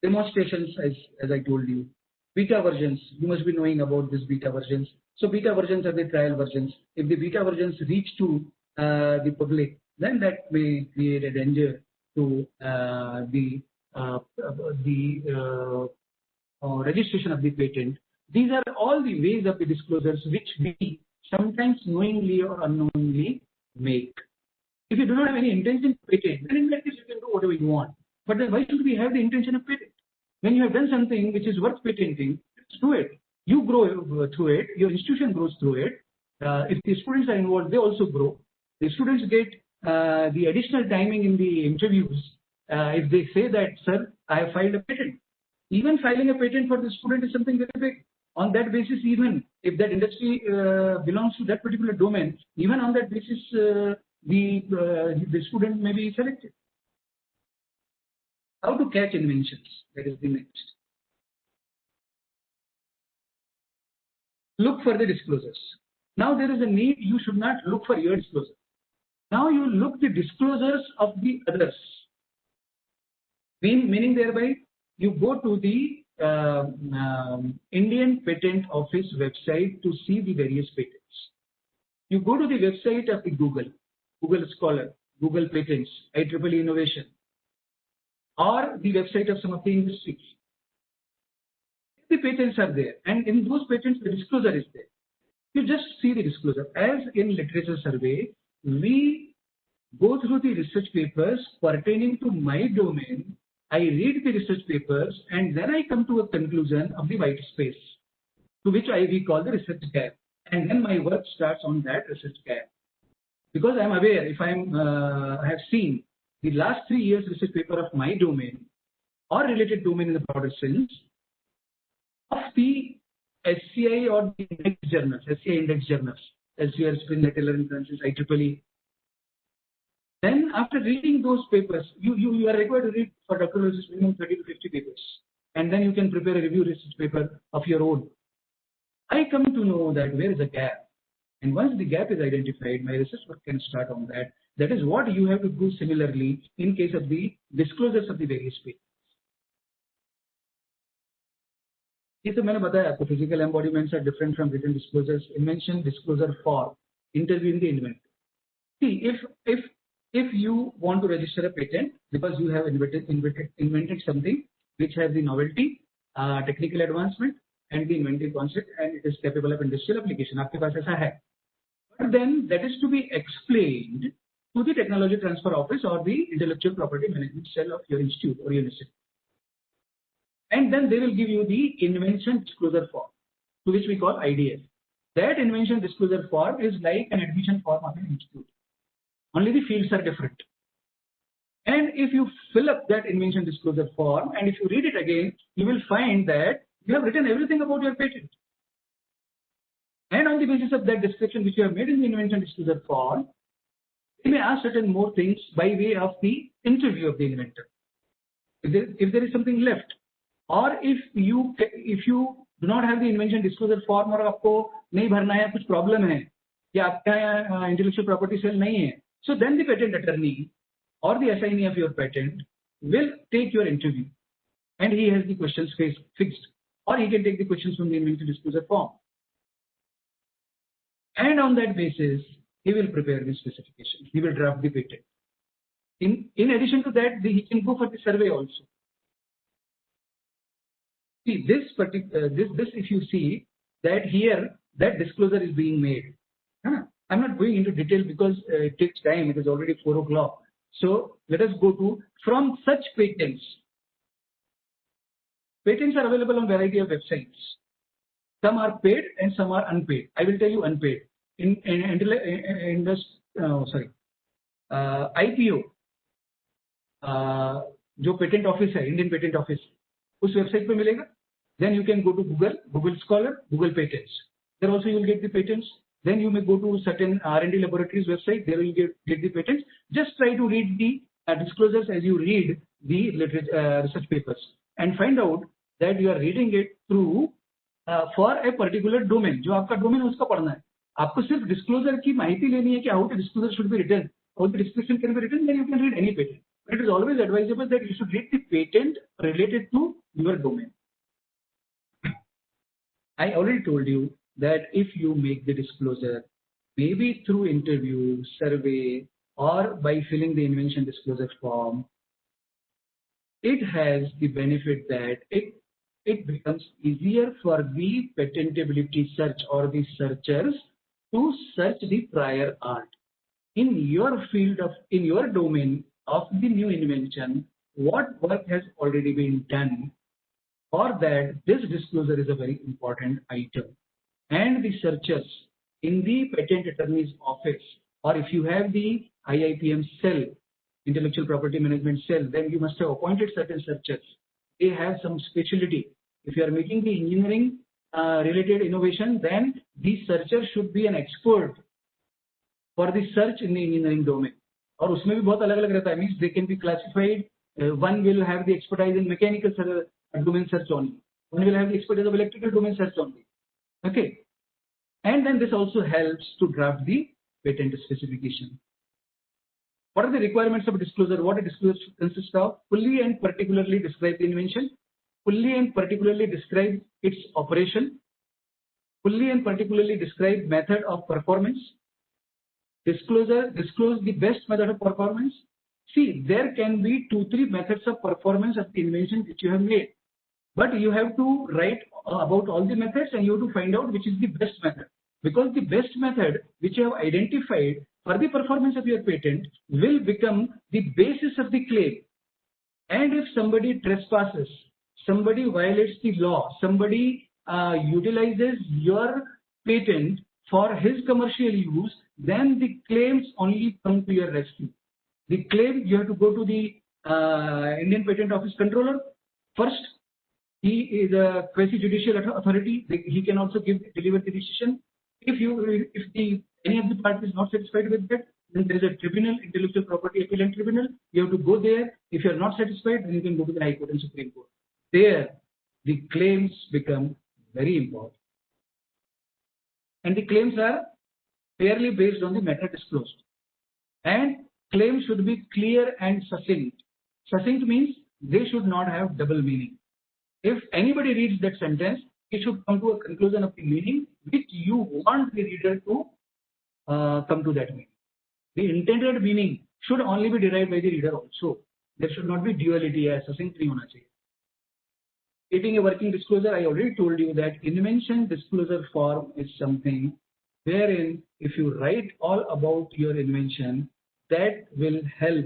Demonstrations, as I told you. Beta versions, you must be knowing about these beta versions. So beta versions are the trial versions. If the beta versions reach to the public, then that may create a danger to the registration of the patent. These are all the ways of the disclosures which we sometimes knowingly or unknowingly make. If you do not have any intention to patent, then in that case you can do whatever you want. But then why should we have the intention of patent? When you have done something which is worth patenting, let's do it. You grow through it, your institution grows through it. If the students are involved, they also grow. The students get the additional timing in the interviews if they say that, sir, I have filed a patent. Even filing a patent for the student is something very big. On that basis, even if that industry belongs to that particular domain, even on that basis, the student may be selected. How to catch inventions? That is the next. Look for the disclosures. Now there is a need. You should not look for your disclosure. Now you look the disclosures of the others. Meaning thereby, you go to the Indian Patent Office website to see the various patents. You go to the website of the Google Scholar, Google Patents, IEEE Innovation, or the website of some of the industries. The patents are there, and in those patents the disclosure is there. You just see the disclosure. As in literature survey, we go through the research papers pertaining to my domain. I read the research papers and then I come to a conclusion of the white space, to which we call the research gap, and then my work starts on that research gap. Because I am aware, if I have seen the last 3 years research paper of my domain or related domain in the broader sense of the SCI or the index journals, SCI index journals, Elsevier, Spin, Nettler, and Francis, IEEE. Then after reading those papers, you are required to read for doctoral minimum 30 to 50 papers, and then you can prepare a review research paper of your own. I come to know that there is a gap, and once the gap is identified, my research work can start on that. That is what you have to do similarly in case of the disclosures of the various papers. ये तो मैंने बताया आपको, physical embodiments are different from written disclosures. Invention disclosure form, interviewing the inventor. See, if you want to register a patent because you have invented something which has the novelty, technical advancement, and the inventive concept, and it is capable of industrial application, आपके पास ऐसा है. But then that is to be explained to the Technology Transfer Office or the Intellectual Property Management Cell of your institute or university. And then they will give you the Invention Disclosure Form, to which we call IDF. That Invention Disclosure Form is like an admission form of an institute. Only the fields are different. And if you fill up that Invention Disclosure Form, and if you read it again, you will find that you have written everything about your patent. And on the basis of that description which you have made in the Invention Disclosure Form, you may ask certain more things by way of the interview of the inventor. If there is something left, or if you do not have the Invention Disclosure Form और आपको नहीं भरना है, कुछ problem है, या आपका intellectual property cell नहीं है, so then the patent attorney or the assignee of your patent will take your interview, and he has the questions fixed, or he can take the questions from the Invention Disclosure Form, and on that basis he will prepare the specifications. He will draft the patent. In addition to that, he can go for the survey also. See this if you see that here that disclosure is being made. I'm not going into detail because it takes time. It is already 4 o'clock. So let us go to from such patents. Patents are available on variety of websites. Some are paid and some are unpaid. I will tell you unpaid. IPO, जो patent office है, Indian patent office, उस website पे मिलेगा. Then you can go to Google Scholar, Google Patents. There also you will get the patents. Then you may go to certain R&D laboratories website. There you get the patents. Just try to read the disclosures as you read the research papers, and find out that you are reading it through for a particular domain. जो आपका domain है उसका पढ़ना है. आपको सिर्फ disclosure की माहिती लेनी है कि how the disclosure should be written, how the description can be written. Then you can read any patent. But it is always advisable that you should read the patent related to your domain. I already told you that if you make the disclosure, maybe through interview, survey, or by filling the invention disclosure form, it has the benefit that it becomes easier for the patentability search or the searchers to search the prior art. In your field in your domain of the new invention, what work has already been done, for that this disclosure is a very important item. And the searchers in the patent attorney's office, or if you have the IIPM cell, intellectual property management cell, then you must have appointed certain searchers. They have some specialty. If you are making the engineering related innovation, then the searcher should be an expert for the search in the engineering domain. और उसमें भी बहुत अलग अलग रहता है. Means they can be classified. One will have the expertise in mechanical domain search only. One will have the expertise of electrical domain search only. Okay. And then this also helps to draft the patent specification. What are the requirements of disclosure? What a disclosure should consist of? Fully and particularly describe the invention. Fully and particularly describe its operation. Fully and particularly describe method of performance. Disclose the best method of performance. See, there can be 2-3 methods of performance of the invention which you have made. But you have to write about all the methods and you have to find out which is the best method. Because the best method which you have identified for the performance of your patent will become the basis of the claim. And if somebody trespasses, somebody violates the law, somebody utilizes your patent for his commercial use, then the claims only come to your rescue. The claim, you have to go to the Indian Patent Office Controller. First, he is a quasi-judicial authority. He can also deliver the decision. If any of the parties is not satisfied with that, then there is a tribunal, Intellectual Property Appellate Tribunal. You have to go there. If you are not satisfied, then you can go to the High Court and Supreme Court. There, the claims become very important. And the claims are fairly based on the matter disclosed. And claims should be clear and succinct. Succinct means they should not have double meaning. If anybody reads that sentence, he should come to a conclusion of the meaning which you want the reader to come to that meaning. The intended meaning should only be derived by the reader also. There should not be duality. Succinct nahi hona chahiye. Creating a working disclosure, I already told you that invention disclosure form is something wherein if you write all about your invention, that will help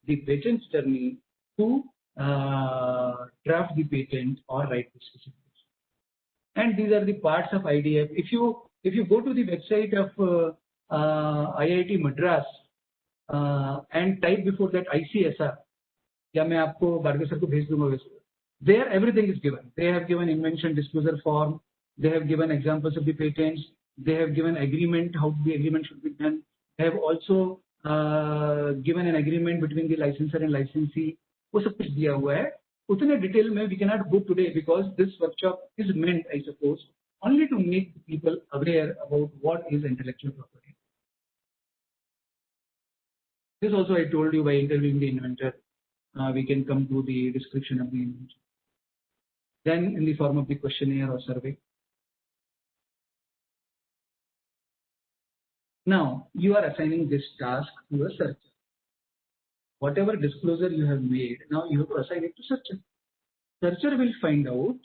the patent attorney to draft the patent or write the specification. And these are the parts of IDF. If you go to the website of IIT Madras and type before that ICSR, या मैं आपको बारगे sir को भेज दूंगा वैसे. There everything is given. They have given invention disclosure form. They have given examples of the patents. They have given agreement, how the agreement should be done. They have also given an agreement between the licensor and licensee. वो सब कुछ दिया हुआ है. उतने detail में we cannot go today because this workshop is meant, I suppose, only to make people aware about what is intellectual property. This also I told you by interviewing the inventor. We can come to the description of the invention. Then in the form of the questionnaire or survey. Now you are assigning this task to a searcher. Whatever disclosure you have made, now you have to assign it to searcher. Searcher will find out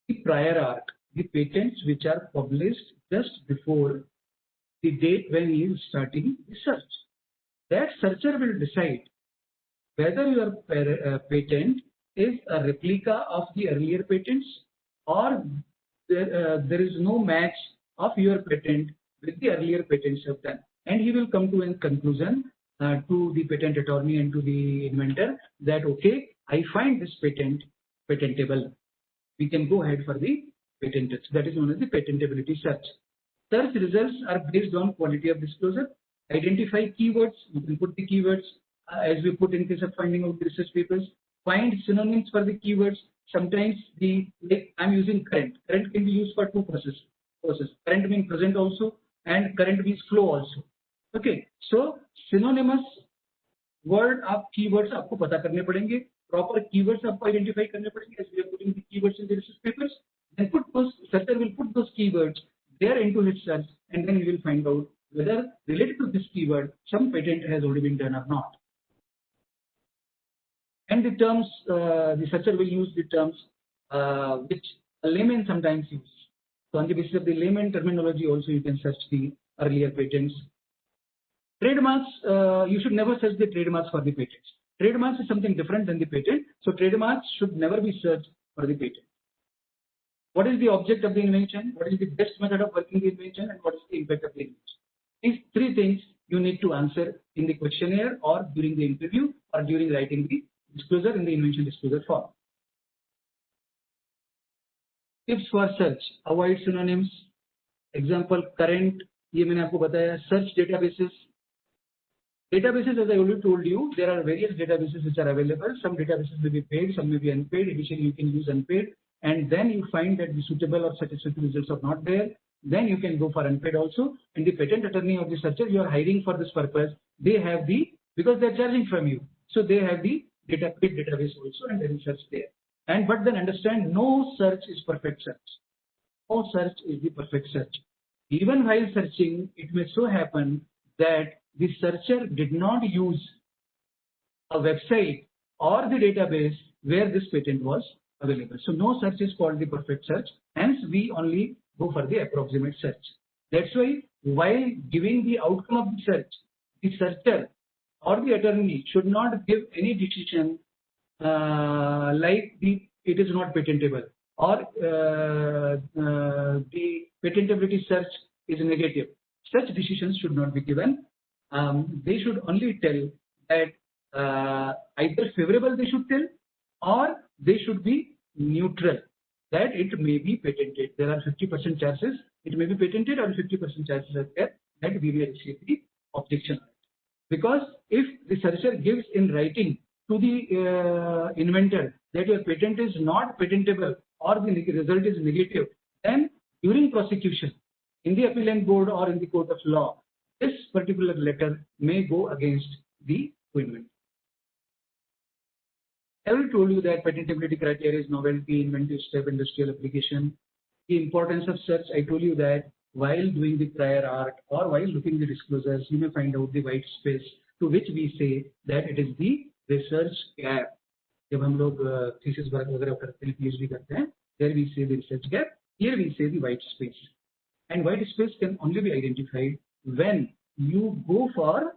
the prior art, the patents which are published just before the date when he is starting the search. That searcher will decide whether your patent is a replica of the earlier patents, or there is no match of your patent with the earlier patents have done. And he will come to a conclusion to the patent attorney and to the inventor that, okay, I find this patent patentable. We can go ahead for the patent. That is known as the patentability search. Search results are based on quality of disclosure. Identify keywords. You can put the keywords as we put in case of finding out the research papers. Find synonyms for the keywords. Sometimes I'm using current. Current can be used for two processes. Current means present also, and current means flow also. Okay. So synonymous word of keywords आपको पता करने पड़ेंगे. Proper keywords आपको identify करने पड़ेंगे. As we are putting the keywords in the research papers, then searcher will put those keywords there into his search, and then he will find out whether related to this keyword some patent has already been done or not. And the terms, the searcher will use the terms which a layman sometimes use. So on the basis of the layman terminology also you can search the earlier patents. Trademarks, you should never search the trademarks for the patents. Trademarks is something different than the patent. So trademarks should never be searched for the patent. What is the object of the invention? What is the best method of working the invention? And what is the impact of the invention? These three things you need to answer in the questionnaire or during the interview or during writing the disclosure in the invention disclosure form. Tips for search. Avoid synonyms. Example, current. ये मैंने आपको बताया. Search databases. Databases, as I already told you, there are various databases which are available. Some databases may be paid, some may be unpaid. Initially, you can use unpaid, and then you find that the suitable or satisfactory results are not there. Then you can go for unpaid also. And the patent attorney or the searcher you are hiring for this purpose, they have because they are charging from you, so they have the paid database also, and they will search there. But then understand, no search is perfect search. No search is the perfect search. Even while searching, it may so happen that the searcher did not use a website or the database where this patent was available. So no search is called the perfect search. Hence, we only go for the approximate search. That's why while giving the outcome of the search, the searcher or the attorney should not give any decision like it is not patentable or the patentability search is negative. Such decisions should not be given. They should only tell that either favorable they should tell, or they should be neutral, that it may be patented. There are 50% chances it may be patented, or 50% chances are there that we will receive the objection. Because if the searcher gives in writing to the inventor that your patent is not patentable or the result is negative, then during prosecution in the appellant board or in the court of law, this particular letter may go against the inventor. I already told you that patentability criteria is novelty, inventive step, industrial application. The importance of search, I told you that while doing the prior art or while looking the disclosures, you may find out the white space, to which we say that it is the research gap. जब हम लोग thesis work वगैरह करते हैं, PhD करते हैं, there we say the research gap. Here we say the white space. And white space can only be identified when you go for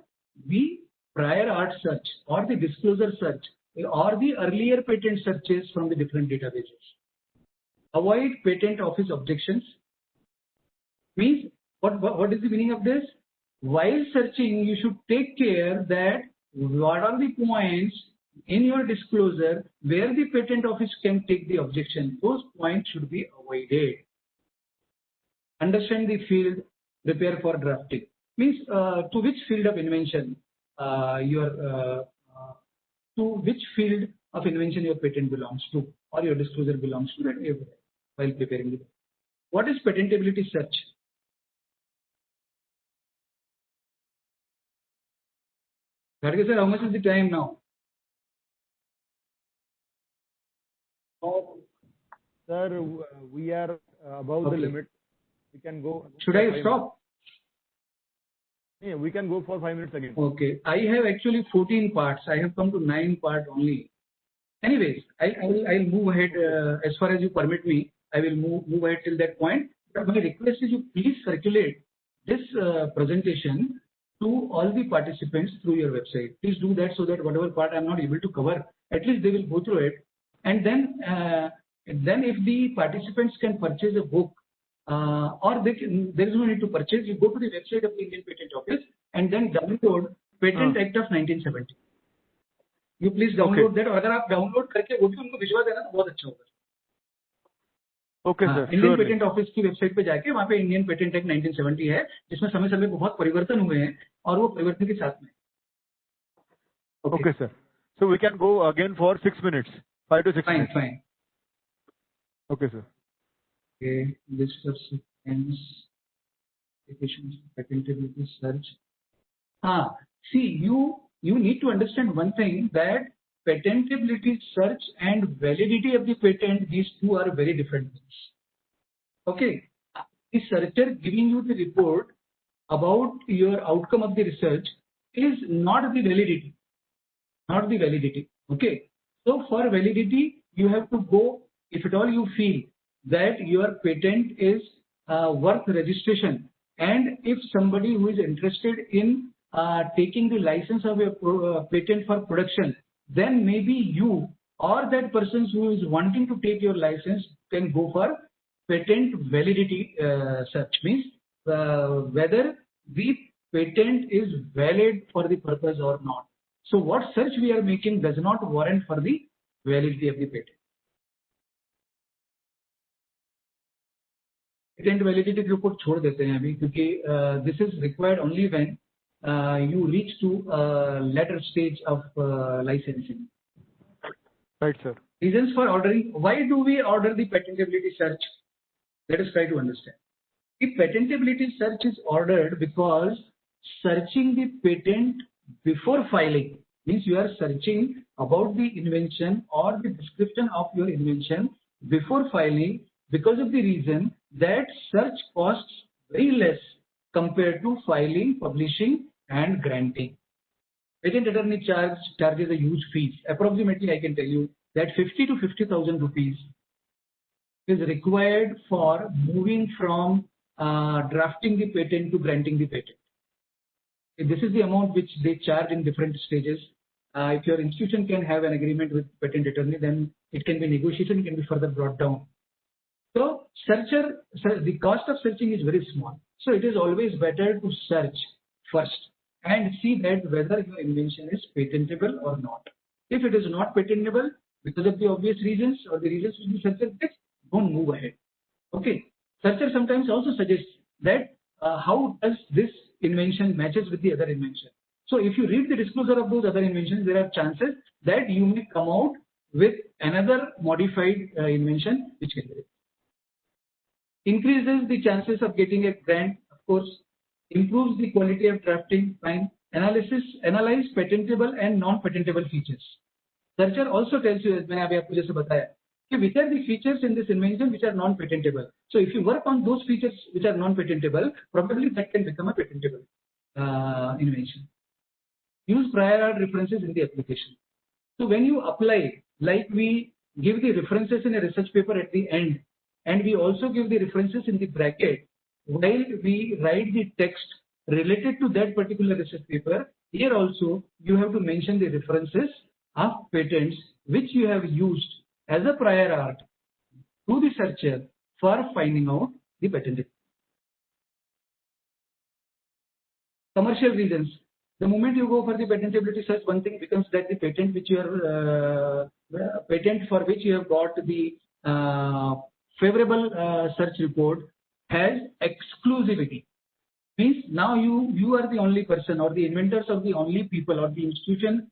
the prior art search or the disclosure search or the earlier patent searches from the different databases. Avoid patent office objections. Means what is the meaning of this? While searching, you should take care that what are the points in your disclosure where the patent office can take the objection. Those points should be avoided. Understand the field, prepare for drafting. Means to which field of invention to which field of invention your patent belongs to or your disclosure belongs to, that while preparing it. What is patentability search? Garge sir, how much is the time now? Sir, we are above the limit. We can go. Should I stop? Yeah, we can go for 5 minutes again. Okay. I have actually 14 parts. I have come to 9 parts only. Anyways, I'll move ahead as far as you permit me. I will move ahead till that point. But my request is you please circulate this presentation to all the participants through your website. Please do that so that whatever part I'm not able to cover, at least they will go through it. And then if the participants can purchase a book, or there is no need to purchase, you go to the website of the Indian Patent Office and then download Patent Act of 1970. You please download that. और अगर आप download करके वो भी उनको भिजवा देना तो बहुत अच्छा होगा. Okay sir. Indian patent office की वेबसाइट पे जाके वहाँ पे इंडियन पेटेंट एक्ट 1970 है, जिसमें समय समय पे बहुत परिवर्तन हुए हैं और वो परिवर्तन के साथ में. Okay sir. So we can go again for 6 minutes, 5 to 6 minutes. Fine. Okay sir. Okay, list of sequence, applications, patentability search. See, you need to understand one thing, that patentability search and validity of the patent, these two are very different things. Okay, the searcher giving you the report about your outcome of the research is not the validity. Okay, so for validity you have to go, if at all you feel that your patent is worth registration, and if somebody who is interested in taking the license of a patent for production, then maybe you or that person who is wanting to take your license can go for patent validity search. Means whether the patent is valid for the purpose or not. So what search we are making does not warrant for the validity of the patent. Patent validity के ऊपर छोड़ देते हैं अभी, क्योंकि this is required only when you reach to later stage of licensing. Right, sir. Reasons for ordering. Why do we order the patentability search? Let us try to understand. The patentability search is ordered because searching the patent before filing means you are searching about the invention or the description of your invention before filing, because of the reason that search costs very less compared to filing, publishing and granting. Patent attorney charges a huge fees. Approximately, I can tell you that 50 to 50,000 rupees is required for moving from drafting the patent to granting the patent. This is the amount which they charge in different stages. If your institution can have an agreement with patent attorney, then it can be negotiated, it can be further brought down. So the cost of searching is very small. So it is always better to search first and see that whether your invention is patentable or not. If it is not patentable because of the obvious reasons or the reasons which the searcher gets, don't move ahead. Okay. Searcher sometimes also suggests that how does this invention matches with the other invention. So if you read the disclosure of those other inventions, there are chances that you may come out with another modified invention which can be. Increases the chances of getting a grant, of course. Improves the quality of drafting. Fine. Analyze patentable and non-patentable features. Searcher also tells you, as मैंने अभी आपको जैसे बताया, कि which are the features in this invention which are non-patentable. So if you work on those features which are non-patentable, probably that can become a patentable invention. Use prior art references in the application. So when you apply, like we give the references in a research paper at the end, and we also give the references in the bracket while we write the text related to that particular research paper. Here also you have to mention the references of patents which you have used as a prior art to the searcher for finding out the patent. Commercial reasons. The moment you go for the patentability search, one thing becomes that the patent which you are patent for which you have got the favorable search report has exclusivity. Means now you are the only person, or the inventors of the only people, or the institution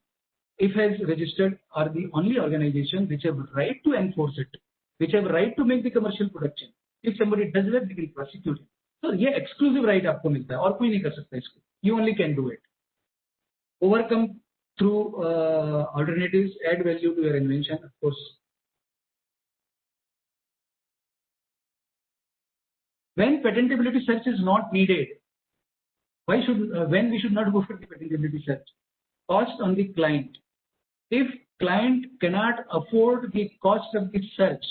if has registered, are the only organization which have right to enforce it, which have right to make the commercial production. If somebody does that, they will prosecute it. So ये exclusive right आपको मिलता है और कोई नहीं कर सकता इसको. You only can do it. Overcome through alternatives, add value to your invention, of course. When patentability search is not needed, when we should not go for the patentability search? Cost on the client. If client cannot afford the cost of the search,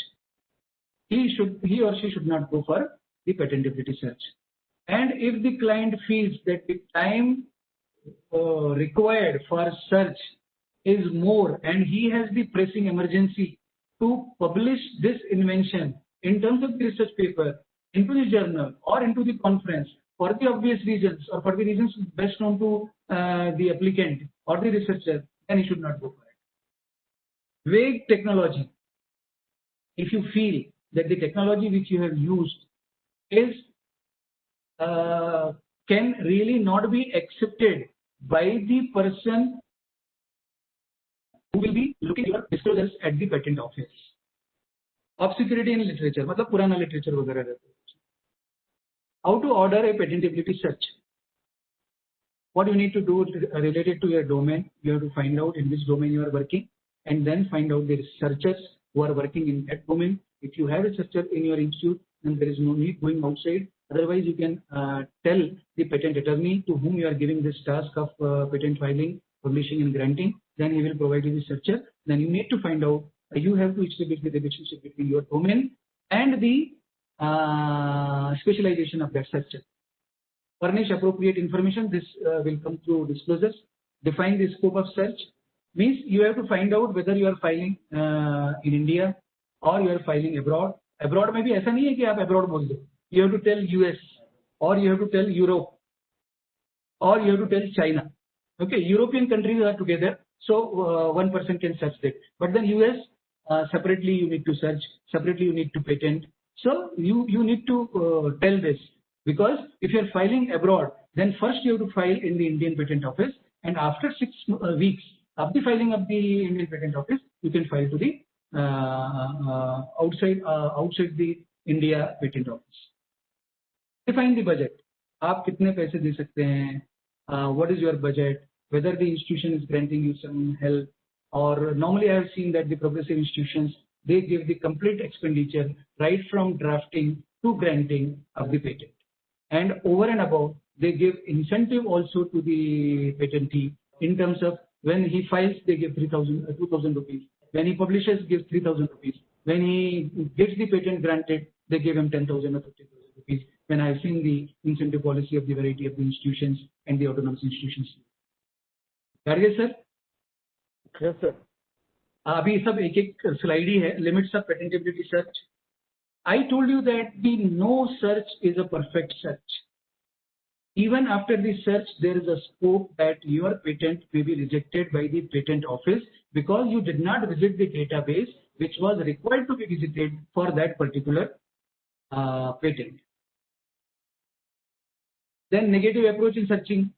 he or she should not go for the patentability search. And if the client feels that the time required for search is more, and he has the pressing emergency to publish this invention in terms of the research paper into the journal or into the conference for the obvious reasons or for the reasons best known to the applicant or the researcher, then he should not go for it. Vague technology. If you feel that the technology which you have used is can really not be accepted by the person who will be looking at your disclosures at the patent office. Obscurity in literature, मतलब पुराना literature वगैरह रहता है. How to order a patentability search? What you need to do related to your domain, you have to find out in which domain you are working, and then find out the researchers who are working in that domain. If you have a researcher in your institute, then there is no need going outside. Otherwise, you can tell the patent attorney to whom you are giving this task of patent filing, publishing, and granting. Then he will provide you the searcher. Then you need to find out. You have to establish the relationship between your domain and the specialization of that searcher. Furnish appropriate information. This will come through disclosures. Define the scope of search. Means you have to find out whether you are filing in India or you are filing abroad. Abroad में भी ऐसा नहीं है कि आप abroad बोल दो. You have to tell US or you have to tell Europe or you have to tell China. Okay, European countries are together, so one person can search that. But then US separately you need to search, separately you need to patent. So you need to tell this, because if you are filing abroad, then first you have to file in the Indian Patent Office, and after 6 weeks of the filing of the Indian Patent Office, you can file to the outside the India Patent Office. Define the budget. आप कितने पैसे दे सकते हैं? What is your budget? Whether the institution is granting you some help, or normally I have seen that the progressive institutions, they give the complete expenditure right from drafting to granting of the patent. And over and above, they give incentive also to the patentee in terms of when he files, they give 2,000 rupees. When he publishes, gives 3,000 rupees. When he gets the patent granted, they give him 10,000 or 50,000 rupees. When I have seen the incentive policy of the variety of the institutions and the autonomous institutions. Garge sir? Yes sir. अभी सब एक slide ही है. Limits of patentability search. I told you that the no search is a perfect search. Even after the search, there is a scope that your patent may be rejected by the patent office because you did not visit the database which was required to be visited for that particular patent. Then negative approach in searching.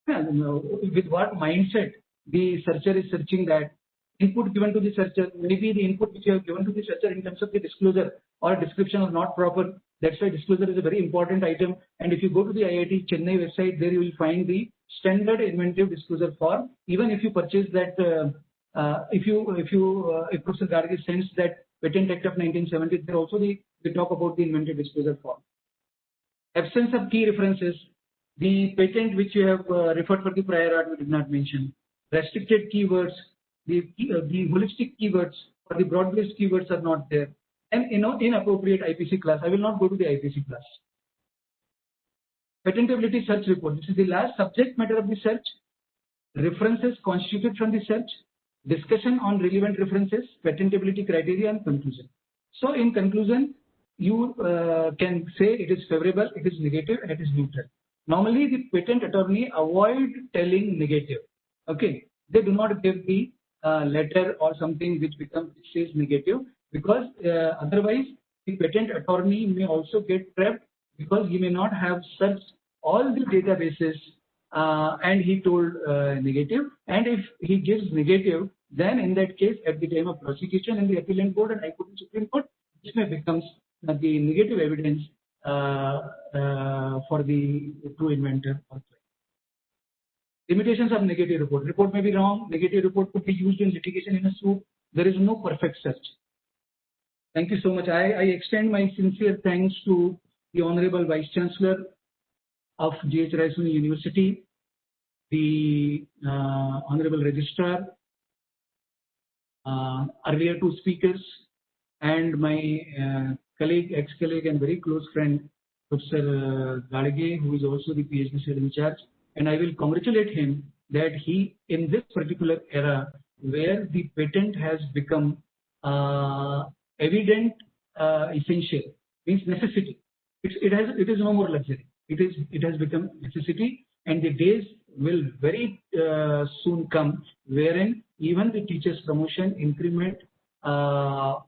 With what mindset the searcher is searching that? Input given to the searcher, maybe the input which you have given to the searcher in terms of the disclosure or description is not proper. That's why disclosure is a very important item. And if you go to the IIT Chennai website, there you will find the standard inventive disclosure form. Even if you purchase that, if Professor Garge sends that Patent Act of 1970, there also they talk about the inventive disclosure form. Absence of key references. The patent which you have referred for the prior art we did not mention. Restricted keywords. The holistic keywords or the broad-based keywords are not there. And inappropriate IPC class. I will not go to the IPC class. Patentability search report. This is the last subject matter of the search. References constituted from the search. Discussion on relevant references. Patentability criteria and conclusion. So in conclusion, you can say it is favorable, it is negative, and it is neutral. Normally the patent attorney avoid telling negative. Okay. They do not give the letter or something which says negative, because otherwise the patent attorney may also get trapped, because he may not have searched all the databases and he told negative, and if he gives negative, then in that case at the time of prosecution in the appellate court and High Court and Supreme Court, this may becomes the negative evidence for the true inventor. Limitations of negative report. Report may be wrong. Negative report could be used in litigation in a suit. There is no perfect search. Thank you so much. I extend my sincere thanks to the Honorable Vice Chancellor of G.H. Raisoni University, the Honorable Registrar, earlier two speakers, and my colleague, ex-colleague and very close friend, Professor Garge, who is also the PhD in charge. and I will congratulate him that he, in this particular era where the patent has become evident, essential, means necessity. It is no more luxury. It has become necessity, and the days will very soon come wherein even the teachers' promotion, increment, or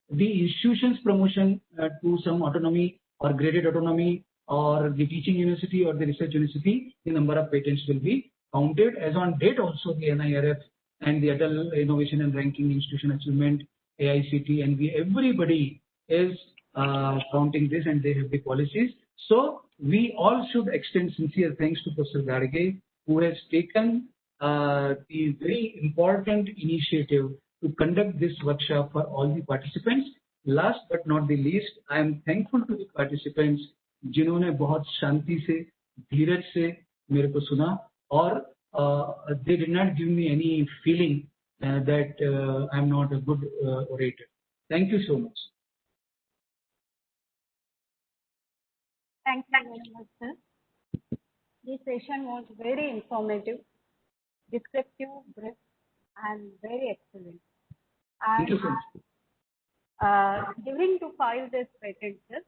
the institution's promotion to some autonomy or graded autonomy, or the teaching university or the research university, the number of patents will be counted. As on date also, the NIRF and the Adult Innovation and Ranking Institution Achievement, AICT, and everybody is counting this, and they have the policies. So we all should extend sincere thanks to Professor Garge, who has taken the very important initiative to conduct this workshop for all the participants. Last but not the least, I am thankful to the participants जिन्होंने बहुत शांति से, धीरज से मेरे को सुना, और they did not give me any feeling that I am not a good orator. Thank you so much. Thank you very much, sir. This session was very informative, descriptive, brief, and very excellent. And during to file this patent, sir,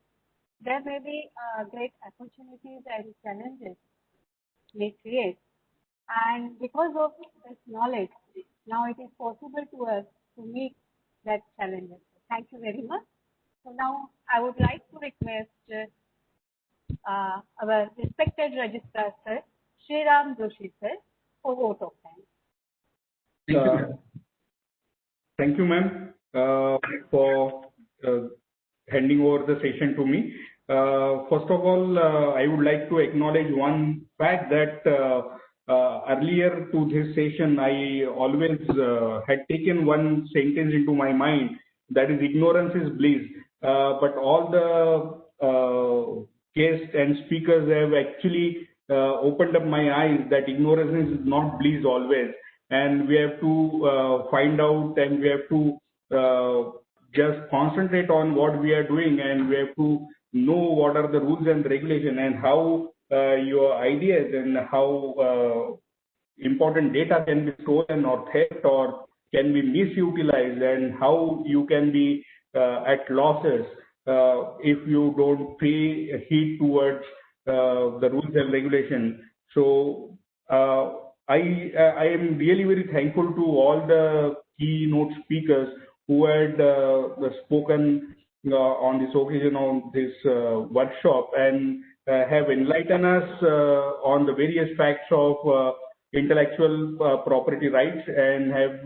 there may be great opportunities and challenges may create. And because of this knowledge, now it is possible to us to meet that challenges. Thank you very much. So now I would like to request our respected registrar, sir, Sriram Joshi, sir, for vote of thanks. Thank you, ma'am, for handing over the session to me. First of all, I would like to acknowledge one fact that earlier to this session, I always had taken one sentence into my mind, that is, ignorance is bliss. But all the guests and speakers have actually opened up my eyes that ignorance is not bliss always. And we have to find out, and we have to just concentrate on what we are doing, and we have to know what are the rules and regulation, and how your ideas and how important data can be stolen or theft or can be misutilized, and how you can be at losses if you don't pay heed towards the rules and regulation. So I am really very thankful to all the keynote speakers who had spoken on this occasion, on this workshop, and have enlightened us on the various facts of intellectual property rights, and have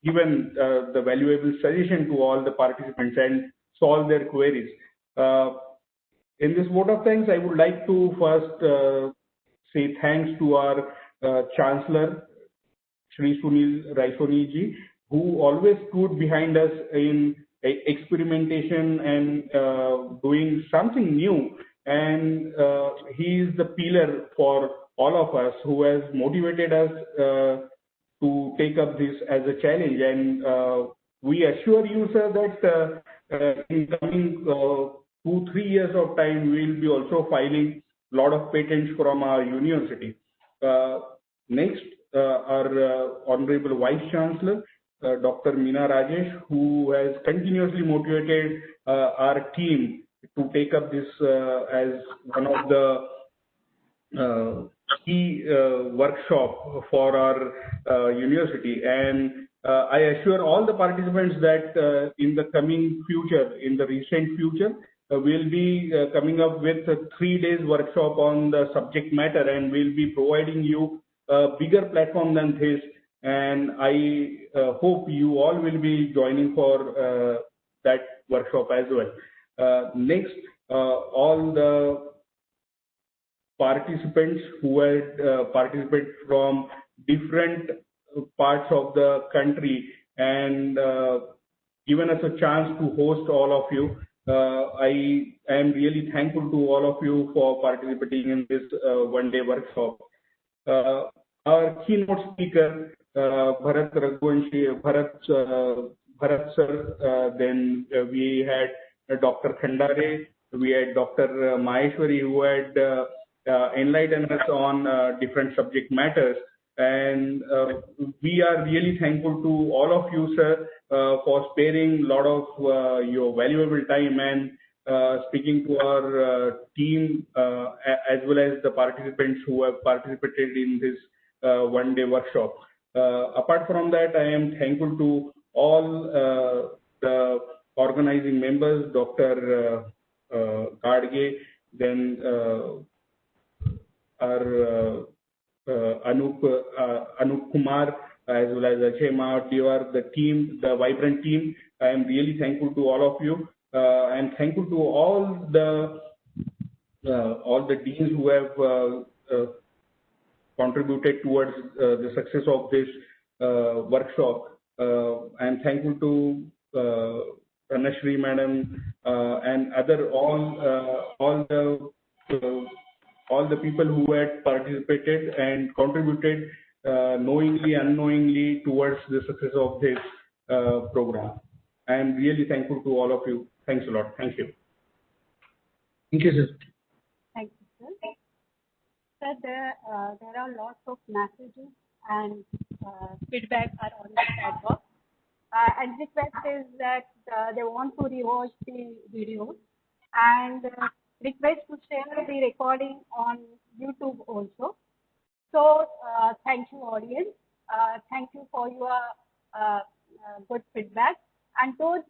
given the valuable suggestion to all the participants and solve their queries. In this vote of thanks, I would like to first say thanks to our Chancellor, Shri Sunil Raisoni ji, who always stood behind us in experimentation and doing something new. And he is the pillar for all of us, who has motivated us to take up this as a challenge. And we assure you, sir, that in coming 2-3 years of time, we will be also filing a lot of patents from our university. Next, our Honorable Vice Chancellor, Dr. Meena Rajesh, who has continuously motivated our team to take up this as one of the key workshop for our university. And I assure all the participants that in the coming future, in the recent future, we'll be coming up with a 3 days workshop on the subject matter, and we'll be providing you a bigger platform than this. And I hope you all will be joining for that workshop as well. Next, all the participants who had participated from different parts of the country and given us a chance to host all of you. I am really thankful to all of you for participating in this one-day workshop. Our keynote speaker, Bharat Raghuvanshi, Bharat sir, then we had Dr. Khandare, we had Dr. Maheshwari, who had enlighten us on different subject matters. And we are really thankful to all of you, sir, for sparing a lot of your valuable time and speaking to our team as well as the participants who have participated in this one-day workshop. Apart from that, I am thankful to all the organizing members, Dr. Gadge, then our Anup Kumar, as well as Ajay Mahatiwar, the team, the vibrant team. I am really thankful to all of you, and thankful to all the deans who have contributed towards the success of this workshop. I am thankful to Tanashri Madam and all the people who had participated and contributed knowingly, unknowingly towards the success of this program. I am really thankful to all of you. Thanks a lot. Thank you. Thank you, sir. Thank you, sir. Sir, there are lots of messages and feedback are on the chat box. And request is that they want to rewatch the videos and request to share the recording on YouTube also. So thank you, audience. Thank you for your good feedback. And those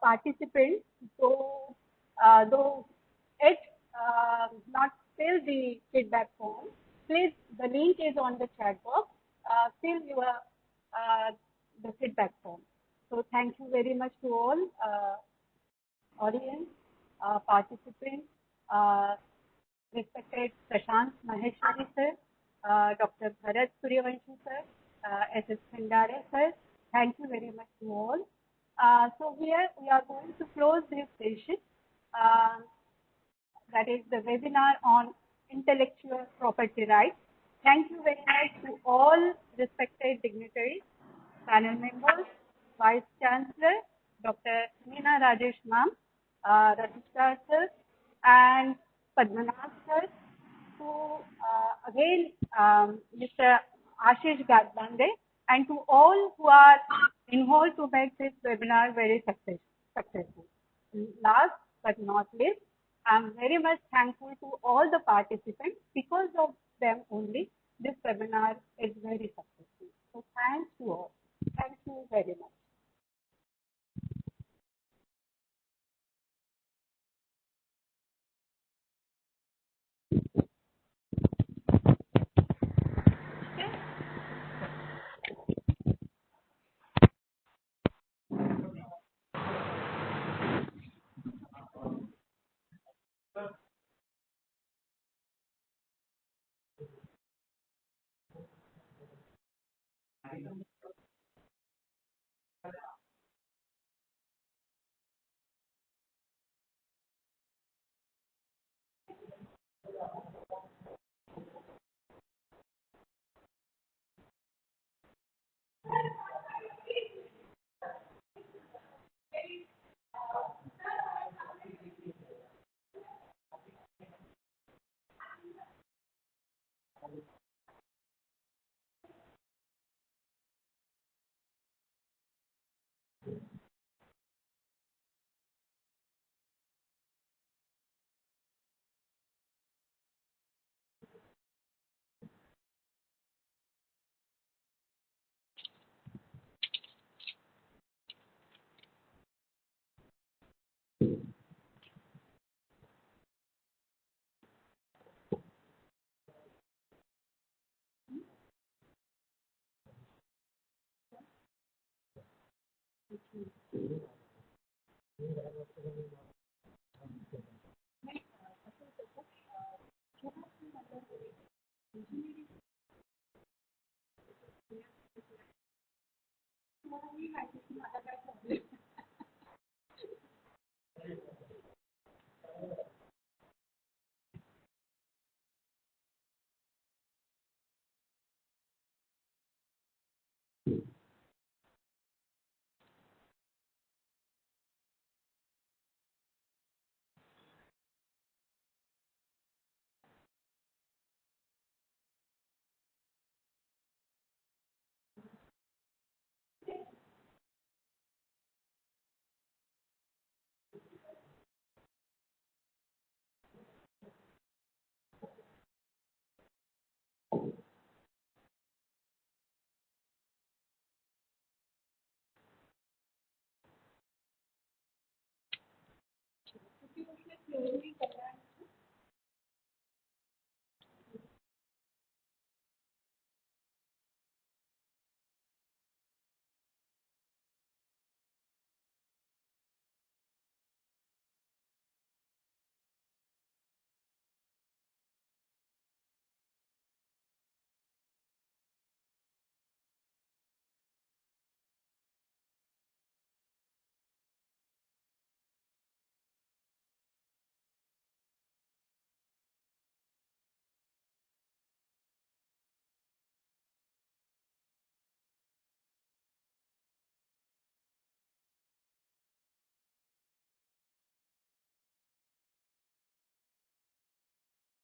participants, though it not fill the feedback form, please, the link is on the chat box. Fill your the feedback form. So thank you very much to all audience, participants, respected Prashant Maheshwari sir, Dr. Bharat Suryavanshi sir, S.S. Khandare sir. Thank you very much to all. So here we are going to close this session. That is the webinar on intellectual property rights. Thank you very much to all respected dignitaries, panel members, Vice Chancellor, Dr. Meena Rajesh ma'am, Registrar sir, and Padmanabh sir, to again Mr. Ashish Gadbande, and to all who are involved to make this webinar very successful. Last but not least, I am very much thankful to all the participants. Because of them only, this webinar is very successful. So thanks to all. Thank you very much. Thank you.